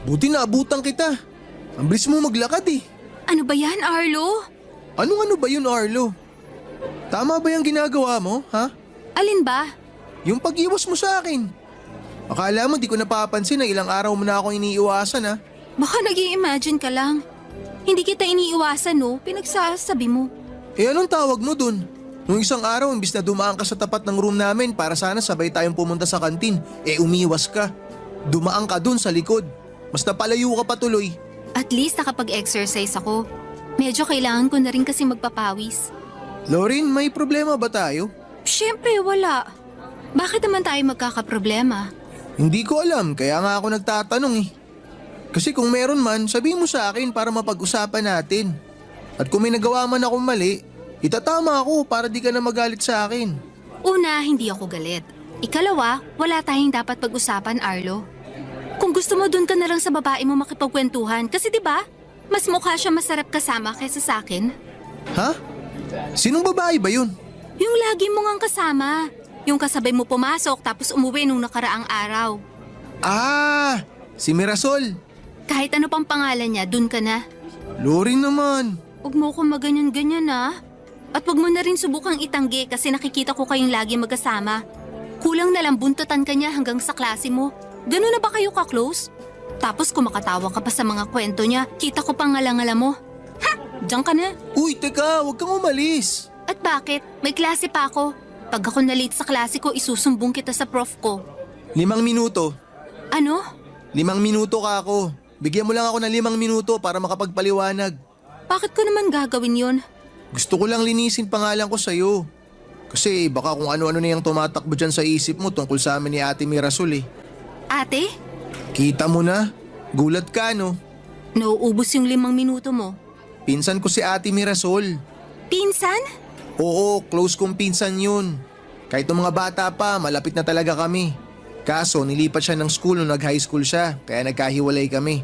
Buti na abutan kita. Ang bilis mo maglakad eh. Ano ba yan, Arlo? Ano ba yun, Arlo? Tama ba yung ginagawa mo, ha? Alin ba? Yung pag-iwas mo sa akin. Akala mo di ko napapansin na ilang araw mo na ako iniiwasan, ha? Baka nag-i-imagine ka lang. Hindi kita iniiwasan, no? Pinagsasabi mo. Eh anong tawag mo dun? Nung isang araw, imbis na dumaan ka sa tapat ng room namin para sana sabay tayong pumunta sa kantin, umiwas ka. Dumaan ka dun sa likod. Mas napalayo ka pa tuloy. At least nakapag-exercise ako. Medyo kailangan ko na rin kasi magpapawis. Lorin, may problema ba tayo? Siyempre, wala. Bakit naman tayo magkakaproblema? Hindi ko alam, kaya nga ako nagtatanong eh. Kasi kung meron man, sabihin mo sa akin para mapag-usapan natin. At kung may nagawa man akong mali, itatama ako para di ka na magalit sa akin. Una, hindi ako galit. Ikalawa, wala tayong dapat pag-usapan, Arlo. Kung gusto mo, dun ka na lang sa babae mo makipagkwentuhan. Kasi 'di ba? Mas mukha siya masarap kasama kaysa sa akin. Ha? Sinong babae ba yun? Yung lagi mo ngang kasama. Yung kasabay mo pumasok tapos umuwi nung nakaraang araw. Ah, si Mirasol. Kahit ano pang pangalan niya, dun ka na. Lorin naman. Huwag mo akong maganyan-ganyan ah. At huwag mo na rin subukang itanggi kasi nakikita ko kayong lagi magkasama. Kulang na lang buntutan ka niya hanggang sa klase mo. Ganun na ba kayo ka-close? Tapos kung makatawa ka pa sa mga kwento niya, kita ko pang ngalangala mo. Ha! Diyan ka na. Uy, teka, huwag kang umalis. At bakit? May klase pa ako. Pag ako na-late sa klase ko, isusumbong kita sa prof ko. 5 minuto. Ano? 5 minuto ka ako. Bigyan mo lang ako ng 5 minuto para makapagpaliwanag. Bakit ko naman gagawin yon? Gusto ko lang linisin pangalan ko sa'yo. Kasi baka kung ano-ano na yung tumatakbo dyan sa isip mo tungkol sa amin ni Ate Mirasol eh. Ate? Kita mo na. Gulat ka no? Nauubos yung 5 minuto mo. Pinsan ko si Ate Mirasol. Pinsan? Oo, close kong pinsan yun. Kahit nung mga bata pa, malapit na talaga kami. Kaso nilipat siya ng school nung nag-high school siya, kaya nagkahiwalay kami.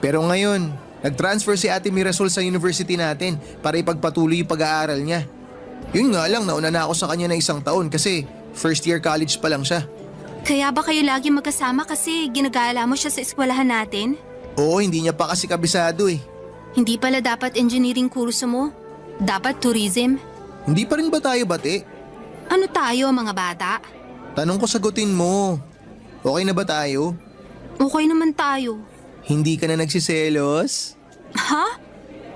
Pero ngayon, nag-transfer si Ate Mirasol sa university natin para ipagpatuloy yung pag-aaral niya. Yun nga lang, nauna na ako sa kanya ng 1 taon kasi first year college pa lang siya. Kaya ba kayo lagi magkasama kasi ginagala mo siya sa eskwelahan natin? Oo, hindi niya pa kasi kabisado eh. Hindi pala dapat engineering kurso mo? Dapat tourism? Hindi pa rin ba tayo bati? Ano tayo mga bata? Tanong ko sagutin mo. Okay na ba tayo? Okay naman tayo. Hindi ka na nagsiselos? Ha?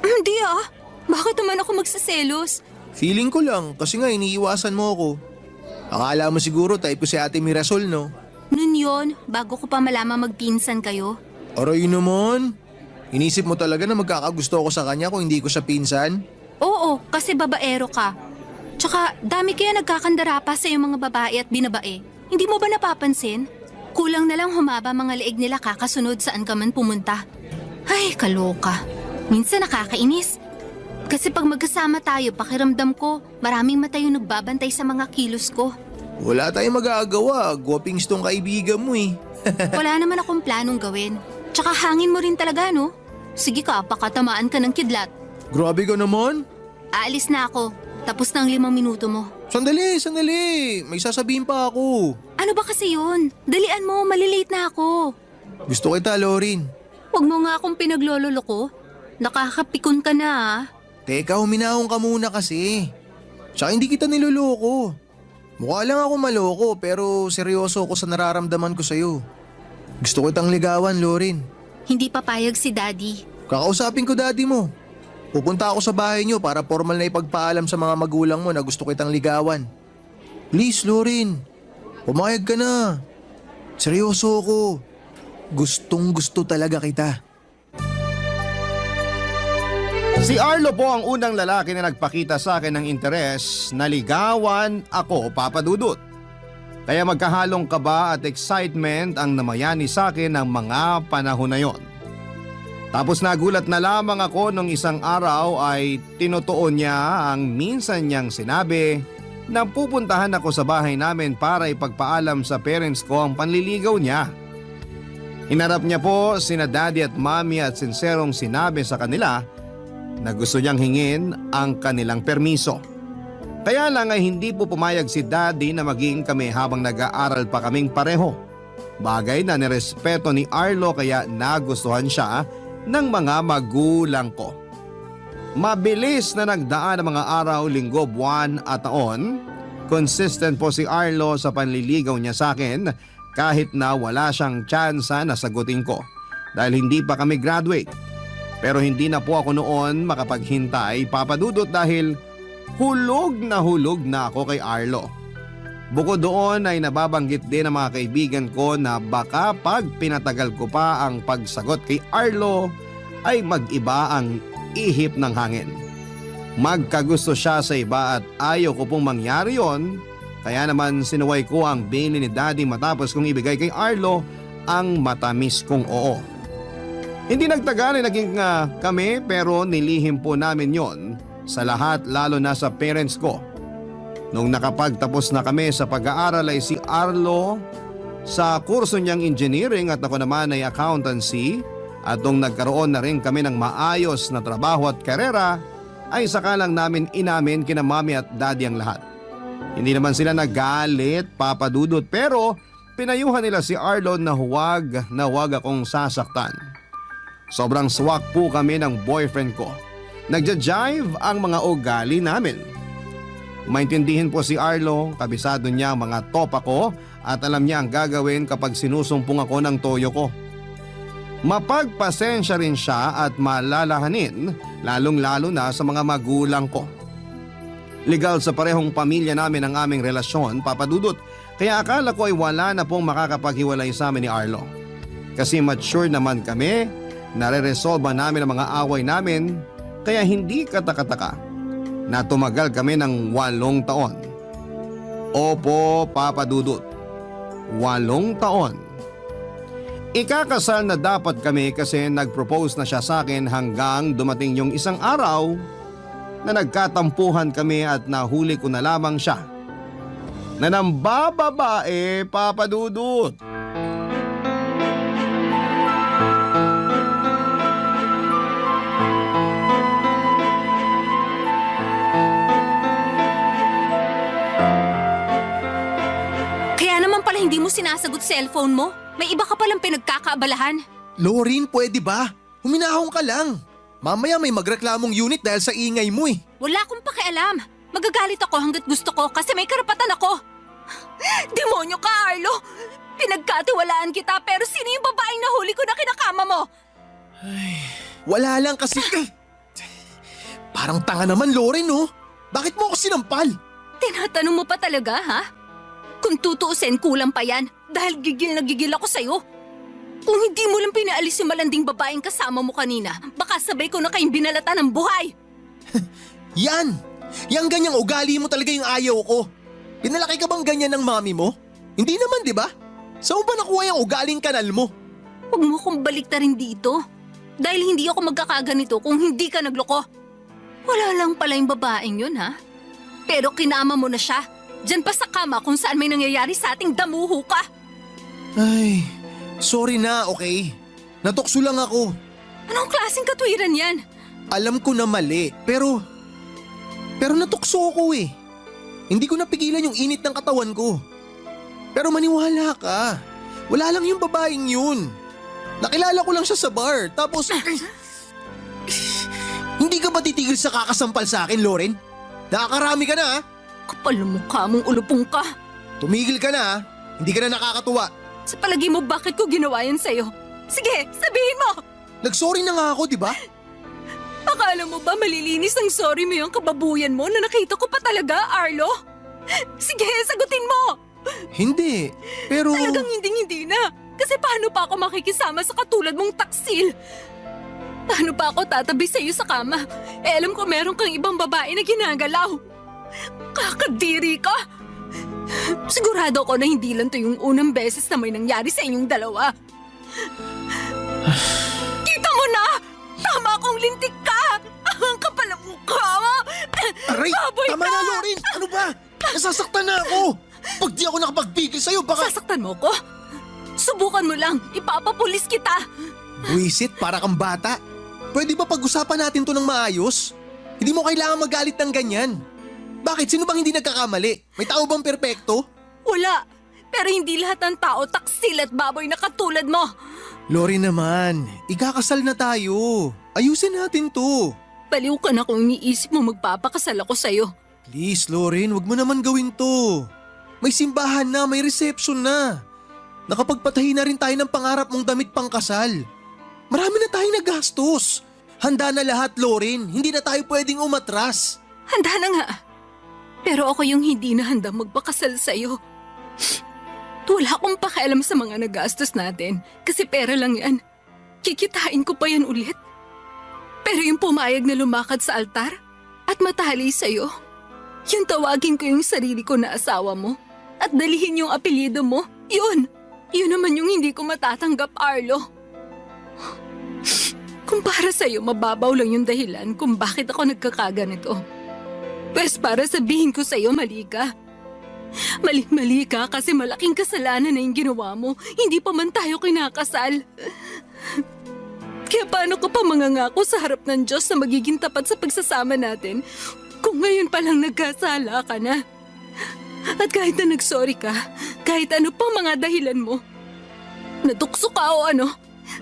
Hindi ah. Bakit naman ako magsaselos? Feeling ko lang kasi nga iniiwasan mo ako. Akala mo siguro type ko si Ate Mirasol no? Nun yun, bago ko pa malaman magpinsan kayo. Aray naman. Inisip mo talaga na magkakagusto ako sa kanya kung hindi ko siya pinsan? Oo, kasi babaero ka. Tsaka dami kaya nagkakandara pa sa yung mga babae at binabae. Hindi mo ba napapansin? Kulang na lang humaba mga leeg nila kakasunod saan ka man pumunta. Ay, kaloka. Minsan nakakainis. Kasi pag magkasama tayo, pakiramdam ko, maraming mata yung nagbabantay sa mga kilos ko. Wala tayong magagawa. Gwapings tong kaibigan mo eh. Wala naman akong planong gawin. Tsaka hangin mo rin talaga, no? Sige ka, pakatamaan ka ng kidlat. Grabe ka naman. Aalis na ako. Tapos na ang 5 minuto mo. Sandali. May sasabihin pa ako. Ano ba kasi yun? Dalian mo, malilate na ako. Gusto kita, Lorin. Huwag mo nga akong pinaglololo ko. Nakakapikon ka na ah. Teka, huminahon ka muna kasi. Tsaka hindi kita niloloko. Mukha lang ako maloko pero seryoso ako sa nararamdaman ko sa'yo. Gusto kitang ligawan, Lorin. Hindi papayag si Daddy. Kakausapin ko daddy mo. Pupunta ako sa bahay niyo para formal na ipagpaalam sa mga magulang mo na gusto kitang ligawan. Please, Lorin. Pumayag ka na. Seryoso ako. Gustong gusto talaga kita. Si Arlo po ang unang lalaki na nagpakita sa akin ng interes na ligawan ako, Papa Dudut. Kaya magkahalong kaba at excitement ang namayani sa akin ng mga panahon na yon. Tapos nagulat na lamang ako nung isang araw ay tinutuon niya ang minsan niyang sinabi na pupuntahan ako sa bahay namin para ipagpaalam sa parents ko ang panliligaw niya. Hinarap niya po sina daddy at mommy at sinserong sinabi sa kanila na gusto niyang hingin ang kanilang permiso. Kaya lang ay hindi po pumayag si daddy na maging kami habang nag-aaral pa kaming pareho. Bagay na nirespeto ni Arlo kaya nagustuhan siya ng mga magulang ko. Mabilis na nagdaan ang mga araw, linggo, buwan at taon. Consistent po si Arlo sa panliligaw niya sa akin kahit na wala siyang tsansa na sagutin ko dahil hindi pa kami graduate. Pero hindi na po ako noon makapaghintay, Papa Dudut, dahil hulog na ako kay Arlo. Bukod doon ay nababanggit din ng mga kaibigan ko na baka pag pinatagal ko pa ang pagsagot kay Arlo ay mag-iba ang ihip ng hangin. Magkagusto siya sa iba at ayaw ko pong mangyari yon, kaya naman sinuway ko ang bini ni Daddy matapos kong ibigay kay Arlo ang matamis kong oo. Hindi nagtagal ay naging kami pero nilihim po namin yon sa lahat lalo na sa parents ko. Nung nakapagtapos na kami sa pag-aaral ay si Arlo sa kurso niyang engineering at ako naman ay accountancy, at nung nagkaroon na rin kami ng maayos na trabaho at karera ay saka lang namin inamin kina Mami at Daddy ang lahat. Hindi naman sila nagalit, Papa Dudut, pero pinayuhan nila si Arlo na huwag akong sasaktan. Sobrang swak po kami ng boyfriend ko. Nagja-jive ang mga ugali namin. Maintindihin po si Arlo, kabisado niya ang mga topa ko at alam niya ang gagawin kapag sinusumpong ako ng toyo ko. Mapagpasensya rin siya at malalahanin, lalong-lalo na sa mga magulang ko. Legal sa parehong pamilya namin ang aming relasyon, Papa Dudut, kaya akala ko ay wala na pong makakapaghiwalay sa amin ni Arlo. Kasi mature naman kami, nare-resolve namin ang mga away namin, kaya hindi katakataka na tumagal kami ng 8 taon. Opo, Papa Dudut, 8 taon. Ikakasal na dapat kami kasi nag-propose na siya sa akin hanggang dumating yung isang araw na nagkatampuhan kami at nahuli ko na lamang siya na nambababae, Papa Dudut. Kaya naman pala hindi mo sinasagot cellphone mo? May iba ka palang pinagkakaabalahan. Lorin, pwede ba? Huminahon ka lang. Mamaya may magreklamong unit dahil sa ingay mo eh. Wala akong pakialam. Magagalit ako hanggat gusto ko kasi may karapatan ako. Demonyo ka, Arlo! Pinagkatiwalaan kita pero sino yung babaeng nahuli ko na kinakama mo? Wala lang kasi... Parang tanga naman, Lorin, no? Bakit mo ako sinampal? Tinatanong mo pa talaga, ha? Kung tutuusin, kulang pa yan dahil gigil na gigil ako sa'yo. Kung hindi mo lang pinaalis yung malanding babaeng kasama mo kanina, baka sabay ko na kayong binalatan ng buhay. Yan! Yang ganyang ugali mo talaga yung ayaw ko. Pinalaki ka bang ganyan ng mami mo? Hindi naman, di ba? Saan ba nakuha yung ugaling kanal mo? Huwag mo kong baliktarin dito. Dahil hindi ako magkakaganito kung hindi ka nagloko. Wala lang pala yung babaeng yun, ha? Pero kinama mo na siya. Diyan pa sa kama kung saan may nangyayari sa ating damuho ka. Ay, sorry na, okay? Natukso lang ako. Anong klaseng katwiran yan? Alam ko na mali, pero natukso ako eh. Hindi ko napigilan yung init ng katawan ko. Pero maniwala ka, wala lang yung babaeng yun. Nakilala ko lang siya sa bar, tapos... Hindi ka ba titigil sa kakasampal sa akin, Loren? Nakakarami ka na, ha? Kapal ng mukha mong ulupong ka. Tumigil ka na, ha? Hindi ka na nakakatuwa. Sa palagi mo, bakit ko ginawa yan sa'yo? Sige, sabihin mo! Nag-sorry na nga ako, di ba? Akala mo ba malilinis ang sorry mo yung kababuyan mo na nakita ko pa talaga, Arlo? Sige, sagutin mo! Hindi, pero... Talagang hindi na. Kasi paano pa ako makikisama sa katulad mong taksil? Paano pa ako tatabi sa'yo sa kama? Alam ko meron kang ibang babae na ginagalaw. Kakadiri ka! Sigurado ako na hindi lang to yung unang beses na may nangyari sa inyong dalawa. Kita mo na! Tama akong lintik ka! Ang kapal ang mukha mo! Aray! Tama na, Lorin! Ano ba? Nasasaktan na ako! Pag di ako nakapagbigil sa'yo, baka... Sasaktan mo ko? Subukan mo lang! Ipapapulis kita! Buisit, para kang bata. Pwede ba pag-usapan natin to ng maayos? Hindi mo kailangan magalit ng ganyan. Bakit? Sino bang hindi nagkakamali? May tao bang perpekto? Wala. Pero hindi lahat ng tao taksil at baboy na katulad mo. Lori naman, ikakasal na tayo. Ayusin natin to. Baliw ka na kung iniisip mo magpapakasal ako sa'yo. Please, Lorin, wag mo naman gawin to. May simbahan na, may reception na. Nakapagpatahi na rin tayo ng pangarap mong damit pangkasal. Marami na tayong nagastos. Handa na lahat, Lorin. Hindi na tayo pwedeng umatras. Handa na nga. Pero ako yung hindi na handa magpakasal sa'yo. Wala akong pakialam sa mga nagastos natin kasi pera lang yan. Kikitain ko pa yan ulit. Pero yung pumayag na lumakad sa altar at matali sa'yo, yung tawagin ko yung sarili ko na asawa mo at dalihin yung apelyido mo, yun naman yung hindi ko matatanggap, Arlo. Kung para sa'yo, mababaw lang yung dahilan kung bakit ako nagkakaganito. Pwes para sabihin ko sa'yo, mali ka. Mali ka kasi malaking kasalanan na yung ginawa mo. Hindi pa man tayo kinakasal. Kaya paano ko pa mangangako sa harap ng Diyos na magiging tapat sa pagsasama natin kung ngayon pa lang nagkasala ka na? At kahit na nagsorry ka, kahit ano pa mga dahilan mo, natukso ka o ano,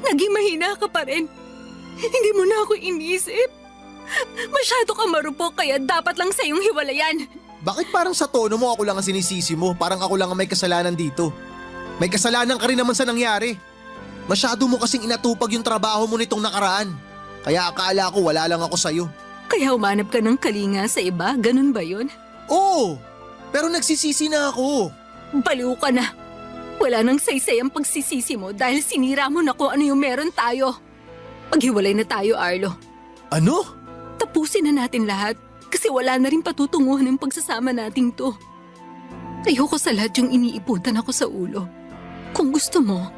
naging mahina ka pa rin. Hindi mo na ako inisip. Masyado ka marupok kaya dapat lang sa'yong hiwalayan. Bakit parang sa tono mo ako lang ang sinisisi mo? Parang ako lang ang may kasalanan dito. May kasalanan ka rin naman sa nangyari. Masyado mo kasing inatupag yung trabaho mo nitong nakaraan. Kaya akala ko wala lang ako sa'yo. Kaya umanap ka ng kalinga sa iba? Ganun ba yun? Oo! Pero nagsisisi na ako. Baliw ka na. Wala nang saysay ang pagsisisi mo dahil sinira mo na kung ano yung meron tayo. Maghiwalay na tayo, Arlo. Ano? Tapusin na natin lahat kasi wala na rin patutunguhan yung pagsasama nating to. Ayoko sa lahat yung iniiputan ako sa ulo. Kung gusto mo,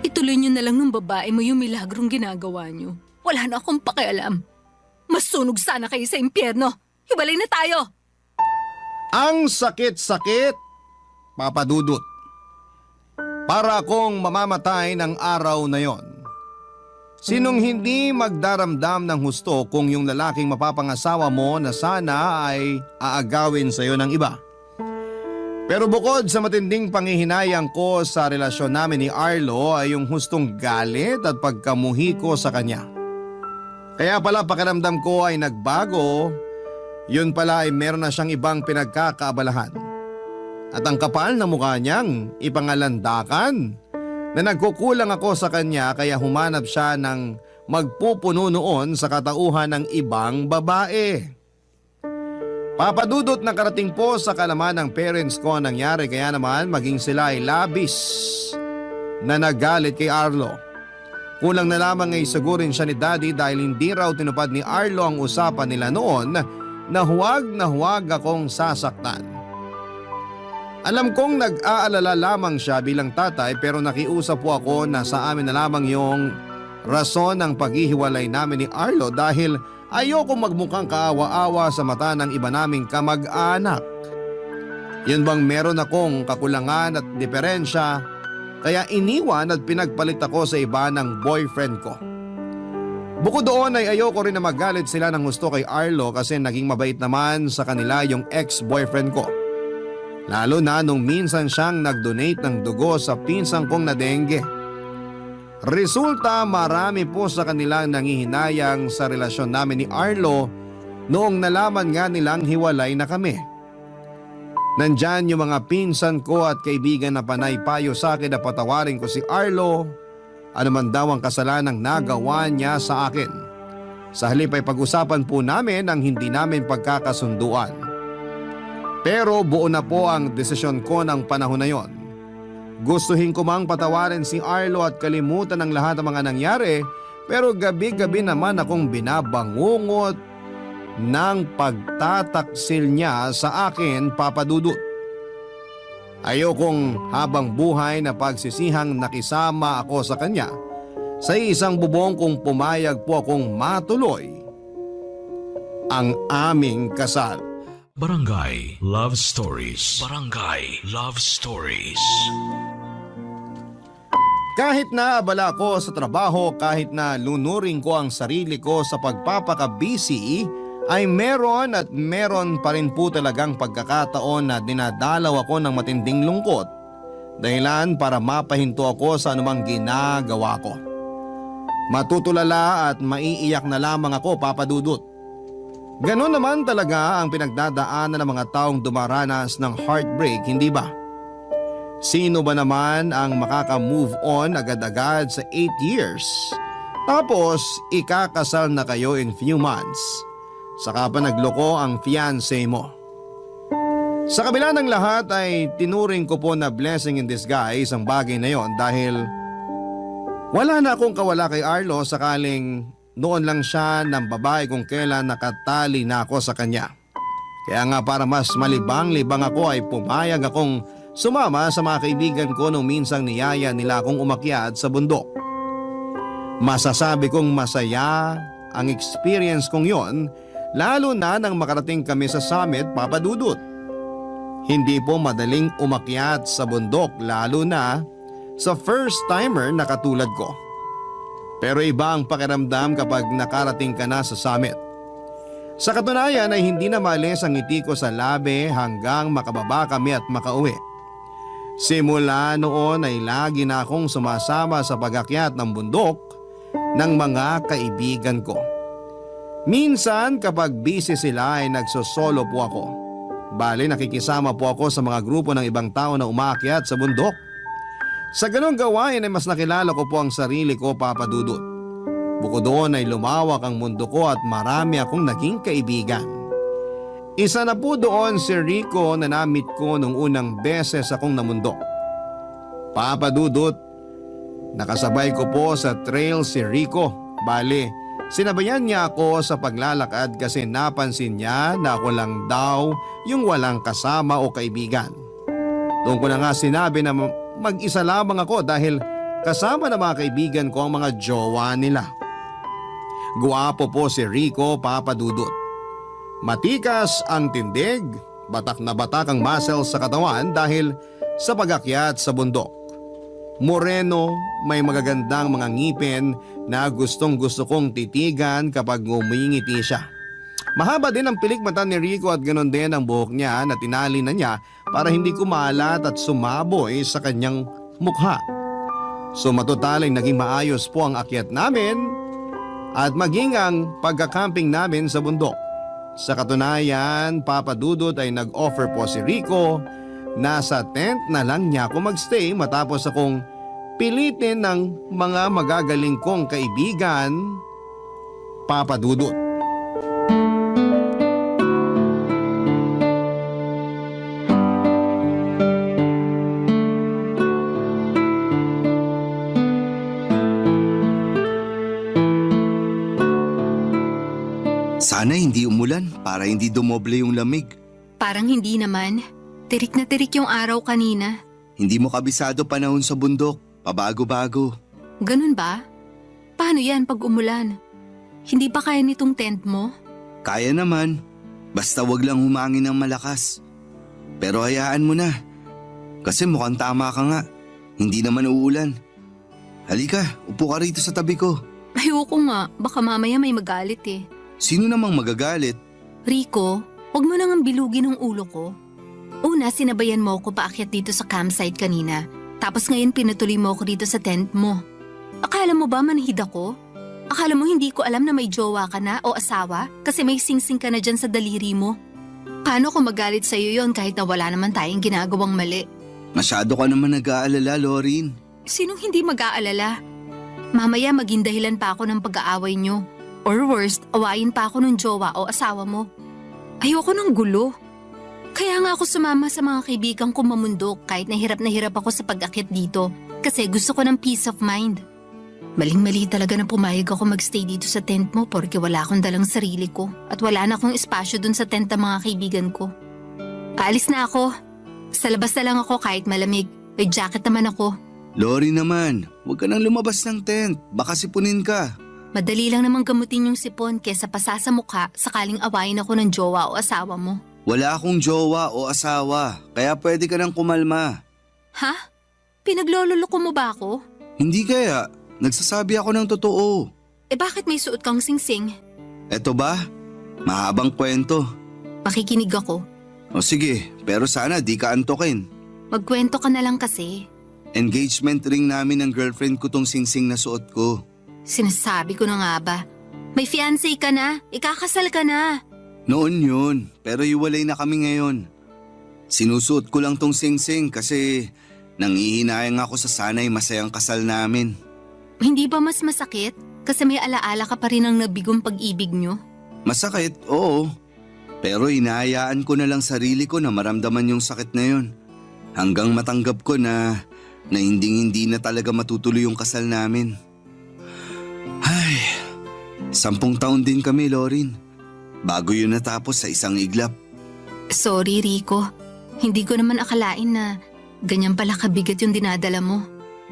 ituloy niyo na lang ng babae mo yung milagrong ginagawa niyo. Wala na akong pakialam. Masunog sana kayo sa impyerno. Hiwalay na tayo! Ang sakit-sakit, Papa Dudut. Para akong mamamatay ng araw na yon. Sinong hindi magdaramdam ng husto kung yung lalaking mapapangasawa mo na sana ay aagawin sa iyo ng iba? Pero bukod sa matinding panghihinayang ko sa relasyon namin ni Arlo ay yung hustong galit at pagkamuhi ko sa kanya. Kaya pala pakiramdam ko ay nagbago, yun pala ay meron na siyang ibang pinagkakaabalahan. At ang kapal na mukha niyang ipangalandakan na nagkukulang ako sa kanya kaya humanap siya ng magpupuno noon sa katauhan ng ibang babae. Papadudot na karating po sa kalaman ng parents ko ang nangyari kaya naman maging sila ay labis na nagalit kay Arlo. Kulang na lamang ay sagurin siya ni Daddy dahil hindi raw tinupad ni Arlo ang usapan nila noon na huwag akong sasaktan. Alam kong nag-aalala lamang siya bilang tatay pero nakiusap po ako na sa amin na lamang yung rason ng paghihiwalay namin ni Arlo dahil ayoko magmukhang kaawa-awa sa mata ng iba naming kamag-anak. Yun bang meron akong kakulangan at diferensya kaya iniwan at pinagpalit ako sa iba ng boyfriend ko. Bukod doon ay ayoko rin na magalit sila ng gusto kay Arlo kasi naging mabait naman sa kanila yung ex-boyfriend ko. Lalo na nung minsan siyang nag-donate ng dugo sa pinsang kong nadengge. Resulta marami po sa kanilang nangihinayang sa relasyon namin ni Arlo noong nalaman nga nilang hiwalay na kami. Nandyan yung mga pinsan ko at kaibigan na panay payo sa akin na patawarin ko si Arlo ano man daw ang kasalanang nagawa niya sa akin. Sa halip ay pag-usapan po namin ang hindi namin pagkakasunduan. Pero buo na po ang desisyon ko ng panahon na yon. Gustuhin ko mang patawarin si Arlo at kalimutan ang lahat ng mga nangyari pero gabi-gabi naman akong binabangungot ng pagtataksil niya sa akin, Papa Dudut. Ayokong habang buhay na pagsisihang nakisama ako sa kanya sa isang bubong kung pumayag po akong matuloy ang aming kasal. Barangay Love Stories. Barangay Love Stories. Kahit na abala ko sa trabaho, kahit na lunurin ko ang sarili ko sa pagpapaka-busy, ay meron at meron pa rin po talagang pagkakataon na dinadalaw ako ng matinding lungkot. Dahilan para mapahinto ako sa anumang ginagawa ko. Matutulala at maiiyak na lamang ako, Papa Dudut. Ganon naman talaga ang pinagdadaanan ng mga taong dumaranas ng heartbreak, hindi ba? Sino ba naman ang makaka-move on agad-agad sa 8 years? Tapos ikakasal na kayo in few months. Saka pa nagloko ang fiancé mo. Sa kabila ng lahat ay tinuring ko po na blessing in disguise ang bagay na yon dahil wala na akong kawala kay Arlo sakaling noon lang siya ng babae kung kailan nakatali na ako sa kanya. Kaya nga para mas malibang-libang ako ay pumayag akong sumama sa mga kaibigan ko nung minsang niyaya nila akong umakyat sa bundok. Masasabi kong masaya ang experience kong yon, lalo na nang makarating kami sa summit, Papa Dudut. Hindi po madaling umakyat sa bundok, lalo na sa first timer na katulad ko. Pero iba ang pakiramdam kapag nakarating ka na sa summit. Sa katunayan ay hindi na maalis ang ngiti ko sa labi hanggang makababa kami at makauwi. Simula noon ay lagi na akong sumasama sa pag-akyat ng bundok ng mga kaibigan ko. Minsan kapag busy sila ay nagsosolo po ako. Bali nakikisama po ako sa mga grupo ng ibang tao na umaakyat sa bundok. Sa ganong gawain ay mas nakilala ko po ang sarili ko, Papa Dudut. Bukod doon ay lumawak ang mundo ko at marami akong naging kaibigan. Isa na po doon si Rico na namit ko nung unang beses akong namundok. Papa Dudut, nakasabay ko po sa trail si Rico. Bali, sinabayan niya ako sa paglalakad kasi napansin niya na ako lang daw yung walang kasama o kaibigan. Doon ko na nga sinabi na mag-isa lamang ako dahil kasama na mga kaibigan ko ang mga jowa nila. Guwapo po si Rico, Papa Dudut. Matikas ang tindig, batak na batak ang muscles sa katawan dahil sa pag-akyat sa bundok. Moreno, may magagandang mga ngipin na gustong gusto kong titigan kapag ngumingiti siya. Mahaba din ang pilik mata ni Rico at ganon din ang buhok niya na tinali na niya para hindi kumalat at sumaboy sa kanyang mukha. So matotal ay naging maayos po ang akyat namin at maging ang pagkakamping namin sa bundok. Sa katunayan, Papa Dudut ay nag-offer po si Rico na sa tent na lang niya ako magstay matapos akong pilitin ng mga magagaling kong kaibigan, Papa Dudut. Sana hindi umulan para hindi dumoble yung lamig. Parang hindi naman. Tirik na tirik yung araw kanina. Hindi mo kabisado panahon sa bundok. Pabago-bago. Ganun ba? Paano yan pag umulan? Hindi ba kaya nitong tent mo? Kaya naman. Basta wag lang humangin ng malakas. Pero hayaan mo na. Kasi mukhang tama ka nga. Hindi naman uulan. Halika, upo ka rito sa tabi ko. Ayoko nga. Baka mamaya may magalit eh. Sino namang magagalit? Rico, huwag mo nang bilugin ang ulo ko. Una, sinabayan mo ako paakyat dito sa campsite kanina. Tapos ngayon pinatuloy mo ako dito sa tent mo. Akala mo ba manhid ako? Akala mo hindi ko alam na may jowa ka na o asawa kasi may singsing ka na dyan sa daliri mo? Paano ko magalit sa'yo yon kahit na wala naman tayong ginagawang mali? Masyado ka naman nag-aalala, Lorin. Sinong hindi mag-aalala? Mamaya maging dahilan pa ako ng pag-aaway nyo. Or worst, awayin pa ako ng jowa o asawa mo. Ayoko ng gulo. Kaya nga ako sumama sa mga kaibigan ko mamundok kahit na hirap ako sa pag-akyat dito kasi gusto ko ng peace of mind. Maling-mali talaga na pumayag ako magstay dito sa tent mo porque wala akong dalang sarili ko at wala na akong espasyo dun sa tent ng mga kaibigan ko. Aalis na ako. Sa labas na lang ako kahit malamig. May jacket naman ako. Lori naman, huwag ka nang lumabas ng tent. Baka sipunin ka. Madali lang namang gamutin yung sipon kesa pasa sa mukha sakaling awayin ako ng jowa o asawa mo. Wala akong jowa o asawa, kaya pwede ka nang kumalma. Ha? Pinaglololoko mo ba ako? Hindi kaya, nagsasabi ako ng totoo. Eh bakit may suot kang singsing? Eto ba? Mahabang kwento. Makikinig ako. O sige, pero sana di ka antokin. Magkwento ka na lang kasi. Engagement ring namin ng girlfriend ko tong singsing na suot ko. Sinasabi ko na nga ba? May fiancé ka na, ikakasal ka na. Noon yun, pero iwalay na kami ngayon. Sinusuot ko lang tong singsing kasi nangihinayang ako sa sanay masayang kasal namin. Hindi ba mas masakit? Kasi may alaala ka pa rin ng nabigong pag-ibig nyo? Masakit, oo. Pero hinahayaan ko na lang sarili ko na maramdaman yung sakit na yun. Hanggang matanggap ko na hindi na talaga matutuloy yung kasal namin. Ay, 10 taon din kami, Lorin. Bago yun natapos sa isang iglap. Sorry, Rico. Hindi ko naman akalain na ganyan pala kabigat yung dinadala mo.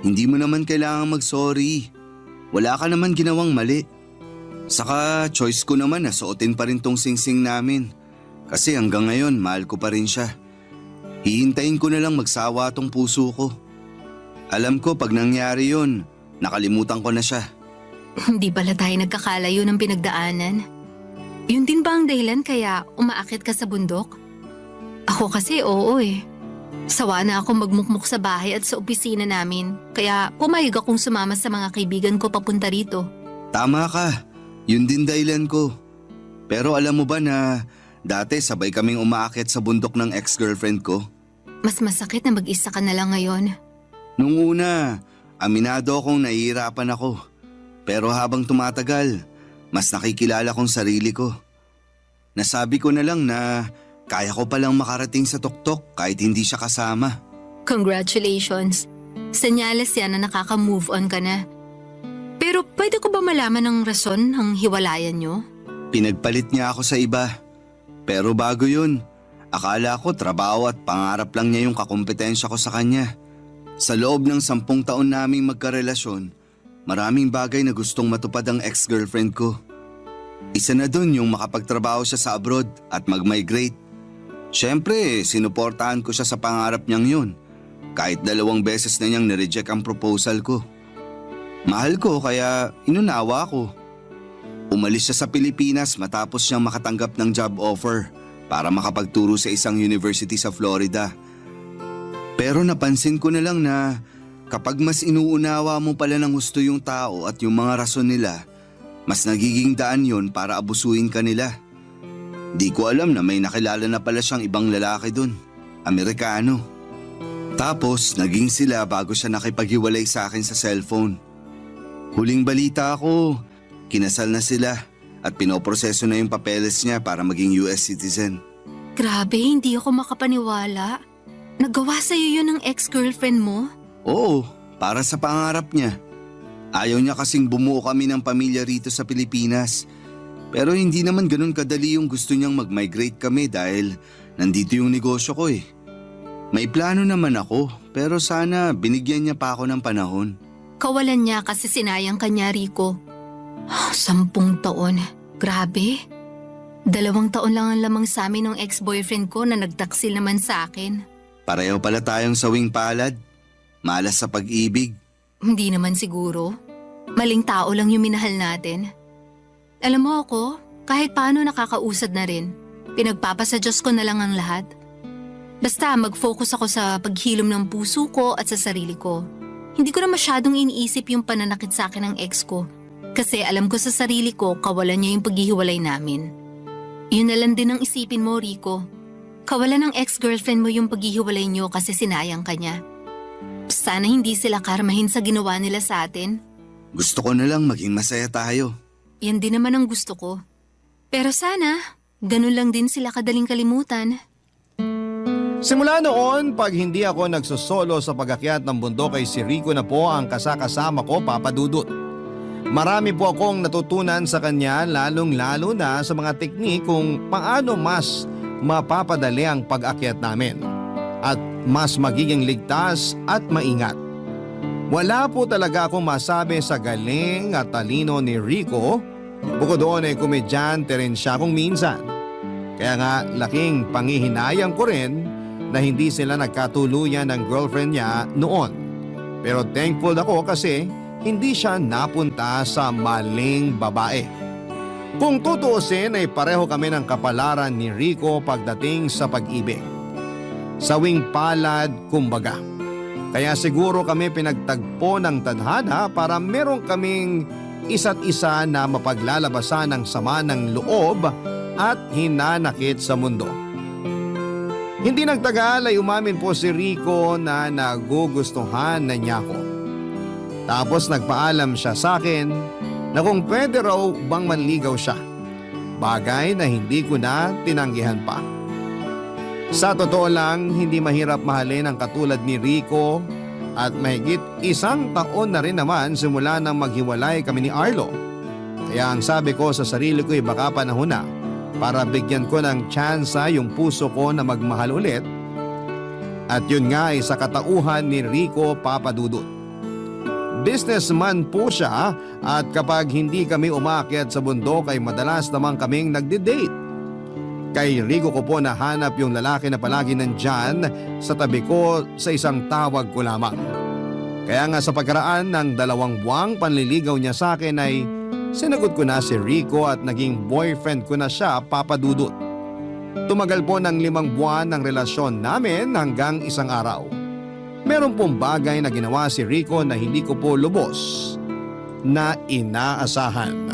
Hindi mo naman kailangang mag-sorry. Wala ka naman ginawang mali. Saka choice ko naman na suotin pa rin tong singsing namin. Kasi hanggang ngayon, mahal ko pa rin siya. Hihintayin ko na lang magsawa tong puso ko. Alam ko pag nangyari yun, nakalimutan ko na siya. Hindi pala tayo nagkakalayo ng pinagdaanan. Yun din ba ang dahilan kaya umaakit ka sa bundok? Ako kasi oo eh. Sawa na ako magmukmuk sa bahay at sa opisina namin. Kaya pumayag akong sumama sa mga kaibigan ko papunta rito. Tama ka. Yun din dahilan ko. Pero alam mo ba na dati sabay kaming umaakit sa bundok ng ex-girlfriend ko? Mas masakit na mag-isa ka na lang ngayon. Nung una, aminado akong nahihirapan ako. Pero habang tumatagal, mas nakikilala kong sarili ko. Nasabi ko na lang na kaya ko palang makarating sa tuktok kahit hindi siya kasama. Congratulations. Senyales yan na nakaka-move on ka na. Pero pwede ko ba malaman ang rason ng hiwalayan nyo? Pinagpalit niya ako sa iba. Pero bago yun, akala ko trabaho at pangarap lang niya yung kakompetensya ko sa kanya. Sa loob ng 10 taon naming magkarelasyon, maraming bagay na gustong matupad ang ex-girlfriend ko. Isa na dun yung makapagtrabaho siya sa abroad at mag-migrate. Siyempre, sinuportahan ko siya sa pangarap niyang yun. Kahit 2 beses na niyang nireject ang proposal ko. Mahal ko kaya inunawa ko. Umalis siya sa Pilipinas matapos siyang makatanggap ng job offer para makapagturo sa isang university sa Florida. Pero napansin ko na lang na kapag mas inuunawa mo pala ng husto yung tao at yung mga rason nila, mas nagiging daan yon para abusuin ka nila. Di ko alam na may nakilala na pala siyang ibang lalaki dun, Amerikano. Tapos naging sila bago siya nakipaghiwalay sa akin sa cellphone. Huling balita ko, kinasal na sila at pinoproseso na yung papeles niya para maging US citizen. Grabe, hindi ako makapaniwala. Nagawa sa'yo yun ng ex-girlfriend mo? Oo, para sa pangarap niya. Ayaw niya kasing bumuo kami ng pamilya rito sa Pilipinas. Pero hindi naman ganun kadali yung gusto niyang mag-migrate kami dahil nandito yung negosyo ko eh. May plano naman ako pero sana binigyan niya pa ako ng panahon. Kawalan niya kasi sinayang kanya, Rico. 10 taon. Grabe. 2 taon lang ang lamang sa amin ng ex-boyfriend ko na nagtaksil naman sa akin. Pareho pala tayong sawing palad. Malas sa pag-ibig. Hindi naman siguro. Maling tao lang yung minahal natin. Alam mo ako, kahit paano nakakausad na rin. Pinagpapasa Diyos ko na lang ang lahat. Basta mag-focus ako sa paghilom ng puso ko at sa sarili ko. Hindi ko na masyadong iniisip yung pananakit sa akin ng ex ko. Kasi alam ko sa sarili ko, kawalan niya yung paghihiwalay namin. Yun na lang din ang isipin mo, Rico. Kawalan ng ex-girlfriend mo yung paghihiwalay niyo kasi sinayang ka niya. Sana hindi sila karmahin sa ginawa nila sa atin. Gusto ko na lang maging masaya tayo. Yan din naman ang gusto ko. Pero sana, ganun lang din sila kadaling kalimutan. Simula noon, pag hindi ako nagsusolo sa pag-akyat ng bundok ay si Rico na po ang kasakasama ko, Papa Dudut. Marami po akong natutunan sa kanya lalong-lalo na sa mga teknik kung paano mas mapapadali ang pag-akyat namin at mas magiging ligtas at maingat. Wala po talaga akong masabi sa galing at talino ni Rico. Bukod doon ay komedyante rin siya kung minsan. Kaya nga laking pangihinayang ko rin na hindi sila nagkatuluyan ng girlfriend niya noon. Pero thankful ako kasi hindi siya napunta sa maling babae. Kung tutuusin ay pareho kami ng kapalaran ni Rico pagdating sa pag-ibig. Sawing palad kumbaga. Kaya siguro kami pinagtagpo ng tadhana para meron kaming isa't isa na mapaglalabasan ng sama ng loob at hinanakit sa mundo. Hindi nagtagal ay umamin po si Rico na nagugustuhan na niya ako. Tapos nagpaalam siya sa akin na kung pwede raw bang manligaw siya. Bagay na hindi ko na tinanggihan pa. Sa totoo lang, hindi mahirap mahalin ang katulad ni Rico at mahigit 1 taon na rin naman simula nang maghiwalay kami ni Arlo. Kaya ang sabi ko sa sarili ko ay baka panahon na para bigyan ko ng tsansa yung puso ko na magmahal ulit. At yun nga ay sa katauhan ni Rico Papadudut. Businessman po siya at kapag hindi kami umakyat sa bundok ay madalas naman kaming nagde-date. Kay Rico ko po nahanap yung lalaki na palagi nandyan sa tabi ko sa isang tawag ko lamang. Kaya nga sa pagkaraan ng 2 buwang panliligaw niya sa akin ay sinagot ko na si Rico at naging boyfriend ko na siya, Papadudut. Tumagal po ng 5 buwan ang relasyon namin hanggang isang araw. Meron pong bagay na ginawa si Rico na hindi ko po lubos na inaasahan.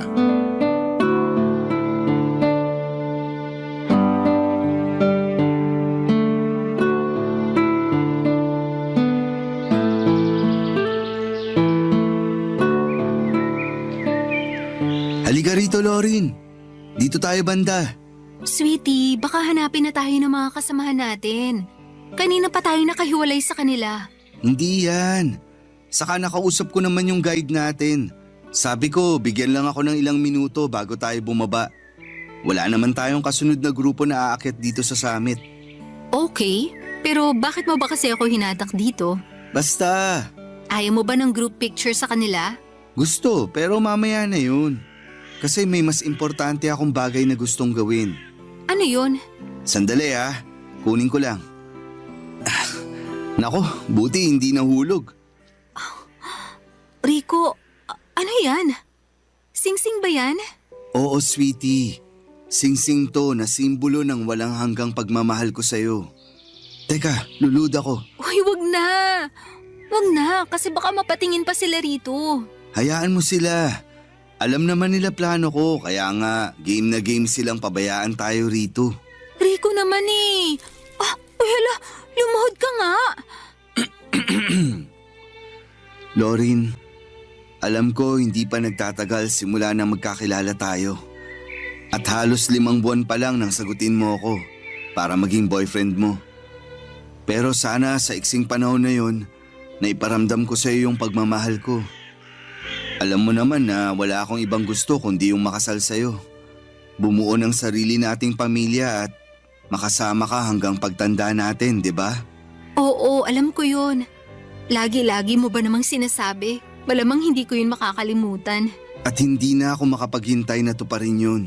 Halika rito, Lorin. Dito tayo banda. Sweetie, baka hanapin na tayo ng mga kasamahan natin. Kanina pa tayo nakahiwalay sa kanila. Hindi yan. Saka nakausap ko naman yung guide natin. Sabi ko, bigyan lang ako ng ilang minuto bago tayo bumaba. Wala naman tayong kasunod na grupo na aakyat dito sa summit. Okay, pero bakit mo ba kasi ako hinatak dito? Basta. Ayaw mo ba ng group picture sa kanila? Gusto, pero mamaya na yun. Kasi may mas importante akong bagay na gustong gawin. Ano yun? Sandali kunin ko lang. Nako, buti hindi nahulog. Rico, ano yan? Singsing ba yan? Oo, sweetie. Singsing to na simbolo ng walang hanggang pagmamahal ko sa'yo. Teka, lulud ako. Uy, wag na. Wag na, kasi baka mapatingin pa sila rito. Hayaan mo sila. Alam naman nila plano ko, kaya nga game na game silang pabayaan tayo rito. Rico naman eh. Hala, lumuhod ka nga. Lorin, alam ko hindi pa nagtatagal simula na magkakilala tayo. At halos 5 buwan pa lang nang sagutin mo ako para maging boyfriend mo. Pero sana sa iksing panahon na yon, naiparamdam ko sa iyo yung pagmamahal ko. Alam mo naman na wala akong ibang gusto kundi yung makasal sa'yo. Bumuo ng sarili nating pamilya at makasama ka hanggang pagtanda natin, di ba? Oo, alam ko yun. Lagi-lagi mo ba namang sinasabi? Malamang hindi ko yun makakalimutan. At hindi na ako makapaghintay na tuparin yun.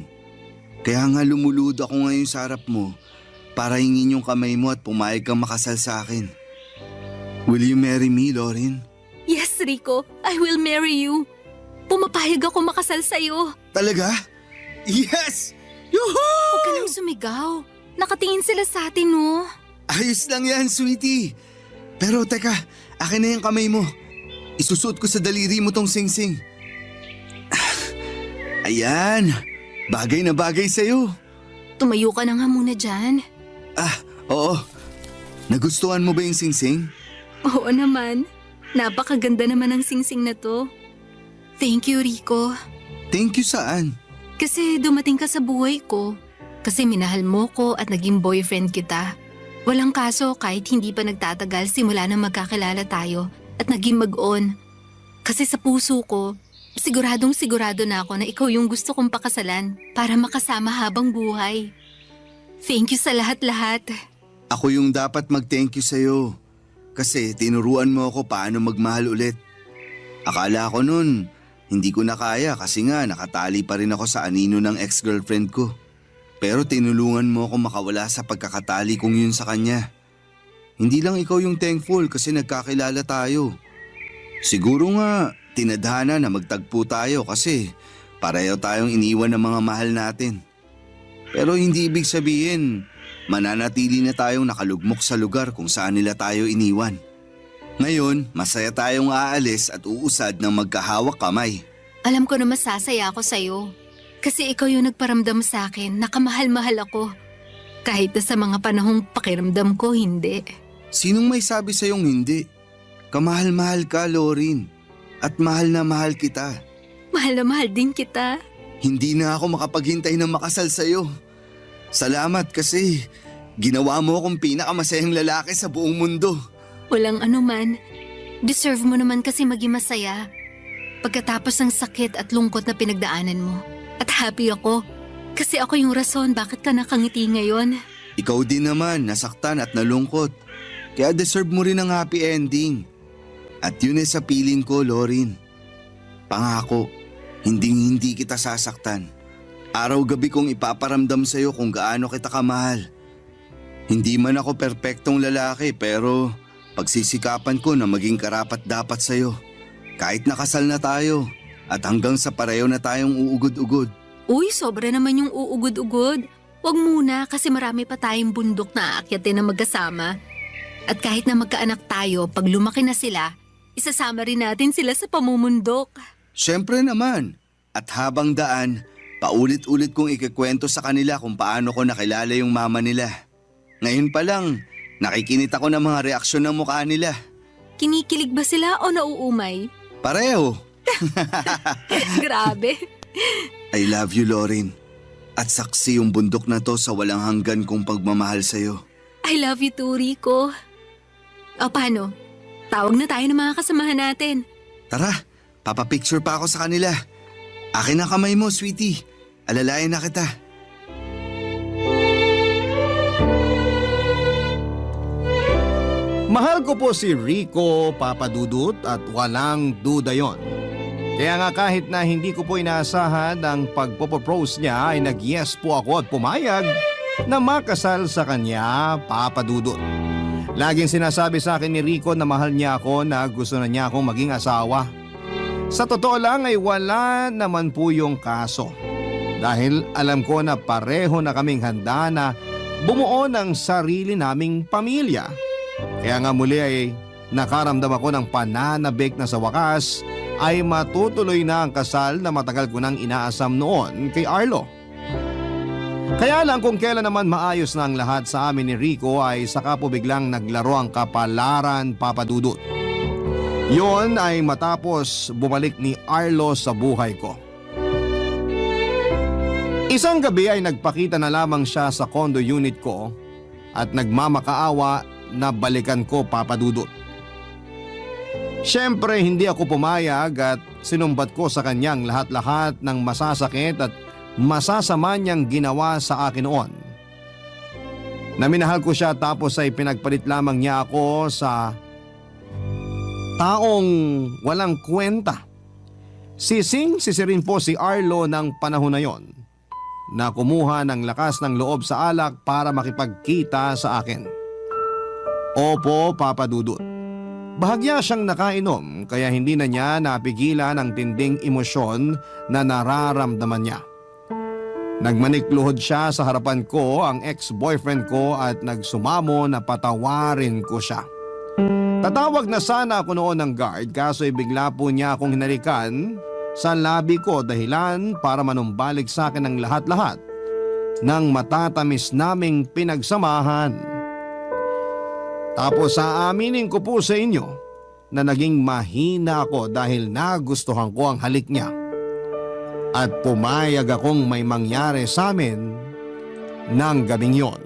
Kaya nga lumulud ako ngayon sa harap mo para hingin yung kamay mo at pumayag kang makasal sa akin. Will you marry me, Lorin? Yes, Rico. I will marry you. Pumapayag ako makasal sa'yo. Talaga? Yes! Yuhuu! Huwag ka nang sumigaw. Nakatingin sila sa atin, no? Ayos lang yan, sweetie. Pero teka, akin na yung kamay mo. Isusuot ko sa daliri mo tong singsing. Ayan, bagay na bagay sa'yo. Tumayo ka na nga muna dyan. Oo. Nagustuhan mo ba yung singsing? Oo naman. Napakaganda naman ng singsing na to. Thank you, Rico. Thank you saan? Kasi dumating ka sa buhay ko. Kasi minahal mo ko at naging boyfriend kita. Walang kaso kahit hindi pa nagtatagal simula na magkakilala tayo at naging mag-on. Kasi sa puso ko, siguradong sigurado na ako na ikaw yung gusto kong pakasalan para makasama habang buhay. Thank you sa lahat-lahat. Ako yung dapat mag-thank you sa'yo. Kasi tinuruan mo ako paano magmahal ulit. Akala ko nun, hindi ko na kaya kasi nga nakatali pa rin ako sa anino ng ex-girlfriend ko. Pero tinulungan mo ako makawala sa pagkakatali kong yun sa kanya. Hindi lang ikaw yung thankful kasi nagkakilala tayo. Siguro nga, tinadhana na magtagpo tayo kasi pareho tayong iniwan ng mga mahal natin. Pero hindi ibig sabihin, mananatili na tayong nakalugmok sa lugar kung saan nila tayo iniwan. Ngayon, masaya tayong aalis at uusad ng magkahawak kamay. Alam ko na masasaya ako sa'yo. Kasi ikaw yung nagparamdam sa akin na kamahal-mahal ako. Kahit na sa mga panahong pakiramdam ko, hindi. Sinong may sabi sa'yong hindi? Kamahal-mahal ka, Lorin. At mahal na mahal kita. Mahal na mahal din kita. Hindi na ako makapaghintay na makasal sa'yo. Salamat kasi ginawa mo akong pinakamasayang lalaki sa buong mundo. Walang anuman. Deserve mo naman kasi maging masaya. pagkatapos ng sakit at lungkot na pinagdaanan mo. At happy ako kasi ako yung rason bakit ka nakangiti ngayon. Ikaw din naman, nasaktan at nalungkot. Kaya deserve mo rin ang happy ending. At yun sa piling ko, Lorin. Pangako, hindi kita sasaktan. Araw-gabi kong ipaparamdam sa'yo kung gaano kita kamahal. Hindi man ako perpektong lalaki pero pagsisikapan ko na maging karapat-dapat sa'yo. Kahit nakasal na tayo at hanggang sa pareho na tayong uugod-ugod. Uy, sobra naman yung uugod-ugod. Huwag muna kasi marami pa tayong bundok na aakyatin na magkasama. At kahit na magkaanak tayo, pag lumaki na sila, isasama rin natin sila sa pamumundok. Siyempre naman. At habang daan, paulit-ulit kong ikikwento sa kanila kung paano ko nakilala yung mama nila. Ngayon pa lang, nakikinit ako ng mga reaksyon ng mukha nila. Kinikilig ba sila o nauumay? Pareho. Grabe. I love you, Lorin. At saksi yung bundok na to sa walang hanggan kong pagmamahal sa'yo. I love you too, Rico. O paano? Tawag na tayo ng mga kasamahan natin. Tara, papapicture pa ako sa kanila. Akin ang kamay mo, sweetie. Alalayan na kita. Mahal ko po si Rico, Papa Dudut, at walang duda yon. Kaya nga kahit na hindi ko po inaasahan ang pagpopropose niya ay nag-yes po ako at pumayag na makasal sa kanya, Papa Dudut. Laging sinasabi sa akin ni Rico na mahal niya ako, na gusto na niya akong maging asawa. Sa totoo lang ay wala naman po yung kaso. Dahil alam ko na pareho na kaming handa na bumuo ng sarili naming pamilya. Kaya nga muli ay nakaramdam ako ng pananabik na sa wakas ay matutuloy na ang kasal na matagal ko nang inaasam noon kay Arlo. Kaya lang kung kailan naman maayos na ang lahat sa amin ni Rico ay saka po biglang naglaro ang kapalaran, Papa Dudut. Yon ay matapos bumalik ni Arlo sa buhay ko. Isang gabi ay nagpakita na lamang siya sa condo unit ko at nagmamakaawa na balikan ko, Papa Dudut. Siyempre hindi ako pumayag at sinumbat ko sa kanyang lahat-lahat ng masasakit at masasama niyang ginawa sa akin noon. Naminahal ko siya tapos ay pinagpalit lamang niya ako sa taong walang kwenta. Sising-sisi rin po si Arlo ng panahon na yon, na kumuha ng lakas ng loob sa alak para makipagkita sa akin. Opo, Papa Dudut. Bahagya siyang nakainom kaya hindi na niya napigilan ang tinding emosyon na nararamdaman niya. Nagmanikluhod siya sa harapan ko, ang ex-boyfriend ko, at nagsumamo na patawarin ko siya. Tatawag na sana ako noon ng guard kaso bigla po niya akong hinalikan sa labi ko dahilan para manumbalik sa akin ang lahat-lahat ng matatamis naming pinagsamahan. Tapos aaminin ko po sa inyo na naging mahina ako dahil nagustuhan ko ang halik niya. At pumayag akong may mangyari sa amin ng gabing yon.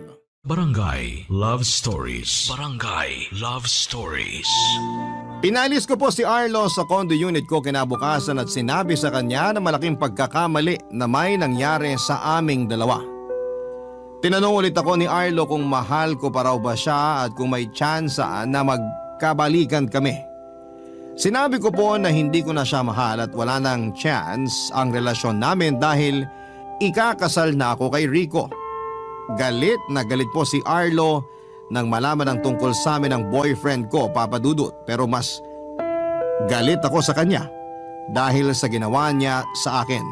Barangay Love Stories. Barangay Love Stories. Pinalis ko po si Arlo sa condo unit ko kinabukasan at sinabi sa kanya na malaking pagkakamali na may nangyari sa aming dalawa. Tinanong ulit ako ni Arlo kung mahal ko pa raw ba siya at kung may tsansa na magkabalikan kami. Sinabi ko po na hindi ko na siya mahal at wala nang chance ang relasyon namin dahil ikakasal na ako kay Rico. Galit na galit po si Arlo nang malaman ang tungkol sa amin ng boyfriend ko, Papa Dudut. Pero mas galit ako sa kanya dahil sa ginawa niya sa akin.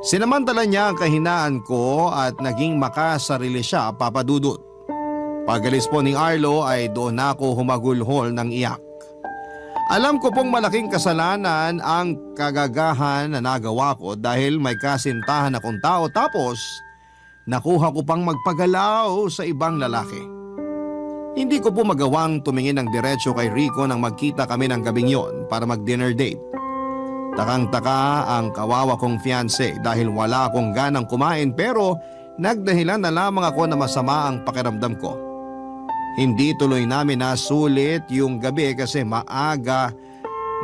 Sinamantala niya ang kahinaan ko at naging makasarili siya, Papa Dudut. Pagalis po ni Arlo ay doon ako humagulhol ng iyak. Alam ko pong malaking kasalanan ang kagagahan na nagawa ko dahil may kasintahan akong tao tapos nakuha ko pang magpagalaw sa ibang lalaki. Hindi ko po magawang tumingin ng diretso kay Rico nang magkita kami ng gabing yon para mag-dinner date. Takang-taka ang kawawa kong fiancé dahil wala akong ganang kumain pero nagdahilan na lamang ako na masama ang pakiramdam ko. Hindi tuloy namin nasulit yung gabi kasi maaga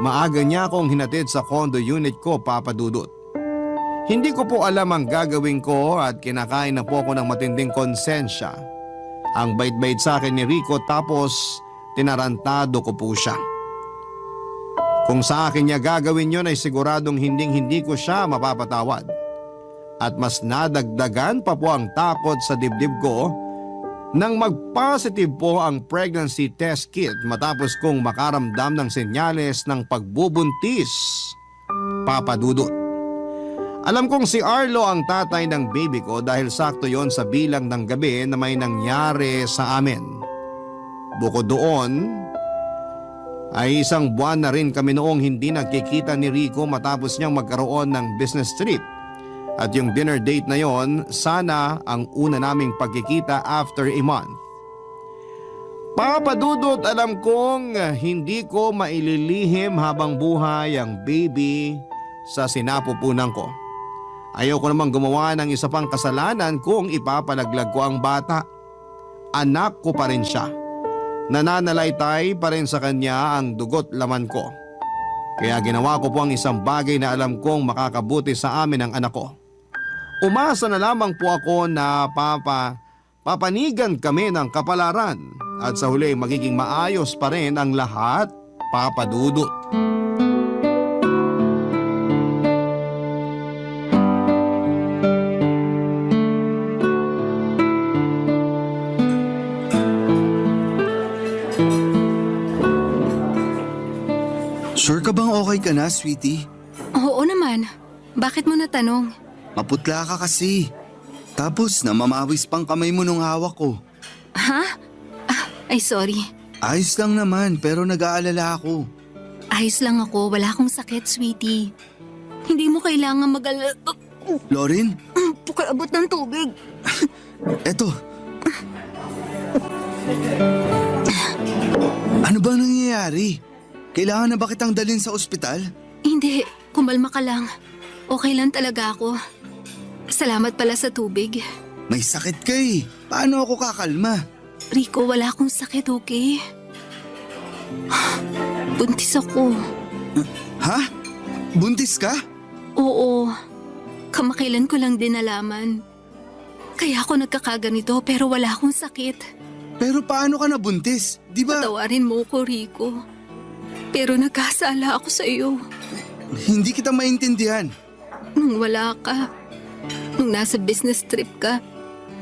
Maaga niya akong hinatid sa condo unit ko, Papa Dudut. Hindi ko po alam ang gagawin ko at kinakain na po ako ng matinding konsensya. Ang bait-bait sa akin ni Rico tapos tinarantado ko po siya. Kung sa akin niya gagawin yun ay siguradong hindi ko siya mapapatawad. At mas nadagdagan pa po ang takot sa dibdib ko nang mag-positive po ang pregnancy test kit matapos kong makaramdam ng senyales ng pagbubuntis, Papa Dudut. Alam kong si Arlo ang tatay ng baby ko dahil sakto yon sa bilang ng gabi na may nangyari sa amin. Bukod doon, ay 1 buwan na rin kami noong hindi nagkikita ni Rico matapos niyang magkaroon ng business trip. At yung dinner date na yon, sana ang una naming pagkikita after a month. Papa Dudut, alam kong hindi ko maililihim habang buhay ang baby sa sinapupunan ko. Ayoko namang gumawa ng isa pang kasalanan kung ipapalaglag ko ang bata. Anak ko pa rin siya. Nananalaytay pa rin sa kanya ang dugot laman ko. Kaya ginawa ko po ang isang bagay na alam kong makakabuti sa amin ang anak ko. Umasa na lamang po ako na papanigan kami ng kapalaran at sa huli magiging maayos pa rin ang lahat, Papa Dudut. Sure ka bang okay ka na, sweetie? Oo naman. Bakit mo natanong? Maputla ka kasi. Tapos namamawis pang kamay mo nung hawak ko. Ha? Ay sorry. Ayos lang naman pero nag-aalala ako. Ayos lang ako. Wala akong sakit, sweetie. Hindi mo kailangan mag-alala. Lorin? Pakiabot ng tubig. Eto. Ano bang nangyayari? Kailangan na ba kitang dalhin sa ospital? Hindi. Kumalma ka lang. Okay lang talaga ako. Salamat pala sa tubig. May sakit ka eh. Paano ako kakalma? Rico, wala akong sakit, okay? Buntis ako. Ha? Buntis ka? Oo. Kamakailan ko lang din nalaman. Kaya ako nagkakaganito pero wala akong sakit. Pero paano ka nabuntis? Di ba? Patawarin mo ko, Rico. Pero nagkasala ako sa iyo. Hindi kita maintindihan. Nung wala ka, nung nasa business trip ka,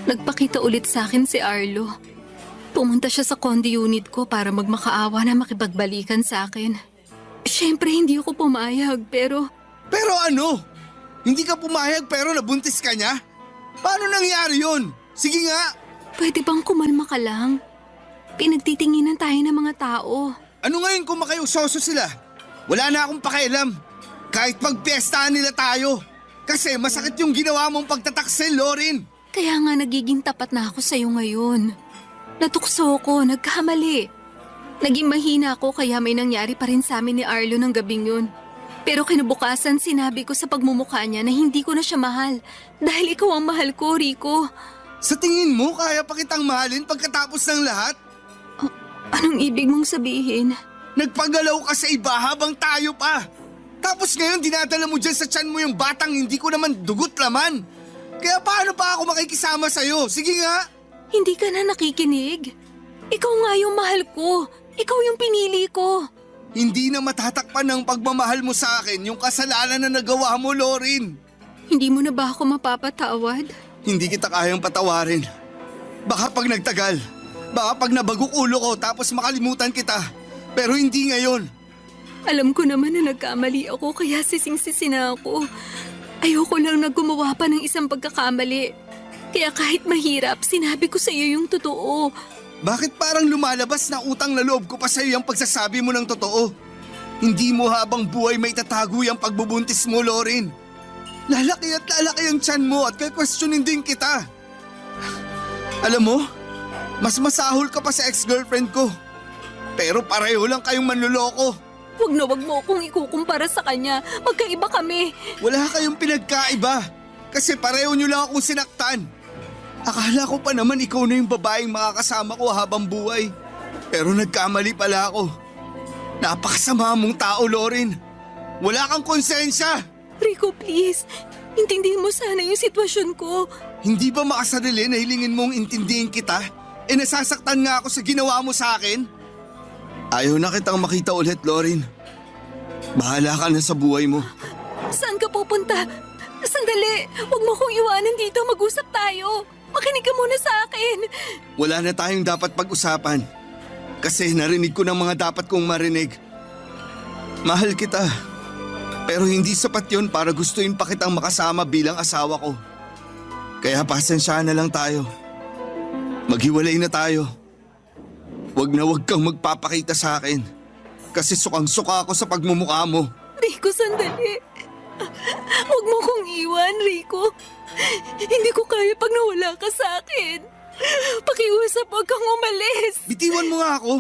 nagpakita ulit sa akin si Arlo. Pumunta siya sa condo unit ko para magmakaawa na makipagbalikan sa akin. Siyempre hindi ako pumayag pero... Pero ano? Hindi ka pumayag pero nabuntis ka niya? Paano nangyari yun? Sige nga! Pwede bang kumalma ka lang? Pinagtitinginan tayo ng mga tao. Ano ngayon kung makiusoso sila? Wala na akong pakialam. Kahit magpiestahan nila tayo. Kasi masakit yung ginawa mong pagtataksil, Lorin. Kaya nga nagiging tapat na ako sa'yo ngayon. Natukso ko, nagkamali. Naging mahina ako kaya may nangyari pa rin sa amin ni Arlo ng gabing yun. Pero kinabukasan sinabi ko sa pagmumukha niya na hindi ko na siya mahal. Dahil ikaw ang mahal ko, Rico. Sa tingin mo, kaya pa kitang mahalin pagkatapos ng lahat? Anong ibig mong sabihin? Nagpagalaw ka sa iba habang tayo pa. Tapos ngayon dinadala mo dyan sa tiyan mo yung batang hindi ko naman dugot laman. Kaya paano pa ako makikisama sa'yo? Sige nga. Hindi ka na nakikinig. Ikaw nga yung mahal ko. Ikaw yung pinili ko. Hindi na matatakpan ng pagmamahal mo sa akin yung kasalanan na nagawa mo, Lorin. Hindi mo na ba ako mapapatawad? Hindi kita kayang patawarin. Baka pag nagtagal. Baka pag nabagok ulo ko tapos makalimutan kita. Pero hindi ngayon. Alam ko naman na nagkamali ako kaya sising-sisi na ako. Ayoko lang na gumawa pa ng isang pagkakamali. Kaya kahit mahirap, sinabi ko sa iyo yung totoo. Bakit parang lumalabas na utang na loob ko pa sa iyo yung pagsasabi mo ng totoo? Hindi mo habang buhay may tatago yung pagbubuntis mo, Lorin. Lalaki at lalaki ang tiyan mo at kaya-questionin din kita. Alam mo, mas masahol ka pa sa ex-girlfriend ko. Pero pareho lang kayong manloloko. Wag na wag mo akong ikukumpara sa kanya. Magkaiba kami. Wala kayong pinagkaiba. Kasi pareho nyo lang akong sinaktan. Akala ko pa naman ikaw na yung babaeng makakasama ko habang buhay. Pero nagkamali pala ako. Napakasama mong tao, Lorin. Wala kang konsensya. Rico, please. Intindihin mo sana yung sitwasyon ko. Hindi ba makasarili na hilingin mong intindihin kita? Nasasaktan nga ako sa ginawa mo sa akin. Ayaw na kitang makita ulit, Lorin. Bahala ka na sa buhay mo. Saan ka pupunta? Sandali, huwag mo kong iwanan dito. Mag-usap tayo. Makinig ka muna sa akin. Wala na tayong dapat pag-usapan. Kasi narinig ko ng mga dapat kong marinig. Mahal kita. Pero hindi sapat yon para gustuin pa kitang makasama bilang asawa ko. Kaya pasensyahan na lang tayo. Maghiwalay na tayo. Huwag na huwag kang magpapakita sa akin. Kasi sukang-suka ako sa pagmumukha mo. Rico, sandali. Huwag mo kong iwan, Rico. Hindi ko kaya pag nawala ka sa akin. Pakiusap, huwag kang umalis. Bitiwan mo nga ako.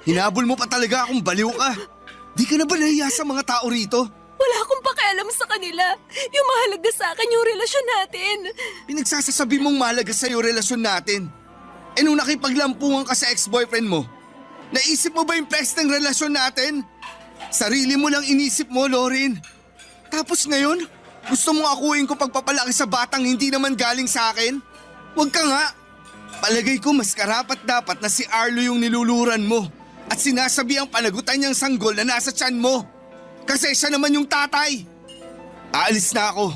Hinabol mo pa talaga akong baliw ka. Di ka na ba nahiya sa mga tao rito? Wala akong pakialam sa kanila. Yung mahalaga sa akin yung relasyon natin. Pinagsasabi mong mahalaga sa'yo relasyon natin. Nung nakipaglampungan ka sa ex-boyfriend mo, naisip mo ba yung pesteng relasyon natin? Sarili mo lang inisip mo, Lorin. Tapos ngayon, gusto mong akuin ko pagpapalaki sa batang hindi naman galing sa akin? Huwag ka nga. Palagay ko mas karapat dapat na si Arlo yung niluluran mo at sinasabi ang panagutan niyang sanggol na nasa tiyan mo. Kasi siya naman yung tatay. Aalis na ako.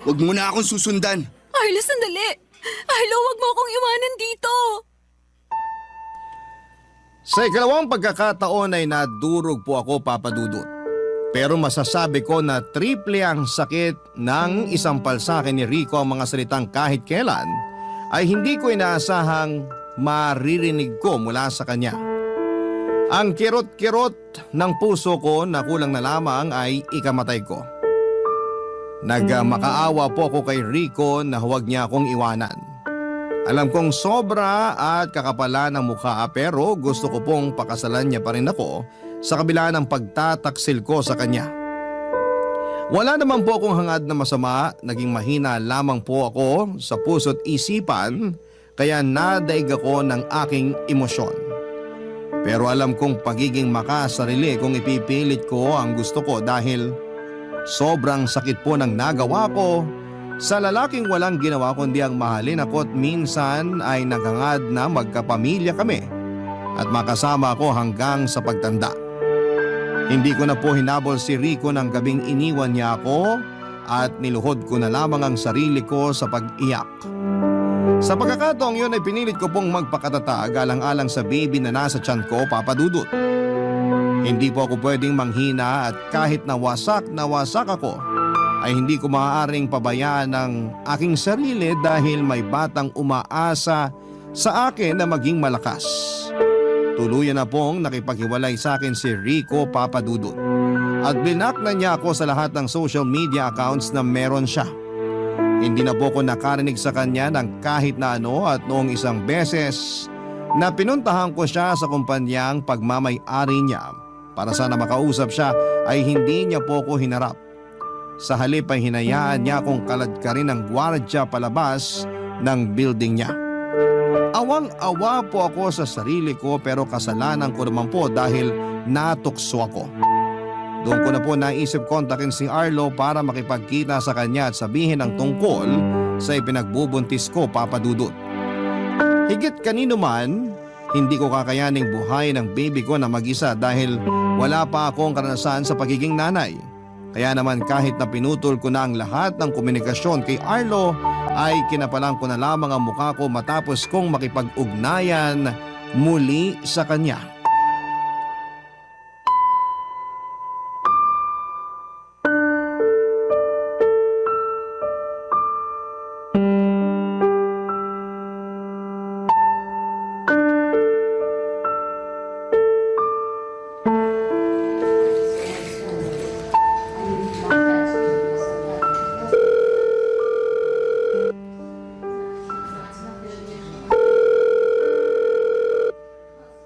Huwag mo na akong susundan. Arlo, sandali. Arlo, huwag mo akong iwanan dito. Sa ikalawang pagkakataon ay nadurog po ako, Papa Dudut. Pero masasabi ko na triple ang sakit ng isampal sa akin ni Rico ang mga salitang kahit kailan ay hindi ko inaasahang maririnig ko mula sa kanya. Ang kirot-kirot ng puso ko na kulang na lamang ay ikamatay ko. Nagmakaawa po ako kay Rico na huwag niya akong iwanan. Alam kong sobra at kakapala ng mukha pero gusto ko pong pakasalan niya pa rin ako sa kabila ng pagtataksil ko sa kanya. Wala naman po akong hangad na masama, naging mahina lamang po ako sa puso't isipan kaya nadaig ako ng aking emosyon. Pero alam kong pagiging makasarili kung ipipilit ko ang gusto ko dahil sobrang sakit po ng nagawa ko sa lalaking walang ginawa kundi ang mahalin ako at minsan ay naghangad na magkapamilya kami at makasama ako hanggang sa pagtanda. Hindi ko na po hinabol si Rico ng gabing iniwan niya ako at niluhod ko na lamang ang sarili ko sa pag-iyak. Sa pagkakataong yun ay pinilit ko pong magpakatatag alang-alang sa baby na nasa tiyan ko, Papa Dudut. Hindi po ako pwedeng manghina at kahit nawasak ako ay hindi ko maaaring pabayaan ang aking sarili dahil may batang umaasa sa akin na maging malakas. Tuluyan na pong nakipaghiwalay sa akin si Rico, Papa Dudut. At blinak na niya ako sa lahat ng social media accounts na meron siya. Hindi na po ako nakarinig sa kanya ng kahit na ano at noong isang beses na pinuntahan ko siya sa kumpanyang pagmamay-ari niya para sana makausap siya ay hindi niya po ako hinarap. Sa halip ay hinayaan niya akong kaladkarin ng gwardya palabas ng building niya. Awang-awa po ako sa sarili ko pero kasalanan ko naman po dahil natukso ako. Doon ko na po naisip kontakin si Arlo para makipagkita sa kanya at sabihin ang tungkol sa ipinagbubuntis ko, Papa Dudut. Higit kanino man, hindi ko kakayaning buhay ng baby ko na mag-isa dahil wala pa akong karanasan sa pagiging nanay. Kaya naman kahit na pinutol ko na ang lahat ng komunikasyon kay Arlo, ay kinapalang ko na lamang ang mukha ko matapos kong makipag-ugnayan muli sa kanya.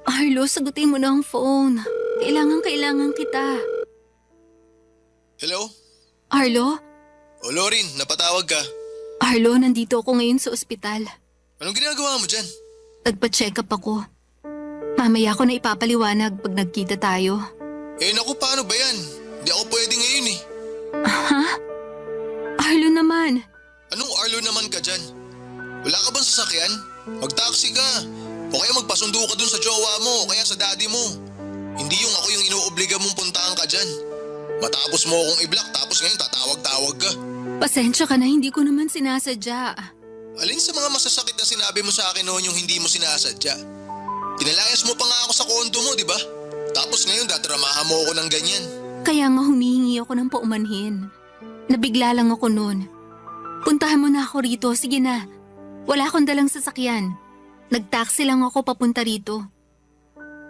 Arlo, sagutin mo na ang phone. Kailangan kita. Hello? Arlo? O Lorin, napatawag ka. Arlo, nandito ako ngayon sa ospital. Anong ginagawa mo dyan? Nagpa-check up ako. Mamaya ko na ipapaliwanag pag nagkita tayo. Eh naku, paano ba yan? Hindi ako pwede ngayon eh. Ha? Arlo naman. Anong Arlo naman ka dyan? Wala ka bang sasakyan? Mag-taxi ka. O kaya magpasundo ka dun sa jowa mo o kaya sa daddy mo. Hindi yung ako yung inuobliga mong puntahan ka dyan. Matapos mo akong i-block tapos ngayon tatawag-tawag ka. Pasensya ka na, hindi ko naman sinasadya. Alin sa mga masasakit na sinabi mo sa akin noon yung hindi mo sinasadya? Pinalayas mo pa nga ako sa kondo mo, di ba? Tapos ngayon dadramahan mo ako ng ganyan. Kaya nga humihingi ako ng paumanhin. Nabigla lang ako noon. Puntahan mo na ako rito, sige na. Wala akong dalang sasakyan. Nag-taxi lang ako papunta rito.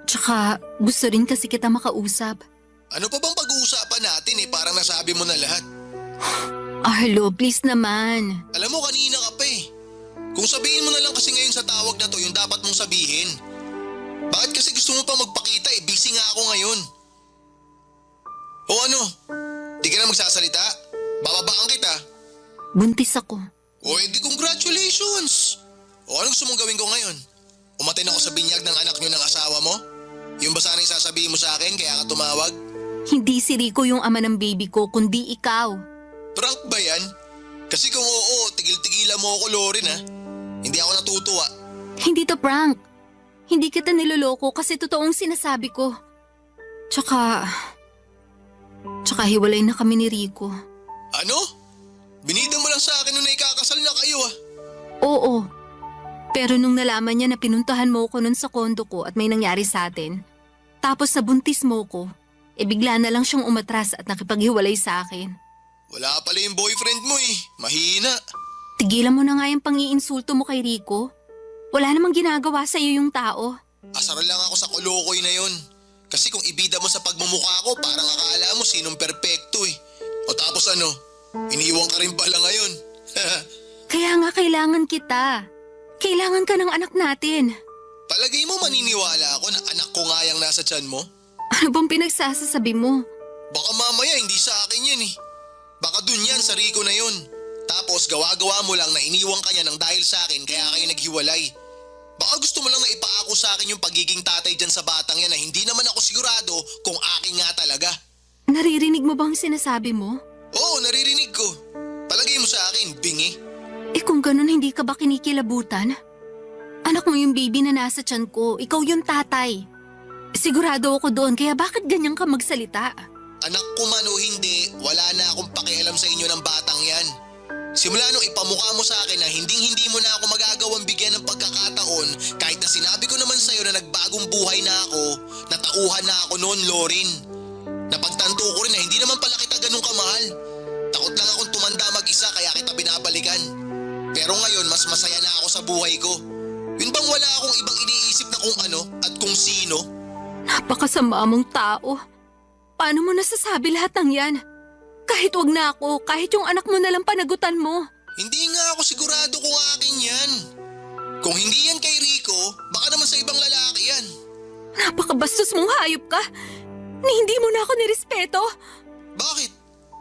Tsaka gusto rin kasi kita makausap. Ano pa bang pag-uusapan natin eh? Parang nasabi mo na lahat. Arlo, please naman. Alam mo, kanina ka pa eh. Kung sabihin mo na lang kasi ngayon sa tawag na to yung dapat mong sabihin. Bakit kasi gusto mo pa magpakita eh? Busy nga ako ngayon. O ano? Di ka na magsasalita? Bababaan kita. Buntis ako. O edi congratulations! O ano gusto mong gawin ko ngayon? Umatin ako sa binyag ng anak niyo ng asawa mo? Yung ba sana yung sasabihin mo sa akin kaya ka tumawag? Hindi si Rico yung ama ng baby ko, kundi ikaw. Prank ba yan? Kasi kung oo, tigil-tigilan mo ako, Lorin ha. Hindi ako natutuwa. Hindi to prank. Hindi kita niloloko kasi totoong sinasabi ko. Tsaka hiwalay na kami ni Rico. Ano? Binida mo lang sa akin nung naikakasal na kayo ah. Oo. Pero nung nalaman niya na pinuntahan mo ko nun sa kondo ko at may nangyari sa atin, tapos nabuntis mo ko, bigla na lang siyang umatras at nakipaghiwalay sa akin. Wala pala yung boyfriend mo eh. Mahina. Tigilan mo na nga yung pang-iinsulto mo kay Rico. Wala namang ginagawa sa iyo yung tao. Asar lang ako sa kulukoy na yon. Kasi kung ibida mo sa pagmumukha ko, parang akala mo sinong perpekto eh. O tapos ano, iniwan ka rin pala ngayon. Kaya nga kailangan kita. Kailangan ka ng anak natin. Palagay mo maniniwala ako na anak ko nga yung nasa tiyan mo? Ano bang pinagsasasabi mo? Baka mamaya hindi sa akin yan eh. Baka dun yan sa Rico na yun. Tapos gawa-gawa mo lang na iniwang ka niya ng dahil sa akin kaya kayo naghiwalay. Baka gusto mo lang na ipaako sa akin yung pagiging tatay dyan sa batang yan na hindi naman ako sigurado kung akin nga talaga. Naririnig mo bang sinasabi mo? Oo, naririnig ko. Palagay mo sa akin, bingi. Kung ganun hindi ka ba kinikilabutan? Anak mo yung baby na nasa tiyan ko, ikaw yung tatay. Sigurado ako doon kaya bakit ganyan ka magsalita? Anak ko man o hindi, wala na akong pakialam sa inyo ng batang yan. Simula nung ipamukha mo sa akin na hindi mo na ako magagawang bigyan ng pagkakataon kahit na sinabi ko naman sa'yo na nagbagong buhay na ako, natauhan na ako noon, Lorin. Napagtanto ko rin na hindi naman pala kita ganun kamahal. Takot lang akong tumanda mag-isa kaya kita binabalikan. Pero ngayon mas masaya na ako sa buhay ko. Yun bang wala akong ibang iniisip na kung ano at kung sino? Napakasama mong tao. Paano mo nasasabi lahat ng yan? Kahit wag na ako, kahit yung anak mo na lang panagutan mo. Hindi nga ako sigurado kung akin yan. Kung hindi yan kay Rico, baka naman sa ibang lalaki yan. Napakabastos mong hayop ka. Ni hindi mo na ako nirespeto. Bakit?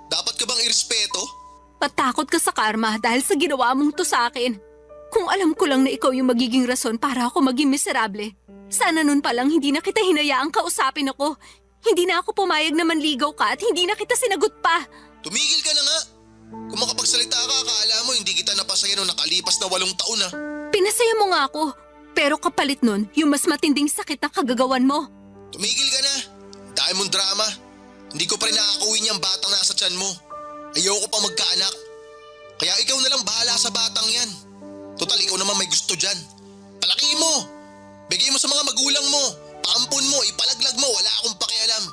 Dapat ka bang irespeto? Patakot ka sa karma dahil sa ginawa mong to sa akin. Kung alam ko lang na ikaw yung magiging rason para ako maging miserable, sana nun palang hindi na kita hinayaang kausapin ako. Hindi na ako pumayag na manligaw ka at hindi na kita sinagot pa. Tumigil ka na nga. Kung makapagsalita ka, akala mo hindi kita napasaya nung nakalipas na 8 taon na. Pinasaya mo nga ako, pero kapalit nun, yung mas matinding sakit na kagagawan mo. Tumigil ka na. Dahil mong drama. Hindi ko pa rin nakakauwi niyang batang nasa tiyan mo. Ayoko pa magkaanak. Kaya ikaw na lang bahala sa batang yan. Total, ikaw naman may gusto dyan. Palaki mo. Bigay mo sa mga magulang mo. Paampun mo, ipalaglag mo, wala akong pakialam.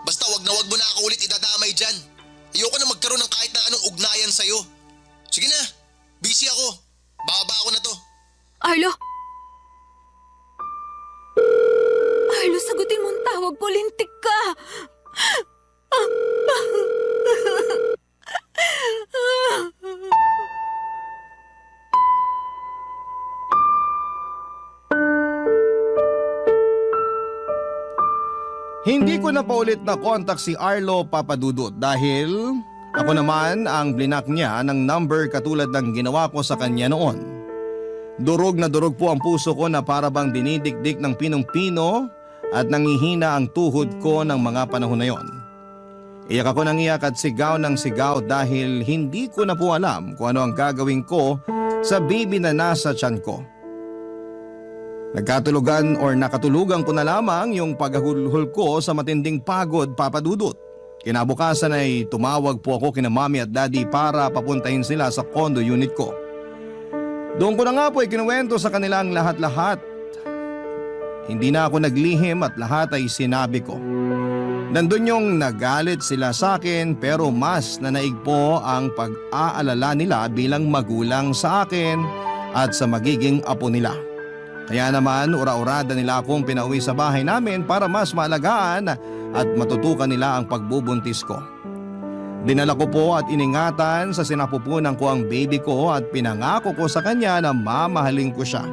Basta wag na ako ulit idadamay dyan. Ayoko na magkaroon ng kahit na anong ugnayan sa'yo. Sige na, busy ako. Bababa ako na to. Arlo? Arlo, sagutin mo ang tawag ko, lintik ka. Hindi ko na paulit na kontak si Arlo Papadudut dahil ako naman ang blinak niya ng number katulad ng ginawa ko sa kanya noon. Durog na durog po ang puso ko na para bang dinidikdik ng pinong-pino at nangihina ang tuhod ko ng mga panahon na yon. Iyak ako ng iyak at sigaw ng sigaw dahil hindi ko na po alam kung ano ang gagawin ko sa baby na nasa tiyan ko. Nakatulugan ko na lamang yung paghahulhol ko sa matinding pagod, Papa Dudut. Kinabukasan ay tumawag po ako kina Mami at Daddy para papuntahin sila sa condo unit ko. Doon ko na nga po ikinuwento sa kanila ang lahat-lahat. Hindi na ako naglihim at lahat ay sinabi ko. Nandun yung nagalit sila sa akin pero mas nanaig po ang pag-aalala nila bilang magulang sa akin at sa magiging apo nila. Kaya naman ura-urada nila akong pinauwi sa bahay namin para mas maalagaan at matutukan nila ang pagbubuntis ko. Dinala ko po at iningatan sa sinapupunan ko ang baby ko at pinangako ko sa kanya na mamahalin ko siya.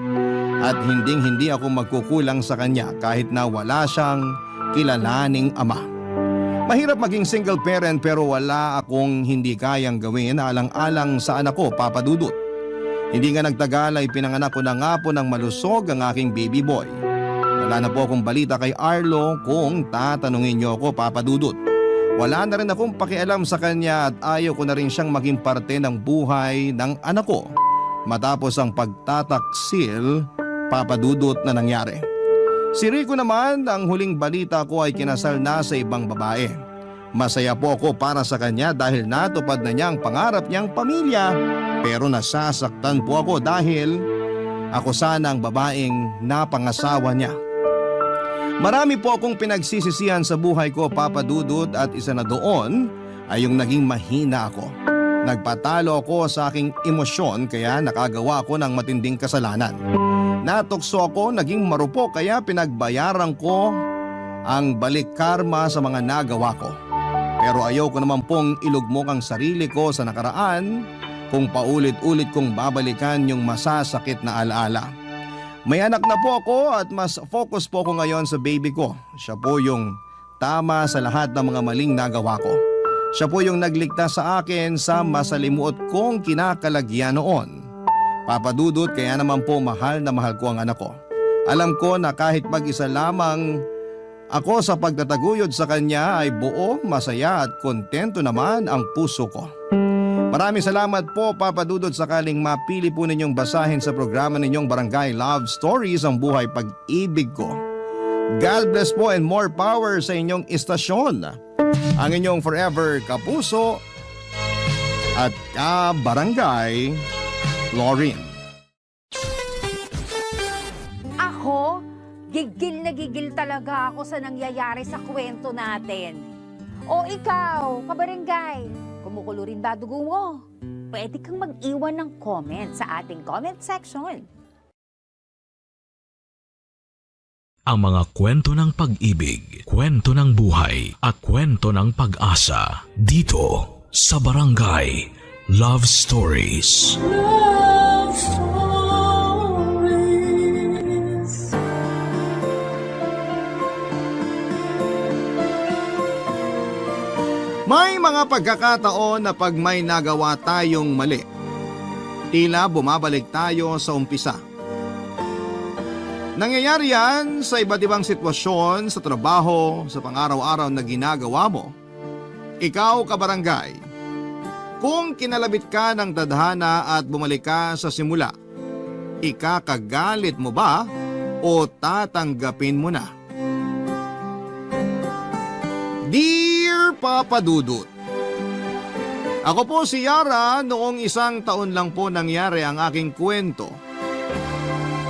At hindi ako magkukulang sa kanya kahit na wala siyang kilalaning ama. Mahirap maging single parent pero wala akong hindi kayang gawin alang-alang sa anak ko, Papa Dudut. Hindi nga nagtagal ay pinanganak ko na nga po ng malusog ang aking baby boy. Wala na po akong balita kay Arlo kung tatanungin niyo ako, Papa Dudut. Wala na rin akong pakialam sa kanya at ayaw ko na rin siyang maging parte ng buhay ng anak ko matapos ang pagtataksil, Papa Dudut, na nangyari. Si Rico naman, ang huling balita ko ay kinasal na sa ibang babae. Masaya po ako para sa kanya dahil natupad na niya ang pangarap niyang pamilya pero nasasaktan po ako dahil ako sana ang babaeng napangasawa niya. Marami po akong pinagsisisihan sa buhay ko, Papa Dudut, at isa na doon ay yung naging mahina ako. Nagpatalo ako sa aking emosyon kaya nakagawa ako ng matinding kasalanan. Natukso ako, naging marupok kaya pinagbayaran ko ang balik karma sa mga nagawa ko. Pero ayaw ko naman pong ilugmok ang sarili ko sa nakaraan kung paulit-ulit kong babalikan yung masasakit na alaala. May anak na po ako at mas focus po ako ngayon sa baby ko. Siya po yung tama sa lahat ng mga maling nagawa ko. Siya po yung nagligtas sa akin sa masalimuot kong kinakalagyan noon. Papa Dudut, kaya naman po mahal na mahal ko ang anak ko. Alam ko na kahit mag-isa lamang ako sa pagtataguyod sa kanya ay buo, masaya at kontento naman ang puso ko. Maraming salamat po, Papa Dudut, sakaling mapili po ninyong basahin sa programa ninyong Barangay Love Stories ang buhay pag-ibig ko. God bless po and more power sa inyong istasyon. Ang inyong forever kapuso at ka-barangay, Lauren. Ako, gigil na gigil talaga ako sa nangyayari sa kwento natin. O ikaw, kabarangay, kumukulo rin ba dugo mo? Pwede kang mag-iwan ng comment sa ating comment section. Ang mga kwento ng pag-ibig, kwento ng buhay at kwento ng pag-asa dito sa Barangay Love Stories. Love Stories. May mga pagkakataon na pag may nagawa tayong mali, tila bumabalik tayo sa umpisa. Nangyayari yan sa iba't ibang sitwasyon, sa trabaho, sa pang-araw-araw na ginagawa mo. Ikaw, kabarangay, kung kinalabit ka ng tadhana at bumalik ka sa simula, ikakagalit mo ba o tatanggapin mo na? Dear Papa Dudut, ako po si Yara, noong 1 taon lang po nangyari ang aking kwento.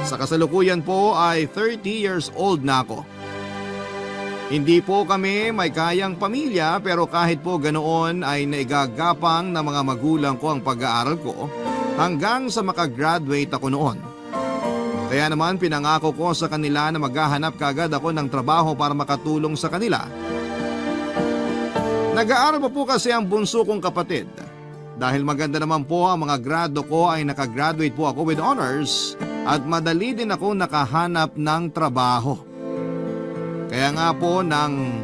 Sa kasalukuyan po ay 30 years old na ako. Hindi po kami may kayang pamilya pero kahit po ganoon ay naigagapang ng mga magulang ko ang pag-aaral ko hanggang sa makagraduate ako noon. Kaya naman pinangako ko sa kanila na maghahanap kagad ako ng trabaho para makatulong sa kanila. Nag-aaral pa po kasi ang bunso kong kapatid. Dahil maganda naman po ang mga grado ko ay nakagraduate po ako with honors at madali din ako nakahanap ng trabaho. Kaya nga po nang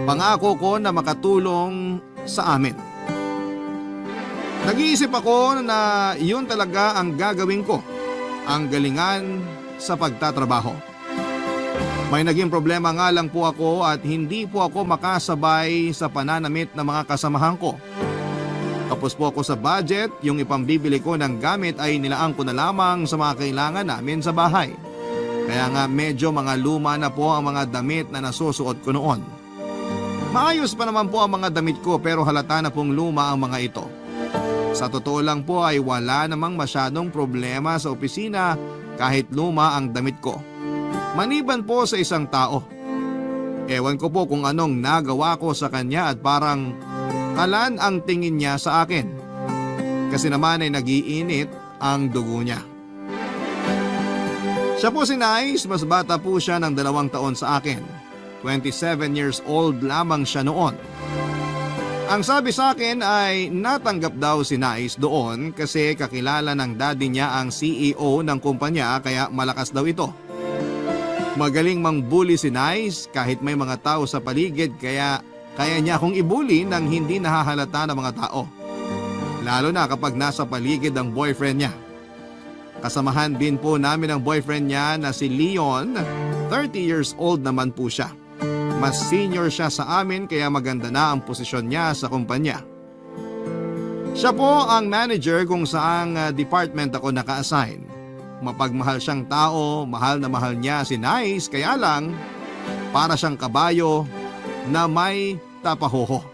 pangako ko na makatulong sa amin. Nag-iisip ako na yun talaga ang gagawin ko, ang galingan sa pagtatrabaho. May naging problema nga lang po ako at hindi po ako makasabay sa pananamit ng mga kasamahan ko. Tapos po ako sa budget, yung ipambibili ko ng gamit ay nilaan ko na lamang sa mga kailangan namin sa bahay. Kaya nga medyo mga luma na po ang mga damit na nasusuot ko noon. Maayos pa naman po ang mga damit ko pero halata na pong luma ang mga ito. Sa totoo lang po ay wala namang masyadong problema sa opisina kahit luma ang damit ko. Maliban po sa isang tao. Ewan ko po kung anong nagawa ko sa kanya at parang kalan ang tingin niya sa akin. Kasi naman ay nagiinit ang dugo niya. Siya po si Nice, mas bata po siya ng 2 taon sa akin. 27 years old lamang siya noon. Ang sabi sa akin ay natanggap daw si Nice doon kasi kakilala ng daddy niya ang CEO ng kumpanya kaya malakas daw ito. Magaling mang-bully si Nice kahit may mga tao sa paligid kaya niya akong ibully nang hindi nahahalata ng mga tao. Lalo na kapag nasa paligid ang boyfriend niya. Kasamahan din po namin ang boyfriend niya na si Leon, 30 years old naman po siya. Mas senior siya sa amin kaya maganda na ang posisyon niya sa kumpanya. Siya po ang manager kung saang department ako naka-assign. Mapagmahal siyang tao, mahal na mahal niya si Nice kaya lang para siyang kabayo na may tapahoho.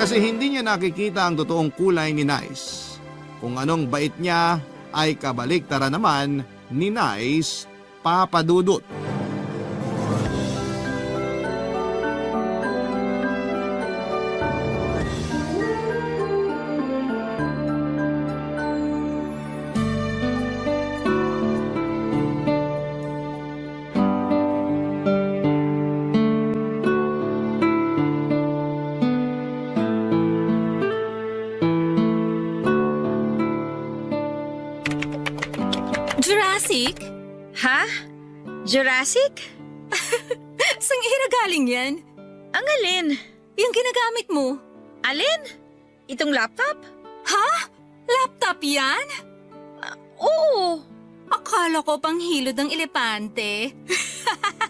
Kasi hindi niya nakikita ang totoong kulay ni Nice. Kung anong bait niya ay kabaliktaran naman ni Nice, Papa Dudut. Jurassic? Ha? Jurassic? Saan galing yan? Ang alin? Yung ginagamit mo. Alin? Itong laptop? Ha? Laptop yan? Oo. Akala ko pang hilod ng elepante.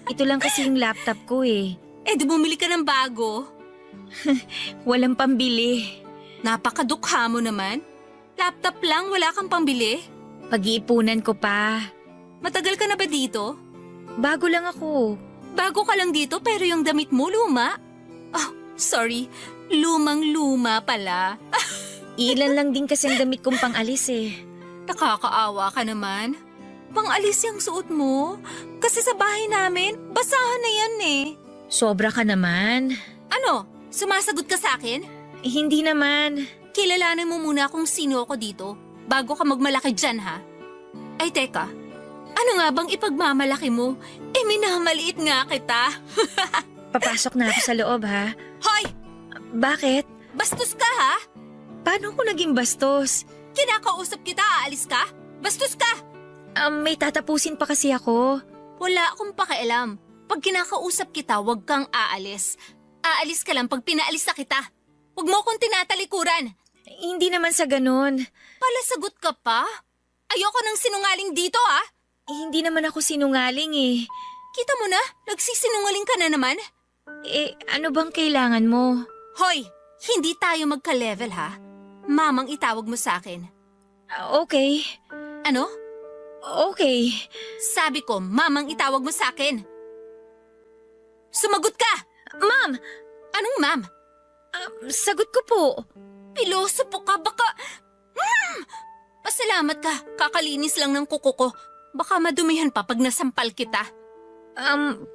Ito lang kasi yung laptop ko eh. Eh di bumili ka ng bago. Walang pambili. Napakadukha mo naman. Laptop lang, wala kang pambili. Pag-iipunan ko pa. Matagal ka na ba dito? Bago lang ako. Bago ka lang dito pero yung damit mo luma. Oh, sorry. Lumang-luma pala. Ilan lang din kasi ang damit kong pang-alis eh. Nakakaawa ka naman. Pang-alis yung suot mo. Kasi sa bahay namin, basahan na yan eh. Sobra ka naman. Ano? Sumasagot ka sa akin? Hindi naman. Kilalanin mo muna kung sino ako dito bago ka magmalaki dyan ha. Ay teka, ano nga bang ipagmamalaki mo? Eh minamaliit nga kita. Papasok na ako sa loob ha. Hoy! Bakit? Bastos ka ha? Paano ko naging bastos? Kinakausap kita, aalis ka? Bastos ka! May tatapusin pa kasi ako. Wala akong pakialam. Pag kinakausap kita, huwag kang aalis. Aalis ka lang pag pinaalis na kita. Huwag mo akong tinatalikuran. Hindi naman sa ganun. Palasagot ka pa? Ayoko ng sinungaling dito ha? Hindi naman ako sinungaling eh. Kita mo na, nagsisinungaling ka na naman. Ano bang kailangan mo? Hoy, hindi tayo magka-level ha? Mamang itawag mo sa akin. Okay. Ano? Okay. Sabi ko, mamang itawag mo sa akin. Sumagot ka! Ma'am! Anong ma'am? Sagot ko po. Piloso po ka, baka... Pasalamat ka, kakalinis lang ng kuko ko. Baka madumihan pa pag nasampal kita.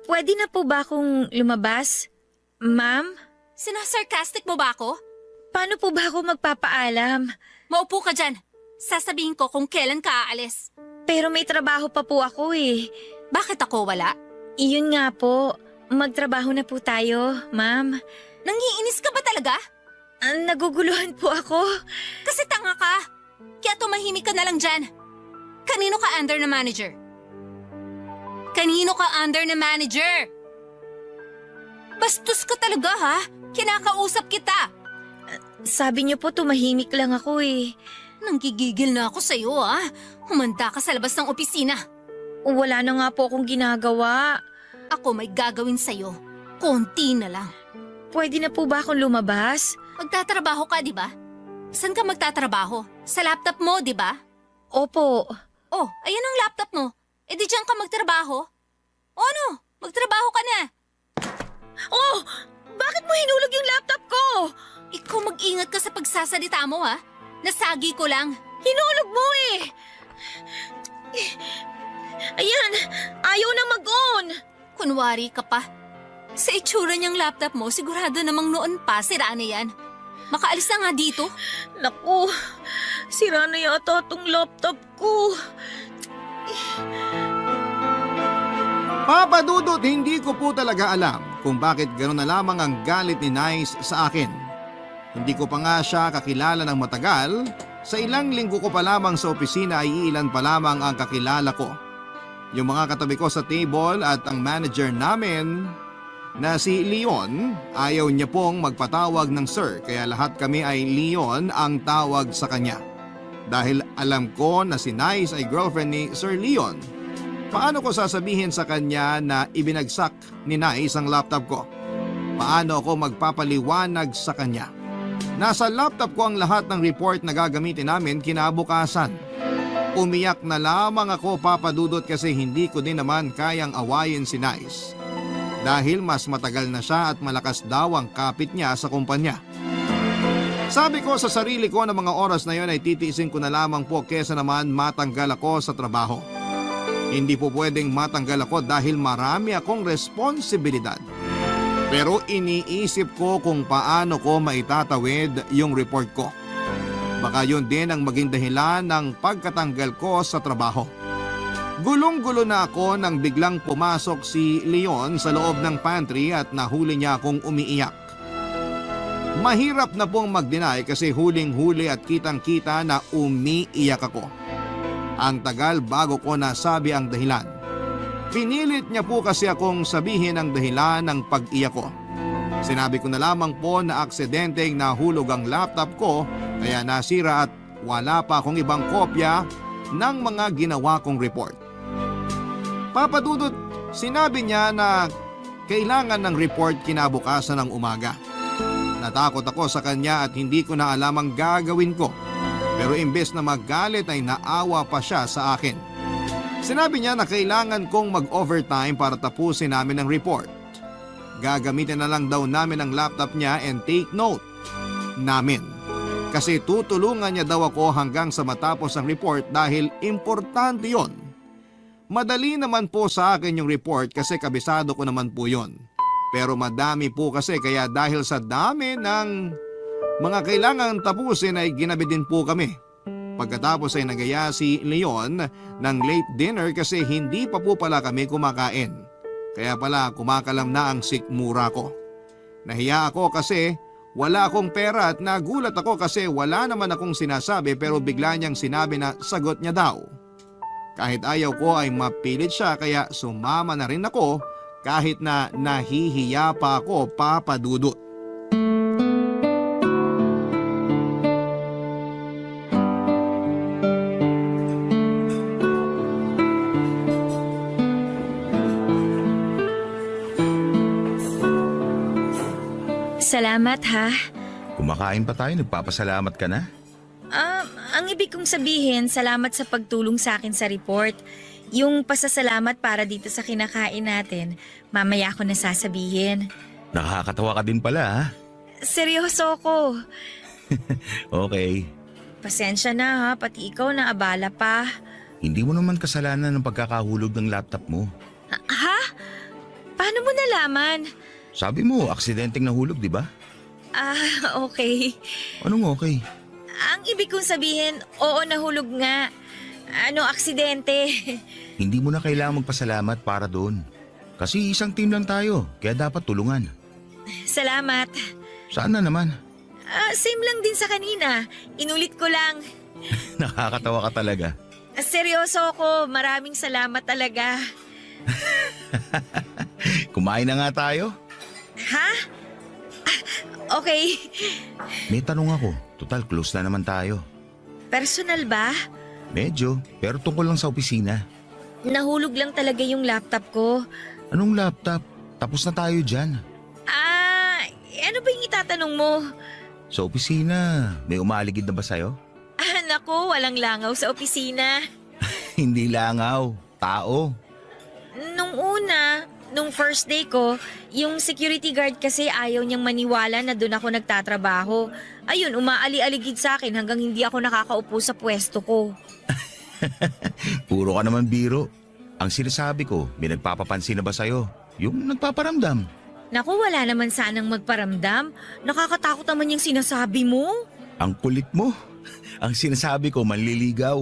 Pwede na po ba akong lumabas? Ma'am? Sinasarcastic mo ba ako? Paano po ba ako magpapaalam? Maupo ka dyan. Sasabihin ko kung kailan ka aalis. Pero may trabaho pa po ako eh. Bakit ako wala? Iyon nga po. Magtrabaho na po tayo, ma'am. Nangiinis ka ba talaga? Naguguluhan po ako. Kasi tanga ka. Kaya tumahimik ka na lang dyan. Kanino ka under na manager? Kanino ka under na manager? Bastos ka talaga ha? Kinakausap kita. Sabi niyo po tumahimik lang ako eh. Nanggigigil na ako sa'yo Humanda ka sa labas ng opisina. Wala na nga po akong ginagawa. Ako may gagawin sa'yo. Konti na lang. Pwede na po ba akong lumabas? Magtatrabaho ka, di ba? Saan ka magtatrabaho? Sa laptop mo, di ba? Opo. Oh, ayan ang laptop mo. E di dyan ka magtrabaho? O ano? Magtrabaho ka na. Oh! Bakit mo hinulog yung laptop ko? Ikaw mag-ingat ka sa pagsasalita mo Nasagi ko lang. Hinulog mo eh! Ayan! Ayaw na mag-on! Kunwari ka pa. Sa itsura niyang laptop mo, sigurado namang noon pa sira na yan. Makaalis na nga dito. Naku, sira na yata tong laptop ko. Papa Dudut, hindi ko po talaga alam kung bakit gano'n na lamang ang galit ni Nice sa akin. Hindi ko pa nga siya kakilala ng matagal. Sa ilang linggo ko pa lamang sa opisina ay ilan pa lamang ang kakilala ko. Yung mga katabi ko sa table at ang manager namin na si Leon, ayaw niya pong magpatawag ng sir kaya lahat kami ay Leon ang tawag sa kanya. Dahil alam ko na si Nice ay girlfriend ni Sir Leon. Paano ko sasabihin sa kanya na ibinagsak ni Nice ang laptop ko? Paano ako magpapaliwanag sa kanya? Nasa laptop ko ang lahat ng report na gagamitin namin kinabukasan. Umiyak na lamang ako, Papa Dudut, kasi hindi ko din naman kayang awayin si Nice. Dahil mas matagal na siya at malakas daw ang kapit niya sa kumpanya. Sabi ko sa sarili ko na mga oras na yon ay titiisin ko na lamang po kesa naman matanggal ako sa trabaho. Hindi po pwedeng matanggal ako dahil marami akong responsibilidad. Pero iniisip ko kung paano ko maitatawid yung report ko. Baka yun din ang maging dahilan ng pagkatanggal ko sa trabaho. Gulong-gulo na ako nang biglang pumasok si Leon sa loob ng pantry at nahuli niya akong umiiyak. Mahirap na pong mag-deny kasi huling-huli at kitang-kita na umiiyak ako. Ang tagal bago ko nasabi ang dahilan. Pinilit niya po kasi akong sabihin ang dahilan ng pag-iyak ko. Sinabi ko na lamang po na aksidenteng nahulog ang laptop ko kaya nasira at wala pa akong ibang kopya ng mga ginawa kong report. Papa Dudut, sinabi niya na kailangan ng report kinabukasan ng umaga. Natakot ako sa kanya at hindi ko na alam ang gagawin ko. Pero imbes na magalit ay naawa pa siya sa akin. Sinabi niya na kailangan kong mag-overtime para tapusin namin ang report. Gagamitin na lang daw namin ang laptop niya and take note namin. Kasi tutulungan niya daw ako hanggang sa matapos ang report dahil importante yon. Madali naman po sa akin yung report kasi kabisado ko naman po yon. Pero madami po kasi kaya dahil sa dami ng mga kailangan tapusin ay ginabi din po kami. Pagkatapos ay nagaya si Leon ng late dinner kasi hindi pa po pala kami kumakain. Kaya pala kumakalam na ang sikmura ko. Nahiya ako kasi wala akong pera at nagulat ako kasi wala naman akong sinasabi pero bigla niyang sinabi na sagot niya daw. Kahit ayaw ko ay mapilit siya kaya sumama na rin ako kahit na nahihiya pa ako, Papa Dudut. Salamat ha. Kumakain pa tayo, nagpapasalamat ka na? Ang ibig kong sabihin, salamat sa pagtulong sa akin sa report. Yung pasasalamat para dito sa kinakain natin, mamaya ko na sasabihin. Nakakatawa ka din pala ha? Seryoso ko. Okay. Pasensya na ha, pati ikaw na abala pa. Hindi mo naman kasalanan ng pagkakahulog ng laptop mo. Ha? Paano mo nalaman? Sabi mo, aksidenteng nahulog, di ba? Okay. Anong okay? Ang ibig kong sabihin, oo, nahulog nga. Aksidente. Hindi mo na kailangang magpasalamat para doon. Kasi isang team lang tayo, kaya dapat tulungan. Salamat. Saan na naman? Same lang din sa kanina. Inulit ko lang. Nakakatawa ka talaga. Seryoso ako, maraming salamat talaga. Kumain na nga tayo? Ha? Okay. May tanong ako. Total, close na naman tayo. Personal ba? Medyo, pero tungkol lang sa opisina. Nahulog lang talaga yung laptop ko. Anong laptop? Tapos na tayo dyan. Ano ba yung itatanong mo? Sa opisina, may umaaligid na ba sa'yo? Naku, walang langaw sa opisina. Hindi langaw, tao. Nung first day ko, yung security guard kasi ayaw niyang maniwala na doon ako nagtatrabaho. Ayun, umaali-aligid sa akin hanggang hindi ako nakakaupo sa pwesto ko. Puro ka naman biro. Ang sinasabi ko, may nagpapapansin na ba sa'yo? Yung nagpaparamdam. Naku, wala naman sanang magparamdam. Nakakatakot naman yung sinasabi mo. Ang kulit mo. Ang sinasabi ko, manliligaw.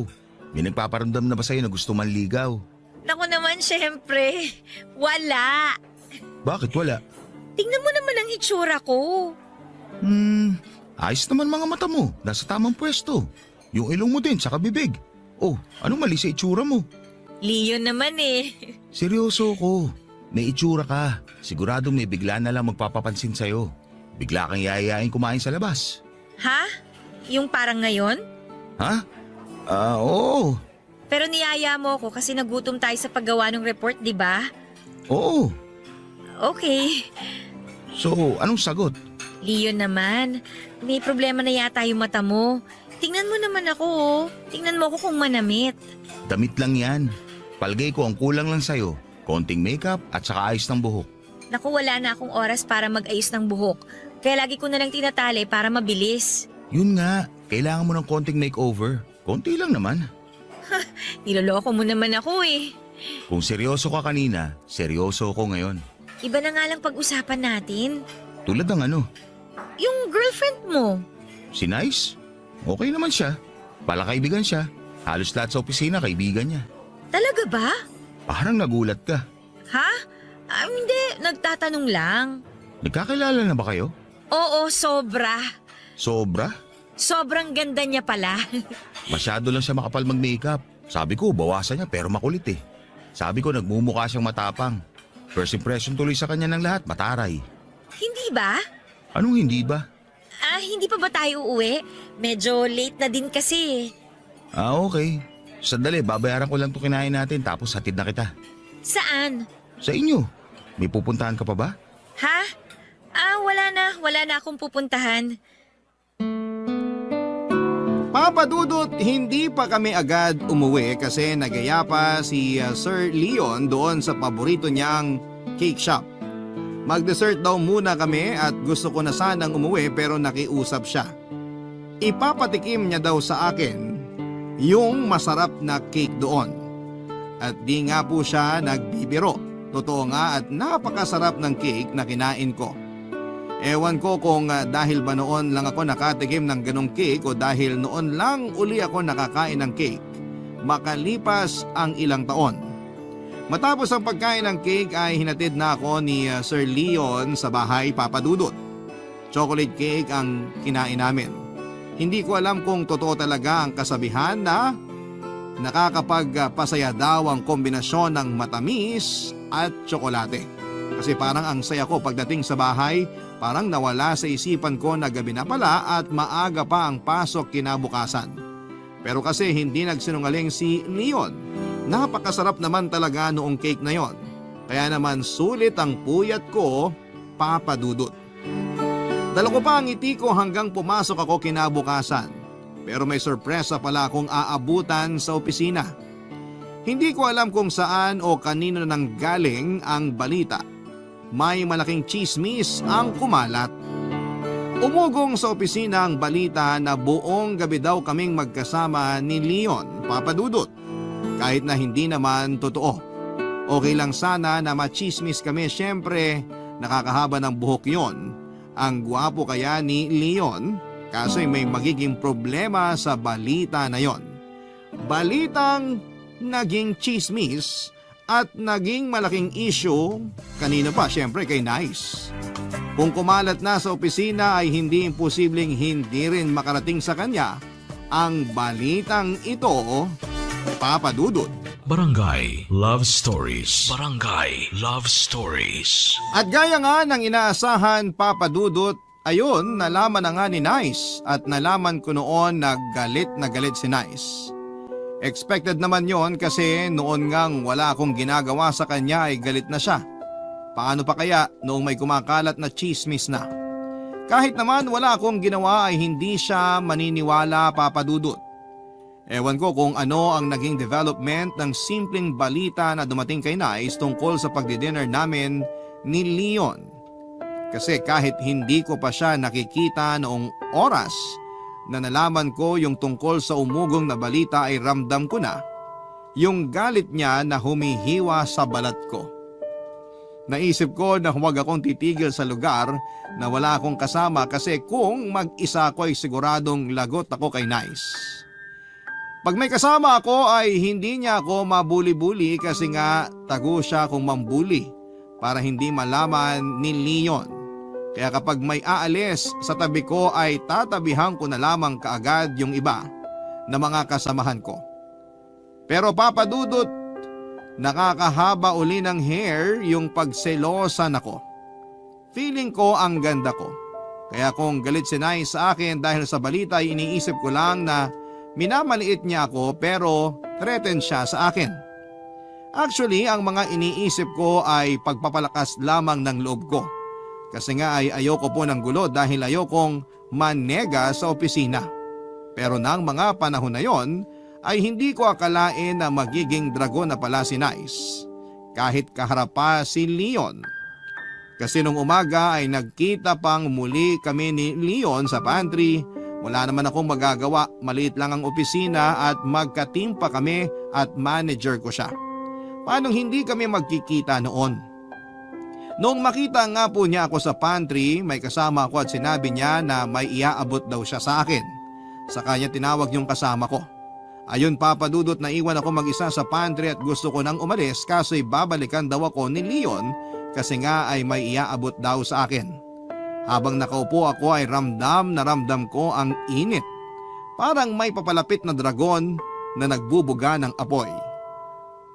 May nagpaparamdam na ba sa'yo na gusto manligaw? Naku naman, syempre. Wala. Bakit wala? Tingnan mo naman ang itsura ko. Ayos naman mga mata mo. Nasa tamang pwesto. Yung ilong mo din, saka bibig. Oh, anong mali sa itsura mo? Leon naman eh. Seryoso ko. May itsura ka. Sigurado may bigla na lang magpapapansin sa'yo. Bigla kang yayayain kumain sa labas. Ha? Yung parang ngayon? Ha? Oo. Pero niyaya mo ako kasi nagutom tayo sa paggawa ng report, di ba? Oo. Okay. So, anong sagot? Leon naman, may problema na yata yung mata mo. Tingnan mo naman ako, oh. Tingnan mo ako kung manamit. Damit lang yan. Palgay ko ang kulang lang sa'yo. Konting makeup at saka ayos ng buhok. Naku, wala na akong oras para mag-ayos ng buhok. Kaya lagi ko na lang tinatali para mabilis. Yun nga, kailangan mo ng konting makeover. Konti lang naman. Niloloko mo naman ako eh. Kung seryoso ka kanina, seryoso ako ngayon. Iba na nga lang pag-usapan natin. Tulad ng ano? Yung girlfriend mo. Si Nice? Okay naman siya. Palakaibigan siya. Halos lahat sa opisina kaibigan niya. Talaga ba? Parang nagulat ka. Ha? Hindi, nagtatanong lang. Nagkakilala na ba kayo? Oo, sobra. Sobra? Sobrang ganda niya pala. Masyado lang siya makapal mag-makeup. Sabi ko, bawasan niya pero makulit eh. Sabi ko, nagmumukha siyang matapang. First impression tuloy sa kanya ng lahat, mataray. Hindi ba? Anong hindi ba? Hindi pa ba tayo uuwi? Medyo late na din kasi. Okay. Sandali, babayaran ko lang ito kinain natin tapos hatid na kita. Saan? Sa inyo. May pupuntahan ka pa ba? Ha? Wala na akong pupuntahan. Papa Dudut, hindi pa kami agad umuwi kasi nagaya pa si Sir Leon doon sa paborito niyang cake shop. Mag-dessert daw muna kami at gusto ko na sanang umuwi pero nakiusap siya. Ipapatikim niya daw sa akin yung masarap na cake doon. At di nga po siya nagbibiro. Totoo nga at napakasarap ng cake na kinain ko. Ewan ko kung dahil ba noon lang ako nakatikim ng ganong cake o dahil noon lang uli ako nakakain ng cake. Makalipas ang ilang taon. Matapos ang pagkain ng cake ay hinatid na ako ni Sir Leon sa bahay, Papa Dudut. Chocolate cake ang kinain namin. Hindi ko alam kung totoo talaga ang kasabihan na nakakapagpasaya daw ang kombinasyon ng matamis at tsokolate. Kasi parang ang saya ko pagdating sa bahay, parang nawala sa isipan ko na gabi na pala at maaga pa ang pasok kinabukasan. Pero kasi hindi nagsinungaling si Leon. Napakasarap naman talaga noong cake na yon. Kaya naman sulit ang puyat ko, Papa Dudut. Dala ko pa ang ngiti ko hanggang pumasok ako kinabukasan. Pero may sorpresa pala akong aabutan sa opisina. Hindi ko alam kung saan o kanino nang galing ang balita. May malaking chismis ang kumalat. Umugong sa opisina ang balita na buong gabi daw kaming magkasama ni Leon, Papa Dudut. Kahit na hindi naman totoo. Okay lang sana na machismis kami, syempre nakakahaba ng buhok yon. Ang gwapo kaya ni Leon, kaso'y may magiging problema sa balita na yon. Balitang naging chismis at naging malaking issue, kanino pa, syempre kay Nice. Kung kumalat na sa opisina ay hindi imposibleng hindi rin makarating sa kanya ang balitang ito, Papa Dudut. Barangay Love Stories. Barangay Love Stories. At gaya nga ng inaasahan, Papa Dudut, ayun, nalaman na nga ni Nice at nalaman ko noon na galit si Nice. Expected naman yon kasi noon ngang wala akong ginagawa sa kanya ay galit na siya. Paano pa kaya noong may kumakalat na chismis na? Kahit naman wala akong ginawa ay hindi siya maniniwala, Papa Dudut. Ewan ko kung ano ang naging development ng simpleng balita na dumating kay Nice tungkol sa pagdidinner namin ni Leon. Kasi kahit hindi ko pa siya nakikita noong oras na nalaman ko yung tungkol sa umugong na balita ay ramdam ko na yung galit niya na humihiwa sa balat ko. Naisip ko na huwag akong titigil sa lugar na wala akong kasama kasi kung mag-isa ko ay siguradong lagot ako kay Nice. Pag may kasama ako ay hindi niya ako mabuli-buli kasi nga tago siya kung mambuli para hindi malaman ni Leon. Kaya kapag may aalis sa tabi ko ay tatabihan ko na lamang kaagad yung iba na mga kasamahan ko. Pero Papa Dudut, nakakahaba uli ng hair yung pagselosan ako. Feeling ko ang ganda ko. Kaya kung galit si Nice sa akin dahil sa balita ay iniisip ko lang na minamaliit niya ako pero threaten siya sa akin. Actually, ang mga iniisip ko ay pagpapalakas lamang ng loob ko. Kasi nga ay ayoko po ng gulo dahil ayokong manega sa opisina. Pero nang mga panahon na yon ay hindi ko akalain na magiging dragon na pala si Nice. Kahit kaharap pa si Leon. Kasi nung umaga ay nagkita pang muli kami ni Leon sa pantry. Wala naman akong magagawa, maliit lang ang opisina at magka-team pa kami at manager ko siya. Paano hindi kami magkikita noon? Noong makita nga po niya ako sa pantry, may kasama ako at sinabi niya na may iaabot daw siya sa akin. Sa kanya tinawag yung kasama ko. Ayun Papa Dudut, naiwan ako mag-isa sa pantry at gusto ko nang umalis kaso'y babalikan daw ako ni Leon kasi nga ay may iaabot daw sa akin. Habang nakaupo ako ay ramdam ko ang init. Parang may papalapit na dragon na nagbubuga ng apoy.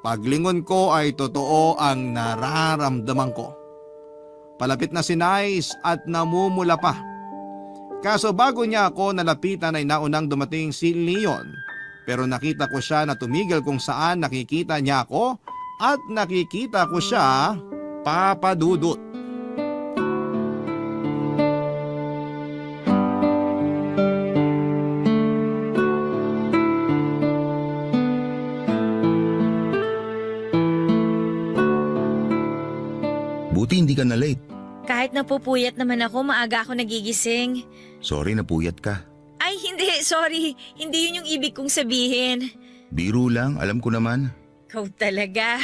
Paglingon ko ay totoo ang nararamdaman ko. Palapit na si Nice at namumula pa. Kaso bago niya ako nalapitan ay naunang dumating si Leon. Pero nakita ko siya na tumigil kung saan nakikita niya ako at nakikita ko siya, Papa Dudut. Buti hindi ka na late. Kahit napupuyat naman ako, maaga ako nagigising. Sorry, napuyat ka. Ay, hindi. Sorry. Hindi yun yung ibig kong sabihin. Biro lang, alam ko naman. Ikaw talaga.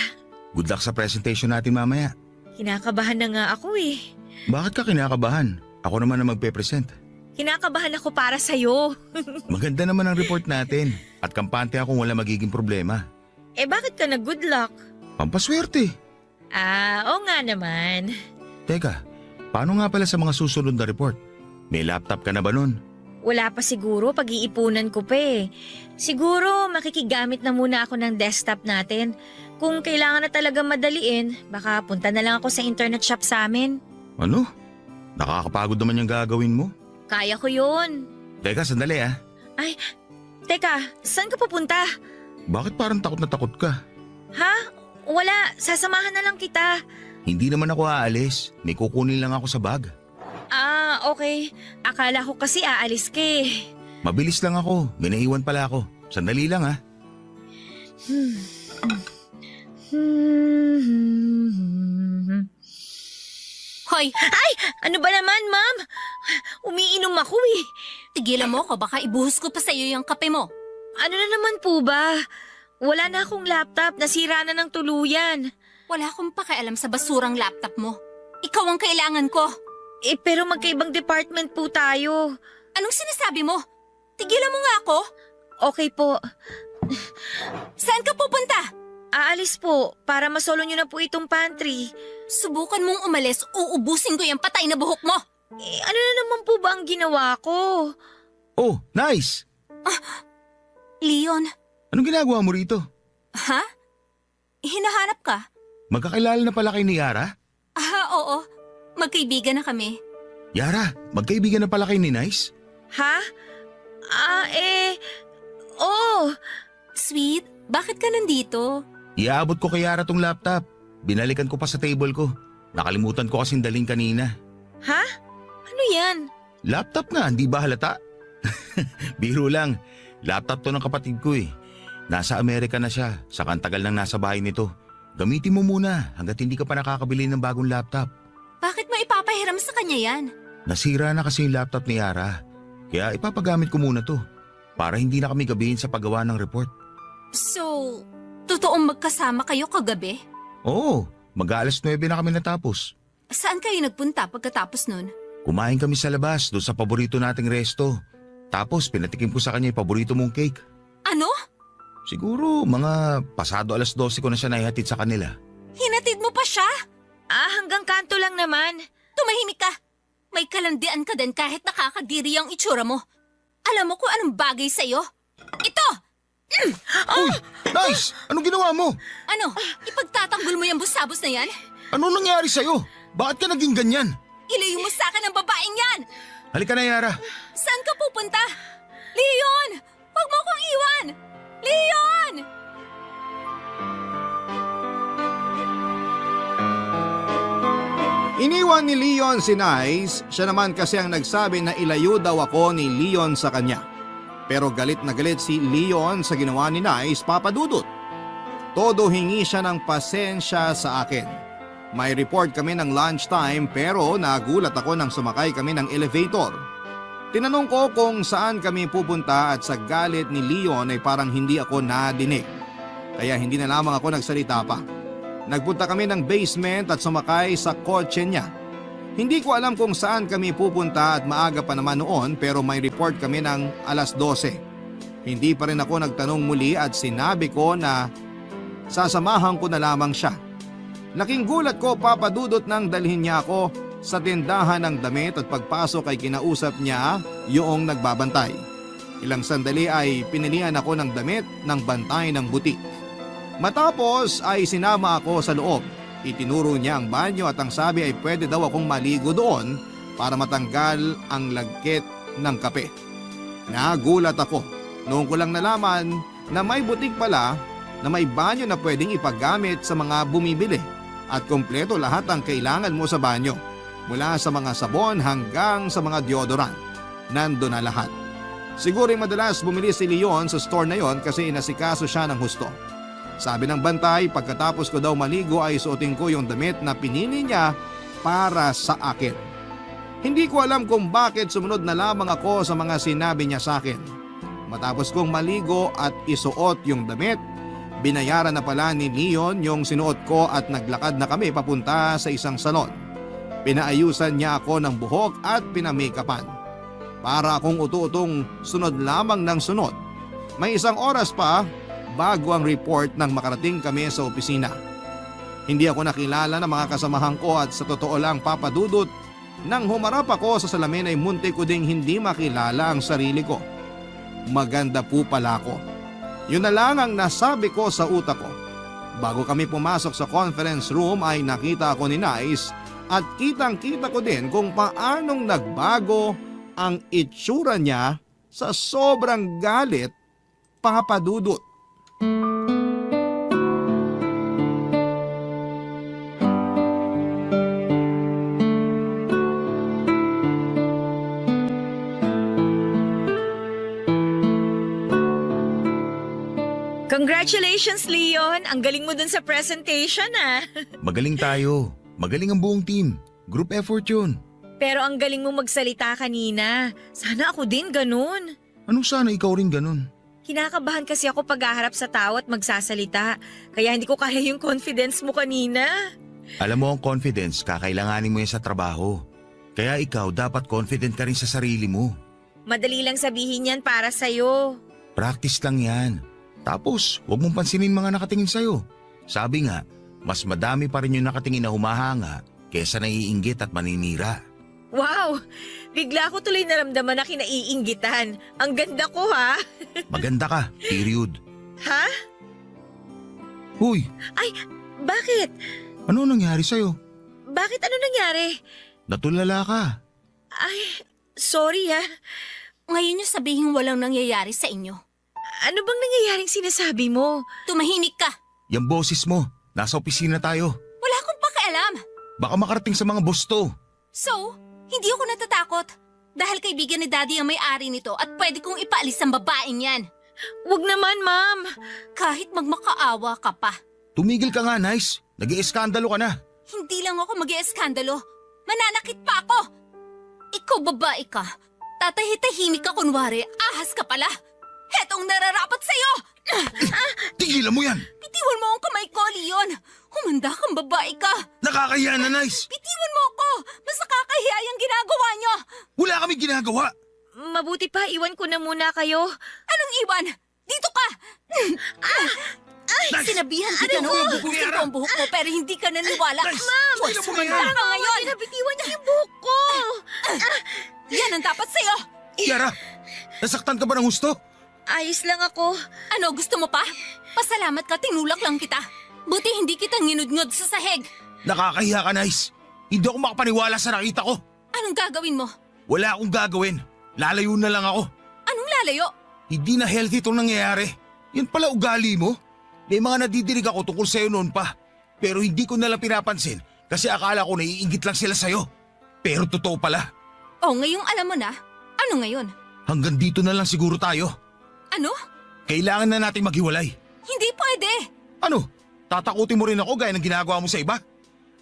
Good luck sa presentation natin mamaya. Kinakabahan na nga ako eh. Bakit ka kinakabahan? Ako naman na magpe-present. Kinakabahan ako para sa'yo. Maganda naman ang report natin. At kampante akong wala magiging problema. Eh bakit ka nag-good luck? Pampaswerte. Oo nga naman. Teka, paano nga pala sa mga susunod na report? May laptop ka na ba nun? Wala pa siguro, pag-iipunan ko pa eh. Siguro makikigamit na muna ako ng desktop natin. Kung kailangan na talaga madaliin, baka punta na lang ako sa internet shop sa amin. Ano? Nakakapagod naman yung gagawin mo. Kaya ko yun. Teka, sandali ah. Ay, teka, saan ka pupunta? Bakit parang takot na takot ka? Ha? Wala, sasamahan na lang kita. Hindi naman ako aalis. May kukunin lang ako sa bag. Okay. Akala ko kasi aalis ka eh. Mabilis lang ako. May naiwan pala ako. Sandali lang ah. Hoy! Ay! Ano ba naman, ma'am? Umiinom ako eh. Tigilan mo ko, baka ibuhos ko pa sa'yo yung kape mo. Ano na naman po ba? Wala na akong laptop, nasira na ng tuluyan. Wala akong pakialam sa basurang laptop mo. Ikaw ang kailangan ko. Eh pero magkaibang department po tayo. Anong sinasabi mo? Tigilan mo nga ako. Okay po. Saan ka pupunta? Aalis po, para masolo nyo na po itong pantry. Subukan mong umalis, uubusin ko yung patay na buhok mo. Eh ano na naman po ba ang ginawa ko? Oh, nice! Leon. Anong ginagawa mo rito? Ha? Hinahanap ka? Magkakilala na pala kay ni Yara? Oo. Magkaibigan na kami. Yara, magkaibigan na pala kayo ni Nice? Ha? Oo. Sweet, bakit ka nandito? Iaabot ko kay Yara tong laptop. Binalikan ko pa sa table ko. Nakalimutan ko kasing daling kanina. Ha? Ano yan? Laptop nga, hindi ba halata? Biro lang. Laptop to ng kapatid ko eh. Nasa Amerika na siya, saka ang tagal nang nasa bahay nito. Gamitin mo muna hanggat hindi ka pa nakakabili ng bagong laptop. Bakit mo ipapahiram sa kanya yan? Nasira na kasi yung laptop ni Yara. Kaya ipapagamit ko muna to. Para hindi na kami gabihin sa paggawa ng report. So, totoong magkasama kayo kagabi? Oo, mag-aalas 9 na kami natapos. Saan kayo nagpunta pagkatapos nun? Kumain kami sa labas doon sa paborito nating resto. Tapos pinatikim ko sa kanya yung paborito mong cake. Ano? Siguro mga pasado alas 12 ko na siya naihatid sa kanila. Hinatid mo pa siya? Hanggang kanto lang naman. Tumahimik ka. May kalandian ka din kahit nakakadiri ang itsura mo. Alam mo kung anong bagay sa'yo? Ito! Uy! Nice! Anong ginawa mo? Ano? Ipagtatanggol mo yung busabos na yan? Ano nangyari sa'yo? Bakit ka naging ganyan? Ilayo mo sa akin ang babaeng yan! Halika na, Yara. Saan ka pupunta? Leon! Huwag mo akong iwan! Leon! Iniwan ni Leon si Nice, siya naman kasi ang nagsabi na ilayo daw ako ni Leon sa kanya. Pero galit na galit si Leon sa ginawa ni Nice, Papa Dudut. Todo hingi siya ng pasensya sa akin. May report kami ng lunchtime pero nagulat ako nang sumakay kami ng elevator. Tinanong ko kung saan kami pupunta at sa galit ni Leon ay parang hindi ako nadinig. Kaya hindi na lamang ako nagsalita pa. Nagpunta kami ng basement at sumakay sa kotse niya. Hindi ko alam kung saan kami pupunta at maaga pa naman noon pero may report kami ng alas 12. Hindi pa rin ako nagtanong muli at sinabi ko na sasamahan ko na lamang siya. Laking gulat ko, Papa Dudut, nang dalhin niya ako sa tindahan ng damit at pagpasok ay kinausap niya yung nagbabantay. Ilang sandali ay pinilihan ako ng damit ng bantay ng butik. Matapos ay sinama ako sa loob. Itinuro niya ang banyo at ang sabi ay pwede daw akong maligo doon para matanggal ang lagkit ng kape. Nagulat ako. Noon ko lang nalaman na may butik pala na may banyo na pwedeng ipagamit sa mga bumibili at kompleto lahat ang kailangan mo sa banyo. Mula sa mga sabon hanggang sa mga deodorant. Nandun na lahat. Siguro madalas bumili si Leon sa store na yon kasi inasikaso siya ng husto. Sabi ng bantay, pagkatapos ko daw maligo ay suotin ko yung damit na pinili niya para sa akin. Hindi ko alam kung bakit sumunod na lamang ako sa mga sinabi niya sa akin. Matapos kong maligo at isuot yung damit, binayaran na pala ni Leon yung sinuot ko at naglakad na kami papunta sa isang salon. Pinaayusan niya ako ng buhok at pinamakapan. Para akong utu-utong sunod lamang ng sunod. May isang oras pa bago ang report nang makarating kami sa opisina. Hindi ako nakilala ng mga kasamahan ko at sa totoo lang, Papa Dudut, nang humarap ako sa salamin ay muntik ko ding hindi makilala ang sarili ko. Maganda po pala ako. Yun na lang ang nasabi ko sa utak ko. Bago kami pumasok sa conference room ay nakita ako ni Nice at kitang-kita ko din kung paanong nagbago ang itsura niya sa sobrang galit, Papa Dudut. Congratulations, Leon! Ang galing mo dun sa presentation, ah. Magaling tayo. Magaling ang buong team. Group effort yun. Pero ang galing mo magsalita kanina. Sana ako din ganun. Anong sana ikaw rin ganun? Kinakabahan kasi ako pag-aharap sa tao at magsasalita. Kaya hindi ko kaya yung confidence mo kanina. Alam mo, ang confidence, kakailanganin mo yan sa trabaho. Kaya ikaw, dapat confident ka rin sa sarili mo. Madali lang sabihin yan para sa'yo. Practice lang yan. Tapos, huwag mong pansinin mga nakatingin sa'yo. Sabi nga, mas madami pa rin yung nakatingin na humahanga kesa naiinggit at maninira. Wow! Bigla ko tuloy naramdaman na kinaiinggitan. Ang ganda ko, ha? Maganda ka, period. Ha? Huy! Ay, bakit? Ano nangyari sa'yo? Bakit ano nangyari? Natulala ka. Ay, sorry ha. Ngayon niyo sabihin walang nangyayari sa inyo. Ano bang nangyayaring sinasabi mo? Tumahimik ka. Yung boses mo, nasa opisina tayo. Wala akong pakialam. Baka makarating sa mga boss to. So, hindi ako natatakot. Dahil kaibigan ni Daddy ang may-ari nito at pwede kong ipaalis ang babaeng yan. Wag naman, Ma'am. Kahit magmakaawa ka pa. Tumigil ka nga, Nice. Nag-ieskandalo ka na. Hindi lang ako mag-ieskandalo. Mananakit pa ako. Ikaw babae ka. Tatahitahimik ka kunwari. Ahas ka pala. Hetong nararapat sa'yo. Tigilan mo yan. Bitiwan mo ang kamay ko, Leon. Humanda kang babae ka. Nakakahiya na, Nice. Bitiwan mo ako. Mas nakakahiya yung ginagawa niyo. Wala kami ginagawa. Mabuti pa, iwan ko na muna kayo. Anong iwan? Dito ka! Sinabihan kita noong ubusin ko ang buhok mo pero hindi ka naniwala. Ma'am! Sumanda ka ngayon! Pinabitiwan niyo yung buhok ko! Yan ang dapat sa'yo! Kiara, nasaktan ka ba ng husto? Ayos lang ako. Ano, gusto mo pa? Pasalamat ka, tinulak lang kita. Buti hindi kita nginudngod sa sahig. Nakakahiya ka, Nice. Hindi ako makapaniwala sa nakita ko. Anong gagawin mo? Wala akong gagawin. Lalayo na lang ako. Anong lalayo? Hindi na healthy itong nangyayari. Yan pala ugali mo. May mga nadidinig ako tungkol sa'yo noon pa. Pero hindi ko nalang pinapansin kasi akala ko naiinggit lang sila sa'yo. Pero totoo pala. Oh, ngayong alam mo na. Ano ngayon? Hanggang dito na lang siguro tayo. Ano? Kailangan na nating maghiwalay. Hindi pwede. Ano? Tatakutin mo rin ako gaya ng ginagawa mo sa iba?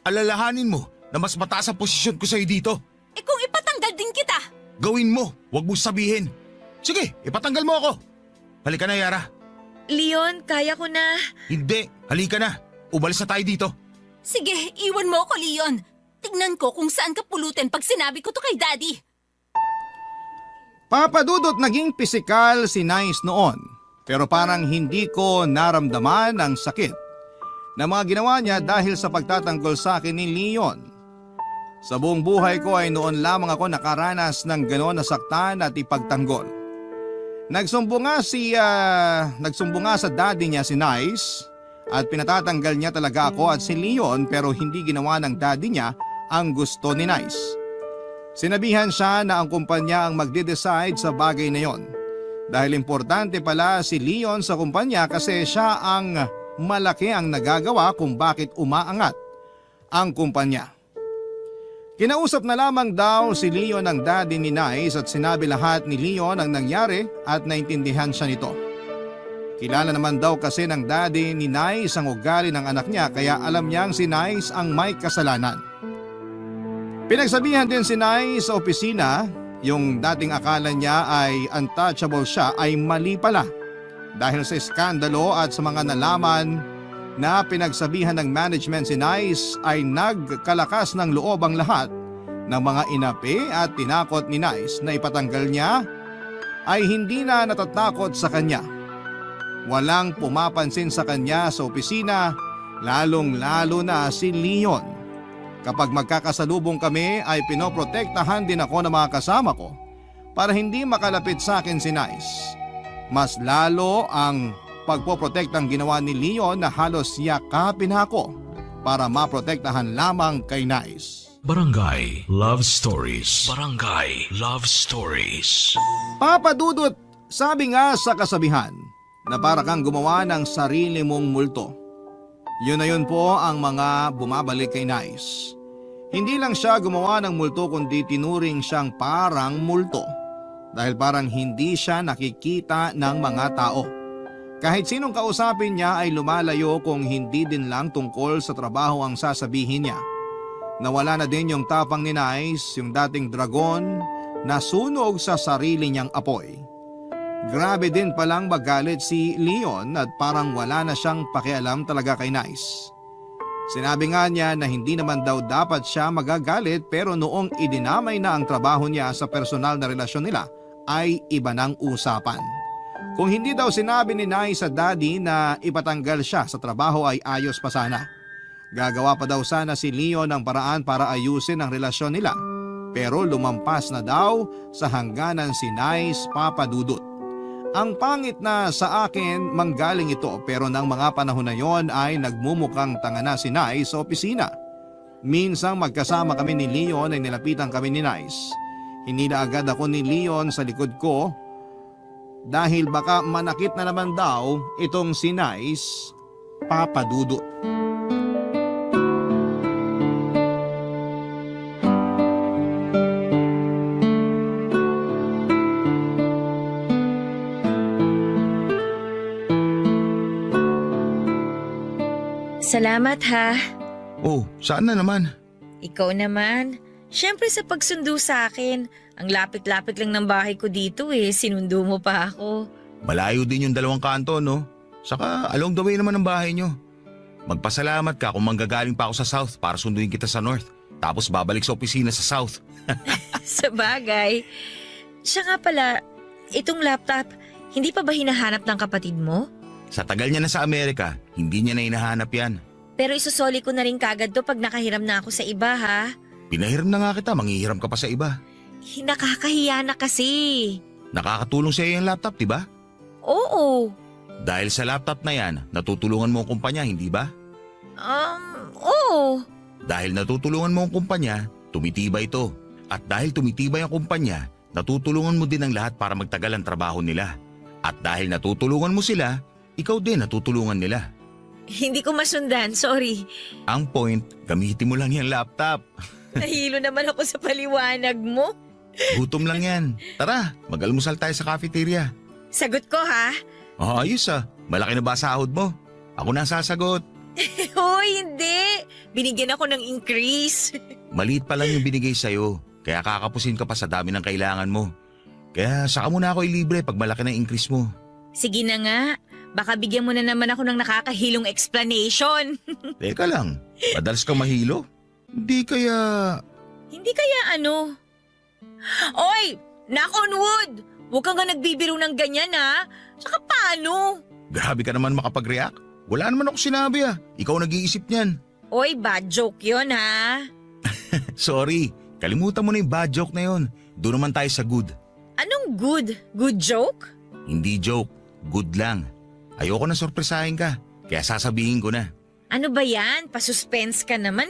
Alalahanin mo na mas mataas ang posisyon ko sa'yo dito. Eh kung ipatanggal din kita. Gawin mo, wag mo sabihin. Sige, ipatanggal mo ako. Halika na, Yara. Leon, kaya ko na. Hindi, halika na. Umalis na tayo dito. Sige, iwan mo ako, Leon. Tignan ko kung saan ka pulutin pag sinabi ko to kay Daddy. Papadudot naging pisikal si Nice noon, pero parang hindi ko naramdaman ang sakit na mga ginawa niya dahil sa pagtatanggol sa akin ni Leon. Sa buong buhay ko ay noon lamang ako nakaranas ng gano'n na saktan at ipagtanggol. Nagsumbong nga sa daddy niya si Nice at pinatatanggal niya talaga ako at si Leon pero hindi ginawa ng daddy niya ang gusto ni Nice. Sinabihan siya na ang kumpanya ang magde-decide sa bagay na yon. Dahil importante pala si Leon sa kumpanya kasi siya ang malaki ang nagagawa kung bakit umaangat ang kumpanya. Kinausap na lamang daw si Leon ang daddy ni Nice at sinabi lahat ni Leon ang nangyari at naintindihan siya nito. Kilala naman daw kasi ng daddy ni Nice ang ugali ng anak niya kaya alam niyang si Nice ang may kasalanan. Pinagsabihan din si Nice sa opisina, yung dating akala niya ay untouchable siya ay mali pala. Dahil sa iskandalo at sa mga nalaman na pinagsabihan ng management si Nice ay nagkalakas ng loob ang lahat ng mga inapi at tinakot ni Nice na ipatanggal niya ay hindi na natatakot sa kanya. Walang pumapansin sa kanya sa opisina, lalong-lalo na si Leon. Kapag magkakasalubong kami ay pinoprotektahan din ako ng mga kasama ko para hindi makalapit sa akin si Nice. Mas lalo ang pagpoprotektang ginawa ni Leon na halos yakapin ako para maprotektahan lamang kay Nice. Barangay Love Stories. Barangay Love Stories. Papadudot, sabi nga sa kasabihan na para kang gumawa ng sarili mong multo. Yun na yun po ang mga bumabalik kay Nice. Hindi lang siya gumawa ng multo kundi tinuring siyang parang multo dahil parang hindi siya nakikita ng mga tao. Kahit sinong kausapin niya ay lumalayo kung hindi din lang tungkol sa trabaho ang sasabihin niya. Nawala na din yung tapang ni Nice, yung dating dragon na sunog sa sarili niyang apoy. Grabe din palang magalit si Leon at parang wala na siyang pakialam talaga kay Nice. Sinabi nga niya na hindi naman daw dapat siya magagalit pero noong idinamay na ang trabaho niya sa personal na relasyon nila ay iba ng usapan. Kung hindi daw sinabi ni Nice sa daddy na ipatanggal siya sa trabaho ay ayos pa sana. Gagawa pa daw sana si Leon ng paraan para ayusin ang relasyon nila pero lumampas na daw sa hangganan si Nice, Papadudot. Ang pangit na sa akin manggaling ito pero ng mga panahon na yon ay nagmumukhang tanga na si Nice sa opisina. Minsang magkasama kami ni Leon ay nilapitan kami ni Nice. Hinila agad ako ni Leon sa likod ko dahil baka manakit na naman daw itong si Nice, Papa Dudut. Salamat ha. Oh, saan na naman? Ikaw naman. Siyempre sa pagsundo sa akin. Ang lapit-lapit lang ng bahay ko dito sinundo mo pa ako. Malayo din yung 2 kanto, no? Saka along the way naman ang bahay nyo. Magpasalamat ka kung manggagaling pa ako sa South para sunduin kita sa North. Tapos babalik sa opisina sa South. Sa bagay. Siya nga pala, itong laptop, hindi pa ba hinahanap ng kapatid mo? Sa tagal niya na sa Amerika, hindi niya na hinahanap yan. Pero isusoli ko na rin kagad to pag nakahiram na ako sa iba ha. Pinahiram na nga kita, manghihiram ka pa sa iba. Nakakahiya na kasi. Nakakatulong sa iyo yung laptop, di ba? Oo. Dahil sa laptop na yan, natutulungan mo ang kumpanya, hindi ba? Oo. Dahil natutulungan mo ang kumpanya, tumitibay ito. At dahil tumitibay ang kumpanya, natutulungan mo din ang lahat para magtagal ang trabaho nila. At dahil natutulungan mo sila, ikaw din natutulungan nila. Hindi ko masundan, sorry. Ang point, gamitin mo lang yung laptop. Nahilo naman ako sa paliwanag mo. Gutom lang yan. Tara, mag-almusal tayo sa cafeteria. Sagot ko ha? Ayos malaki na ba sahod mo? Ako na sasagot. Hoy, hindi. Binigyan ako ng increase. Maliit pa lang yung binigay sa'yo, kaya kakapusin ka pa sa dami ng kailangan mo. Kaya saka mo na ako ilibre pag malaki na increase mo. Sige na nga. Baka bigyan mo na naman ako ng nakakahilong explanation. Teka lang, madalas kang mahilo? Hindi kaya... Hindi kaya ano? Oy! Knock on wood! Huwag kang nga nagbibiro ng ganyan ha. Saka paano? Grabe ka naman makapag-react. Wala naman ako sinabi Ikaw nag-iisip niyan. Oy, bad joke yun ha. Sorry, kalimutan mo na yung bad joke na yun. Doon naman tayo sa good. Anong good? Good joke? Hindi joke, good lang. Ayoko na sorpresahin ka, kaya sasabihin ko na. Ano ba yan? Pasuspense ka naman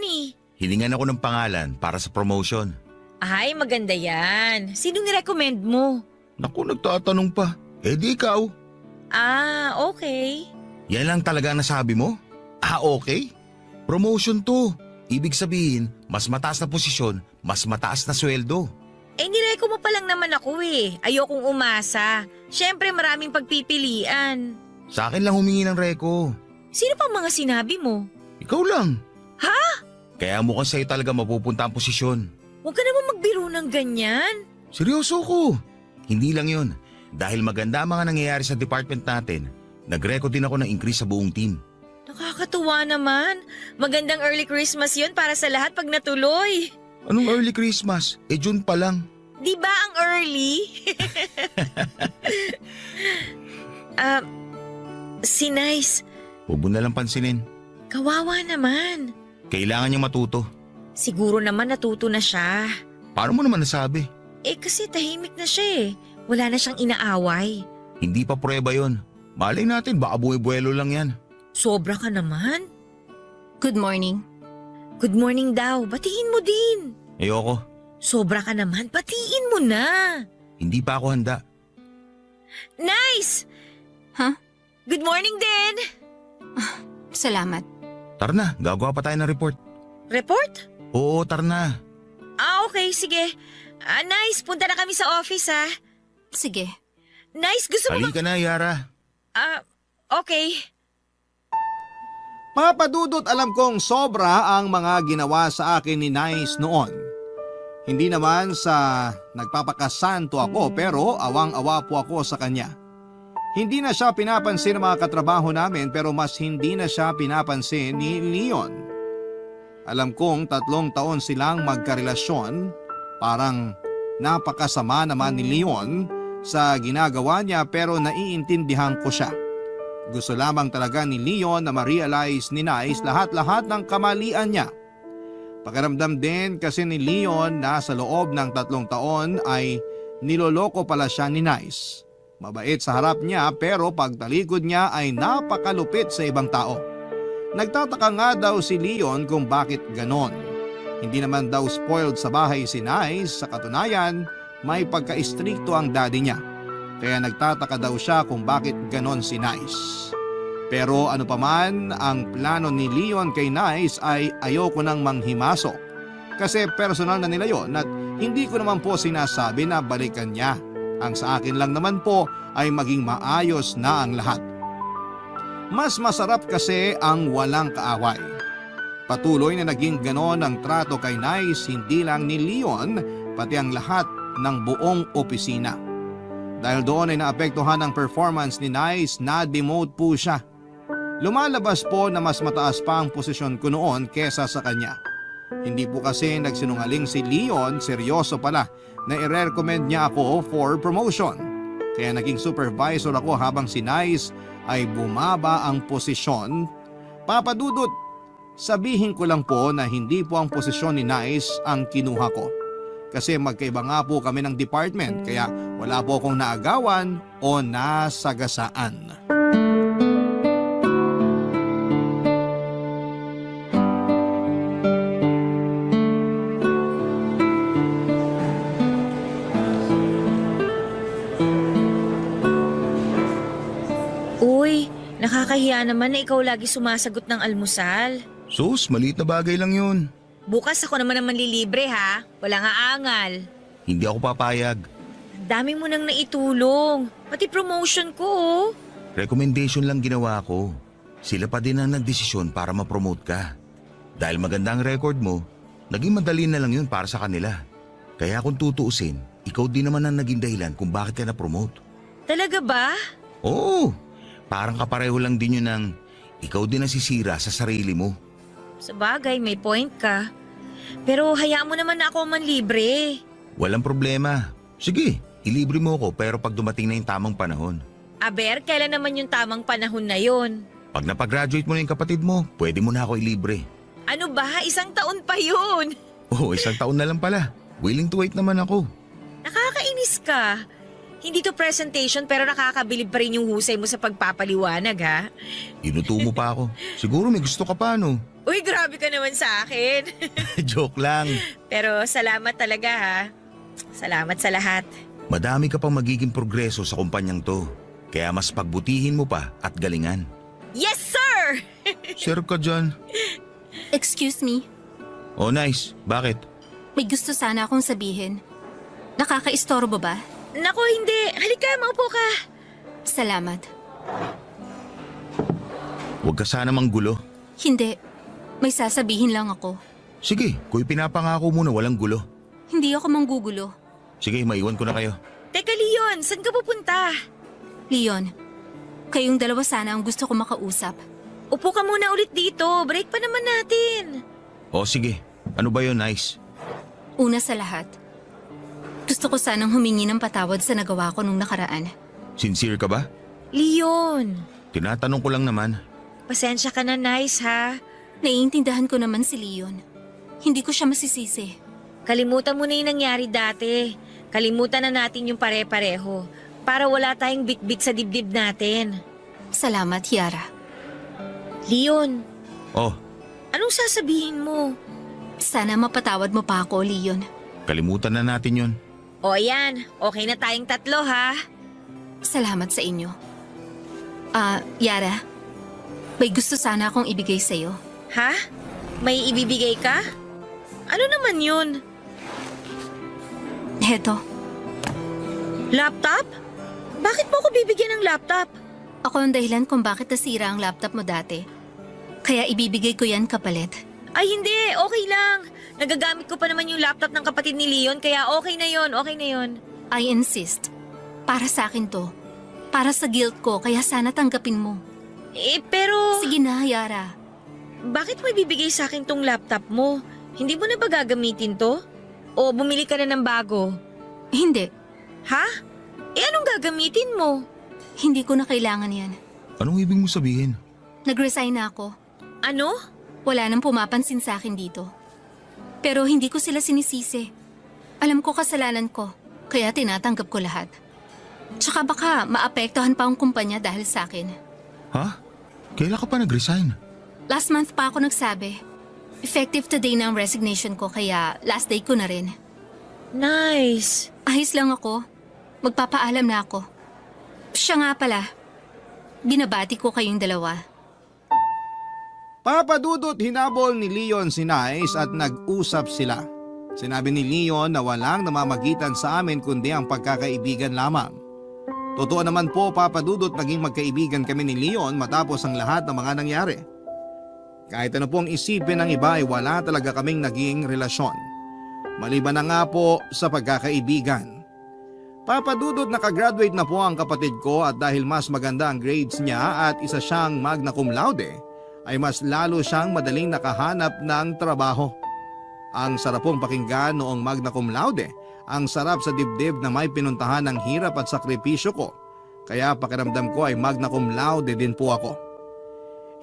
Hiningan ako ng pangalan para sa promotion. Ay, maganda yan. Sinong nirecommend mo? Naku, nagtatanong pa. Di ikaw. Okay. Yan lang talaga ang nasabi mo? Okay? Promotion to. Ibig sabihin, mas mataas na posisyon, mas mataas na sweldo. Nireko mo pa lang naman ako Ayokong umasa. Siyempre maraming pagpipilian. Sa akin lang humingi ng reko. Sino pang mga sinabi mo? Ikaw lang. Ha? Kaya mukhang sa'yo talaga mapupunta ang posisyon. Huwag ka naman magbiro ng ganyan. Seryoso ko. Hindi lang yun. Dahil maganda ang mga nangyayari sa department natin, nag-reko din ako ng increase sa buong team. Nakakatuwa naman. Magandang early Christmas yun para sa lahat pag natuloy. Anong early Christmas? June pa lang. Di ba ang early? Si Nice. Huwag mo nalang pansinin. Kawawa naman. Kailangan niya matuto. Siguro naman natuto na siya. Paano mo naman nasabi? Kasi tahimik na siya Wala na siyang inaaway. Hindi pa prueba yon. Malay natin, baka buhay-buwelo lang yan. Sobra ka naman. Good morning. Good morning daw. Batiin mo din. Ayoko. Sobra ka naman. Batiin mo na. Hindi pa ako handa. Nice! Huh? Good morning din. Salamat. Tara na, gagawa pa tayo ng report. Report? Oo, tara na. Okay, sige. Nice, punta na kami sa office ha. Sige. Nice, gusto mo Halika na, Yara. Okay. Mga padudot, alam kong sobra ang mga ginawa sa akin ni Nice noon. Hindi naman sa nagpapakasanto ako pero awang-awa po ako sa kanya. Hindi na siya pinapansin ng mga katrabaho namin pero mas hindi na siya pinapansin ni Leon. Alam kong 3 taon silang magkarelasyon. Parang napakasama naman ni Leon sa ginagawa niya pero naiintindihan ko siya. Gusto lamang talaga ni Leon na ma-realize ni Nice lahat-lahat ng kamalian niya. Pakiramdam din kasi ni Leon na sa loob ng 3 taon ay niloloko pala siya ni Nice. Mabait sa harap niya pero pagtalikod niya ay napakalupit sa ibang tao. Nagtataka nga daw si Leon kung bakit ganon. Hindi naman daw spoiled sa bahay si Nice, sa katunayan may pagka-istrikto ang daddy niya. Kaya nagtataka daw siya kung bakit ganon si Nice. Pero ano paman ang plano ni Leon kay Nice ay ayoko nang manghimasok. Kasi personal na nila yon at hindi ko naman po sinasabi na balikan niya. Ang sa akin lang naman po ay maging maayos na ang lahat. Mas masarap kasi ang walang kaaway. Patuloy na naging ganon ang trato kay Nice, hindi lang ni Leon, pati ang lahat ng buong opisina. Dahil doon ay naapektuhan ang performance ni Nice, na-demote po siya. Lumalabas po na mas mataas pa ang posisyon ko noon kesa sa kanya. Hindi po kasi nagsinungaling si Leon, seryoso pala na i-recommend niya ako for promotion. Kaya naging supervisor ako habang si Nice ay bumaba ang posisyon. Papadudot, sabihin ko lang po na hindi po ang posisyon ni Nice ang kinuha ko. Kasi magkaiba nga po kami ng department kaya wala po akong naagawan o nasagasaan. Uy, nakakahiya naman na ikaw lagi sumasagot ng almusal. Sus, maliit na bagay lang yun. Bukas ako naman ang manlilibre ha. Walang aangal. Hindi ako papayag. Ang dami mo nang naitulong. Pati promotion ko oh. Recommendation lang ginawa ko. Sila pa din ang nagdesisyon para ma-promote ka. Dahil maganda ang record mo, naging madali na lang yun para sa kanila. Kaya kung tutuusin, ikaw din naman ang naging dahilan kung bakit ka na-promote. Talaga ba? Oo, parang kapareho lang din yun ng ikaw din nasisira sa sarili mo. Sa bagay, may point ka. Pero hayaan mo naman na ako manlibre. Walang problema. Sige, ilibre mo ako pero pag dumating na yung tamang panahon. Aber, kailan naman yung tamang panahon na yon? Pag napag-graduate mo na yung kapatid mo, pwede mo na ako ilibre. Ano ba? 1 taon pa yun. Oo, 1 taon na lang pala. Willing to wait naman ako. Nakakainis ka. Hindi to presentation pero nakakabilib pa rin yung husay mo sa pagpapaliwanag ha. Inuto mo pa ako. Siguro may gusto ka pa, no? Uy, grabe ka naman sa akin. Joke lang. Pero salamat talaga ha. Salamat sa lahat. Madami ka pang magiging progreso sa kumpanyang to. Kaya mas pagbutihin mo pa at galingan. Yes, sir! Sir ka dyan. Excuse me, Oh, nice. Bakit? may gusto sana akong sabihin. Nakakaistorbo ba? Nako, hindi. Halika, maupo ka. Salamat. Huwag ka sana manggulo. Hindi. May sasabihin lang ako. Sige, kung pinapangako mo na walang gulo. Hindi ako manggugulo. Sige, maiwan ko na kayo. Teka, Leon, saan ka pupunta? Leon, kayong dalawa sana ang gusto ko makausap. Upo ka muna ulit dito. Break pa naman natin. Oh, sige. Ano ba yun, Nice? Una sa lahat, gusto ko sanang humingi ng patawad sa nagawa ko nung nakaraan. Sincere ka ba? Leon, Tinatanong ko lang naman. pasensya ka na, Nice ha. Naiintindihan ko naman si Leon. Hindi ko siya masisisi. Kalimutan mo na yung nangyari dati. Kalimutan na natin yung pare-pareho. Para wala tayong bit-bit sa dibdib natin. Salamat, Yara. Leon, Oh, anong sasabihin mo? Sana mapatawad mo pa ako, Leon. kalimutan na natin yun. O yan, okay na tayong tatlo ha. Salamat sa inyo. Yara, may gusto sana akong ibigay sa'yo. Ha? May ibibigay ka? Ano naman yun? Heto, Laptop? Bakit mo ako bibigyan ng laptop? ako ang dahilan kung bakit nasira ang laptop mo dati. Kaya ibibigay ko yan kapalit. Ay hindi, okay lang. Nagagamit ko pa naman yung laptop ng kapatid ni Leon kaya okay na yon, okay na yon. I insist. Para sa akin to. Para sa guilt ko, kaya sana tanggapin mo. Pero... Sige na, Yara. Bakit mo ibibigay sa akin tong laptop mo? Hindi mo na ba gagamitin to? O bumili ka na ng bago? Hindi. Ha? Anong gagamitin mo? Hindi ko na kailangan yan. Anong ibig mo sabihin? Nag-resign na ako. Ano? Wala nang pumapansin sa akin dito. Pero hindi ko sila sinisisi. Alam ko kasalanan ko, kaya tinatanggap ko lahat. Tsaka baka maapektuhan pa ang kumpanya dahil sa akin. Ha? Kailan ka pa nag-resign? Last month pa ako nagsabi. Effective today na ang resignation ko kaya last day ko na rin. Nice. Ayos lang ako. Magpapaalam na ako. Siya nga pala. Binabati ko kayong dalawa. Papa Dudut, hinabol ni Leon si Nice at nag-usap sila. Sinabi ni Leon na walang namamagitan sa amin kundi ang pagkakaibigan lamang. Totoo naman po, Papa Dudut, naging magkaibigan kami ni Leon matapos ang lahat ng mga nangyari. Kahit ano pong isipin ng iba ay wala talaga kaming naging relasyon. Maliban na nga po sa pagkakaibigan. Papa Dudut, nakagraduate na po ang kapatid ko at dahil mas maganda ang grades niya at isa siyang magna cum laude, ay mas lalo siyang madaling nakahanap ng trabaho. Ang sarap pong pakinggan noong magna cum laude, ang sarap sa dibdib na may pinuntahan ng hirap at sakripisyo ko. Kaya pakiramdam ko ay magna cum laude din po ako.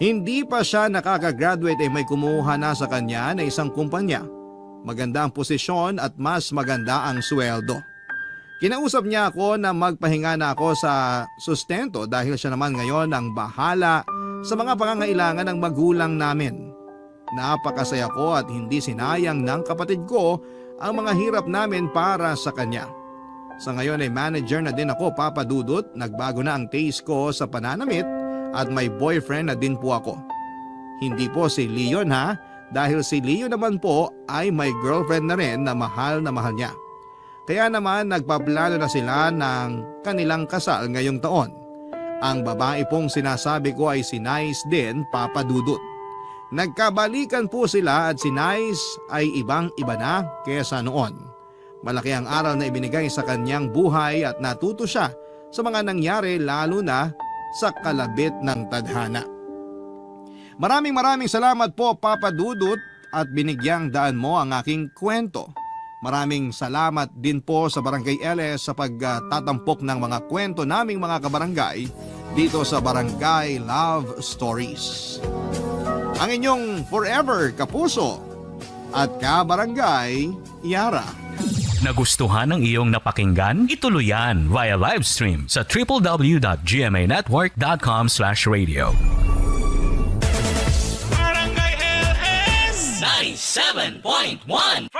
Hindi pa siya nakakagraduate ay may kumuha na sa kanya na isang kumpanya. Maganda ang posisyon at mas maganda ang sweldo. Kinausap niya ako na magpahinga na ako sa sustento dahil siya naman ngayon ang bahala sa mga pangangailangan ng magulang namin. Napakasaya ko at hindi sinayang ng kapatid ko ang mga hirap namin para sa kanya. Sa ngayon ay manager na din ako, Papa Dudut. Nagbago na ang taste ko sa pananamit at may boyfriend na din po ako. Hindi po si Leon ha, dahil si Leon naman po ay may girlfriend na rin na mahal niya. Kaya naman nagpaplano na sila ng kanilang kasal ngayong taon. Ang babae pong sinasabi ko ay si Nice din, Papa Dudut. Nagkabalikan po sila at si Nice ay ibang-iba na kaysa noon. Malaki ang aral na ibinigay sa kanyang buhay at natuto siya sa mga nangyari lalo na sa kalabit ng tadhana. Maraming salamat po, Papa Dudut, at binigyang daan mo ang aking kwento. Maraming salamat din po sa Barangay LS sa pagtatampok ng mga kwento naming mga kabarangay dito sa Barangay Love Stories. Ang inyong forever kapuso at kabarangay, Yara. Nagustuhan ng iyong napakinggan? Ituloy yan via live stream sa www.gmanetwork.com/radio. Barangay LS 97.1